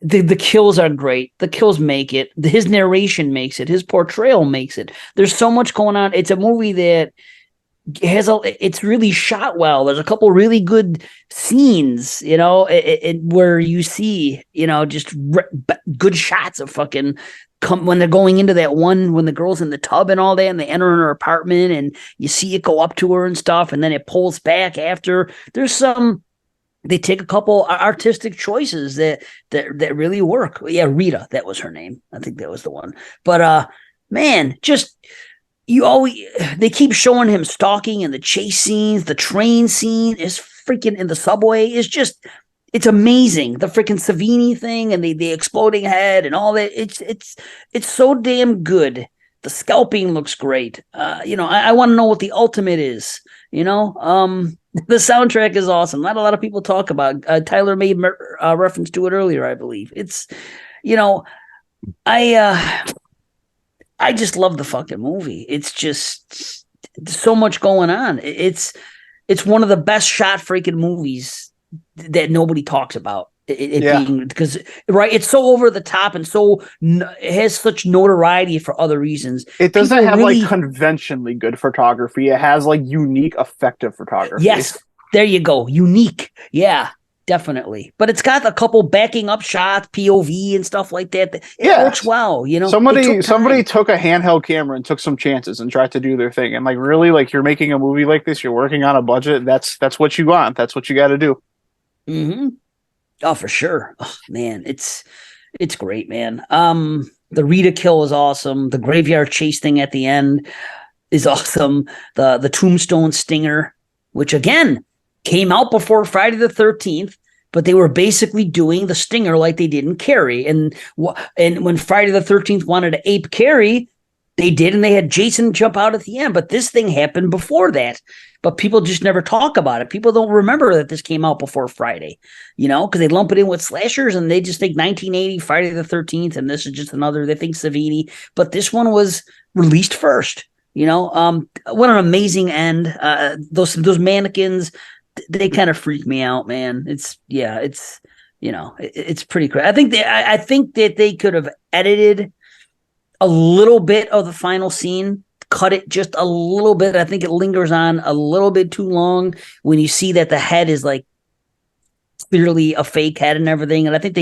the kills are great. The kills make it. His narration makes it. His portrayal makes it. There's so much going on. It's a movie that it's really shot well. There's a couple really good scenes, where you see, just good shots of fucking when they're going into that one, when the girl's in the tub and all that, and they enter in her apartment and you see it go up to her and stuff. And then it pulls back after. They take a couple artistic choices that really work. Yeah, Rita, that was her name. I think that was the one. But man, just they keep showing him stalking and the chase scenes. The train scene is freaking in the subway is just it's amazing. The freaking Savini thing and the exploding head and all that. It's so damn good. The scalping looks great. I want to know what the ultimate is. The soundtrack is awesome. Not a lot of people talk about. Tyler made reference to it earlier, I believe. It's, I just love the fucking movie. It's just so much going on. It's one of the best shot freaking movies that nobody talks about. Being, because it's so over the top and so it has such notoriety for other reasons. It doesn't have like conventionally good photography. It has like unique effective photography. Yes, there you go. Unique. Yeah, definitely. But it's got a couple backing up shots, POV and stuff like that. It works well. Somebody took a handheld camera and took some chances and tried to do their thing. And like, really, like, you're making a movie like this, you're working on a budget. That's what you want. That's what you got to do. Mm-hmm. Oh, for sure. Oh, man, it's great, man. The Rita kill is awesome. The graveyard chase thing at the end is awesome. The tombstone stinger, which again came out before Friday the 13th, but they were basically doing the stinger like they did in Carrie. And when Friday the 13th wanted to ape Carrie, they did, and they had Jason jump out at the end. But this thing happened before that. But people just never talk about it. People don't remember that this came out before Friday, because they lump it in with slashers and they just think 1980, Friday the 13th, and this is just another, they think Savini. But this one was released first, What an amazing end. Those mannequins, they kind of freak me out, man. It's pretty crazy. I think that they could have edited a little bit of the final scene, cut it just a little bit. I think it lingers on a little bit too long when you see that the head is like clearly a fake head and everything. And I think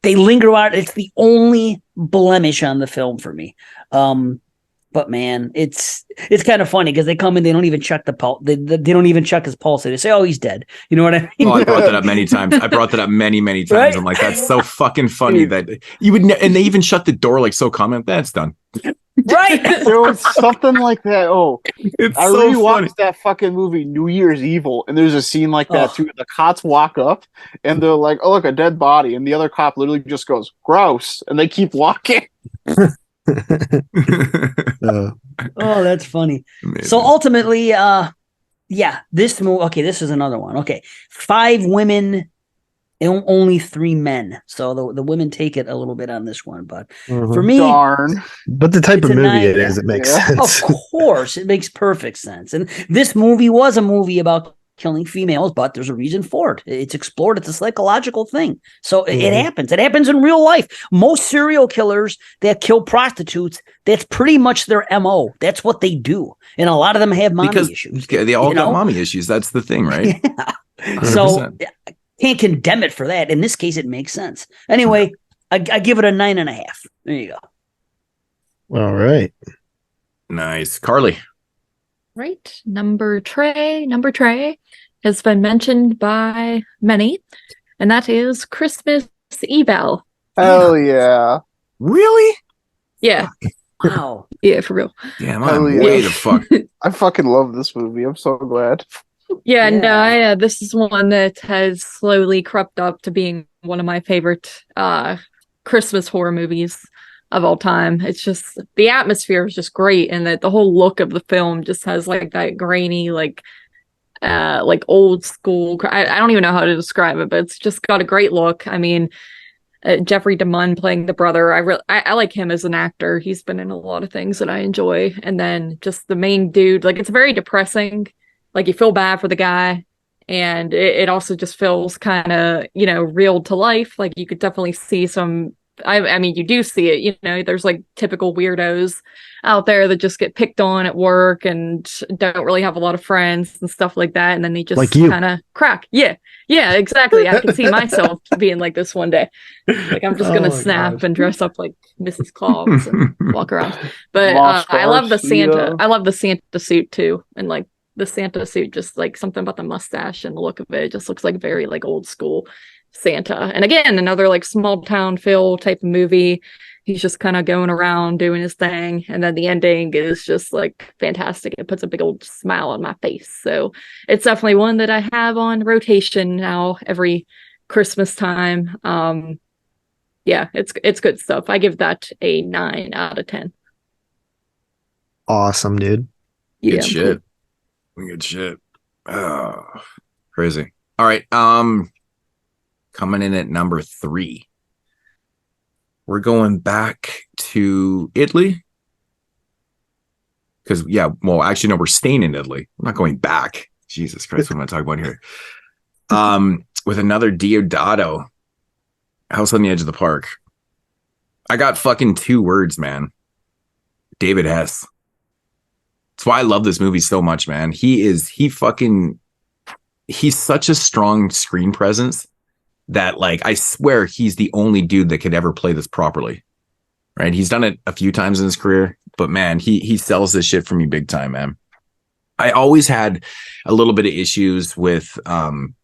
they linger on. It's the only blemish on the film for me. But man, it's kind of funny because they come in, they don't even check the pulse. They don't even check his pulse. They say, "Oh, he's dead." You know what I mean? Oh, I brought that up many times. Many times. Right? I'm like, that's so fucking funny that you would. And they even shut the door like so calm. That's done. Right? There was something like that. Oh, I so rewatched that fucking movie New Year's Evil, and there's a scene like that too. The cops walk up and they're like, "Oh, look, a dead body," and the other cop literally just goes, "Gross," and they keep walking. Oh, that's funny. Amazing. So ultimately, this movie. Okay, this is another one. Okay, 5 women and only 3 men. So the women take it a little bit on this one, but for me, but the type of movie it is, it makes sense. Of course, it makes perfect sense. And this movie was a movie about killing females, but there's a reason for it. It's explored. It's a psychological thing. So it happens. It happens in real life. Most serial killers that kill prostitutes, that's pretty much their MO. That's what they do. And a lot of them have mommy issues. They all got mommy issues. That's the thing, right? Yeah. So can't condemn it for that. In this case, it makes sense. Anyway, I give it a 9.5. There you go. All right. Nice. Carly. Right. Number tray has been mentioned by many, and that is Christmas Evil. Hell yeah. Really? Yeah. Wow. Yeah, for real. Damn, I'm way the fuck. I fucking love this movie. I'm so glad. Yeah, no, this is one that has slowly crept up to being one of my favorite Christmas horror movies of all time. It's just, the atmosphere is just great, and that the whole look of the film just has like that grainy, like old school. I don't even know how to describe it, but it's just got a great look. I mean, Jeffrey DeMunn playing the brother, I like him as an actor. He's been in a lot of things that I enjoy. And then just the main dude, like, it's very depressing. Like, you feel bad for the guy, and it also just feels kind of, real to life. Like, you could definitely see some, I mean, you do see it, there's like typical weirdos out there that just get picked on at work and don't really have a lot of friends and stuff like that. And then they just like kind of crack. Yeah, exactly. I can see myself being like this one day. Like, I'm just going to snap and dress up like Mrs. Claus and walk around. But I love the Santa. I love the Santa suit too. And like, the Santa suit, just like something about the mustache and the look of it, just looks like very like old school Santa. And again, another like small town feel type of movie. He's just kind of going around doing his thing, and then the ending is just like fantastic. It puts a big old smile on my face. So it's definitely one that I have on rotation now every Christmas time. Yeah, it's good stuff. I give that a 9 out of 10. Awesome, dude. Good shit. Good shit. Oh, crazy. All right. Coming in at number 3. We're going back to Italy. Because, actually, no, we're staying in Italy. I'm not going back. Jesus Christ, what am I talking about here? With another Deodato, House on the Edge of the Park. I got fucking 2 words, man. David Hess. That's why I love this movie so much, man. He's such a strong screen presence that, like, I swear he's the only dude that could ever play this properly. Right? He's done it a few times in his career, but man, he sells this shit for me big time, man. I always had a little bit of issues with, with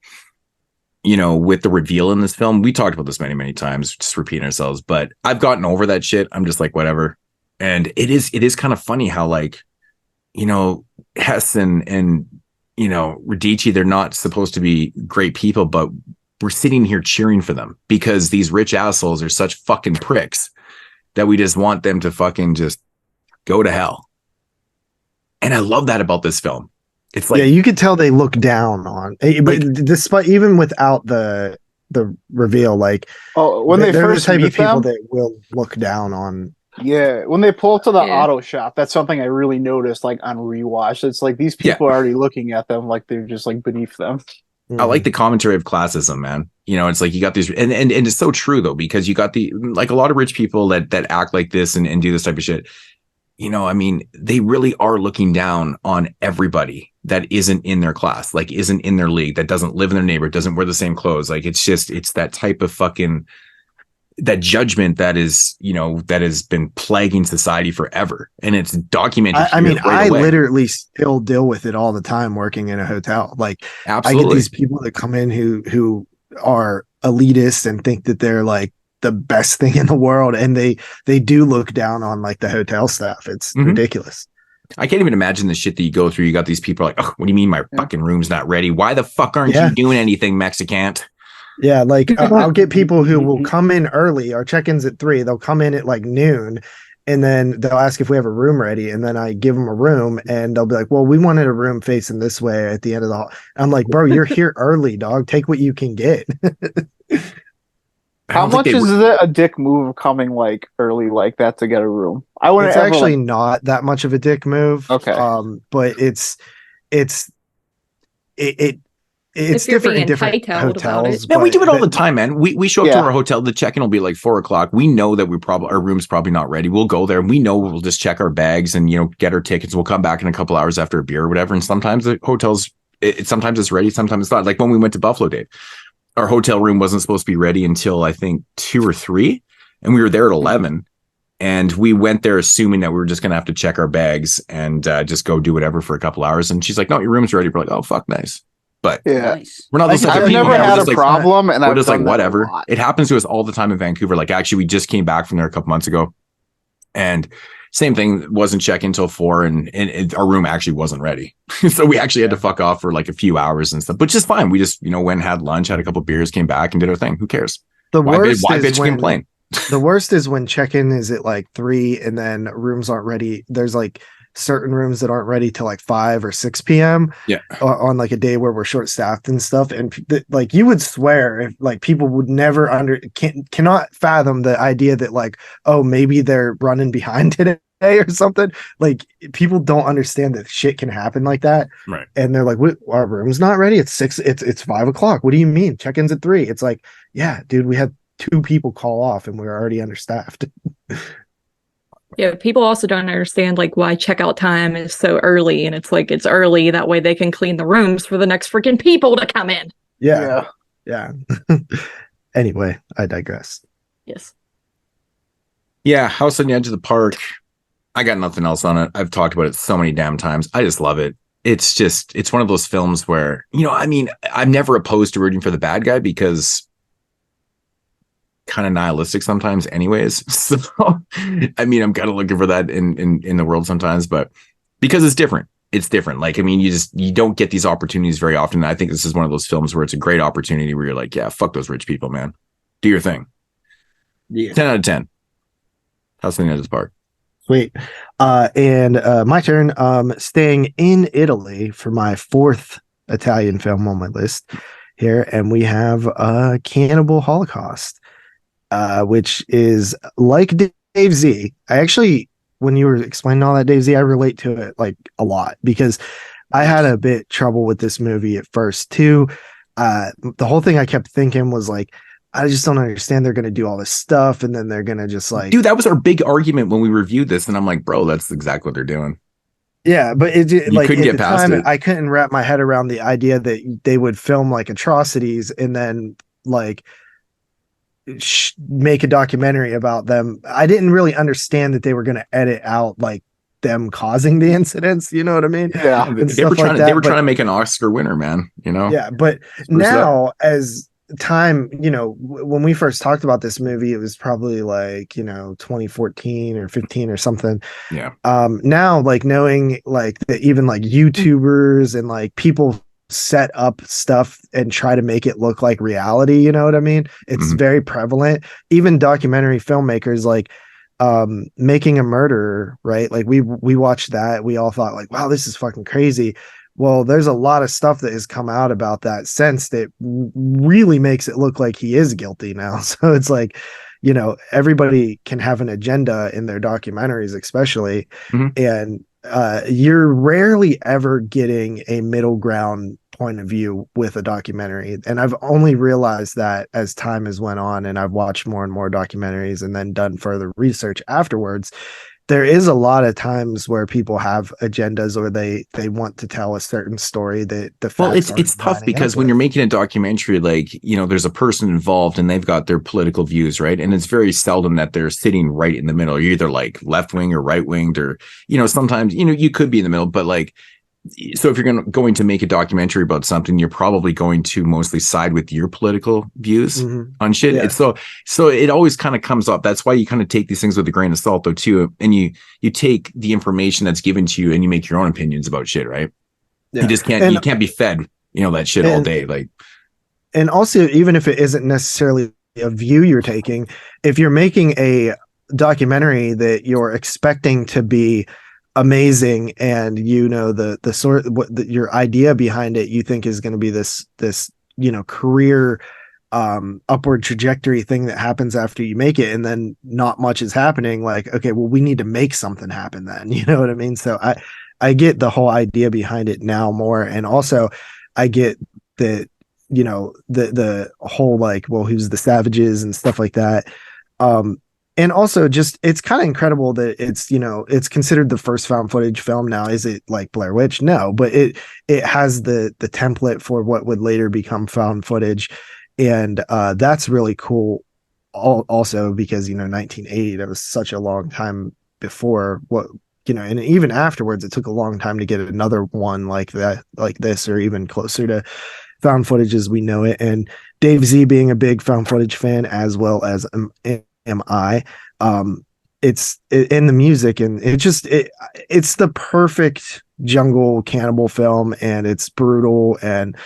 the reveal in this film. We talked about this many, many times, just repeating ourselves, but I've gotten over that shit. I'm just like, whatever. And it is kind of funny how, like, Hess and Radici, they're not supposed to be great people, but we're sitting here cheering for them because these rich assholes are such fucking pricks that we just want them to fucking just go to hell. And I love that about this film. It's like, you could tell they look down on, but despite, even without the reveal, like, when they first the type meet of people them, that will look down on. Yeah, when they pull up to the auto shop, that's something I really noticed, like, on rewatch. It's like these people are already looking at them like they're just, like, beneath them. I like the commentary of classism, man. It's like you got these, and it's so true though, because you got a lot of rich people that act like this and do this type of shit. They really are looking down on everybody that isn't in their class, like isn't in their league, that doesn't live in their neighborhood, doesn't wear the same clothes. Like, it's that type of fucking, that judgment that has been plaguing society forever, and it's documented. I literally still deal with it all the time working in a hotel. Like, absolutely. I get these people that come in who are elitist and think that they're like the best thing in the world, and they do look down on, like, the hotel staff. It's ridiculous. I can't even imagine the shit that you go through. You got these people like, oh, what do you mean my fucking room's not ready? Why the fuck aren't you doing anything, Mexican? Yeah, like, I'll get people who will come in early. Our check-in's at 3. They'll come in at like noon, and then they'll ask if we have a room ready, and then I give them a room, and they'll be like, well, we wanted a room facing this way at the end of the hall. I'm like, bro, you're here early, dog. Take what you can get. How much is it a dick move coming, like, early like that to get a room? It's actually not that much of a dick move. Okay. But it's different in different hotels. Man, we do it all the time, man. We show up to our hotel. The check-in will be like 4:00. We know that our room's probably not ready. We'll go there and we know we'll just check our bags and, get our tickets. We'll come back in a couple hours after a beer or whatever. And sometimes the hotels, sometimes it's ready, sometimes it's not. Like when we went to Buffalo, Dave, our hotel room wasn't supposed to be ready until I think 2 or 3, and we were there at 11. And we went there assuming that we were just going to have to check our bags and just go do whatever for a couple hours. And she's like, no, your room's ready. We're like, oh, fuck, nice. But we're not those type of people. I've never had a problem, and we're just like, whatever. It happens to us all the time in Vancouver. Like, actually, we just came back from there a couple months ago, and same thing, wasn't check until 4, and our room actually wasn't ready. So we actually had to fuck off for like a few hours and stuff, but just fine. We just, went and had lunch, had a couple beers, came back and did our thing. Who cares? Why bitch complain? The worst is when check-in is at like 3 and then rooms aren't ready. There's like certain rooms that aren't ready till like 5 or 6 p.m. On like a day where we're short staffed and stuff. And like, you would swear if like people would never cannot fathom the idea that like, oh, maybe they're running behind today or something. Like, people don't understand that shit can happen like that. Right. And they're like, our room's not ready. It's 6. It's 5 o'clock. What do you mean? Check-in's at 3. It's like, yeah, dude, we had 2 people call off and we were already understaffed. Yeah, people also don't understand like why checkout time is so early, and it's like it's early that way they can clean the rooms for the next freaking people to come in. Yeah. Anyway, I digress. Yes. Yeah, House on the Edge of the Park. I got nothing else on it. I've talked about it so many damn times. I just love it. It's one of those films where, I'm never opposed to rooting for the bad guy because kind of nihilistic sometimes anyways. So I'm kind of looking for that in the world sometimes, but because it's different. Like, you don't get these opportunities very often. I think this is one of those films where it's a great opportunity where you're like, yeah, fuck those rich people, man. Do your thing. Yeah. 10 out of 10. House on the Edge of the Park. Sweet. And my turn. Staying in Italy for my 4th Italian film on my list here, and we have Cannibal Holocaust, which is like Dave Zee. I actually, when you were explaining all that, Dave Zee, I relate to it like a lot because I had a bit trouble with this movie at first too. The whole thing I kept thinking was like, I just don't understand. They're going to do all this stuff, and then they're going to just like, dude, that was our big argument when we reviewed this, and I'm like, bro, that's exactly what they're doing. Yeah, but it like couldn't at get the past time, it. I couldn't wrap my head around the idea that they would film like atrocities and then like make a documentary about them. I didn't really understand that they were going to edit out like them causing the incidents. You know what I mean? Yeah, they were trying. They were trying to make an Oscar winner, man. You know? Yeah, but now as time, you know, when we first talked about this movie, it was probably like, you know, 2014 or 15 or something. Yeah. Now like knowing like that even like YouTubers and like people set up stuff and try to make it look like reality, you know what I mean? It's very prevalent. Even documentary filmmakers like Making a Murderer, right? Like we watched that, we all thought like, wow, this is fucking crazy. Well, there's a lot of stuff that has come out about that since that really makes it look like he is guilty now. So it's like, you know, everybody can have an agenda in their documentaries, especially. And you're rarely ever getting a middle ground point of view with a documentary. And I've only realized that as time has went on and I've watched more and more documentaries and then done further research afterwards. There is a lot of times where people have agendas or they want to tell a certain story that the facts. Well, it's tough because when you're making a documentary, like, you know, there's a person involved and they've got their political views, right? And it's very seldom that they're sitting right in the middle. You're either like left wing or right winged, or, you know, sometimes, you know, you could be in the middle, but like, so if you're going to make a documentary about something, you're probably going to mostly side with your political views on shit. Yeah. It's so it always kind of comes up. That's why you kind of take these things with a grain of salt though too. And you take the information that's given to you and you make your own opinions about shit, right? Yeah. You just can't, you can't be fed, you know, that shit all day. Like, and also even if it isn't necessarily a view you're taking, if you're making a documentary that you're expecting to be amazing and you know the sort your idea behind it you think is going to be this you know career upward trajectory thing that happens after you make it and then not much is happening, like, okay, well, we need to make something happen then, you know what I mean? So I get the whole idea behind it now more, and also I get that, you know, the whole like, well, who's the savages and stuff like that. And also just, it's kind of incredible that it's, you know, it's considered the first found footage film now. Is it like Blair Witch? No, but it has the template for what would later become found footage. And that's really cool also because, you know, 1980, that was such a long time before what, you know, and even afterwards, it took a long time to get another one like that, like this, or even closer to found footage as we know it. And Dave Zee being a big found footage fan, as well as am I. It's in the music, and it's the perfect jungle cannibal film, and it's brutal and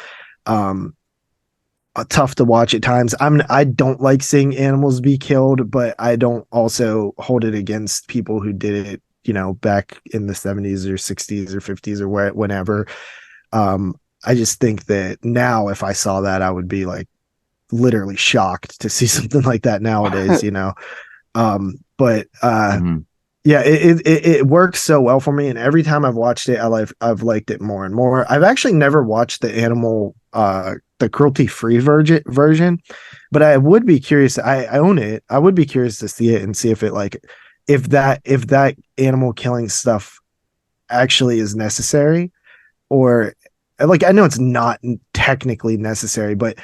tough to watch at times. I don't like seeing animals be killed, but I don't also hold it against people who did it, you know, back in the 70s or 60s or 50s or whenever. I just think that now if I saw that, I would be like literally shocked to see something like that nowadays, you know. But yeah, it works so well for me, and every time I've watched it, I've liked it more and more. I've actually never watched the animal the cruelty-free version, but I would be curious. I own it. I would be curious to see it and see if it like if that animal killing stuff actually is necessary, or like, I know it's not technically necessary, but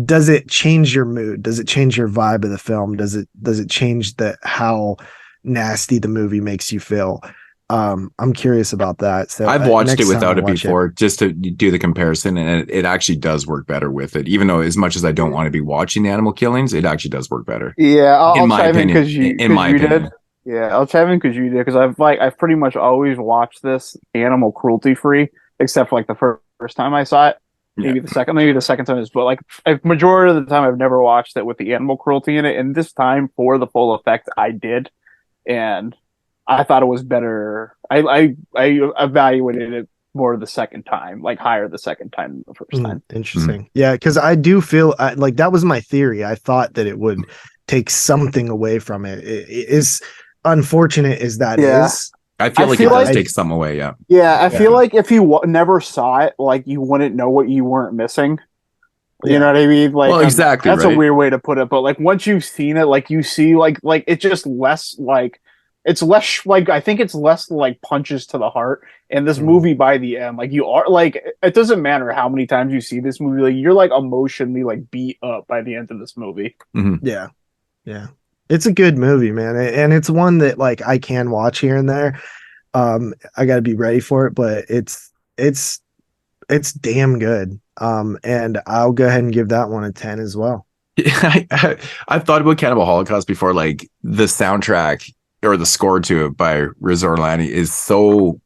does it change your mood? Does it change your vibe of the film? Does it change how nasty the movie makes you feel? I'm curious about that. So I've watched it without it before, just to do the comparison, and it actually does work better with it. Even though, as much as I don't want to be watching the animal killings, it actually does work better. Yeah, I'll in my chime opinion. In my opinion. Did. Yeah, I'll chime in because you did. Because I've pretty much always watched this animal cruelty free, except for like the first time I saw it. Maybe the second time is, but like a majority of the time I've never watched it with the animal cruelty in it. And this time, for the full effect, I did, and I thought it was better. I evaluated it more the second time, like higher the second time than the first time. Interesting. Yeah, because I do feel like that was my theory. I thought that it would take something away from it. It is unfortunate as that is. I feel like it does take some away. Yeah. Yeah, I feel like if you never saw it, like you wouldn't know what you weren't missing. You know what I mean? Like, well, exactly. That's a weird way to put it, but like once you've seen it, like you see, like it's just less like it's less like I think it's less like punches to the heart. And this movie by the end, like you are like it doesn't matter how many times you see this movie, like you're like emotionally like beat up by the end of this movie. Yeah, it's a good movie, man, and it's one that like I can watch here and there. I got to be ready for it, but it's damn good. And I'll go ahead and give that one a 10 as well. I've thought about Cannibal Holocaust before. Like the soundtrack or the score to it by Riz Orlandi is so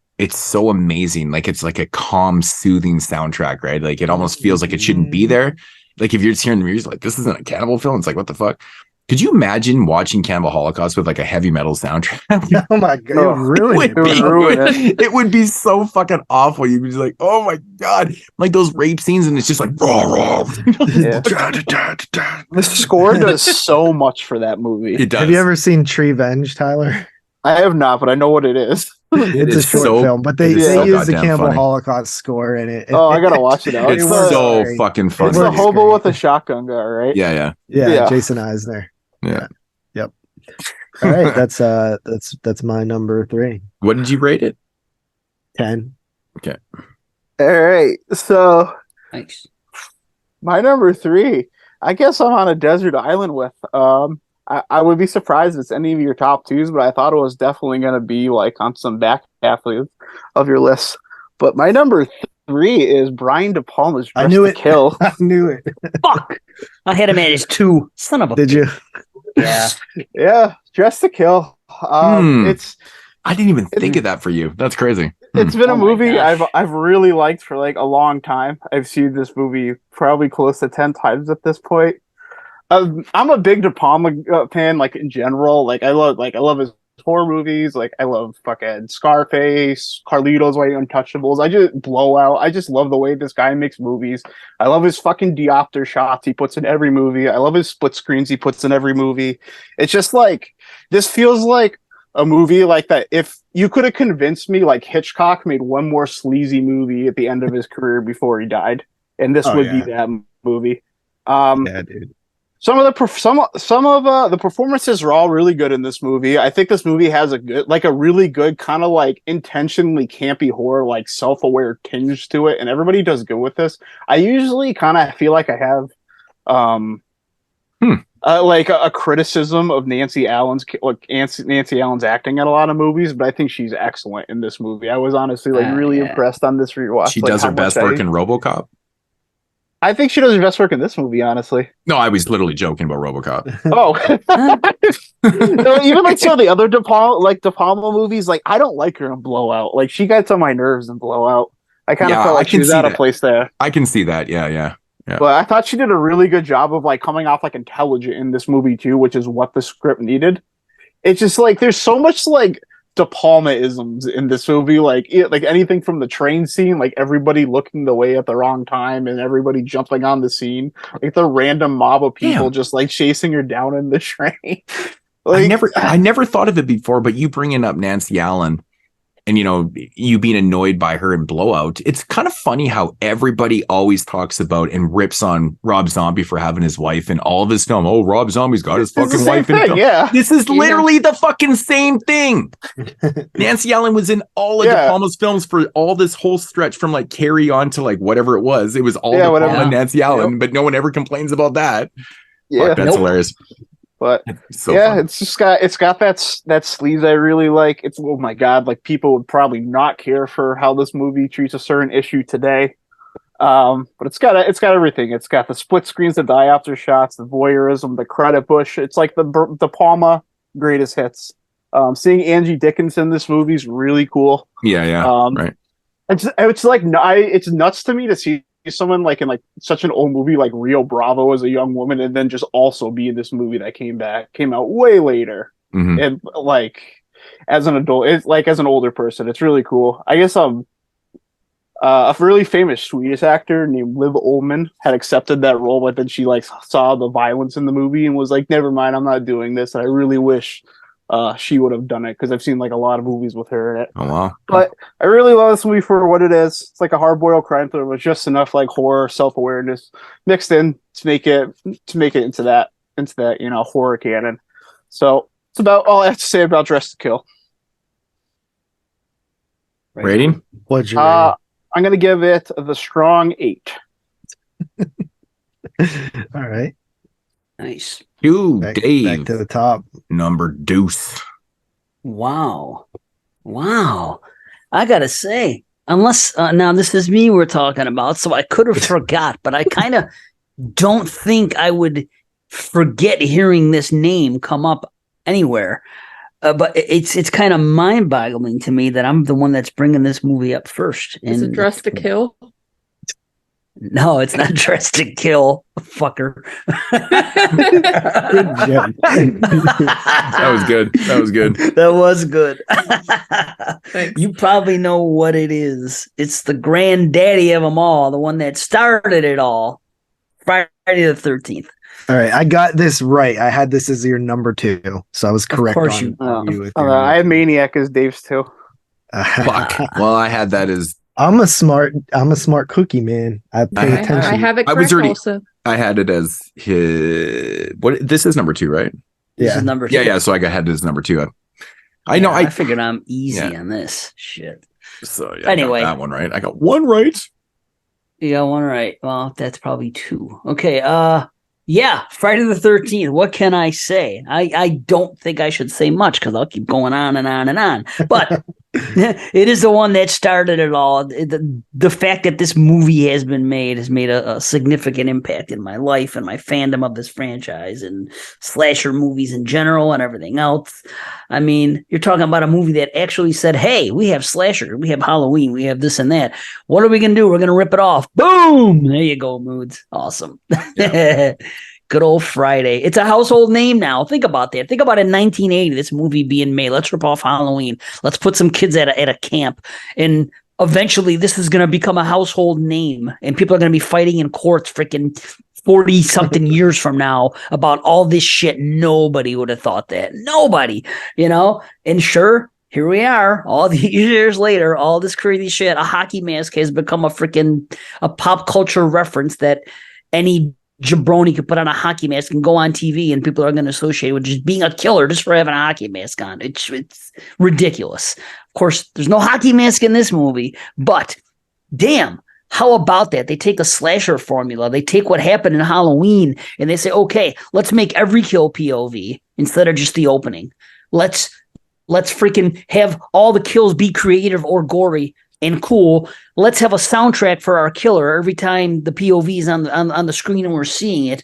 amazing. Like it's like a calm, soothing soundtrack, right? Like it almost feels like it shouldn't be there. Like if you're just hearing the music, like this isn't a cannibal film. It's like, what the fuck? Could you imagine watching Cannibal Holocaust with like a heavy metal soundtrack? Oh my god, it would be so fucking awful. You'd be just like, oh my god, like those rape scenes, and it's just like raw. The score does so much for that movie. It does. Have you ever seen Treevenge, Tyler? I have not, but I know what it is. It's a short film, but they use the Cannibal Holocaust score in it. Oh, I gotta watch it out. It's so fucking funny. It's the hobo with a shotgun guy, right? Yeah. Jason Eisner. Yeah. Yep. All right, that's my number 3. What did you rate it? 10. Okay. All right. So thanks. My number 3. I guess I'm on a desert island with. I would be surprised if it's any of your top 2s, but I thought it was definitely going to be like on some back half of your list. But my number 3 is Brian De Palma's Dress to Kill. I knew it. Fuck. I had him at his 2. Son of a. Did you? Yeah. Dress to Kill. It's. I didn't even think of that for you. That's crazy. It's been a movie I've really liked for like a long time. I've seen this movie probably close to 10 times at this point. I'm a big De Palma fan, like in general. Like I love his horror movies. Like I love fucking Scarface, Carlito's Way, Untouchables. I just Blowout. I just love the way this guy makes movies. I love his fucking diopter shots he puts in every movie. I love his split screens he puts in every movie. It's just like this feels like a movie like that. If you could have convinced me, like Hitchcock made one more sleazy movie at the end of his career before he died, and this would be that movie. Yeah, dude. Some of the performances are all really good in this movie. I think this movie has a really good kind of like intentionally campy horror, like self-aware tinge to it, and everybody does good with this. I usually kind of feel like I have, like a criticism of Nancy Allen's acting in a lot of movies, but I think she's excellent in this movie. I was honestly really impressed on this rewatch. She does her best work in RoboCop. I think she does her best work in this movie, honestly. No, I was literally joking about RoboCop. Oh, no, even like some of the other De Palma movies, like I don't like her in Blowout. Like she gets on my nerves in Blowout. I kind of felt like she was out of place there. I can see that. Yeah. But I thought she did a really good job of like coming off like intelligent in this movie too, which is what the script needed. It's just like there's so much like De Palma-isms in this movie, like anything from the train scene, like everybody looking away at the wrong time and everybody jumping on the scene, like the random mob of people just like chasing her down in the train. Like, I never thought of it before, but you bringing up Nancy Allen and you being annoyed by her in Blowout, it's kind of funny how everybody always talks about and rips on Rob Zombie for having his wife in all of his film. Oh, Rob Zombie's got his fucking wife in film. Yeah. This is literally the fucking same thing. Nancy Allen was in all of De Palma's films for all this whole stretch from like Carrie on to like whatever it was. It was all De Palma and Nancy Allen, but no one ever complains about that. Yeah, fuck, that's hilarious. But so fun. it's got that sleaze I really like. It's, oh my god, like people would probably not care for how this movie treats a certain issue today. But it's got everything. It's got the split screens, the diopter shots, the voyeurism, the credit bush. It's like the De Palma greatest hits. Seeing Angie Dickinson in this movie is really cool. Yeah. Right. It's like it's nuts to me to see someone like in like such an old movie like Rio Bravo as a young woman and then just also be in this movie that came out way later. And like as an adult, it's like as an older person, it's really cool. I guess a really famous Swedish actor named Liv Ullmann had accepted that role, but then she like saw the violence in the movie and was like, "Never mind, I'm not doing this." And I really wish she would have done it because I've seen like a lot of movies with her in it. Oh wow! But I really love this movie for what it is. It's like a hard-boiled crime thriller with just enough like horror, self-awareness mixed in to make it into that horror canon. So it's about all I have to say about Dress to Kill. Rating? What's your rating? I'm gonna give it the strong 8. All right. Nice. You, Back Dave. to the top. Number deuce. Wow. I gotta say, unless now this is me we're talking about, so I could have forgot, but I kind of don't think I would forget hearing this name come up anywhere. But it's kind of mind-boggling to me that I'm the one that's bringing this movie up first. Is it Dress to Kill? No, it's not Dress to Kill, fucker. That was good. That was good. You probably know what it is. It's the granddaddy of them all, the one that started it all. Friday the 13th. All right, I got this right. I had this as your number 2, so I was correct. Of course I have Maniac as Dave's too. Fuck. Well, I had that as. I'm a smart cookie, man. I pay attention. I have it correct also. I had it as his. What? This is number 2, right? This is number 2. Yeah. So I had it as number 2. I figured I'm easy on this shit. So anyway, I got that one right. I got one right. You got one right. Well, that's probably 2. Okay. Yeah, Friday the 13th. What can I say? I don't think I should say much because I'll keep going on and on and on. But it is the one that started it all. The fact that this movie has been made has made a significant impact in my life and my fandom of this franchise and slasher movies in general and everything else. I mean, you're talking about a movie that actually said, hey, we have slasher, we have Halloween, we have this and that. What are we going to do? We're going to rip it off. Boom! There you go, Moodz. Awesome. Yeah. Good old Friday. It's a household name now. Think about that. Think about in 1980, this movie being made. Let's rip off Halloween. Let's put some kids at a camp. And eventually this is going to become a household name. And people are going to be fighting in courts freaking 40-something years from now about all this shit. Nobody would have thought that. Nobody, And sure, here we are, all these years later, all this crazy shit. A hockey mask has become a pop culture reference that any jabroni could put on a hockey mask and go on TV, and people are going to associate with just being a killer just for having a hockey mask on. It's ridiculous. Of course, there's no hockey mask in this movie, but damn, how about that? They take a slasher formula. They take what happened in Halloween and they say, okay, let's make every kill POV instead of just the opening. Let's freaking have all the kills be creative or gory and cool. Let's have a soundtrack for our killer every time the POV is on the screen and we're seeing it.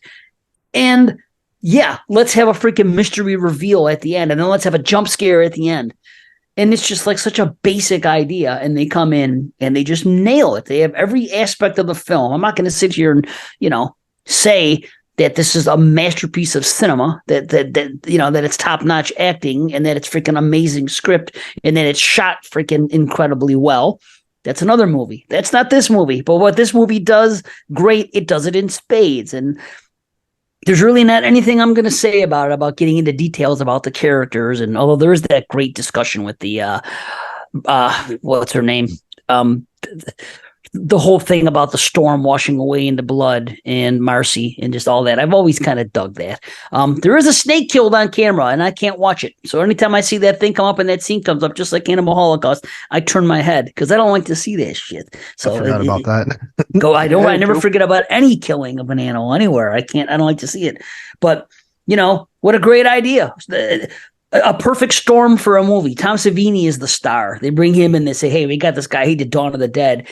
And yeah, let's have a freaking mystery reveal at the end. And then let's have a jump scare at the end. And it's just like such a basic idea. And they come in and they just nail it. They have every aspect of the film. I'm not going to sit here and, say that this is a masterpiece of cinema, that it's top-notch acting and that it's freaking amazing script and that it's shot freaking incredibly well. That's another movie. That's not this movie. But what this movie does great, it does it in spades. And there's really not anything I'm going to say about getting into details about the characters. And although there is that great discussion with the, what's her name? The whole thing about the storm washing away into blood and Marcy and just all that. I've always kind of dug that. There is a snake killed on camera and I can't watch it. So anytime I see that thing come up and that scene comes up, just like Animal Holocaust, I turn my head because I don't like to see that shit. So I forgot about that. I never forget about any killing of an animal anywhere. I don't like to see it. But what a great idea. A perfect storm for a movie. Tom Savini is the star. They bring him in. They say, hey, we got this guy. He did Dawn of the Dead.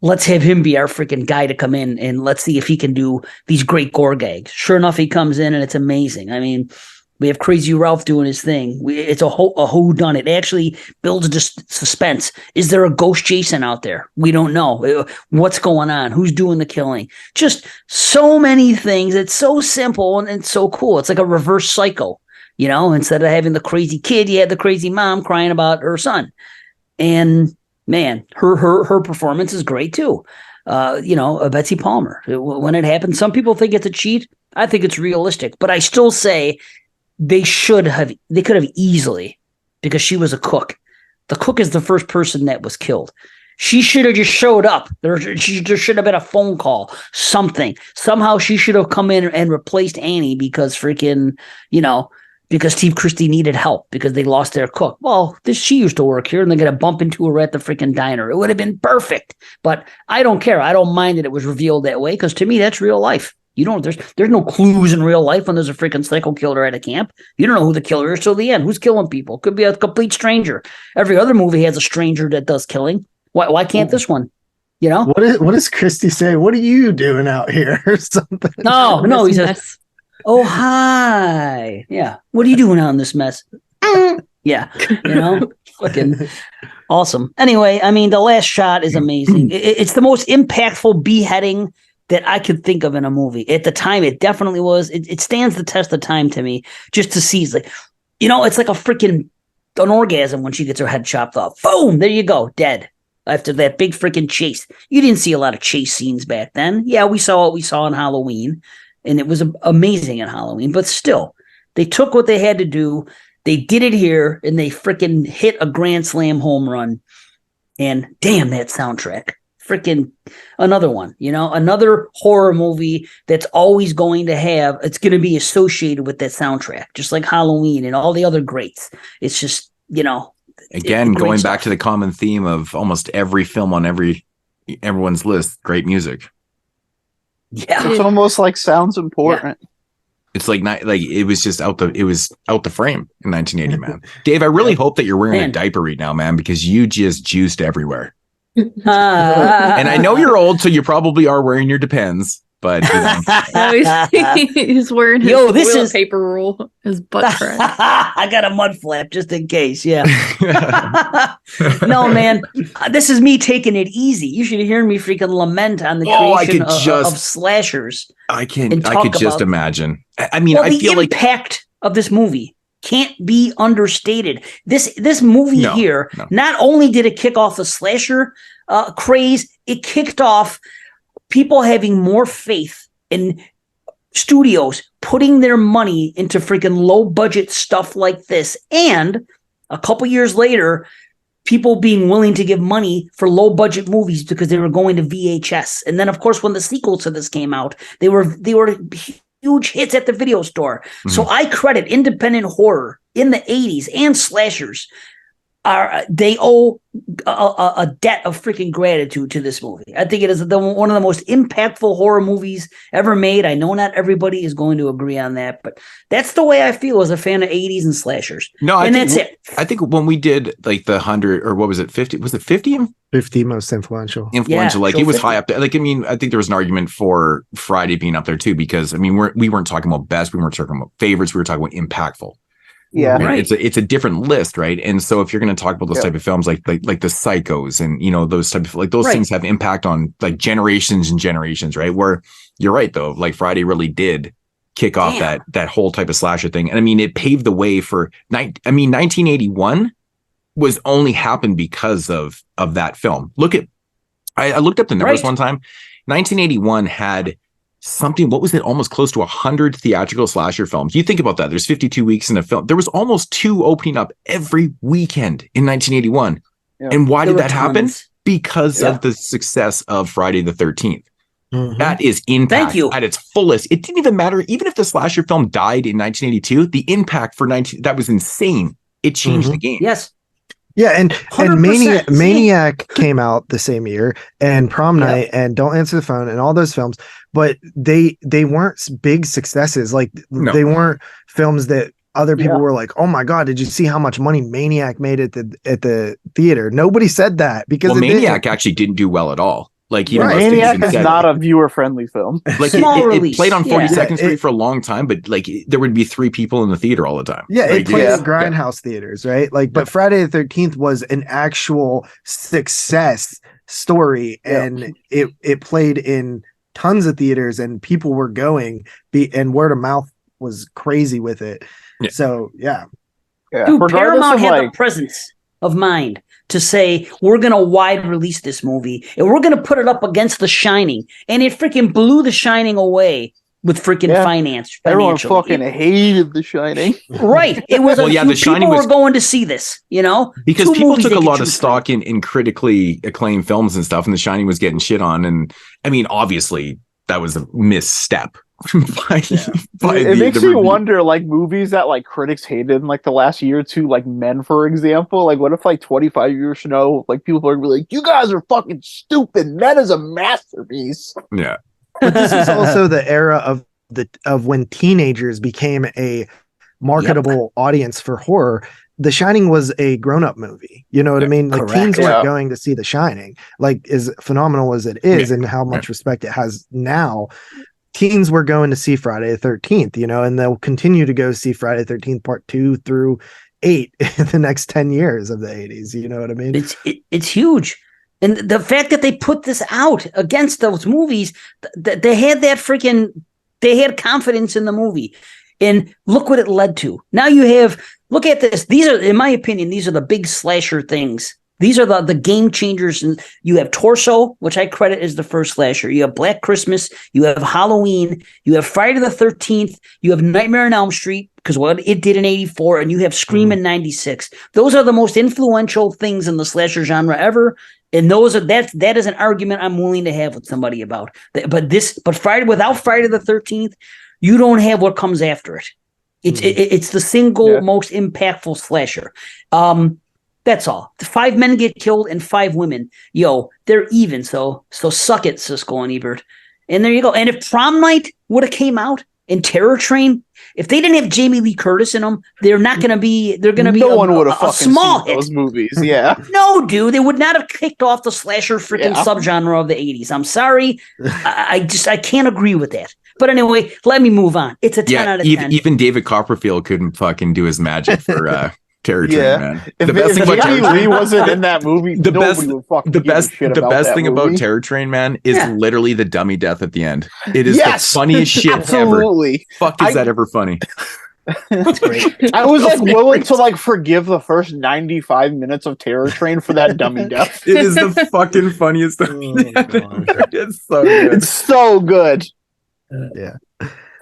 Let's have him be our freaking guy to come in and let's see if he can do these great gore gags. Sure enough, he comes in and it's amazing. I mean, we have Crazy Ralph doing his thing. It's a whodunit. It actually builds just suspense. Is there a ghost Jason out there? We don't know. What's going on? Who's doing the killing? Just so many things. It's so simple and it's so cool. It's like a reverse Psycho. Instead of having the crazy kid, you had the crazy mom crying about her son. And man, her performance is great too. Betsy Palmer, when it happened, some people think it's a cheat. I think it's realistic, but I still say they could have easily, because she was a cook. The cook is the first person that was killed. She should have just showed up. There should have been a phone call, something. Somehow she should have come in and replaced Annie because because Steve Christie needed help because they lost their cook. Well, she used to work here, and they're going to bump into her at the freaking diner. It would have been perfect, but I don't care. I don't mind that it was revealed that way because to me, that's real life. There's no clues in real life when there's a freaking psycho killer at a camp. You don't know who the killer is till the end. Who's killing people? Could be a complete stranger. Every other movie has a stranger that does killing. Why can't this one? What does Christy say? What are you doing out here or something? No, he says, "Oh, hi. Yeah. What are you doing out in this mess?" Yeah. Fucking awesome. Anyway, I mean, the last shot is amazing. It's the most impactful beheading that I could think of in a movie. At the time, it definitely was. It stands the test of time to me just to see. It's like, it's like an orgasm when she gets her head chopped off. Boom. There you go. Dead. After that big freaking chase. You didn't see a lot of chase scenes back then. Yeah, we saw what we saw in Halloween, and it was amazing in Halloween, but still, they took what they had to do. They did it here, and they freaking hit a grand slam home run. And damn, that soundtrack. Freaking another one, another horror movie that's always going to have, it's going to be associated with that soundtrack, just like Halloween and all the other greats. It's just, again, going back to the common theme of almost every film on everyone's list, great music. Yeah, it's almost like sounds important. Yeah. It's like it was just out the frame in 1980, man. Dave, I really hope that you're wearing a diaper right now, man, because you just juiced everywhere. And I know you're old, so you probably are wearing your Depends. But he's wearing his toilet paper roll, his butt crack. I got a mud flap just in case. Yeah. No, man, this is me taking it easy. You should hear me freaking lament on the creation of slashers. I could just imagine. I mean, I feel like the impact of this movie can't be understated. This movie here, not only did it kick off the slasher craze, it kicked off people having more faith in studios putting their money into freaking low budget stuff like this. And a couple years later, people being willing to give money for low budget movies because they were going to VHS. And then, of course, when the sequels to this came out, they were huge hits at the video store. Mm-hmm. So I credit independent horror in the 80s and slashers. They owe a debt of freaking gratitude to this movie. I think it is one of the most impactful horror movies ever made. I know not everybody is going to agree on that, but that's the way I feel as a fan of 80s and slashers. That's it. I think when we did like the 100 or what was it, 50? Was it 50? 50 most influential. It was high up there. Like, I mean, I think there was an argument for Friday being up there too, because I mean, we weren't talking about best, we weren't talking about favorites, we were talking about impactful. Yeah, right. It's a different list, right? And so if you're going to talk about those type of films, like the Psychos, and those type of those things have impact on like generations and generations, right? Where you're right though, like Friday really did kick off that whole type of slasher thing, and I mean it paved the way for 1981 was only happened because of that film. I looked up the numbers one time. 1981 had something, what was it, almost close to 100 theatrical slasher films. You think about that, there's 52 weeks in a film. There was almost 2 opening up every weekend in 1981. And why did that happen? Because of the success of Friday the 13th. Mm-hmm. That is impact at its fullest. It didn't even matter, even if the slasher film died in 1982, the impact for that was insane. It changed the game. Yes. Yeah, and Maniac came out the same year, and Prom Night and Don't Answer the Phone and all those films, but they weren't big successes. Like they weren't films that other people were like, "Oh my god, did you see how much money Maniac made at the theater?" Nobody said that because Maniac actually didn't do well at all. Like Maniac is not a viewer-friendly film. Like it played on 42nd Street for a long time, but like there would be 3 people in the theater all the time. Yeah, it played in grindhouse theaters, right? Like, but Friday the 13th was an actual success story, and it played in tons of theaters, and people were going. And word of mouth was crazy with it. Yeah. So Dude, Paramount had the presence of mind to say, we're going to wide release this movie and we're going to put it up against The Shining. And it freaking blew The Shining away with freaking finance. Everyone fucking hated The Shining. Right. It was The Shining were going to see this, because people took a lot of stock in critically acclaimed films and stuff, and The Shining was getting shit on. And I mean, obviously that was a misstep. It makes me wonder, like, movies that like critics hated in like the last year or two, like Men, for example. Like, what if like 25 years from now, like people are really like, you guys are fucking stupid. Men is a masterpiece. Yeah. But this is also the era of when teenagers became a marketable audience for horror. The Shining was a grown-up movie. You know what I mean? Like, teens weren't going to see The Shining. Like, as phenomenal as it is and how much respect it has now, teens were going to see Friday the 13th, and they'll continue to go see Friday the 13th part 2 through 8 in the next 10 years of the 80s. You know what I mean? It's huge. And the fact that they put this out against those movies, they had they had confidence in the movie. And look what it led to. Now look at this. These are, in my opinion, these are the big slasher things. These are the game changers. And you have Torso, which I credit as the first slasher. You have Black Christmas. You have Halloween. You have Friday the 13th. You have Nightmare on Elm Street, because what it did in 84. And you have Scream in 96. Those are the most influential things in the slasher genre ever. And that is an argument I'm willing to have with somebody about. But Friday, without Friday the 13th, you don't have what comes after it. It's the single most impactful slasher. That's all. 5 men get killed and 5 women. They're even. So suck it, Siskel and Ebert. And there you go. And if Prom Night would have came out and Terror Train, if they didn't have Jamie Lee Curtis in them, they're going to be no one would have fucking small seen hit. Those movies. Yeah. No, dude, they would not have kicked off the slasher freaking subgenre of the 80s. I'm sorry. I can't agree with that. But anyway, let me move on. It's a 10 out of 10. Even David Copperfield couldn't fucking do his magic for Terror Train, man. If Jamie Lee wasn't in that movie, the best thing about Terror Train, man, is literally the dummy death at the end. It is the funniest shit absolutely. Ever. Fuck, is that ever funny? That's great. I was willing to forgive the first 95 minutes of Terror Train for that dummy death. It is the fucking funniest thing. It's so good. It's so good. Yeah.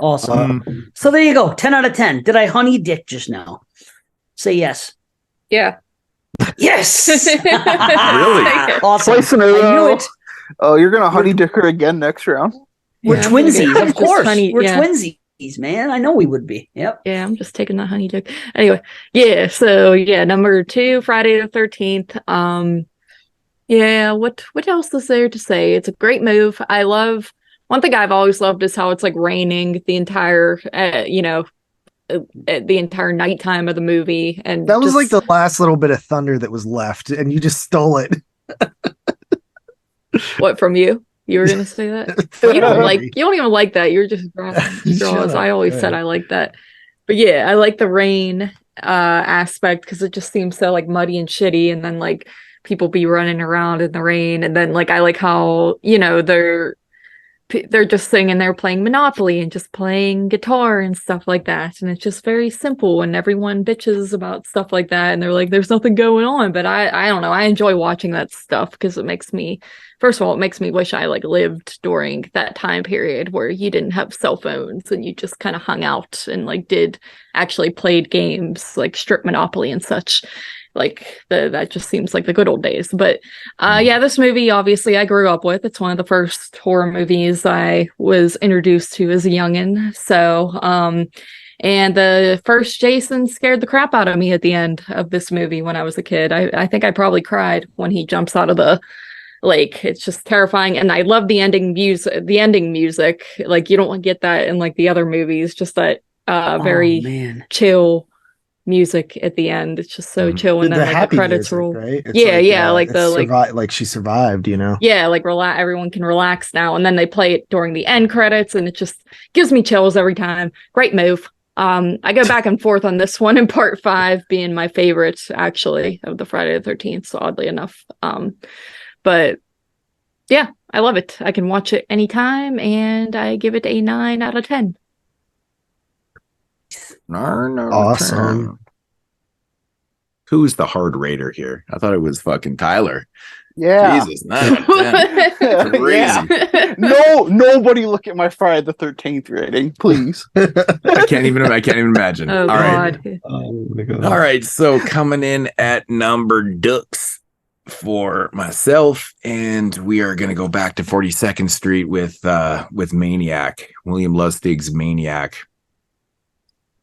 Awesome. So there you go. 10 out of 10. Did I honey dick just now? Say yes. Yeah. Yes. Really? Awesome. Twice in a row. I knew it. Oh, you're gonna honey dick her again next round? We're twinsies, of course. We're twinsies, man. I know we would be. Yep. Yeah, I'm just taking the honey dick. Anyway, yeah. So number 2, Friday the 13th. What else is there to say? It's a great move. I love. One thing I've always loved is how it's like raining the entire, the entire nighttime of the movie. And that was like the last little bit of thunder that was left, and you just stole it. What, from you? You were gonna say that? You don't even like that. You're just draws. I always said I like that. But yeah, I like the rain aspect because it just seems so like muddy and shitty, and then like people be running around in the rain, and then like I like how they're just sitting and they're playing Monopoly and just playing guitar and stuff like that. And it's just very simple, and everyone bitches about stuff like that. And they're like, there's nothing going on. But I don't know. I enjoy watching that stuff because it makes me, first of all, it makes me wish I lived during that time period where you didn't have cell phones and you just kind of hung out and played games like strip Monopoly and such. That just seems like the good old days. But this movie, obviously, I grew up with. It's one of the first horror movies I was introduced to as a youngin'. So, and the first Jason scared the crap out of me at the end of this movie when I was a kid. I think I probably cried when he jumps out of the lake. It's just terrifying. And I love the ending music. Like, you don't get that in the other movies, just that very chill music at the end. It's just so chill when the credits roll. Right? It's she survived, Yeah, everyone can relax now, and then they play it during the end credits, and it just gives me chills every time. Great move. I go back and forth on this one, in part 5 being my favorite actually of the Friday the 13th, so oddly enough. But yeah, I love it. I can watch it anytime, and I give it a 9 out of 10. Awesome. Who's the hard rater here? I thought it was fucking Tyler. Yeah. Jesus, 9 out of 10. Crazy. Yeah. No, nobody look at my Friday the 13th rating, please. I can't even imagine. Oh, All God. right. All right. So coming in at number Dux for myself, and we are going to go back to 42nd Street with Maniac, William Lustig's Maniac.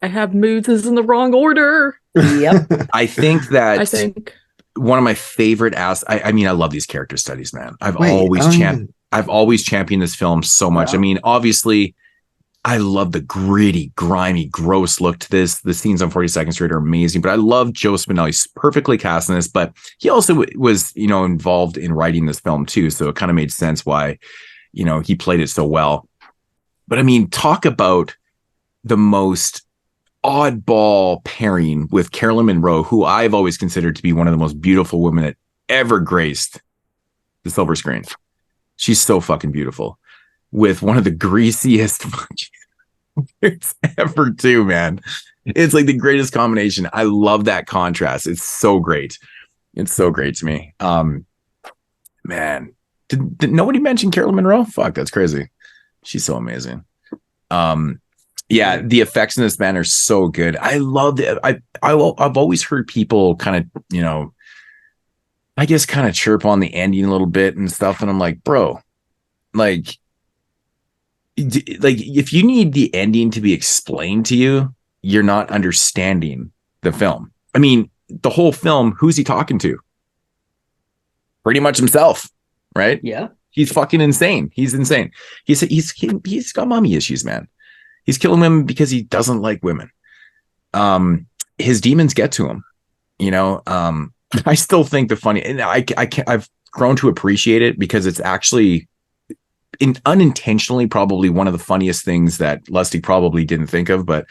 I have Moodz is in the wrong order. Yep. I think one of my favorite I mean, I love these character studies, man. I've always championed this film so much. I mean, obviously, I love the gritty, grimy, gross look to this. The scenes on 42nd Street are amazing, but I love Joe Spinell. He's perfectly cast in this, but he also was, involved in writing this film too. So it kind of made sense why, he played it so well. But I mean, talk about the most oddball pairing with Carolyn Monroe, who I've always considered to be one of the most beautiful women that ever graced the silver screen. She's so fucking beautiful, with one of the greasiest ever too, man. It's like the greatest combination. I love that contrast. It's so great. It's so great to me. Man, did nobody mention Carolyn Monroe? Fuck, that's crazy. She's so amazing. Yeah, the effects in this, man, are so good. I love it. I've always heard people kind of, I guess kind of chirp on the ending a little bit and stuff. And I'm like, bro, like if you need the ending to be explained to you, you're not understanding the film. I mean, the whole film, who's he talking to? Pretty much himself, right? Yeah. He's fucking insane. He's insane. He's got mommy issues, man. He's killing women because he doesn't like women. His demons get to him, I still think the funny, and I've grown to appreciate it because it's actually unintentionally probably one of the funniest things that Lustig probably didn't think of. But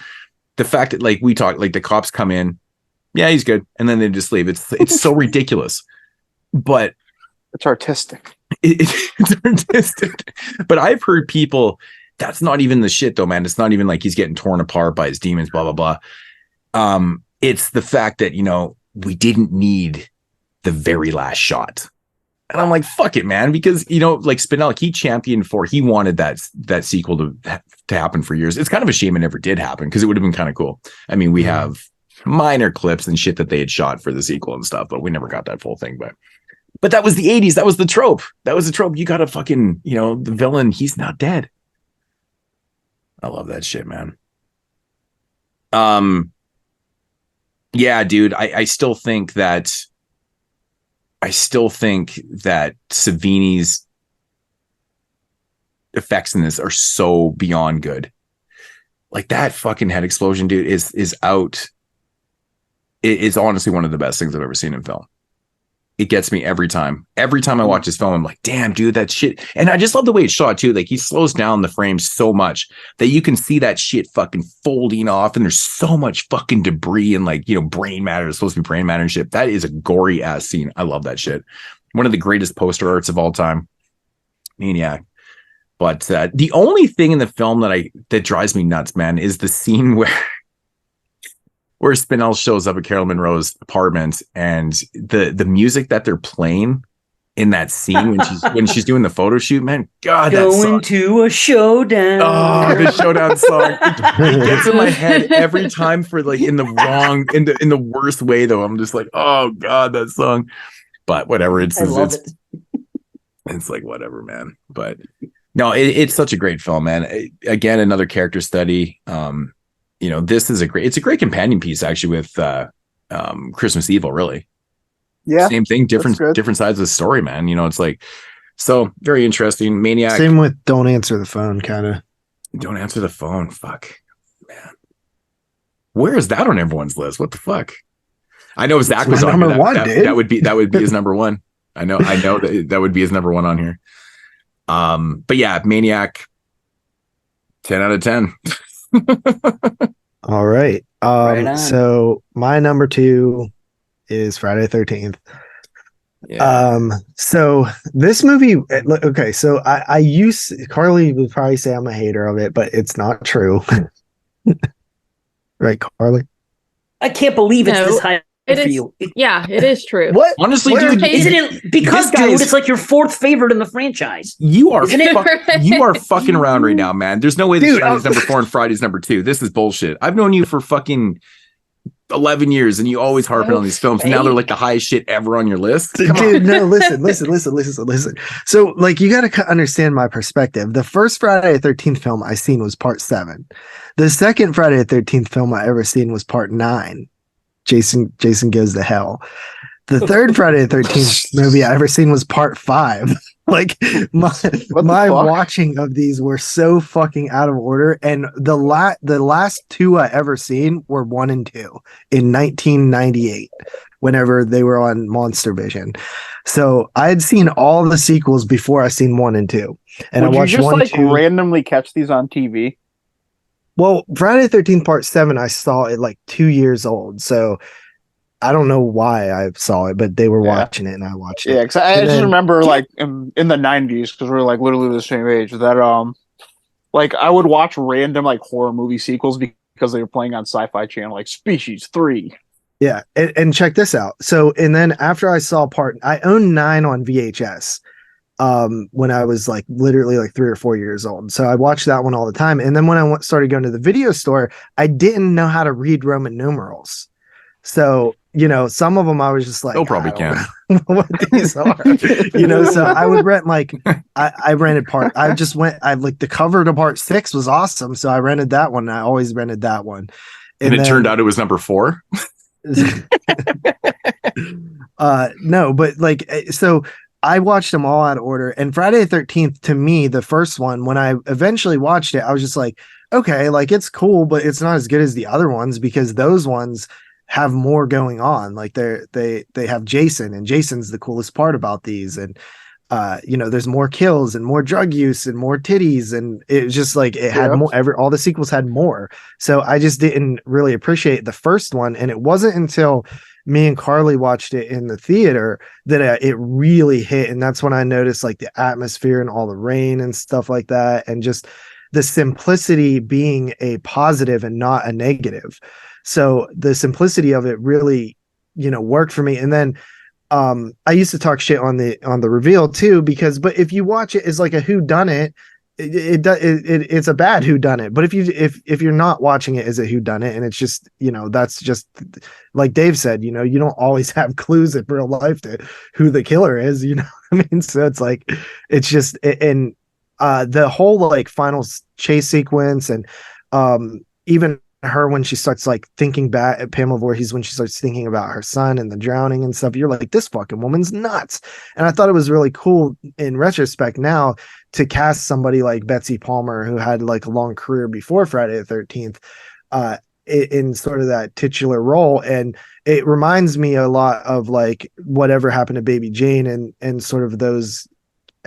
the fact that we talk, the cops come in, yeah, he's good, and then they just leave. It's so ridiculous, but it's artistic. It's artistic. But I've heard people. That's not even the shit though, man. It's not even like he's getting torn apart by his demons, blah, blah, blah. It's the fact that, we didn't need the very last shot. And I'm like, fuck it, man. Because, Spinell, he championed he wanted that sequel to happen for years. It's kind of a shame it never did happen because it would have been kind of cool. I mean, we have minor clips and shit that they had shot for the sequel and stuff, but we never got that full thing. But that was the 80s. That was the trope. You got to fucking, the villain, he's not dead. I love that shit, man. Yeah, dude, I still think that Savini's effects in this are so beyond good. Like that fucking head explosion, dude, is out. It is honestly one of the best things I've ever seen in film. It gets me every time. Every time I watch this film, I'm like, damn, dude, that shit. And I just love the way it's shot too. Like he slows down the frame so much that you can see that shit fucking folding off. And there's so much fucking debris and brain matter. It's supposed to be brain matter and shit. That is a gory ass scene. I love that shit. One of the greatest poster arts of all time. Maniac. But the only thing in the film that drives me nuts, man, is the scene where Spinell shows up at Carolyn Monroe's apartment and the music that they're playing in that scene when she's doing the photo shoot, man, God, going to a showdown. Oh, the showdown song. It gets in my head every time for in the worst way though. I'm just like, oh God, that song. But whatever, it's like whatever, man. But no, it's such a great film, man. Again, another character study. This is it's a great companion piece actually with Christmas Evil, really. Yeah. Same thing, different sides of the story, man. It's like, so very interesting. Maniac. Same with Don't Answer the Phone, kind of. Don't Answer the Phone. Fuck, man. Where is that on everyone's list? What the fuck? I know Zach was on number one, dude. That would be his number one. I know that would be his number one on here. But yeah, Maniac, 10 out of 10. All right. So my number 2 is Friday the 13th. Yeah. So this movie, okay, so Carly would probably say I'm a hater of it, but it's not true. Right, Carly? I can't believe it's this high It for is, you. it is true. What? Honestly, Where, dude, isn't it because dude, it's like your fourth favorite in the franchise. You are Isn't it? you are fucking around right now, man. There's no way this Dude, Friday's number 4 and Friday's number 2. This is bullshit. I've known you for fucking 11 years and you always harping on these films. Now they're like the highest shit ever on your list. Dude, no, listen. So, like, you got to understand my perspective. The first Friday the 13th film I seen was part 7. The second Friday the 13th film I ever seen was part 9. Jason Goes to Hell. The third Friday the 13th movie I ever seen was part 5. Like, my watching of these were so fucking out of order. And the last 2 I ever seen were 1 and 2 in 1998, whenever they were on Monster Vision. So I had seen all the sequels before I seen 1 and 2. And Would I watched you just 1 like 2. randomly catch these on TV? Well, Friday the 13th part 7, I saw it like 2 years old. So I don't know why I saw it, but they were watching it and I watched it. Yeah, because I just remember like in the 90s, because we're like literally the same age, that like I would watch random like horror movie sequels because they were playing on Sci-Fi Channel, like Species 3. Yeah, and check this out. So, and then after I saw I owned 9 on VHS when I was like literally like 3 or 4 years old. So I watched that one all the time. And then when I started going to the video store, I didn't know how to read Roman numerals. So, you know, some of them I was just like, probably can. What these are, you know. So I would rent like I rented like the cover to part 6 was awesome, so I rented that one. I always rented that one, and it turned out it was number 4. No, but like, so I watched them all out of order. And Friday the 13th, to me, the first one, when I eventually watched it, I was just like, okay, like it's cool, but it's not as good as the other ones because those ones have more going on. Like they have Jason, and Jason's the coolest part about these. And you know, there's more kills and more drug use and more titties, and it was just like it had more. All the sequels had more. So I just didn't really appreciate the first one, and it wasn't until me and Carly watched it in the theater that it really hit. And that's when I noticed like the atmosphere and all the rain and stuff like that, and just the simplicity being a positive and not a negative. So the simplicity of it really, you know, worked for me. And then I used to talk shit on the reveal too, but if you watch it as like a whodunit, it's a bad whodunit. But if you're not watching it as a whodunit, and it's just, you know, that's just like Dave said, you know, you don't always have clues in real life to who the killer is, you know what I mean? So it's like, it's just, and the whole like final chase sequence, and even her when she starts like thinking back at Pamela Voorhees, when she starts thinking about her son and the drowning and stuff, you're like, this fucking woman's nuts. And I thought it was really cool in retrospect now to cast somebody like Betsy Palmer, who had like a long career before Friday the 13th, in sort of that titular role. And it reminds me a lot of like Whatever Happened to Baby Jane and sort of those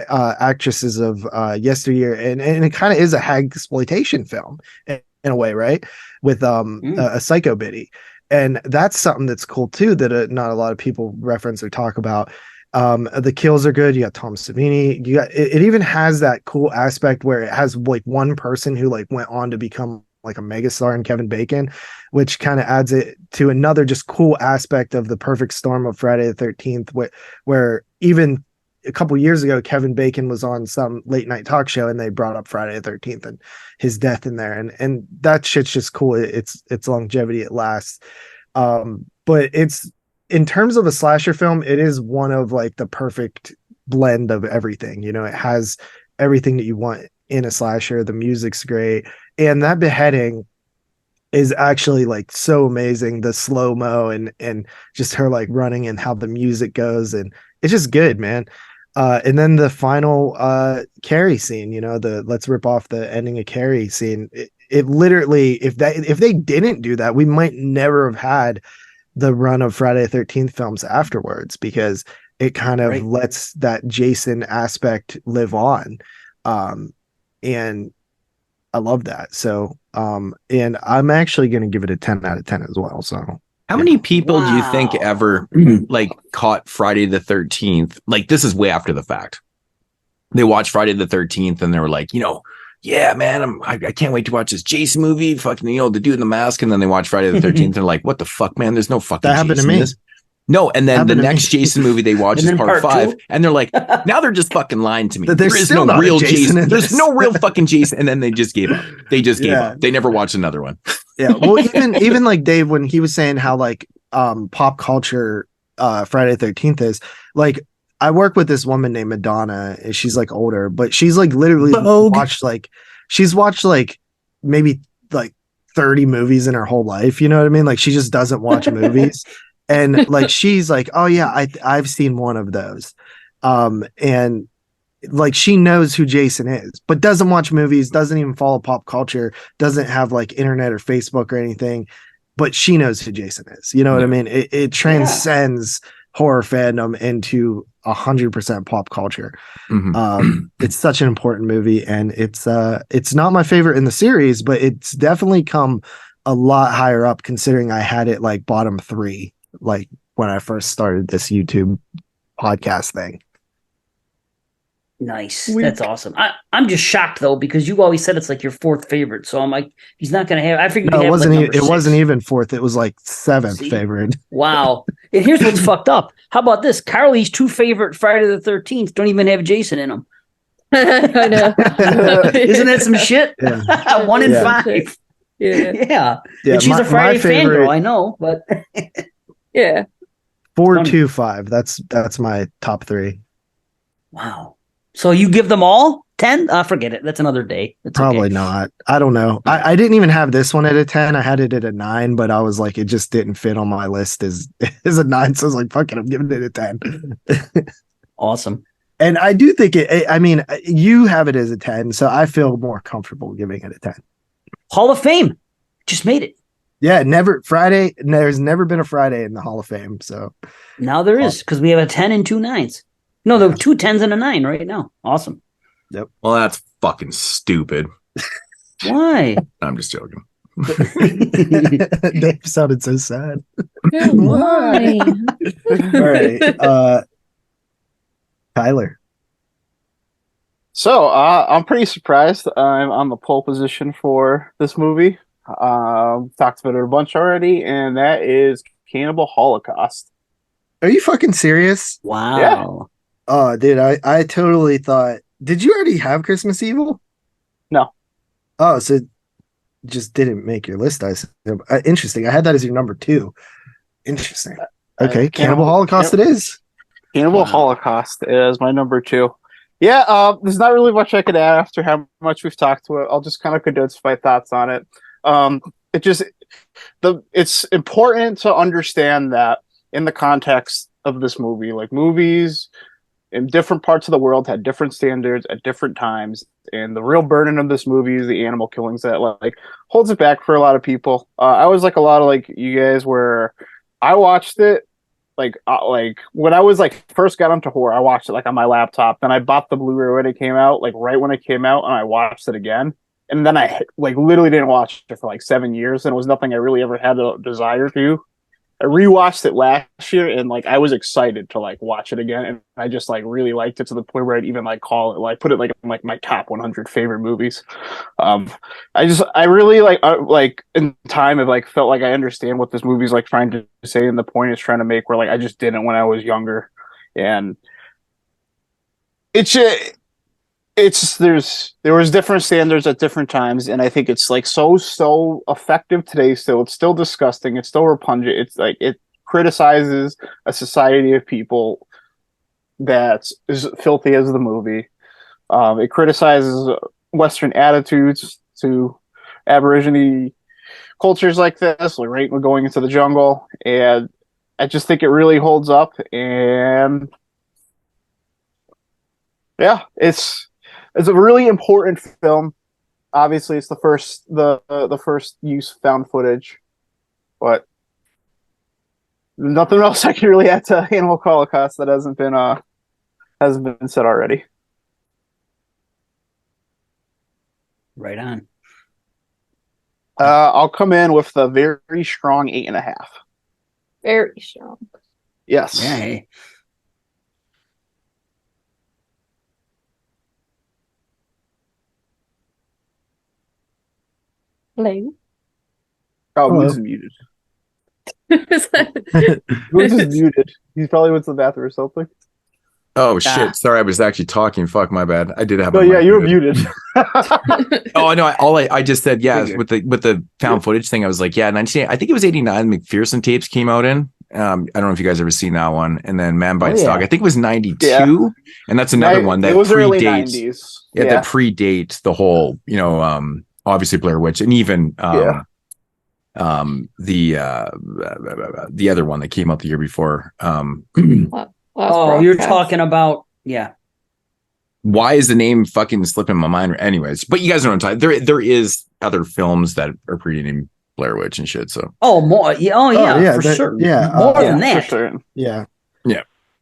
actresses of yesteryear. And it kind of is a hag exploitation film in a way, right? With a psycho biddy. And that's something that's cool too, that not a lot of people reference or talk about. The kills are good. You got Tom Savini. You got it even has that cool aspect where it has like one person who like went on to become like a megastar in Kevin Bacon, which kind of adds it to another just cool aspect of the perfect storm of Friday the 13th, where even a couple years ago, Kevin Bacon was on some late night talk show and they brought up Friday the 13th and his death in there. And that shit's just cool. It's longevity. It lasts. But it's, in terms of a slasher film, it is one of like the perfect blend of everything. You know, it has everything that you want in a slasher. The music's great. And that beheading is actually like so amazing. The slow-mo and just her like running and how the music goes. And it's just good, man. And then the final Carrie scene, you know, the let's rip off the ending of Carrie scene. It literally, if they didn't do that, we might never have had the run of Friday the 13th films afterwards, because it kind of lets that Jason aspect live on. And I love that. So, and I'm actually going to give it a 10 out of 10 as well. So how many people do you think ever like caught Friday the 13th? Like, this is way after the fact. They watched Friday the 13th and they were like, you know, yeah, man, I can't wait to watch this Jason movie. Fucking, the dude in the mask. And then they watch Friday the 13th. And they're like, what the fuck, man? There's no fucking That happened Jason to in me. this. No, and then the next Jason movie they watch is part 5, and they're like, now they're just fucking lying to me. There is no real Jason. There's no real fucking Jason, and then they just gave up. They just gave up. They never watched another one. Yeah, well, even like Dave, when he was saying how like pop culture Friday the 13th is, like, I work with this woman named Madonna, and she's like older, but she's like literally watched like maybe like 30 movies in her whole life. You know what I mean? Like, she just doesn't watch movies. And like, she's like, oh yeah, I've seen one of those. And like, she knows who Jason is, but doesn't watch movies, doesn't even follow pop culture, doesn't have like internet or Facebook or anything, but she knows who Jason is. You know what I mean? It transcends horror fandom into 100% pop culture. It's such an important movie, and it's not my favorite in the series, but it's definitely come a lot higher up, considering I had it like bottom 3, like when I first started this YouTube podcast thing. Nice. That's awesome. I'm just shocked though, because you always said it's like your 4th favorite. So I'm like, he's not gonna have. I figured no, it wasn't. It wasn't even 4th. It was like 7th favorite. Wow. And here's what's fucked up. How about this? Carly's 2 favorite Friday the 13th don't even have Jason in them. I know. Isn't that some shit? Yeah. 1 in 5. Yeah. And she's a Friday fangirl, I know, but yeah. 4, 2, 5. That's my top 3. Wow. So you give them all 10? Forget it. That's another day. It's probably okay. not. I don't know. I didn't even have this one at a 10. I had it at a 9, but I was like, it just didn't fit on my list as a 9. So I was like, fuck it, I'm giving it a 10. Awesome. And I do think I mean, you have it as a 10, so I feel more comfortable giving it a 10. Hall of Fame. Just made it. Yeah, Friday. There's never been a Friday in the Hall of Fame. So now there is, because we have a 10 and 2 9s. No, there are 2 10s and a 9 right now. Awesome. Yep. Well, that's fucking stupid. Why? I'm just joking. Dave sounded so sad. Why? All right. Tyler. So I'm pretty surprised. I'm on the pole position for this movie. Talked about it a bunch already, and that is Cannibal Holocaust. Are you fucking serious? Wow. Yeah. Oh, dude, I totally thought. Did you already have Christmas Evil? No. Oh, so just didn't make your list. Interesting. I had that as your number 2. Interesting. Okay, Cannibal Holocaust it is. Cannibal Holocaust is my number 2. Yeah, there's not really much I could add after how much we've talked to it. I'll just kind of condense my thoughts on it. It's important to understand that in the context of this movie, like, movies in different parts of the world had different standards at different times, and the real burden of this movie is the animal killings that like holds it back for a lot of people. I was like a lot of like you guys, where I watched it like when I was like first got into horror, I watched it like on my laptop. Then I bought the Blu-ray when it came out, like right when it came out, and I watched it again. And then I like literally didn't watch it for like 7 years, and it was nothing I really ever had a desire to. I rewatched it last year, and like I was excited to like watch it again, and I just like really liked it to the point where I'd even like call it, like put it like in like my top 100 favorite movies. I really like in time have like felt like I understand what this movie's like trying to say, and the point it's trying to make, where like I just didn't when I was younger. And there was different standards at different times, and I think it's like so effective today still. It's still disgusting, it's still repugnant. It's like it criticizes a society of people that's as filthy as the movie. It criticizes Western attitudes to Aborigine cultures like this, like right when going into the jungle, and I just think it really holds up. And yeah, it's a really important film. Obviously, it's the first use found footage, but nothing else I can really add to Animal Holocaust that hasn't been said already. Right on. I'll come in with a very strong 8.5. Very strong. Yes. Yeah. Hello. Oh, Moodz is muted. Moodz is muted. He probably went to the bathroom or something. Oh shit! Sorry, I was actually talking. Fuck, my bad. I did have. Oh yeah, you were muted. Oh no! I just said with the found footage thing. I was like, yeah, 19. I think it was 89. McPherson tapes came out in. I don't know if you guys ever seen that one. And then Man Bites Dog. I think it was 92, and that's another one that was early predates. 90s. Yeah, that predates the whole. Obviously Blair Witch, and even the other one that came out the year before. You're talking about Why is the name fucking slipping my mind? Anyways, but you guys know what I'm talking. There is other films that are predating Blair Witch and shit. So more, for sure. Yeah, more than that. For sure. Yeah.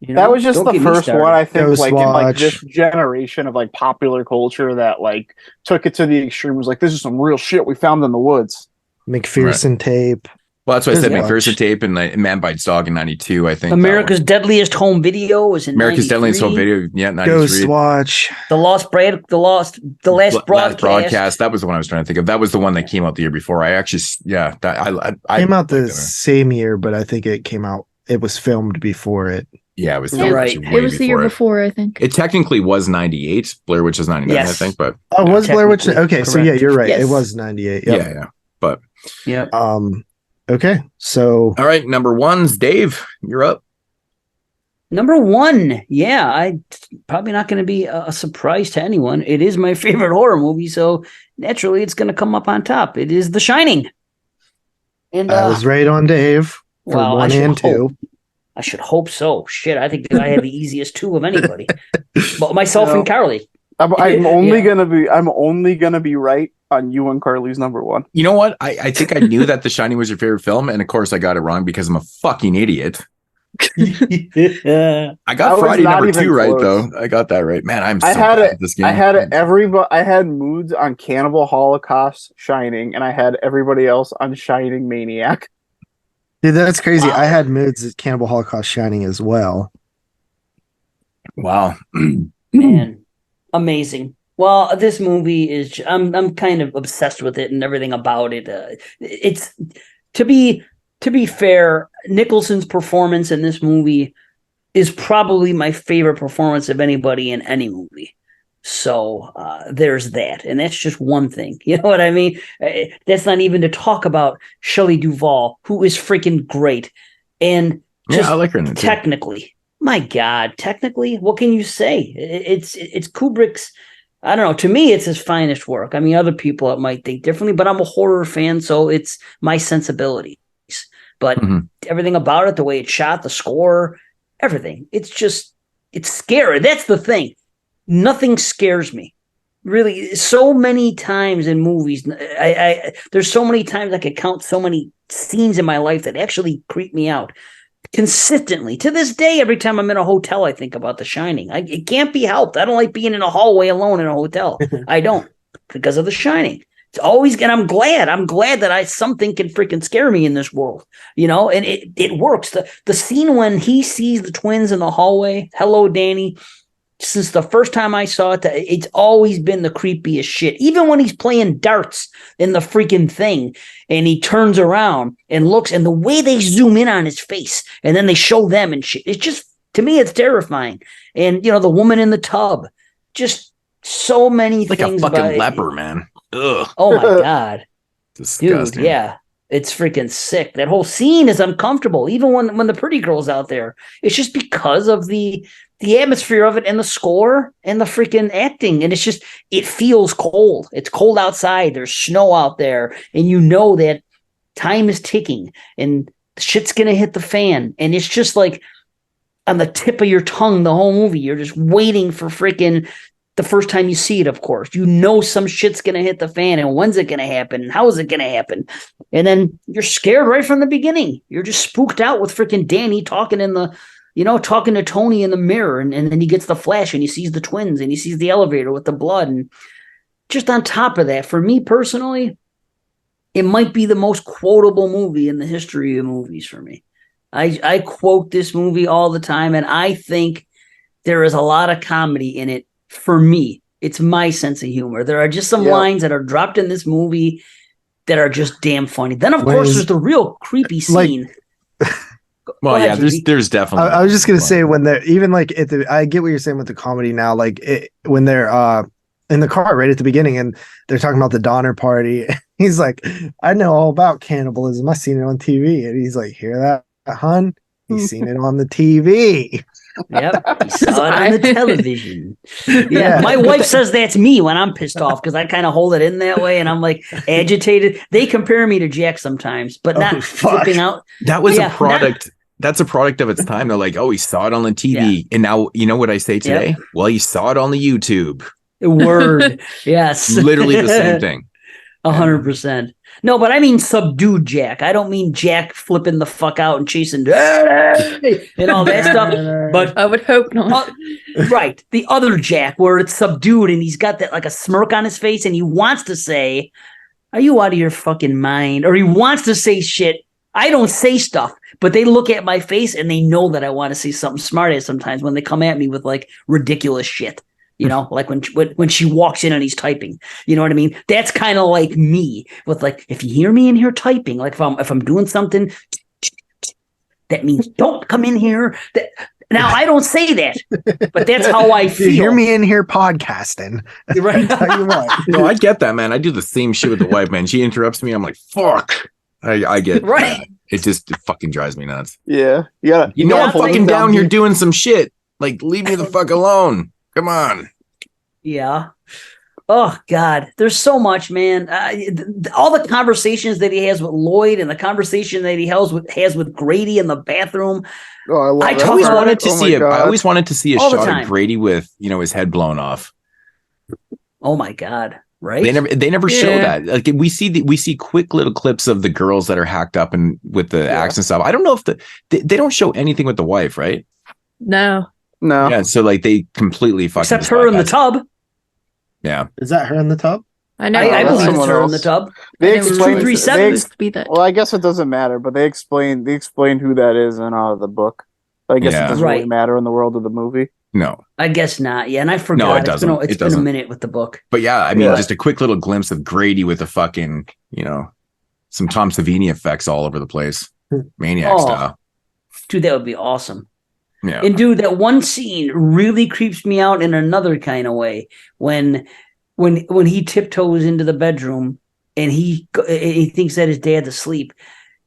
That was just the first one, I think, Ghost like in like this Watch. generation of like popular culture that like took it to the extreme. Was like, this is some real shit we found in the woods. McPherson tape. Well, that's why I said Ghost McPherson Watch. tape and Man Bites Dog in 92. I think America's Deadliest Home Video was in America's Deadliest Home 93. Video. Yeah, 93. Ghost Watch. The Last Broadcast. Last broadcast. That was the one I was trying to think of. That was the one that came out the year before. I actually, I Came out the same year, but I think it came out. It was filmed before it. Yeah, it was It was the year before, I think. It technically was 98. Blair Witch was 99, I think. But was Blair Witch? Okay, so yeah, correct. you're right. Yes. It was 98. Yep. yeah. But Okay, so all right, number one's Dave. You're up. Number one, I probably not going to be a surprise to anyone. It is my favorite horror movie, so naturally it's going to come up on top. It is The Shining. And I was right on Dave for one and two. I should hope so. Shit, I think I had the easiest two of anybody, but myself and Carly. I'm only gonna be right on you and Carly's number one. You know what? I think I knew that The Shining was your favorite film, and of course I got it wrong because I'm a fucking idiot. I got Friday number two right though. I got that right, man. I'm so bad at this game. I had Moodz on Cannibal Holocaust, Shining, and I had everybody else on Shining Maniac. Dude, that's crazy. Wow. I had Moodz at Cannibal Holocaust Shining as well. Wow. Man, amazing. Well, this movie is I'm kind of obsessed with it and everything about it. It's to be fair, Nicholson's performance in this movie is probably my favorite performance of anybody in any movie. So there's that, and that's just one thing. You know what I mean? That's not even to talk about Shelley Duvall, who is freaking great, and just I like her in it too. Technically, my God, technically, what can you say? It's Kubrick's. I don't know. To me, it's his finest work. I mean, other people might think differently, but I'm a horror fan, so it's my sensibilities. But everything about it, the way it's shot, the score, everything, it's scary. That's the thing. Nothing scares me. Really, so many times in movies, there's so many times I could count so many scenes in my life that actually creep me out. Consistently to this day, every time I'm in a hotel, I think about The Shining. It can't be helped. I don't like being in a hallway alone in a hotel. I don't, because of The Shining. It's always, and I'm glad that something can freaking scare me in this world, and it works. The scene when he sees the twins in the hallway, hello, Danny. Since the first time I saw it, it's always been the creepiest shit. Even when he's playing darts in the freaking thing and he turns around and looks, and the way they zoom in on his face and then they show them and shit, it's just, to me, it's terrifying. And, the woman in the tub, just so many like things. Like a fucking leper, man. Ugh. Oh my God. Disgusting. Dude, yeah. It's freaking sick. That whole scene is uncomfortable. Even when the pretty girl's out there, it's just because of the atmosphere of it and the score and the freaking acting. And it feels cold. It's cold outside. There's snow out there. And that time is ticking and shit's going to hit the fan. And it's just like on the tip of your tongue, the whole movie. You're just waiting for freaking the first time you see it, of course. Some shit's going to hit the fan, and when's it going to happen, and how is it going to happen? And then you're scared right from the beginning. You're just spooked out with freaking Danny talking talking to Tony in the mirror, and then he gets the flash, and he sees the twins, and he sees the elevator with the blood. And just on top of that, for me personally, it might be the most quotable movie in the history of movies for me. I quote this movie all the time, and I think there is a lot of comedy in it. For me, it's my sense of humor. There are just some lines that are dropped in this movie that are just damn funny. Then, of course, there's the real creepy scene. Well, yeah, there's definitely. I was just gonna say when they're even like I get what you're saying with the comedy now. Like when they're in the car right at the beginning and they're talking about the Donner Party. He's like, I know all about cannibalism. I seen it on TV. And he's like, hear that, hon? He's seen it on the TV. Yep, he saw it on the television. Yeah, my wife says that's me when I'm pissed off because I kind of hold it in that way and I'm like agitated. They compare me to Jack sometimes, but not flipping out. That was a product. That's a product of its time. They're like, oh, he saw it on the TV. And now, you know what I say today? Yep. Well, he saw it on the YouTube. Word. Yes. Literally the same thing. 100%. No, but I mean subdued Jack. I don't mean Jack flipping the fuck out and chasing and all that stuff. But I would hope not. Right. The other Jack where it's subdued and he's got that like a smirk on his face and he wants to say, are you out of your fucking mind? Or he wants to say shit. I don't say stuff, but they look at my face and they know that I want to say something smart ass sometimes when they come at me with like ridiculous shit. You know, like when she walks in and he's typing, you know what I mean? That's kind of like me with like, if you hear me in here typing, like if I'm doing something, that means don't come in here. Now I don't say that, but that's how I feel. You hear me in here podcasting. You're right. Tell you what. No, I get that, man. I do the same shit with the wife, man. She interrupts me. I'm like, fuck. I get right. It fucking drives me nuts. Yeah. You know, I'm fucking down here doing some shit. Like, leave me the fuck alone. Come on. Yeah. Oh God, there's so much, man. All the conversations that he has with Lloyd and the conversation that he has with Grady in the bathroom. Oh, I love I always wanted to see a All the shot time. of Grady with, you know, his head blown off. Oh my God. Right. They never show that. Like we see quick little clips of the girls that are hacked up and with the axe and stuff. I don't know if they don't show anything with the wife, right? No. Yeah, so like they completely fucking except her in the tub. Yeah. Is that her in the tub? I know. I believe it's her in the tub. They explain 237. Well, I guess it doesn't matter, but they explain who that is in the book. I guess it doesn't really matter in the world of the movie. No. I guess not. Yeah, and I forgot. No, it doesn't. It's been a minute with the book. But yeah, I mean, just a quick little glimpse of Grady with the fucking, you know, some Tom Savini effects all over the place. Maniac style. Dude, that would be awesome. Yeah. And dude, that one scene really creeps me out in another kind of way when he tiptoes into the bedroom and he thinks that his dad's asleep.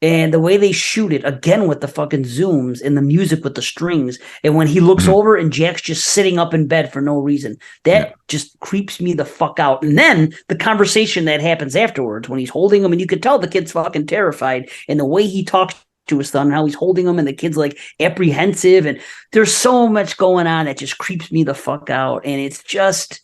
And the way they shoot it, again with the fucking zooms and the music with the strings, and when he looks over and Jack's just sitting up in bed for no reason, that just creeps me the fuck out. And then the conversation that happens afterwards when he's holding him, and you can tell the kid's fucking terrified, and the way he talks to his son, how he's holding him, and the kid's like apprehensive, and there's so much going on that just creeps me the fuck out. And it's just,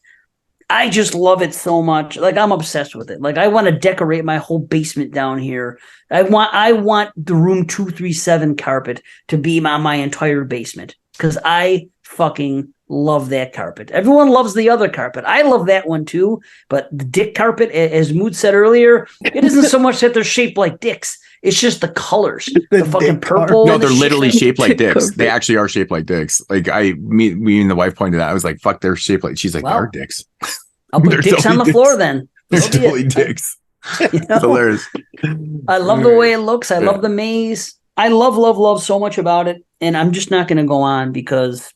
I just love it so much. Like, I'm obsessed with it. Like, I want to decorate my whole basement down here. I want the room 237 carpet to be my entire basement because I fucking love that carpet. Everyone loves the other carpet. I love that one too. But the dick carpet, as Moodz said earlier, it isn't so much that they're shaped like dicks. It's just the colors, the fucking purple. No, they're literally shaped like dicks. They actually are shaped like dicks. Like me and the wife pointed out. I was like, "Fuck, they're shaped like." She's like, "They are dicks." I'll put dicks on the floor then. They're totally dicks. You know? Hilarious. I love the way it looks. I love the maze. I love so much about it. And I'm just not going to go on because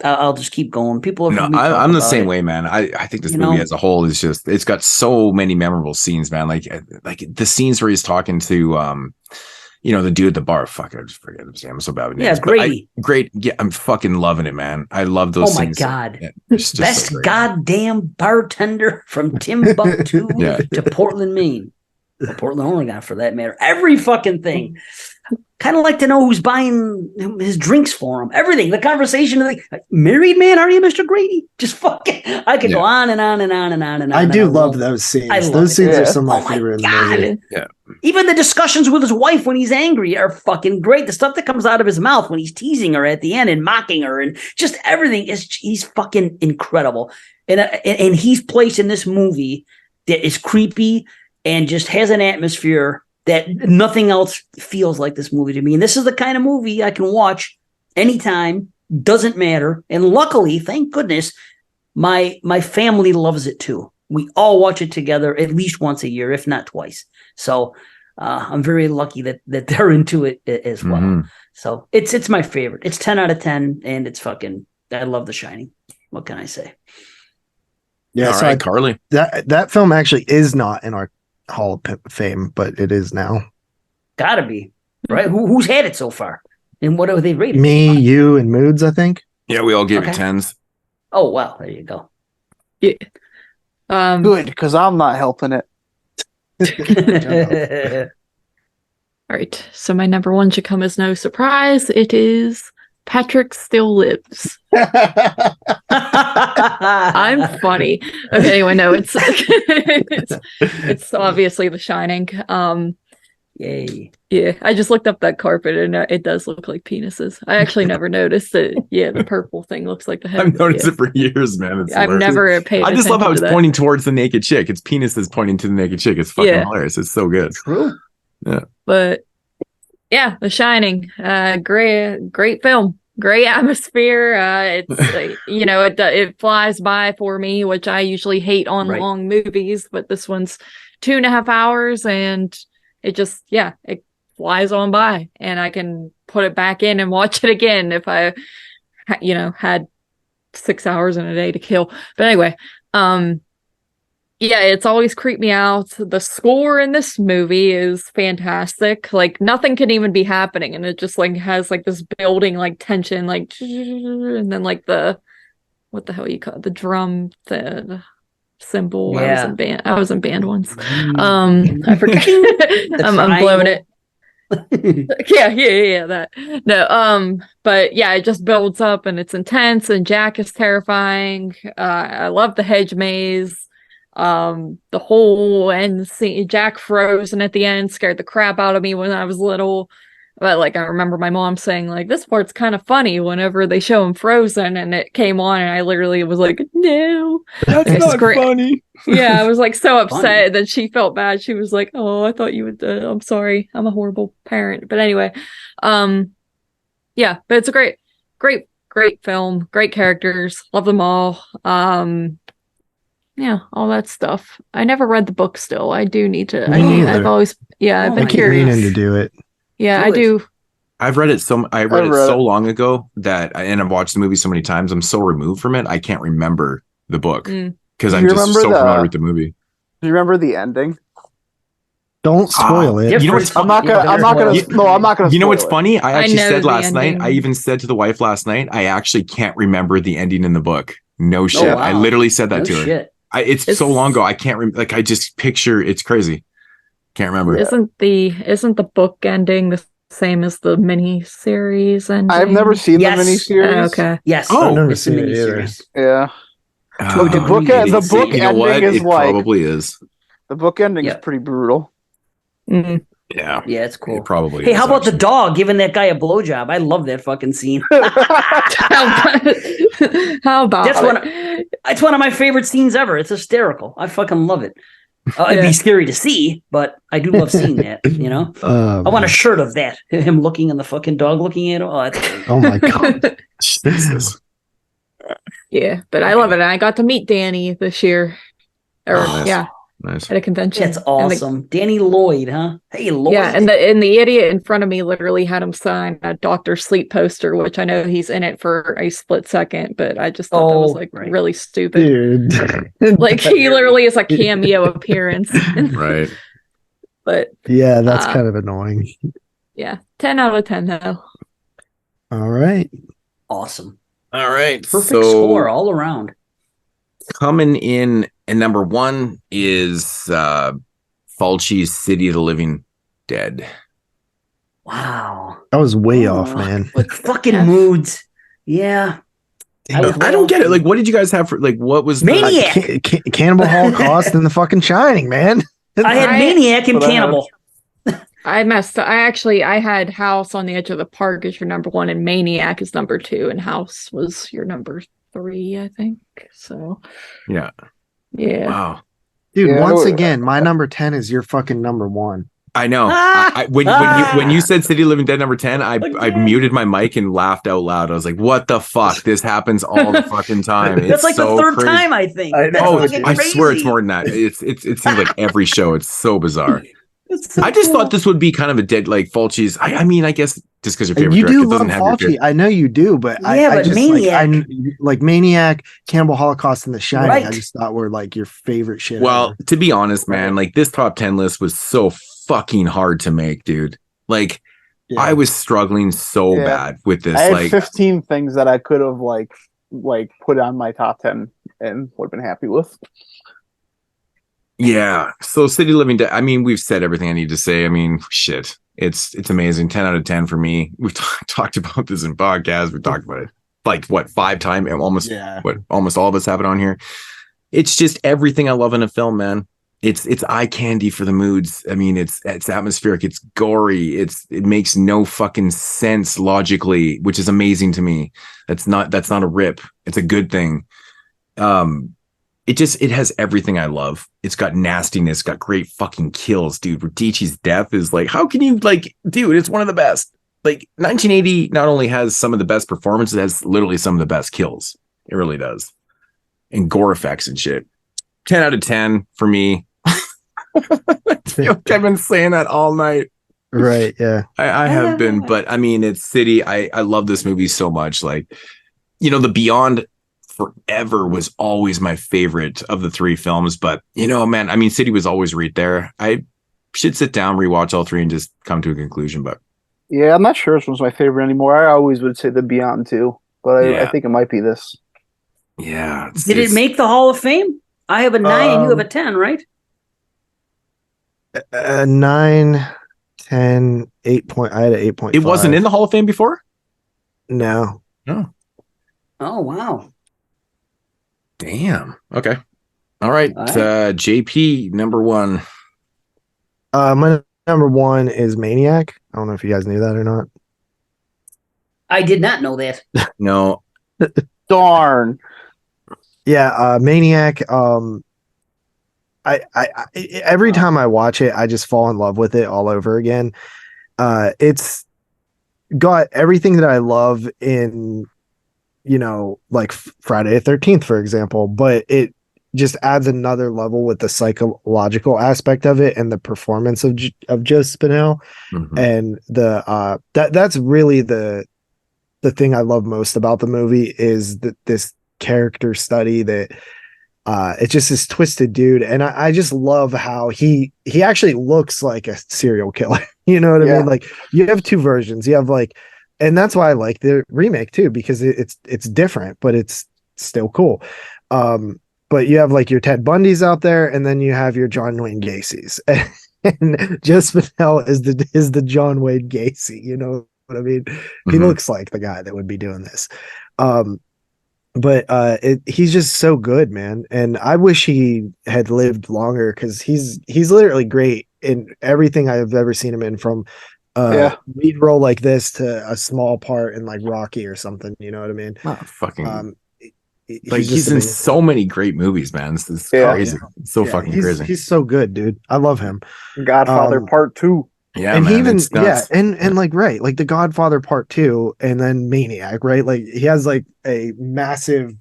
I'll just keep going. People are. I'm the same way, man. I think this movie as a whole is just, it's got so many memorable scenes, man. Like the scenes where he's talking to, you know, the dude at the bar. Fuck, I just forget his name. I'm so bad with names. Yeah, Grady. Great. Yeah, I'm fucking loving it, man. I love those scenes. Oh my God. Yeah, best so goddamn bartender from Timbuktu to Portland, Maine. Or Portland, Oregon, for that matter. Every fucking thing. Kind of like to know who's buying his drinks for him. Everything. The conversation. Like, married man, are you, Mr. Grady? Just fucking. I could go on and on and on and on and on. I do love those scenes. Those scenes are some of my favorite in the movie. Yeah. Even the discussions with his wife when he's angry are fucking great. The stuff that comes out of his mouth when he's teasing her at the end and mocking her and just everything he's fucking incredible. And he's placed in this movie that is creepy and just has an atmosphere that nothing else feels like this movie to me. And this is the kind of movie I can watch anytime, doesn't matter. And luckily, thank goodness, my family loves it too. we all watch it together at least once a year, if not twice. So I'm very lucky that they're into it as well. Mm-hmm. So it's my favorite. It's 10 out of 10, and it's fucking. I love The Shining. What can I say? Yeah, all right, Carly. That film actually is not in our Hall of Fame, but it is now. Gotta be right. Who's had it so far, and what are they rated? Me, you, and Moodz, I think. Yeah, we all gave it 10s. Oh wow, there you go. Yeah. Good, because I'm not helping it. All right, so my number one should come as no surprise. It is Patrick Still Lives. I'm funny. Okay, anyway, no, it's obviously The Shining. Yay. Yeah, I just looked up that carpet and it does look like penises. I actually never noticed that. Yeah, the purple thing looks like the head. I've noticed it for years, man. It's I've never paid I just love how it's that. pointing towards the naked chick. Its penis is pointing to the naked chick. It's fucking hilarious. It's so good. True. Yeah. But yeah, The Shining, great film, great atmosphere. It's it flies by for me, which I usually hate on long movies, but this one's 2.5 hours, and it just it flies on by, and I can put it back in and watch it again if I, had 6 hours in a day to kill. But anyway, it's always creeped me out. The score in this movie is fantastic. Like nothing can even be happening, and it just like has like this building like tension, like, and then like what the hell you call it? The drum, the cymbal. Yeah. I was in band once. I forget. I'm blowing it. yeah, that. No, but yeah, it just builds up and it's intense, and Jack is terrifying. I love the hedge maze. The whole end scene, Jack frozen at the end scared the crap out of me when I was little. But like I remember my mom saying like this part's kind of funny whenever they show him frozen, and it came on and I literally was like, no, that's not funny. Yeah, I was like so upset that she felt bad. She was like, oh, I thought you would. I'm sorry, I'm a horrible parent. But anyway, but it's a great film, great characters, love them all. Yeah, all that stuff. I never read the book still. I do need to. I've always, I've been curious. I keep meaning to do it. Yeah, I do. I've read it so long ago and I've watched the movie so many times. I'm so removed from it. I can't remember the book because I'm just so familiar with the movie. Do you remember the ending? Don't spoil it. You know what's I'm not gonna. You know what's funny? I actually said last night. I even said to the wife last night. I actually can't remember the ending in the book. No shit. Oh, wow. I literally said that to her. It's so long ago. I can't like. I just picture. It's crazy. Can't remember. Isn't the book ending the same as the mini series ending? I've never seen the mini series. Okay. Yes. Oh, I've never seen the mini series. Yeah. The book ending is like probably is. The book ending is pretty brutal. Mm-hmm. Yeah. Yeah, it's cool. It probably. Hey, how about the dog giving that guy a blowjob? I love that fucking scene. How about it's one of my favorite scenes ever. It's hysterical. I fucking love it. It'd be scary to see, but I do love seeing that. I want a shirt of that. Him looking and the fucking dog looking at him. Oh my god. Jesus. Yeah, but I love it. I got to meet Danny this year. Nice. At a convention. That's awesome. Danny Lloyd, huh? Hey, Lloyd. Yeah, and the idiot in front of me literally had him sign a Dr. Sleep poster, which I know he's in it for a split second, but I just thought that was like really stupid. Dude. Like he literally is a cameo appearance. Right. But yeah, that's kind of annoying. Yeah. 10 out of 10 though. All right. Awesome. All right. Perfect score all around. Coming in at number 1 is Fulci's City of the Living Dead. Wow. I was way off, man. Like fucking Moodz. Yeah. I don't get it. Like, what did you guys have for, like, what was Maniac? Cannibal Holocaust and the fucking Shining, man. I had Maniac and Cannibal. I messed up. I had House on the Edge of the Park as your number 1, and Maniac is number 2, and House was your number 3, I think. So yeah. Wow. Wow. Dude, once again, my number 10 is your fucking number 1. I know. When you said City of Living Dead number 10, I muted my mic and laughed out loud. I was like, "What the fuck? This happens all the fucking time." That's like so the third crazy. Time, I think. I swear it's more than that. It seems like every show. It's so bizarre. So I just thought this would be kind of a dead like Fulci's. I mean, I guess just because your favorite you director do doesn't love have Fulci. your I know you do, but I just Maniac. like Maniac, Cannibal Holocaust, and The Shining. Right. I just thought were like your favorite shit. Well, ever. to be honest, man, like this top 10 list was so fucking hard to make, dude. Like I was struggling so bad with this. I had like 15 things that I could have like put on my top 10 and would have been happy with. Yeah. So City Living Dead, I mean, we've said everything I need to say. I mean, shit. It's amazing. 10 out of 10 for me. We've talked about this in podcasts. We talked about it like what 5 times and almost all of us have it on here. It's just everything I love in a film, man. It's eye candy for the moods. I mean, it's atmospheric, it's gory, it makes no fucking sense logically, which is amazing to me. That's not a rip. It's a good thing. It has everything I love. It's got nastiness, got great fucking kills, dude. Radici's death is like, how can you like, dude, it's one of the best. Like 1980 not only has some of the best performances, it has literally some of the best kills. It really does. And gore effects and shit. 10 out of 10 for me. I feel like I've been saying that all night. Right, yeah. I have been, but I mean, it's City. I love this movie so much. Like, you know, The Beyond forever was always my favorite of the 3 films, but you know, man, I mean, City was always right there. I should sit down, rewatch all 3 and just come to a conclusion, but yeah, I'm not sure which one's my favorite anymore. I always would say The Beyond too, but I think it might be this. Yeah. Did it make the Hall of Fame? I have a 9 and you have a 10, right? 9, 10, 8 point. I had an 8.5. It wasn't in the Hall of Fame before? No. Oh, wow. Damn. Okay. All right. JP, number 1. My number 1 is Maniac. I don't know if you guys knew that or not. I did not know that. No. Darn. Yeah, Maniac. I every time I watch it, I just fall in love with it all over again. It's got everything that I love in, you know, like Friday the 13th, for example, but it just adds another level with the psychological aspect of it and the performance of Joe Spinell. And that's really the thing I love most about the movie is that this character study that it's just this twisted dude, and I just love how he actually looks like a serial killer. You know what I mean? Like you have 2 versions. You have like, and that's why I like the remake too, because it's different, but it's still cool. But you have like your Ted Bundys out there, and then you have your John Wayne Gacy's, and Joe Spinell is the John Wayne Gacy. You know what I mean? He looks like the guy that would be doing this. But he's just so good, man, and I wish he had lived longer because he's literally great in everything I've ever seen him in, from lead role like this to a small part in like Rocky or something. You know what I mean? He's in so many great movies, man. This is crazy. It's so fucking crazy. He's so good, dude. I love him. Godfather Part 2. Yeah, and man, he even and like right, like The Godfather Part 2, and then Maniac, right? Like he has like a massive,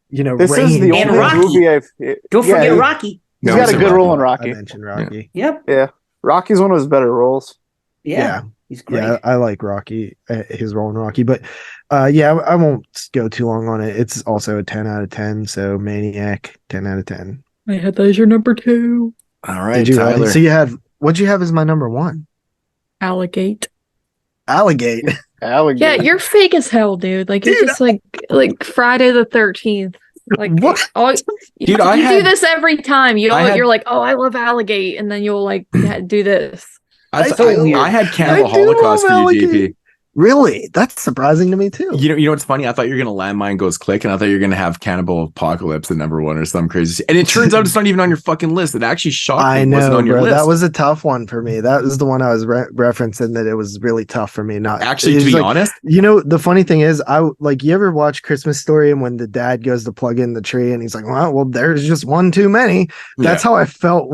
you know, this is the only movie I've. Don't forget Rocky. He's got a good role in Rocky. I mentioned Rocky. Yep. Yeah, Rocky's one of his better roles. Yeah, he's great. Yeah, I like Rocky, his role in Rocky, but I won't go too long on it. It's also a 10 out of 10. So Maniac, 10 out of 10. I had that as your number 2. All right, Did you? Tyler. So you had. What'd you have as my number 1? Alligate. Alligate. Yeah, you're fake as hell, dude. Like it's just like Friday the 13th. Like what? You do this every time. You're like, oh, I love Alligate, and then you'll like do this. I had Cannibal Holocaust for you, JP. Really? That's surprising to me too. You know what's funny? I thought you were gonna Landmine Goes Click, and I thought you were gonna have Cannibal Apocalypse at number 1 or some crazy. And it turns out it's not even on your fucking list. It actually shocked me. I know, wasn't on your bro. list. That was a tough one for me. That was the one I was referencing. That it was really tough for me. Not actually, to be honest. You know, the funny thing is, you ever watch Christmas Story, and when the dad goes to plug in the tree, and he's like, "Well, there's just one too many." That's how I felt.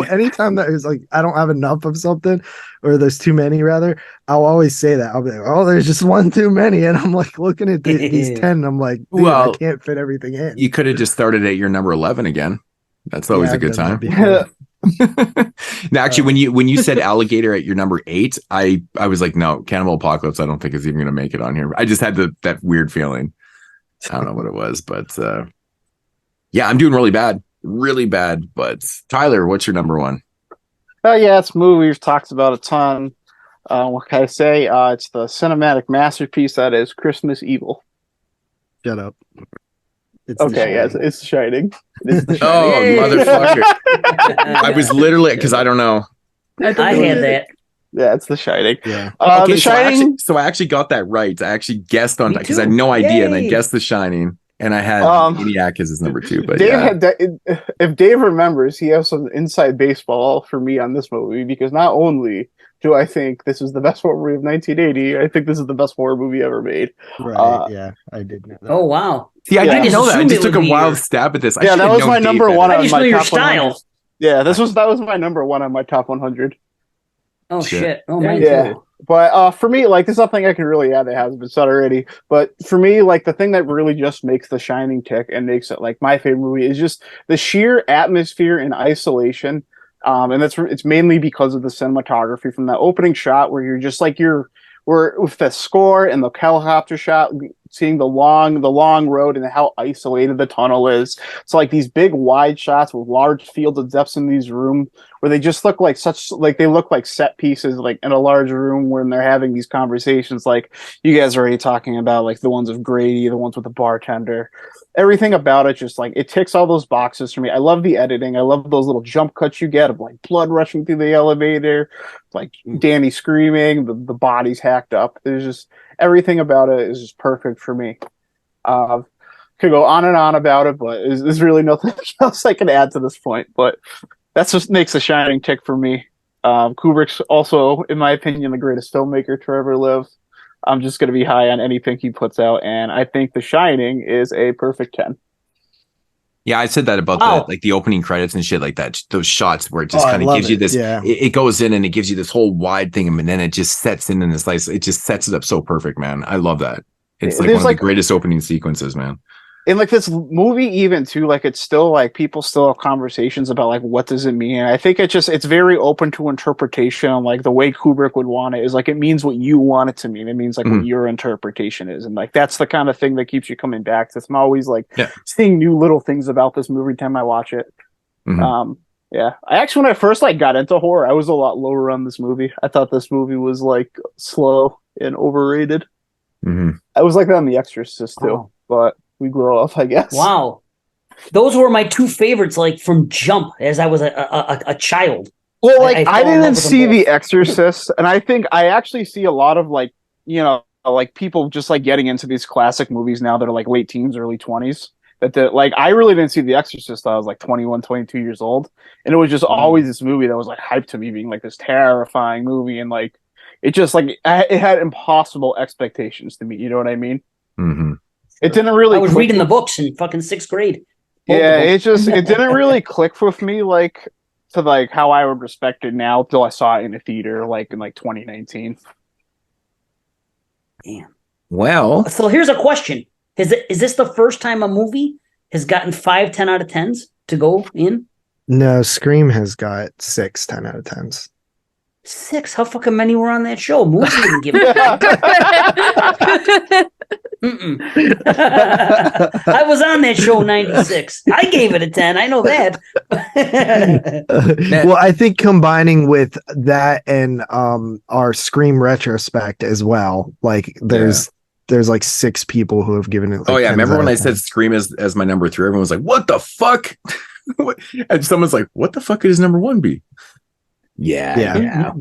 Anytime that it was like, I don't have enough of something, or there's too many, rather, I'll always say that. I'll be like, "Oh, there's just one too many," and I'm like looking at these 10, and I'm like, dude, I can't fit everything in. You could have just started at your number 11 again. That's always a good time. Now, actually, when you said alligator at your number 8, I was like, no, Cannibal Apocalypse, I don't think is even going to make it on here. I just had that weird feeling. I don't know what it was, but yeah, I'm doing really bad. But Tyler, what's your number 1? Oh yeah, it's a movie we've talked about a ton. What can I say? It's the cinematic masterpiece that is Christmas Evil. Shut up. It's The Shining. It's The Shining. Oh, motherfucker. I was literally, because I don't know. I had that. Yeah, it's The Shining. Yeah. Okay, The Shining. So I actually got that right. I actually guessed on that because I had no idea, and I guessed The Shining. And I had Maniac as his number 2, but Dave if Dave remembers, he has some inside baseball for me on this movie, because not only do I think this is the best horror movie of 1980, I think this is the best horror movie ever made. Right? Yeah, I did know that. Oh wow! See, I didn't know that. I just took a wild stab at this. Yeah, that was my number 1 on my top 100. Style. Yeah, that was my number 1 on my top 100. Oh shit! Oh man, yeah. But for me, like, there's nothing I can really add that hasn't been said already. But for me, like, the thing that really just makes The Shining tick and makes it like my favorite movie is just the sheer atmosphere and isolation. And it's mainly because of the cinematography from that opening shot where you're just like we're with the score and the helicopter shot, seeing the long road and how isolated the tunnel is. So like these big wide shots with large fields of depths in these rooms where they just look like they look like set pieces, like in a large room when they're having these conversations. Like you guys are already talking about, like the ones of Grady, the ones with the bartender. Everything about it just like it ticks all those boxes for me. I love the editing. I love those little jump cuts you get of like blood rushing through the elevator, like Danny screaming, the body's hacked up. There's just everything about it is just perfect for me. Could go on and on about it, but there's really nothing else I can add to this point. But that's what makes The Shining tick for me. Kubrick's also, in my opinion, the greatest filmmaker to ever live. I'm just going to be high on anything he puts out, and I think The Shining is a perfect 10. Yeah, I said that about the opening credits and shit like that. Those shots where it just kind of gives you this. Yeah. It goes in and it gives you this whole wide thing, and then it just sets in this like it just sets it up so perfect, man. I love that. It's like one of the greatest opening sequences, man. And like this movie, even too, like it's still like people still have conversations about like what does it mean. And I think it's very open to interpretation. Like the way Kubrick would want it is like it means what you want it to mean. It means like what your interpretation is, and like that's the kind of thing that keeps you coming back to. I'm always like seeing new little things about this movie every time I watch it. Yeah, I actually when I first like got into horror, I was a lot lower on this movie. I thought this movie was like slow and overrated. I was like that on The Exorcist too, but we grow up, I guess. Wow. Those were my 2 favorites, like from jump as I was a child. Well, like I didn't see The Exorcist, and I think I actually see a lot of like, you know, like people just like getting into these classic movies now that are like late teens, early 20s. Like I really didn't see The Exorcist till I was like 21, 22 years old. And it was just always this movie that was like hyped to me being like this terrifying movie, and like it just like it had impossible expectations to me, you know what I mean? It didn't really. I was reading the books in fucking 6th grade. Yeah, it didn't really click with me like to like how I would respect it now till I saw it in a theater like in like 2019. Damn. Well, so here's a question: Is this the first time a movie has gotten 5 10 out of 10s to go in? No, Scream has got 6 10 out of 10s. 6? How fucking many were on that show? Moodz didn't give it. I was on that show 96. I gave it a 10. I know that. Well, I think combining with that and our Scream retrospect as well, like there's like 6 people who have given it. Like, remember when I said Scream as my number 3? Everyone was like, "What the fuck?" And someone's like, "What the fuck could his number 1 be?" Yeah.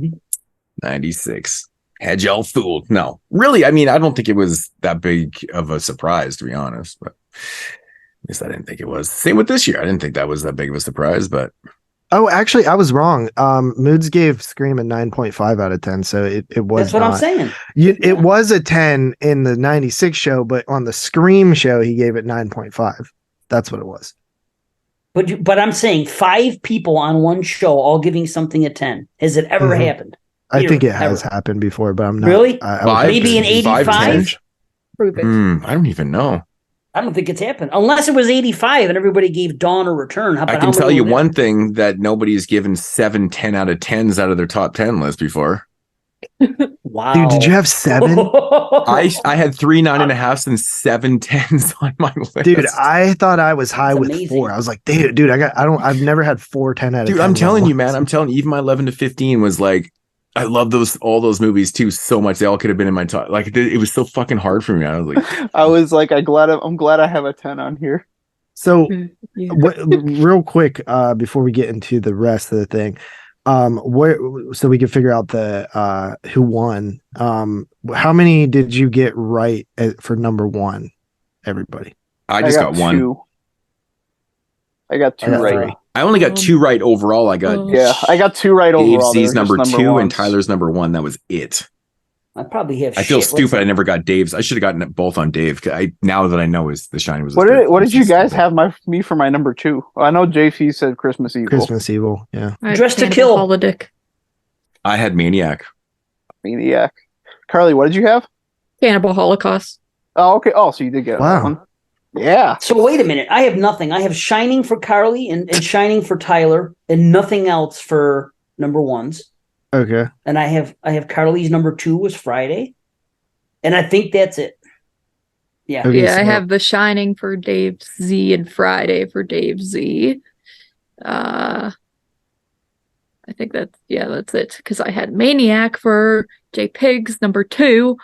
96. Had y'all fooled? No, really. I mean, I don't think it was that big of a surprise, to be honest. But at least I didn't think it was. Same with this year. I didn't think that was that big of a surprise. But actually, I was wrong. Moodz gave Scream a 9.5 out of 10, so it was. That's what I'm saying. It was a 10 in the 96 show, but on the Scream show, he gave it 9.5. That's what it was. But I'm saying 5 people on one show all giving something a 10. Has it ever happened? I think it has happened before, but I'm not. Really? Maybe an 85? Prove it. I don't even know. I don't think it's happened. Unless it was 85 and everybody gave Dawn a Return. I can tell you one thing that nobody's given 7 10 out of 10s out of their top 10 list before. Wow. Dude, did you have 7? I had 3 9.5s and 7 10s on my list. Dude, I thought I was high with 4. I was like, dude, I've never had 4 10 out of 10. Dude, I'm telling you, man. I'm telling you, even my 11 to 15 was like, I love all those movies too so much. They all could have been in my top. Like it was so fucking hard for me. I'm glad I have a 10 on here. So, real quick, before we get into the rest of the thing, so we can figure out the who won. How many did you get right for number 1? Everybody. I just got 1. 2. I got 2 right. I only got 2 right overall. I got I got 2 right overall. Dave Z's number 2 and Tyler's number 1. That was it. I probably have. I feel stupid. I never got Dave's. I should have gotten it both on Dave. Now that I know is The Shining was. What did you guys have me for my number 2? I know JC said Christmas Evil. Christmas Evil, yeah. Dressed to Kill. Holiday. I had Maniac. Carly, what did you have? Cannibal Holocaust. Oh, okay. Oh, so you did get that one. Yeah. So wait a minute. I have nothing. I have Shining for Carly and Shining for Tyler and nothing else for number 1s. Okay. And I have Carly's number 2 was Friday. And I think that's it. Yeah. Okay, I have The Shining for Dave Z and Friday for Dave Z. I think that's it. Because I had Maniac for J Pigs number 2.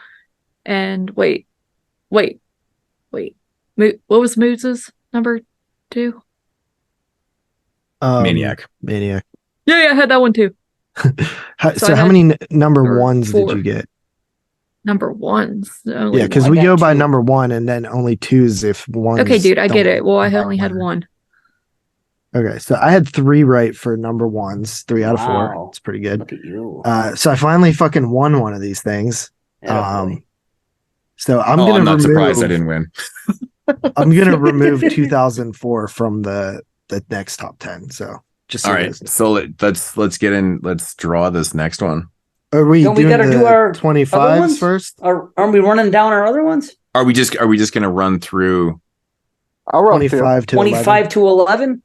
And wait. What was Moodz's number 2? Maniac. Yeah, I had that one too. So how many number 1s did you get? Number 1s. Yeah, because we go by number 1 and then only 2s if 1. Okay, dude, I get it. Well, I only had 1. Okay, so I had 3 right for number 1s, 3 out of 4. It's pretty good. Look at you. So I finally fucking won one of these things. So I'm not surprised I didn't win. I'm gonna remove 2004 from the next top 10. So just all right. So let's get in. Let's draw this next one. Are we gotta do our 25s first? Aren't we running down our other ones? Are we just gonna run through? I'll run 25 to 25 to 11.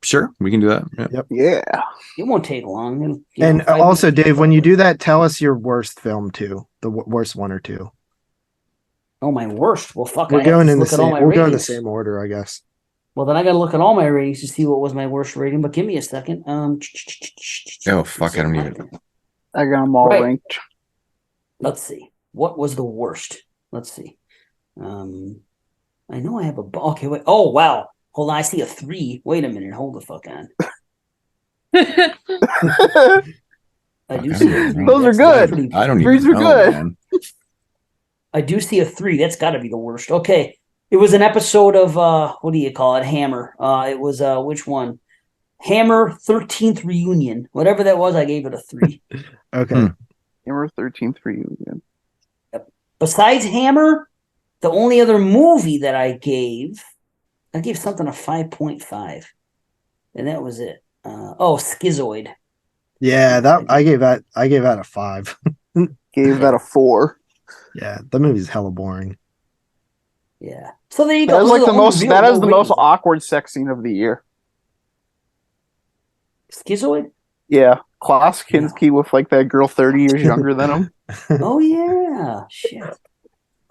Sure, we can do that. Yeah. Yep. Yeah. It won't take long. And also, Dave, when you do that, tell us your worst film too. The worst 1 or 2. Oh, my worst. Well, fuck. We're going in the same order, I guess. Well, then I got to look at all my ratings to see what was my worst rating. But give me a second. Oh fuck! I don't even. I got them all ranked. Let's see. What was the worst? Let's see. I know I have a. Okay, wait. Oh wow. Hold on. I see a 3. Wait a minute. Hold the fuck on. I do see a 3. Those are good. I don't even. 3s are good. Man. I do see a 3. That's got to be the worst. Okay. It was an episode of, what do you call it? Hammer. It was, which one? Hammer 13th Reunion. Whatever that was, I gave it a 3. Okay. Hammer 13th Reunion. Yep. Besides Hammer, the only other movie that I gave something a 5.5. And that was it. Schizoid. Yeah, I gave that a 5. Gave that a 4. Yeah, the movie's hella boring. Yeah. So there you go. That is the most awkward sex scene of the year. Schizoid? Yeah. Klaus Kinski with like that girl 30 years younger than him. Oh yeah. Shit.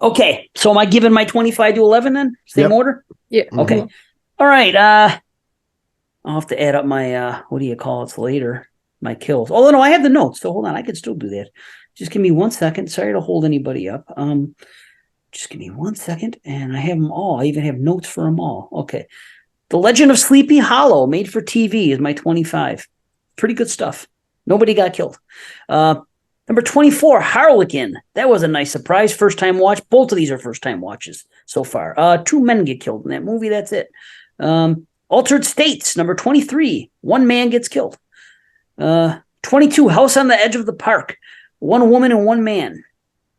Okay. So am I giving my 25 to 11 then? Same order? Yeah. Okay. All right. I'll have to add up my what do you call it later? My kills. Oh no, I have the notes. So hold on, I can still do that. Just give me 1 second. Sorry to hold anybody up. Just give me 1 second, and I have them all. I even have notes for them all. Okay. The Legend of Sleepy Hollow, made for TV, is my 25. Pretty good stuff. Nobody got killed. The Number 24, Harlequin. That was a nice surprise. First time watch. Both of these are first time watches so far. 2 men get killed in that movie. That's it. Altered States. Number 23, 1 man gets killed. 22, House on the Edge of the Park. 1 woman and 1 man.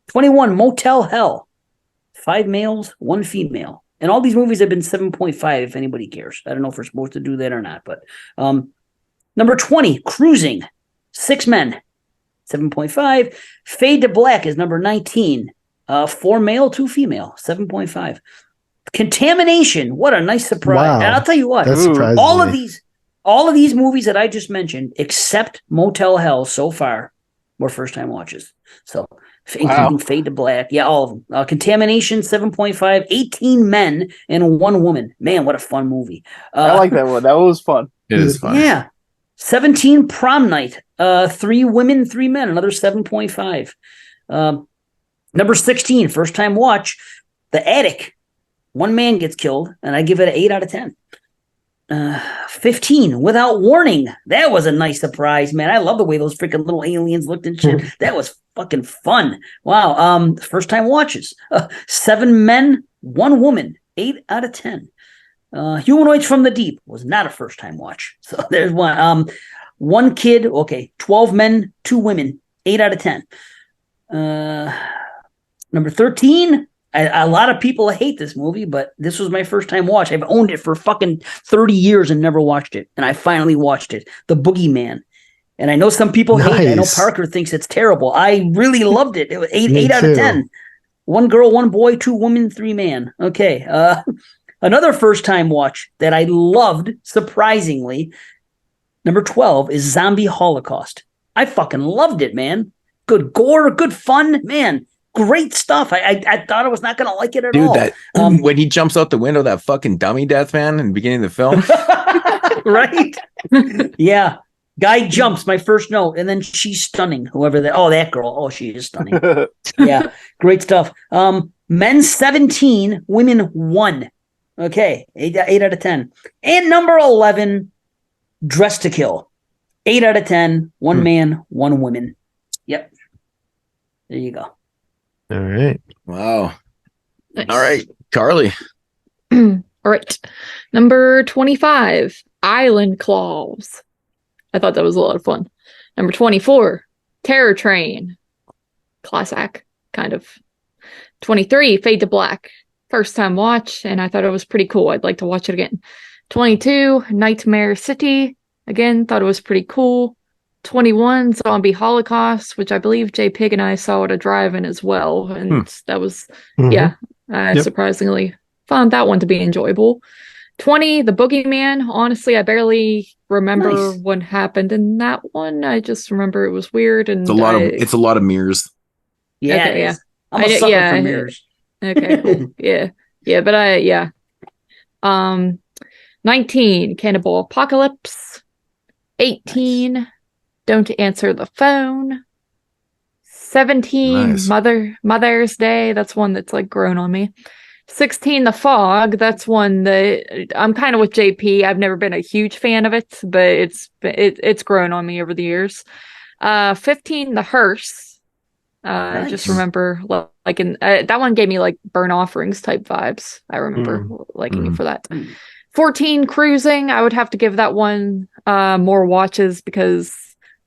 21, Motel Hell. 5 males, 1 female. And all these movies have been 7.5 if anybody cares. I don't know if we're supposed to do that or not. But number 20, Cruising. 6 men. 7.5. Fade to Black is number 19. 4 male, 2 female. 7.5. Contamination. What a nice surprise. Wow. And I'll tell you what. All of these movies that I just mentioned, except Motel Hell so far, were first time watches. So including Fade to Black. Yeah, all of them. Contamination, 7.5. 18 men and 1 woman. Man, what a fun movie. I like that one. That was fun. It is fun. Yeah. 17, Prom Night. 3 women, 3 men. Another 7.5. Number 16, first time watch. The Attic. 1 man gets killed, and I give it an 8 out of 10. 15, Without Warning. That was a nice surprise, man. I love the way those freaking little aliens looked and shit. That was fucking fun. Wow. First time watches. 7 men, 1 woman. 8 out of 10. Humanoids from the Deep was not a first time watch. So there's one. 1 kid. Okay. 12 men, 2 women. 8 out of 10. Number 13. A lot of people hate this movie, but this was my first time watch. I've owned it for fucking 30 years and never watched it. And I finally watched it. The Boogeyman. And I know some people hate it. I know Parker thinks it's terrible. I really loved it. It was 8 out of 10. 1 girl, 1 boy, 2 women, 3 man. Okay. Another first time watch that I loved, surprisingly, number 12 is Zombie Holocaust. I fucking loved it, man. Good gore, good fun, man. Great stuff. I thought I was not going to like it at all. Dude, when he jumps out the window, that fucking dummy death, man, in the beginning of the film. Right? Yeah. Guy jumps, my first note, and then she's stunning. Whoever that. Oh, that girl. Oh, she is stunning. Yeah. Great stuff. Men 17, women 1. Okay. 8 out of 10. And number 11, Dress to Kill. 8 out of 10. 1 man, 1 woman. Yep. There you go. All right. Wow. Nice. All right, Carly. All right. Number 25, Island Claws. I thought that was a lot of fun. Number 24, Terror Train. Classic, kind of. 23, Fade to Black. First time watch, and I thought it was pretty cool. I'd like to watch it again. 22, Nightmare City. Again, thought it was pretty cool. 21, Zombie Holocaust, which I believe J Pig and I saw at a drive-in as well. And that was, surprisingly found that one to be enjoyable. 20, The Boogeyman. Honestly, I barely remember what happened in that one. I just remember it was weird. And it's a lot of mirrors. Yeah, okay, yeah. I'm a sucker for mirrors. Okay, cool. Yeah, but 19, Cannibal Apocalypse. 18, Don't Answer the Phone. 17, Mother's Day. That's one that's like grown on me. 16, The Fog. That's one that I'm kind of with JP. I've never been a huge fan of it, but it's grown on me over the years. 15, The Hearse. I just remember like that one gave me like Burn Offerings type vibes. I remember liking it for that. 14, Cruising. I would have to give that one more watches because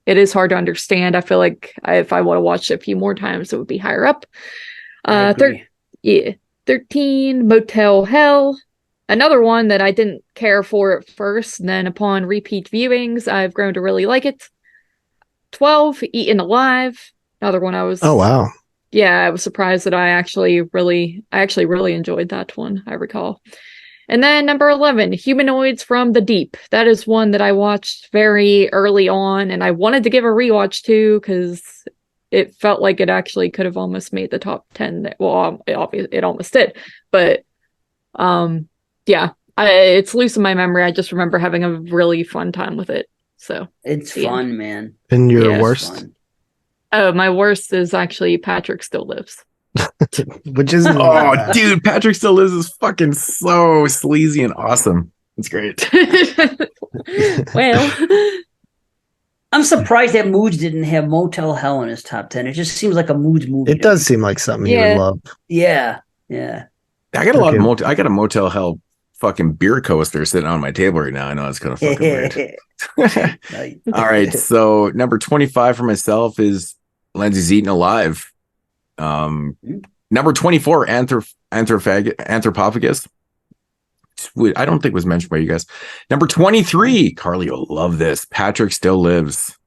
it is hard to understand. I feel like if I want to watch it a few more times, it would be higher up. 13, Motel Hell. Another one that I didn't care for at first, and then upon repeat viewings, I've grown to really like it. 12, Eaten Alive. Another one I was... Oh, wow. Yeah, I was surprised that I actually really enjoyed that one, I recall. And then number 11, Humanoids from the Deep. That is one that I watched very early on, and I wanted to give a rewatch to because it felt like it actually could have almost made the top 10. Well, it almost did. But it's loose in my memory. I just remember having a really fun time with it. So it's fun, man. And your worst? Oh, my worst is actually Patrick Still Lives. Which isn't dude, Patrick Still Lives is fucking so sleazy and awesome. It's great. Well, I'm surprised that Moodz didn't have Motel Hell in his top 10. It just seems like a Moodz movie. It does seem like something you would love. Yeah. I got a lot of I got a Motel Hell fucking beer coaster sitting on my table right now. I know it's kind of fucking weird. All right, so number 25 for myself is Lindsay's Eaten Alive. Number 24, Anthropophagus. I don't think it was mentioned by you guys. Number 23, Carly, you'll love this. Patrick Still Lives.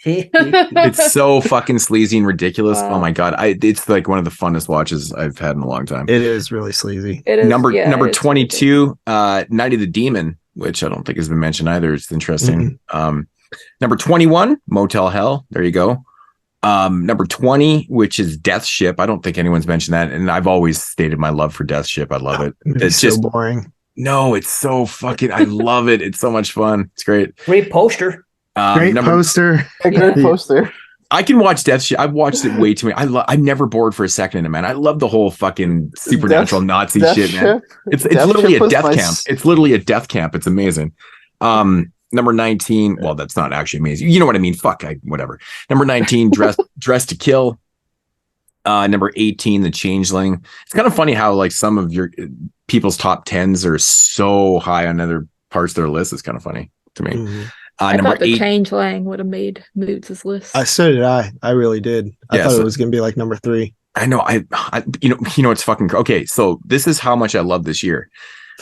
It's so fucking sleazy and ridiculous. Wow. Oh my god, it's like one of the funnest watches I've had in a long time. It is really sleazy. It is, number 22, Night of the Demon, which I don't think has been mentioned either. It's interesting. Mm-hmm. Number 21, Motel Hell. There you go. Number 20, which is Death Ship. I don't think anyone's mentioned that, and I've always stated my love for Death Ship. I love it. It's so just boring. No, it's so fucking. I love it. It's so much fun. It's great. Great poster. Great poster. Great poster. I can watch Death Ship. I've watched it way too many. I'm never bored for a second in it, man. I love the whole fucking supernatural Nazi shit, man. It's literally a death camp. It's literally a death camp. It's amazing. Number 19. Well, that's not actually amazing. You know what I mean? Fuck. Whatever. Number 19. Dress to Kill. Number 18. The Changeling. It's kind of funny how like some of your people's top 10s are so high on other parts of their list. It's kind of funny to me. Mm-hmm. I thought the Changeling would have made Moods' list. So did I. I really did. I thought it was going to be like number 3. I know. I you know, it's fucking okay. So this is how much I love this year.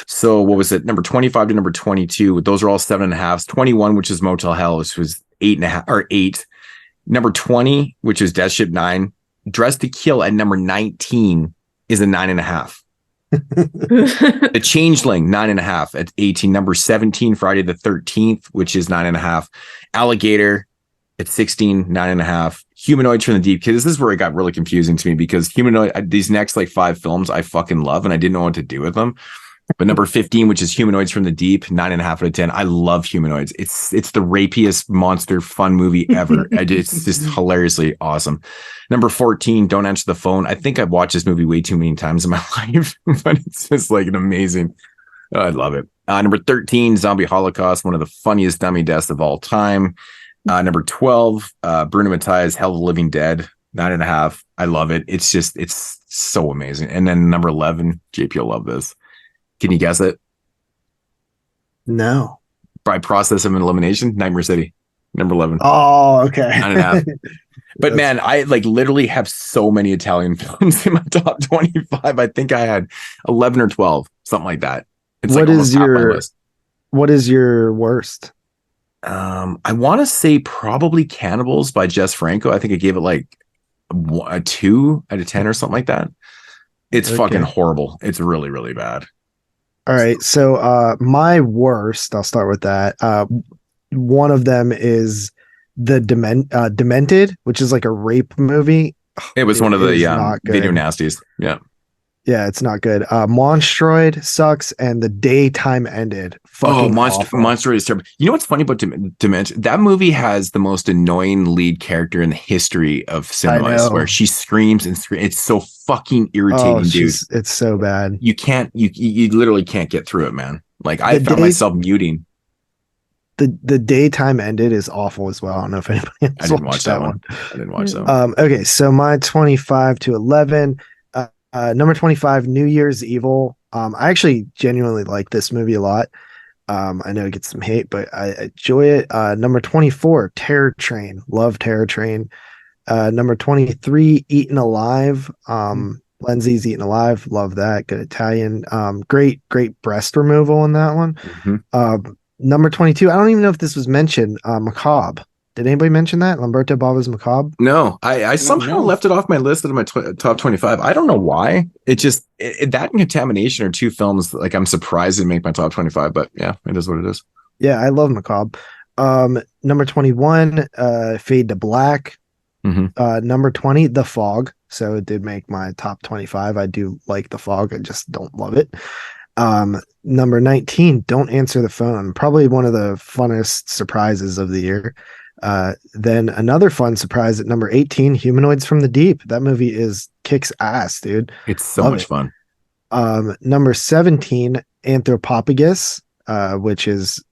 So what was it? Number 25 to number 22. Those are all 7.5s. 21, which is Motel Hell, which was 8.5 or 8. Number 20, which is Death Ship 9. Dress to Kill at number 19 is a 9.5. The Changeling 9.5 at 18. Number 17, Friday the 13th, which is 9.5. Alligator at 16, 9.5. Humanoids from the Deep, because this is where it got really confusing to me, because these next like 5 films I fucking love and I didn't know what to do with them. But number 15, which is Humanoids from the Deep, 9.5 out of 10. I love Humanoids. It's the rapiest monster fun movie ever. It's just hilariously awesome. Number 14, Don't Answer the Phone. I think I've watched this movie way too many times in my life, but it's just like an amazing. I love it. Number 13, Zombie Holocaust, one of the funniest dummy deaths of all time. Number 12, Bruno Mattei's Hell of the Living Dead, 9.5. I love it. It's so amazing. And then number 11, JP will love this. Can you guess it? No. By process of elimination, Nightmare City, number 11. Oh, okay. 9.5. But man, I like literally have so many Italian films in my top 25. I think I had 11 or 12, something like that. It's what is your worst? I want to say probably Cannibals by Jess Franco. I think I gave it like a 2 out of 10 or something like that. It's fucking horrible. It's really, really bad. All right. So my worst, I'll start with that. One of them is the Demented, which is like a rape movie. It was one of the video nasties. Yeah. Yeah, it's not good. Monstroid sucks, and The Day Time Ended. Monstroid is terrible. You know what's funny about Dementia? That movie has the most annoying lead character in the history of cinema, where she screams and screams. It's so fucking irritating, dude. It's so bad. You literally can't get through it, man. Like I found myself muting. The Daytime Ended is awful as well. I don't know if anybody else I didn't watch that one. I didn't watch that one. Okay, so my 25 to 11. Number 25, New Year's Evil. I actually genuinely like this movie a lot. I know it gets some hate, but I enjoy it. Number 24, Terror Train. Love Terror Train. Number 23, Eaten Alive. Lindsay's Eaten Alive. Love that. Good Italian. Great breast removal in that one. Mm-hmm. Number 22, I don't even know if this was mentioned. Macabre. Did anybody mention that? Lamberto Bava's Macabre? No, I somehow left it off my list of my top 25. I don't know why. It just that and Contamination are 2 films like I'm surprised didn't make my top 25, but yeah, it is what it is. Yeah, I love Macabre. Number 21, Fade to Black. Mm-hmm. Number 20, The Fog. So it did make my top 25. I do like The Fog. I just don't love it. Number 19, Don't Answer the Phone. Probably one of the funnest surprises of the year. Then another fun surprise at number 18, Humanoids from the Deep. That movie kicks ass, dude. It's so much fun. Number 17, Anthropophagus, which is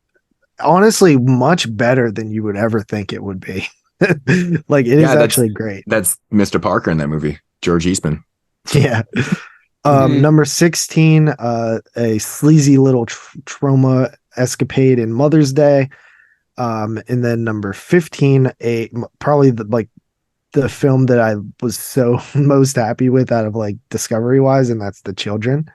honestly much better than you would ever think it would be. Like it is actually great. That's Mr. Parker in that movie, George Eastman. Yeah. Number 16, a sleazy little trauma escapade in Mother's Day. And then number 15, probably the film that I was so most happy with out of like Discovery wise, and that's The Children.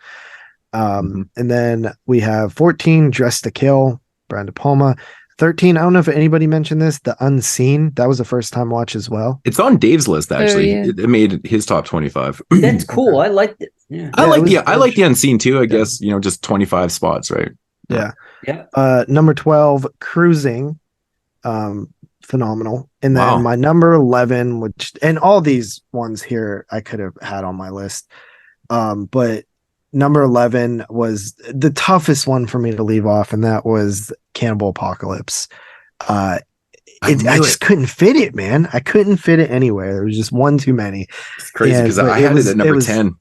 And then we have 14, Dressed to Kill, Brian De Palma. 13, I don't know if anybody mentioned this, The Unseen. That was a first time watch as well. It's on Dave's list actually. It made his top 25. That's cool. I liked it. Yeah. I like The Unseen too, I guess, just 25 spots, right? Yeah. Number 12, Cruising. Phenomenal. And then my number 11, and all these ones here I could have had on my list. But number 11 was the toughest one for me to leave off, and that was Cannibal Apocalypse. I just couldn't fit it, man. I couldn't fit it anywhere. There was just one too many. It's crazy because I had it at number 10.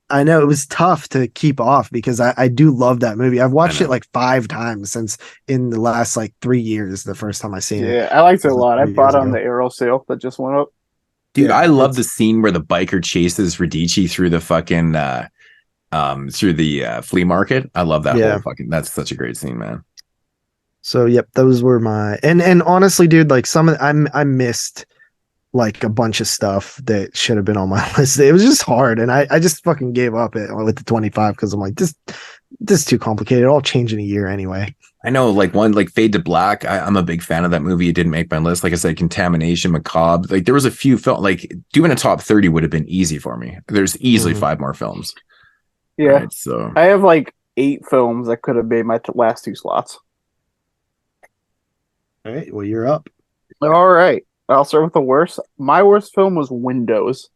I know it was tough to keep off because I do love that movie. I've watched it like 5 times since in the last like 3 years. The first time I seen it. Yeah, I liked it a lot. I bought it on the Arrow sale that just went up. Dude, I love the scene where the biker chases Radici through the fucking through the flea market. I love that whole fucking. That's such a great scene, man. So yep, those were my and honestly, dude, like I missed like a bunch of stuff that should have been on my list. It was just hard, and I just fucking gave up with the 25 because I'm like, this is too complicated. I'll change in a year anyway. I know, like one like Fade to Black. I'm a big fan of that movie. It didn't make my list. Like I said, Contamination, Macabre. Like there was a few films. Like doing a top 30 would have been easy for me. There's easily 5 more films. Yeah, right, so I have like 8 films that could have made my last 2 slots. All right, well, you're up. All right. I'll start with the worst. My worst film was Windows.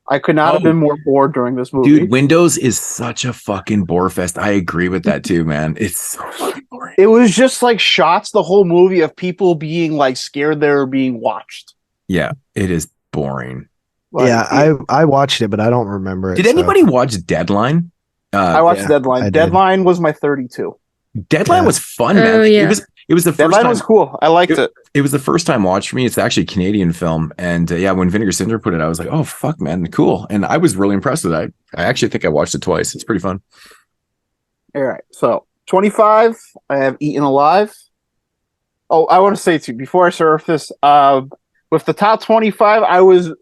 I could not have been more bored during this movie. Dude, Windows is such a fucking bore fest. I agree with that too, man. It's so fucking boring. It was just like shots the whole movie of people being like scared they were being watched. Yeah, it is boring. Like, yeah, I watched it, but I don't remember it. Did anybody watch Deadline? I watched Deadline. Deadline was my 32. Deadline was fun, man. Oh, yeah. It was the first Deadline time. Was cool. I liked it. It was the first time watch for me. It's actually a Canadian film, and when Vinegar Syndrome put it, I was like, "Oh fuck, man, cool!" And I was really impressed with it. I actually think I watched it twice. It's pretty fun. All right, so 25. I have Eaten Alive. Oh, I want to say too before I start this, with the top 25, I was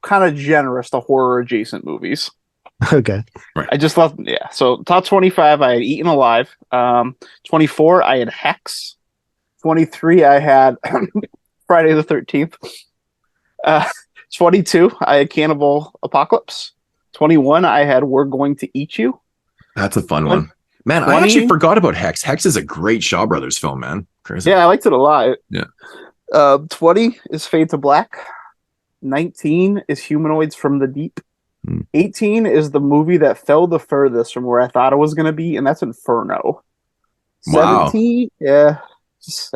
kind of generous to horror adjacent movies. Okay. Right. I just love, so top 25, I had Eaten Alive. 24, I had Hex. 23, I had Friday the 13th. 22, I had Cannibal Apocalypse. 21, I had We're Going to Eat You. That's a fun one. Man, 20, I actually forgot about Hex. Hex is a great Shaw Brothers film, man. Crazy. Yeah, I liked it a lot. Yeah. 20 is Fade to Black. 19 is Humanoids from the Deep. 18 is the movie that fell the furthest from where I thought it was going to be, and that's Inferno. Wow. 17, I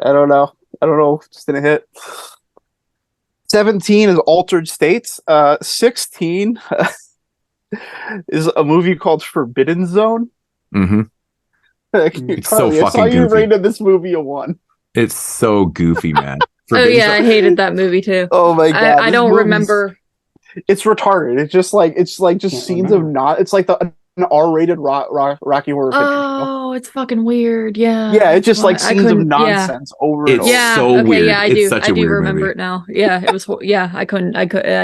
don't know. Just didn't hit. 17 is Altered States. 16 is a movie called Forbidden Zone. Mm-hmm. It's so fucking goofy. I saw you rated this movie a 1. It's so goofy, man. I hated that movie too. Oh my god, I don't remember. It's retarded. It's like scenes of not. It's like an R-rated Rocky Horror Picture. Oh, it's fucking weird. Yeah. Yeah, it's just like scenes of nonsense over and over. Yeah, so weird. Yeah, I do remember movie. it now. Yeah, it was. Yeah, I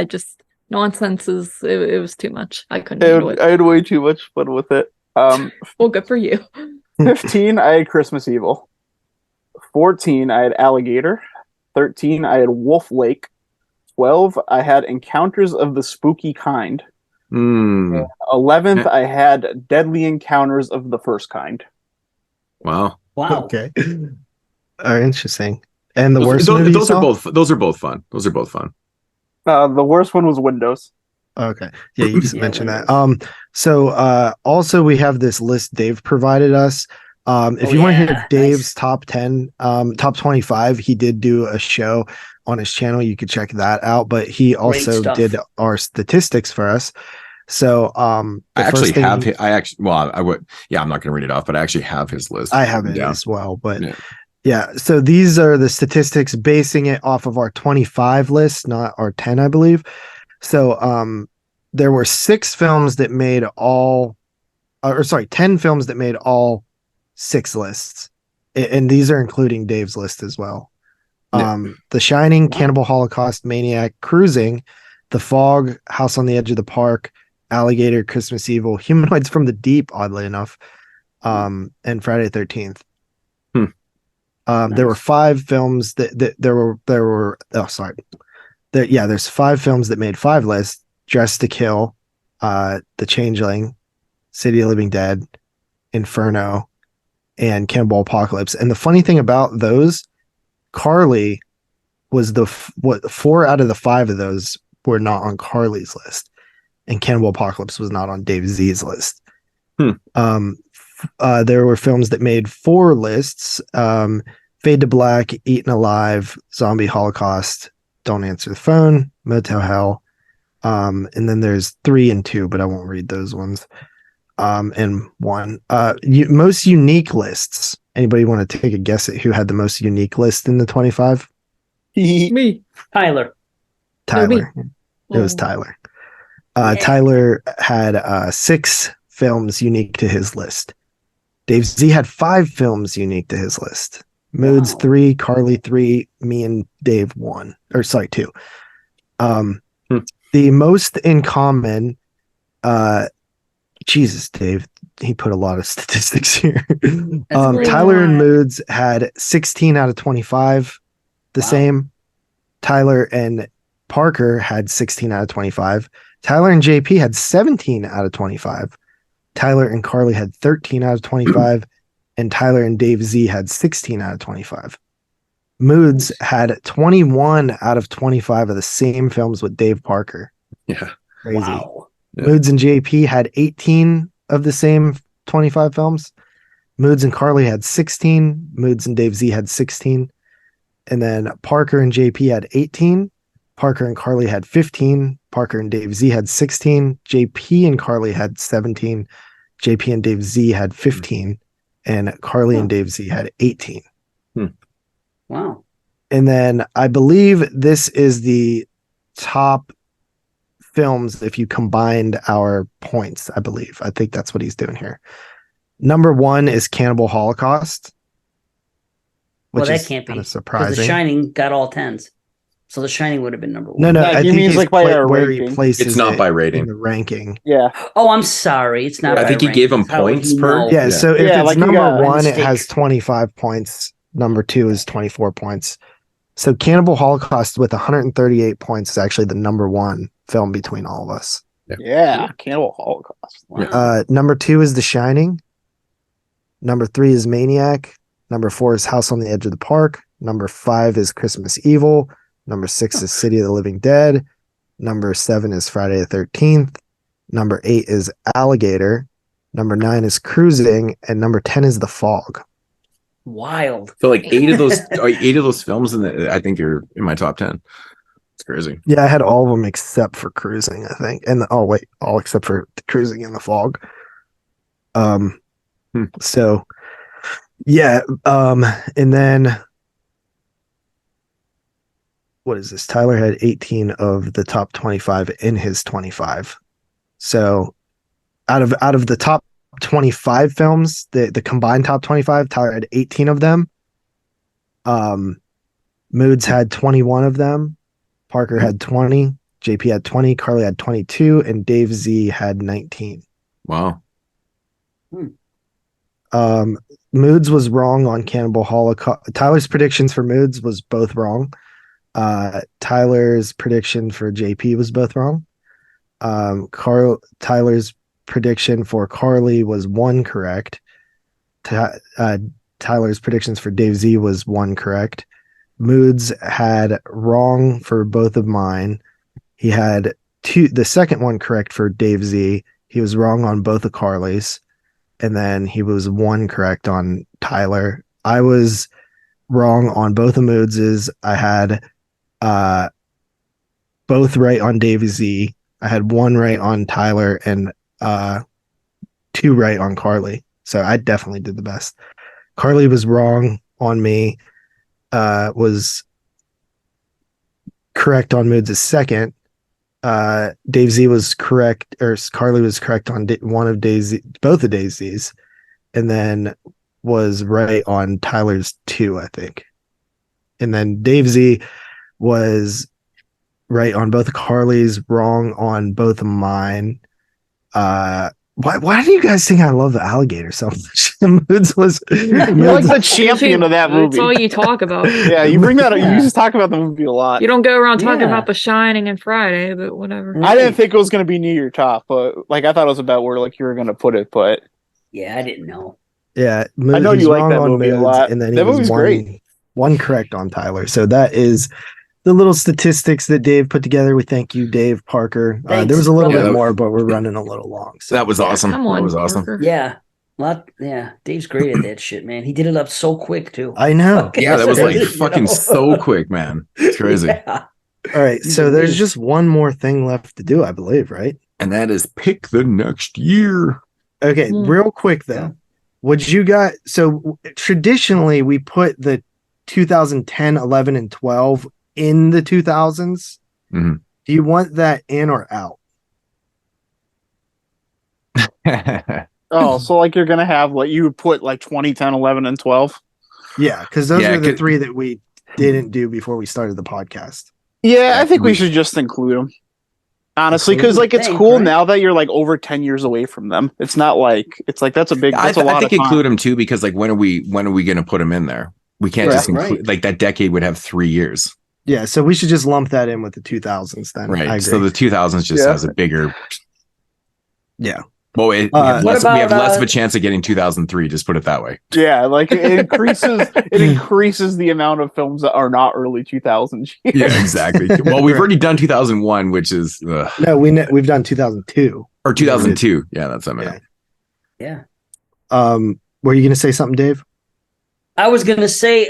just nonsense is. It was too much. I couldn't do it. I had way too much fun with it. Well, good for you. 15, I had Christmas Evil. 14, I had Alligator. 13, I had Wolf Lake. 12, I had Encounters of the Spooky Kind. 11th, I had Deadly Encounters of the First Kind. Wow. Okay. Interesting. And the worst movie those are both fun. The worst one was Windows. Okay. Yeah, you just mentioned that. So also we have this list Dave provided us. If you want to hear Dave's top 10, top 25, he did do a show on his channel. You could check that out, but he also did our statistics for us. So I'm not going to read it off, but I actually have his list. I have it as well, but Yeah, so these are the statistics basing it off of our 25 list, not our 10, I believe. So there were 6 films that made all, 10 films that made all 6 lists. And these are including Dave's list as well. The Shining, Cannibal Holocaust, Maniac, Cruising, The Fog, House on the Edge of the Park, Alligator, Christmas Evil, Humanoids from the Deep, oddly enough, and Friday the 13th. There were 5 films there's 5 films that made 5 lists: Dressed to Kill, The Changeling, City of the Living Dead, Inferno, and Cannibal Apocalypse. And the funny thing about those, Carly was 4 out of the 5 of those were not on Carly's list, and Cannibal Apocalypse was not on Dave Z's list. There were films that made 4 lists: Fade to Black, Eaten Alive, Zombie Holocaust, Don't Answer the Phone, Motel Hell, and then there's 3 and 2, but I won't read those ones. And 1. Most unique lists. Anybody want to take a guess at who had the most unique list in the 25? Me. Tyler. It was Tyler. Tyler had 6 films unique to his list. Dave Zee had 5 films unique to his list. Moodz 3, Carly 3, me and Dave 1. Or sorry, 2. The most in common, Jesus, Dave, he put a lot of statistics here. Tyler and Moodz had 16 out of 25, the same. Tyler and Parker had 16 out of 25. Tyler and JP had 17 out of 25. Tyler and Carly had 13 out of 25. And Tyler and Dave Zee had 16 out of 25. Moodz had 21 out of 25 of the same films with Dave Parker. Yeah. Crazy. Wow. Yeah. Moodz and JP had 18 of the same 25 films. Moodz and Carly had 16. Moodz and Dave Zee had 16. And then Parker and JP had 18. Parker and Carly had 15. Parker and Dave Zee had 16. JP and Carly had 17. JP and Dave Zee had 15. And Carly and Dave Zee had 18. Wow. And then I believe this is the top films if you combined our points, I believe. I think that's what he's doing here. Number 1 is Cannibal Holocaust. Well, that can't be. Surprising. Because The Shining got all 10s. So The Shining would have been number 1. No, I think means like by our where ranking. he places It's not by rating. in the ranking. Yeah. Oh, I'm sorry. It's not. I think he gave him points per. Yeah, so if it's like number 1, it mistake. has 25 points. Number 2 is 24 points. So Cannibal Holocaust with 138 points is actually the number 1 film between all of us. Yeah, Cannibal Holocaust. Wow. Number 2 is The Shining. Number 3 is Maniac. Number 4 is House on the Edge of the Park. Number 5 is Christmas Evil. Number 6 is City of the Living Dead. Number 7 is Friday the 13th. Number 8 is Alligator. Number 9 is Cruising. And number 10 is The Fog. Wild. So like 8 of those films, I think you're in my top 10. It's crazy. Yeah, I had all of them except for Cruising, I think. And all except for Cruising and The Fog. So yeah, and then what is this? Tyler had 18 of the top 25 in his 25. So out of the top 25 films, the combined top 25, Tyler had 18 of them. Moodz had 21 of them. Parker had 20. JP had 20. Carly had 22. And Dave Zee had 19. Wow. Moodz was wrong on Cannibal Holocaust. Tyler's predictions for Moodz was both wrong. Tyler's prediction for JP was both wrong. Tyler's prediction for Carly was 1 correct. Tyler's predictions for Dave Zee was 1 correct. Moodz had wrong for both of mine. He had the second one correct for Dave Zee. He was wrong on both of Carly's. And then he was 1 correct on Tyler. I was wrong on both of Moodz's. I had both right on Dave Zee. I had 1 right on Tyler and 2 right on Carly. So I definitely did the best. Carly was wrong on me was correct on Moodz' second. Dave Z was correct, or Carly was correct on both of Dave Z's, and then was right on Tyler's 2, I think. And then Dave Z was right on both of Carly's, wrong on both of mine. Why do you guys think I love the alligator so much? Moodz was you're like the champion of that movie. That's all you talk about. Yeah, you bring that up. You just talk about the movie a lot. You don't go around talking about The Shining and Friday, but whatever. I didn't think it was going to be near your top, but like I thought it was about where like you were going to put it, but yeah, I didn't know. Yeah, I know you like that movie a lot. And then that movie's great. One correct on Tyler. So that is the little statistics that Dave put together. We thank you, Dave Parker. There was a little bit more, but we're running a little long. So that was awesome. Come on, that was awesome. Parker. Yeah. Dave's great at that shit, man. He did it up so quick too. I know. Yeah, that was like fucking so quick, man. It's crazy. Yeah. All right, so there's just one more thing left to do, I believe, right? And that is pick the next year. Okay, real quick though. Would you guys? So traditionally, we put the 2010, 11, and 12 in the 2000s. Mm-hmm. Do you want that in or out? Oh, so like you're gonna have like you would put like 2010, 11, and 12. Yeah, because those are the three that we didn't do before we started the podcast. Yeah, I think we should just include them. Honestly, because like it's cool now that you're like over 10 years away from them. It's not like it's like that's a big. That's a lot I think of time. include them too because like when are we going to put them in there? We can't just include like that decade would have 3 years. Yeah, so we should just lump that in with the 2000s then. Right. So the 2000s just has a bigger. Yeah. Well, we have less of a chance of getting 2003. Just put it that way. Yeah, like it increases the amount of films that are not early 2000s. Yeah, exactly. Well, we've already done 2001, which is no, we've done 2002 or 2002. Yeah, that's what I meant. Yeah. Were you going to say something, Dave? I was going to say,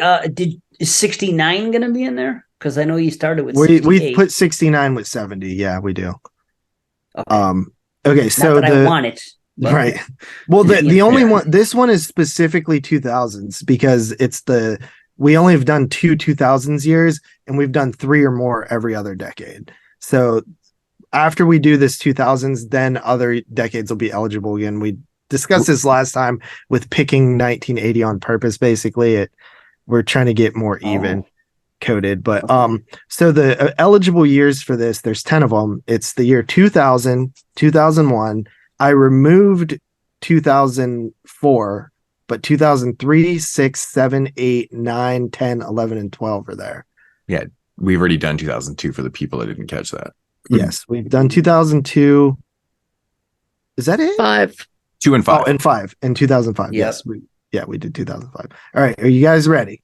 is 69 going to be in there? Because I know you started with. We put 69 with 70. Yeah, we do. Okay. Okay, so I want it. Right. Well, the only one, this one is specifically 2000s because we only have done 2000s years and we've done 3 or more every other decade. So after we do this 2000s, then other decades will be eligible again. We discussed this last time with picking 1980 on purpose. Basically, we're trying to get more even coded, but so the eligible years for this, there's 10 of them. It's the year 2000, 2001. I removed 2004, but 2003, 6, 7, 8, 9, 10, 11, and 12 are there. Yeah, we've already done 2002 for the people that didn't catch that. Yes, we've done 2002. Is that it? 5, 2, and 5. Oh, and 5 and 2005. Yep. Yes, we did 2005. All right, are you guys ready?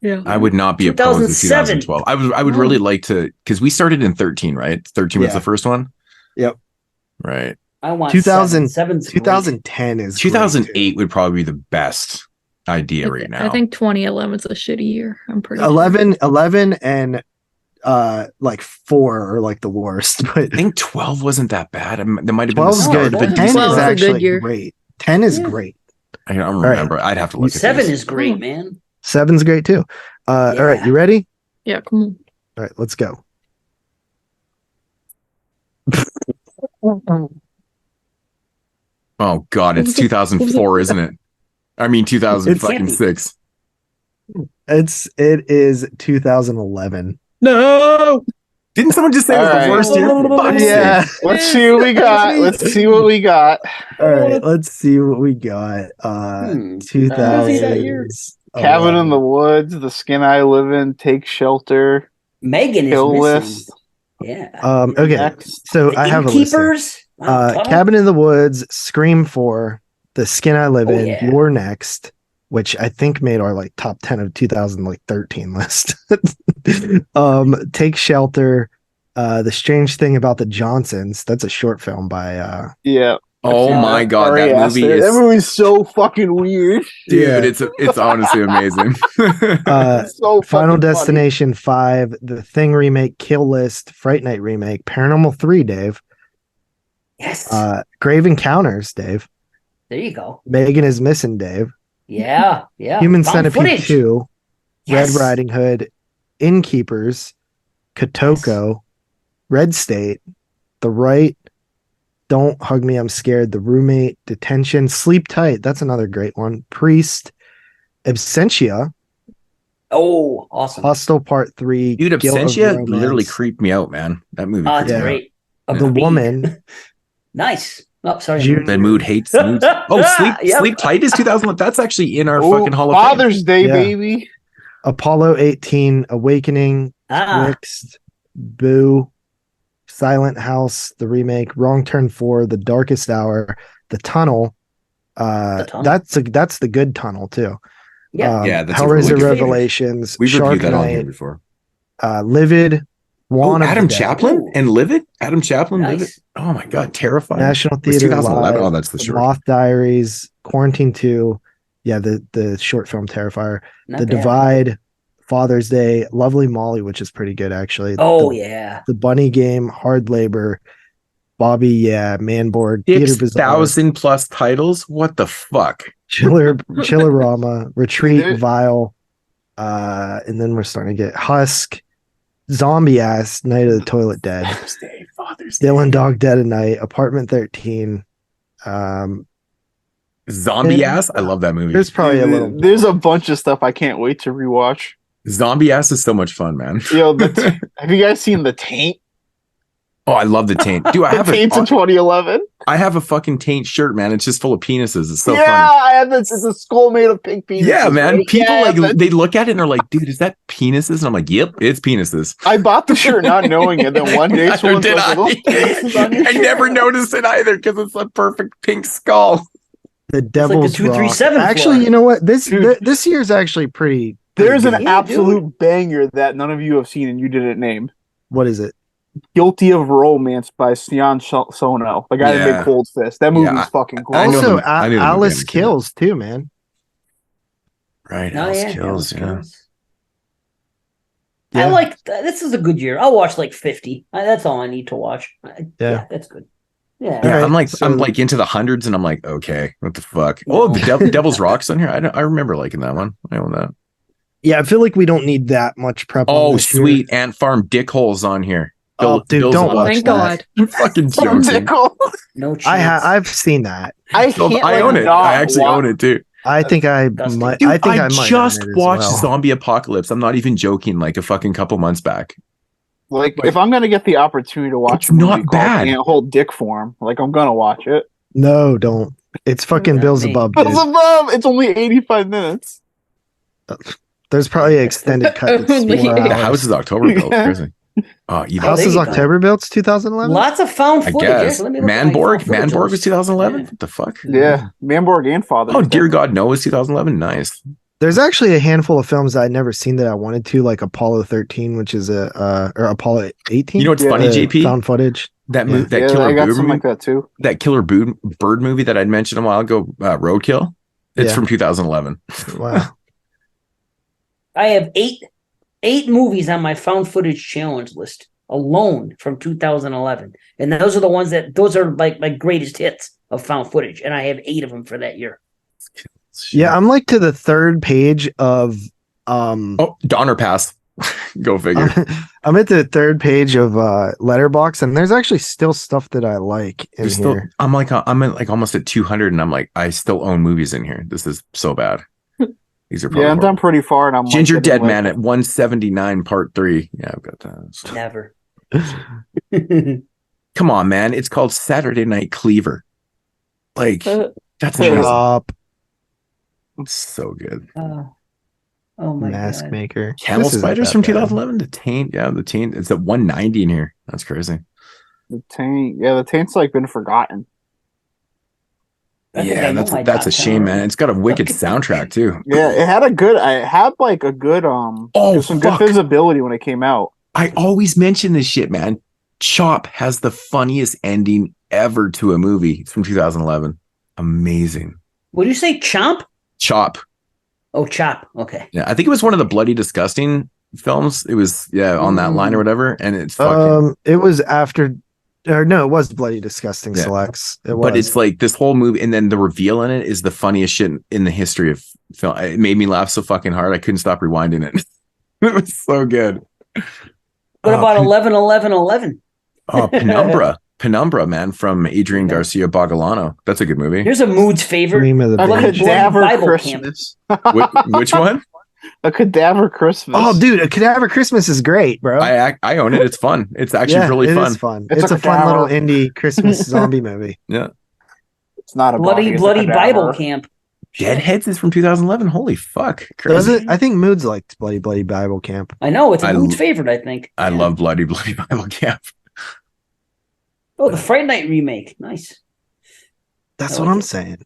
Yeah. I would not be opposed to 2012. I would really like to because we started in 13, right? 13 was the first one. Yep. Right. I want 2000. 7's 2010 is 2008 would probably be the best idea right now. I think 2011 is a shitty year. I'm pretty 11 and like 4 are like the worst. But I think 12 wasn't that bad. There might have been 12 is good, but 10 is actually great. 10 is great. I don't remember. I'd have to look at 7 is great, man. 7's great too. All right, you ready? Yeah, come on. All right, let's go. Oh God, it's 2004, isn't it? I mean 2006. It is 2011. No. Didn't someone just say it was the worst year? Yeah. Let's see what we got. Let's see what we got. All right, let's see what we got. 2000. Cabin in the Woods, The Skin I Live In, Take Shelter, Megan Kill is List. missing. Yeah. Okay. So I have a list. Cabin in the Woods, Scream 4, The Skin I Live In, You're Next, which I think made our like top 10 of 2013 list. Take Shelter, The Strange Thing About the Johnsons. That's a short film by yeah. Oh my God, that movie's so fucking weird. Dude, it's honestly amazing. So Final Destination 5, The Thing remake, Kill List, Fright Night remake, Paranormal 3, Dave. Yes. Grave Encounters, Dave. There you go. Megan is Missing, Dave. Yeah. Human Found Centipede footage. 2, Yes. Red Riding Hood, Innkeepers, Kotoko, Red State, The Right, Don't Hug Me, I'm Scared, The Roommate, Detention, Sleep Tight. That's another great one. Priest, Absentia. Oh, awesome. Hostel Part 3. Dude, Guilt of Absentia Romance. literally creeped me out, man. That movie. Oh, creeped it's me out. great. The Woman. Nice. Oh, sorry. June- Then Mood hates Moods. Oh, Sleep Tight is 2001. That's actually in our fucking Hall of Fame. Father's Day, baby. Apollo 18, Awakening, Twixt, Boo, Silent House, the remake, Wrong Turn 4, The Darkest Hour, The Tunnel. That's the good tunnel too. That's Hellraiser Revelations. We've Shark reviewed that on Night, here before. Livid. Adam Chaplin and Livid. Adam Chaplin, Nice. Livid. Oh my god, terrifying. National It was Theater 2011. Live, Oh, that's the short. Moth Diaries, Quarantine 2. Yeah, the short film Terrifier. Not The bad. Divide, Father's Day, Lovely Molly, which is pretty good actually. Oh, the, yeah. The Bunny Game, Hard Labor, Bobby, Manboard, Theater Bazaar, 6,000+ titles. What the fuck? Chillerama, Retreat, Vile, and then we're starting to get Husk, Zombie Ass, Night of the Toilet Dead, Father's Day. Dylan Dog Dead at Night, Apartment 13. Zombie Ass. I love that movie. There's probably a little. There's a bunch of stuff I can't wait to rewatch. Zombie Ass is so much fun, man. Yo, have you guys seen The Taint? Oh, I love the Taint. Dude, I have Taint's in 2011. I have a fucking Taint shirt, man. It's just full of penises. It's so yeah, funny. I have this. It's a skull made of pink penises. Yeah, man. right? People Yeah, they look at it and are like, dude, is that penises? And I'm like, yep, it's penises. I bought the shirt not knowing it. Then one day, Neither someone's did like, I. "Those penises on your I shirt?" never noticed it either because it's a perfect pink skull. The Devil's the Rock. 237 Actually, floor. you know what? This year's actually pretty. There's good. an absolute banger that none of you have seen and you didn't name. What is it? Guilty of Romance by Sion Sono, the guy that Yeah. made Cold Fist. That movie's Yeah, fucking cool. I know Also, the- I knew the Alice movie. Kills too, man. Right, Oh, Alice yeah, Kills, Alice yeah. Kills. Yeah. I like this is a good year. I'll watch like 50. That's all I need to watch. Yeah. That's good. Yeah. Yeah, Alright, I'm like into the hundreds, and I'm like, okay, what the fuck? Oh, the Devil's Rock's on here. I remember liking that one. I own that. Yeah, I feel like we don't need that much prep. on Oh, this year. sweet Ant Farm Dickhole's on here. Oh, dude, don't Oh, watch thank that. God. I'm fucking joking. No chance. I've seen that. I can't. I own it. I actually own it too. I think I disgusting. might. Dude, I think I might just own it as watched well. Zombie Apocalypse. I'm not even joking. Like a fucking couple months back. Like, if I'm gonna get the opportunity to watch It's a movie not called bad. Can't Hold Dick Form, like I'm gonna watch it. No, don't. It's fucking Bills me. Above, Bills dude. Above. It's only 85 minutes. There's probably an extended cut. That's Only 4 eight. The hours. house is October built. Crazy. Evil. House there is you go. October built. 2011. Lots of found I footage. guess. Let me look at my Manborg. found footage Manborg was list. 2011. Yeah. What the fuck? Yeah, Manborg and Father. Oh, dear God, Noah's 2011. Nice. There's actually a handful of films I'd never seen that I wanted to, like Apollo 13, which is or Apollo 18. You know what's funny, JP? Found footage. That movie, that Yeah, Killer I got Bird something movie, like that too. that Killer Bird movie that I'd mentioned a while ago, Roadkill. It's Yeah. from 2011. Wow. I have eight movies on my found footage challenge list alone from 2011, and those are like my greatest hits of found footage, and I have 8 of them for that year. Yeah, I'm like to the third page of Oh, Donner Pass. Go figure. I'm at the third page of Letterboxd, and there's actually still stuff that I like in There's here. still, I'm at like almost at 200, and I'm like, I still own movies in here. This is so bad. These are probably Yeah, I'm horrible. done pretty far, and I'm Ginger like, Dead getting, Man at 179 Part 3. Yeah, I've got that. Never. Come on, man. It's called Saturday Night Cleaver. Like, that's Shut amazing. up, It's so good. Oh my Mask God. Maker. Camel This isn't Spiders that from bad. 2011. The Taint. Yeah, the Taint. It's at 190 in here. That's crazy. The Taint. Yeah, the Taint's like been forgotten. I think I Yeah, know that's my a top 10 shame, man. already. It's got a wicked soundtrack too. Yeah, it had a good. I had like a good some fuck. good visibility when it came out. I always mention this shit, man. Chop has the funniest ending ever to a movie. It's from 2011. Amazing. What do you say, Chomp? Chop. Oh, Chop. Okay. Yeah, I think it was one of the Bloody Disgusting films. It was on that line or whatever, and it's fucking. It was after Or no, it was Bloody Disgusting Selects. It was. But it's like this whole movie, and then the reveal in it is the funniest shit in the history of film. It made me laugh so fucking hard I couldn't stop rewinding it. It was so good. What about 11-11-11? Oh, Penumbra, man, from Adrian Garcia Bogalano. That's a good movie. Here's a Mood's favorite. A Cadaver Bible Christmas. Which one? A Cadaver Christmas. Oh, dude, A Cadaver Christmas is great, bro. I own it. It's fun. It's actually really fun. It is fun. It's a fun little indie Christmas zombie movie. Yeah. It's not a bloody Bible camp. Deadheads is from 2011. Holy fuck. Crazy. Does it? I think Moodz liked Bloody Bible Camp. I know. It's a Mood's favorite, I think. I love Bloody Bible Camp. Oh, the Fright Night remake. Nice. That's what I'm saying.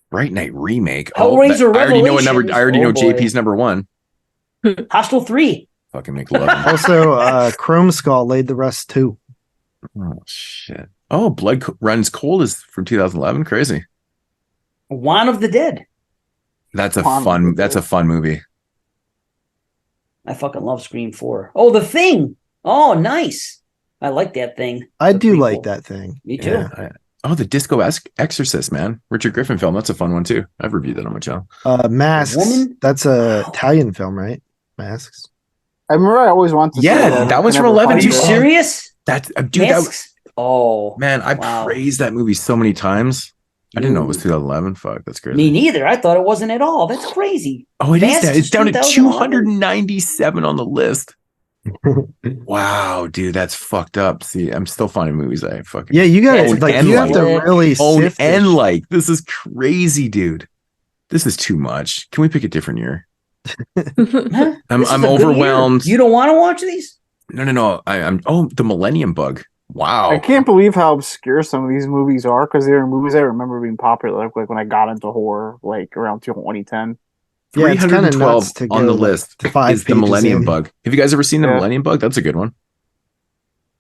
Fright Night remake. Hellraiser I already know what number. Revelations. I already know boy. JP's number one. Hostel 3. Fucking make love. Also, Chrome Skull laid the rust too. Oh shit. Oh, Blood Runs Cold is from 2011. Crazy. Juan of the Dead. That's a fun movie. I fucking love Scream 4. Oh, The Thing. Oh, nice. I like that thing. I do like that thing. Me too. Yeah. Oh, the Disco Exorcist, man. Richard Griffin film. That's a fun one too. I've reviewed that on my channel. Masks. That's a Italian film, right? Masks. I remember I always wanted to see that one's from 11. Are you serious? That's dude. Masks? Man, I praised that movie so many times. I didn't know it was 2011. Fuck, that's crazy. Me neither. I thought it wasn't at all. That's crazy. Oh, it Masks is. It's down to 2011. 297 on the list. Wow, dude, that's fucked up. See, I'm still finding movies I fucking you gotta you have to really sift and like this is crazy, dude. This is too much. Can we pick a different year? I'm overwhelmed. You don't want to watch these? No. I'm The Millennium Bug. Wow. I can't believe how obscure some of these movies are because they were movies I remember being popular like when I got into horror like around 2010. 312 on the list is The Millennium Bug. Have you guys ever seen The Millennium Bug? That's a good one.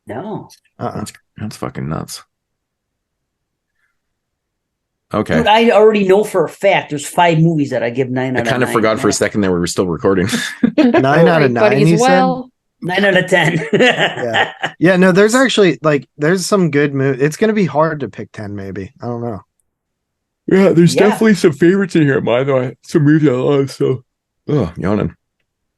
No. That's fucking nuts. Okay. Dude, I already know for a fact there's 5 movies that I give 9 out of 10. I kind of forgot for a second that we were still recording. 9 out of 9, you said? 9 out of 10. Yeah, no, there's actually there's some good movies. It's going to be hard to pick 10 maybe. I don't know. Yeah, there's definitely some favorites in here of mine, though. Some movies I love, so. Oh, yawning.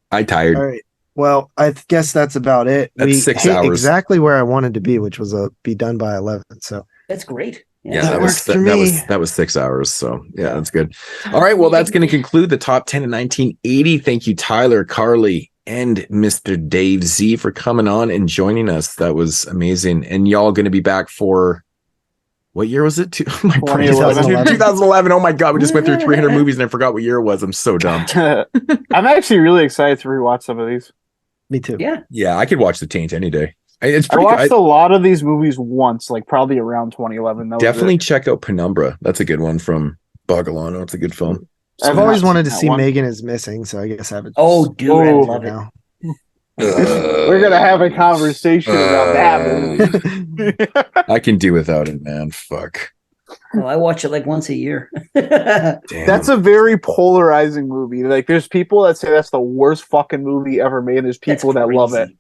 I tired. All right. Well, I guess that's about it. That's 6 hours. Exactly where I wanted to be, which was be done by 11. So that's great. Yeah, that was 6 hours. So yeah, that's good. All right. Well, that's going to conclude the top 10 of 1980. Thank you, Tyler, Carly, and Mr. Dave Zee for coming on and joining us. That was amazing. And y'all going to be back for. What year was it? 2011. Oh my God. We just went through 300 movies and I forgot what year it was. I'm so dumb. I'm actually really excited to rewatch some of these. Me too. Yeah. I could watch The Taint any day. It's I watched a lot of these movies once, like probably around 2011. Definitely check out Penumbra. That's a good one from Bogalano. It's a good film. I've always wanted to see Megan Is Missing, so I guess I have it. Oh, dude, I love it. We're gonna have a conversation about that movie. I can do without it, man. Fuck. Oh, I watch it like once a year. That's a very polarizing movie. Like, there's people that say that's the worst fucking movie ever made. There's people that love it.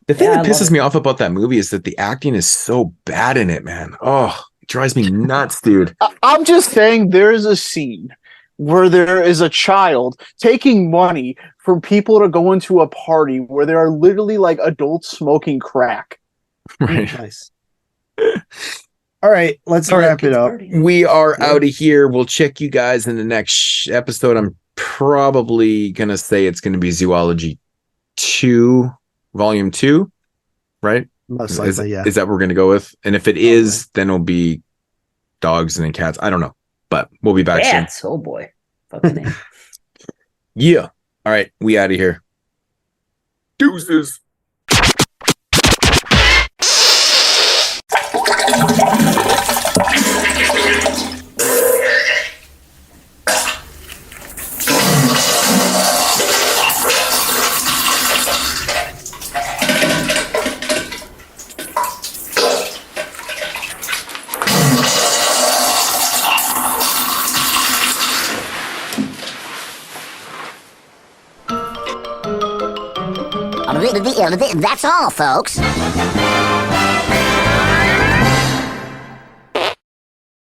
The thing that pisses me off about that movie is that the acting is so bad in it, man. Oh, it drives me nuts, dude. I'm just saying, there's a scene where there is a child taking money from people to go into a party where there are literally like adults smoking crack. Right. Nice. All right, let's wrap it up. We are out of here. We'll check you guys in the next episode. I'm probably going to say it's going to be Zoology 2, Volume 2, right? Most likely, yeah. Is that what we're going to go with? And if it is, then it'll be dogs and then cats. I don't know. But we'll be back soon. Oh boy. Fucking name. Yeah. All right. We out of here. Deuces. That's all, folks.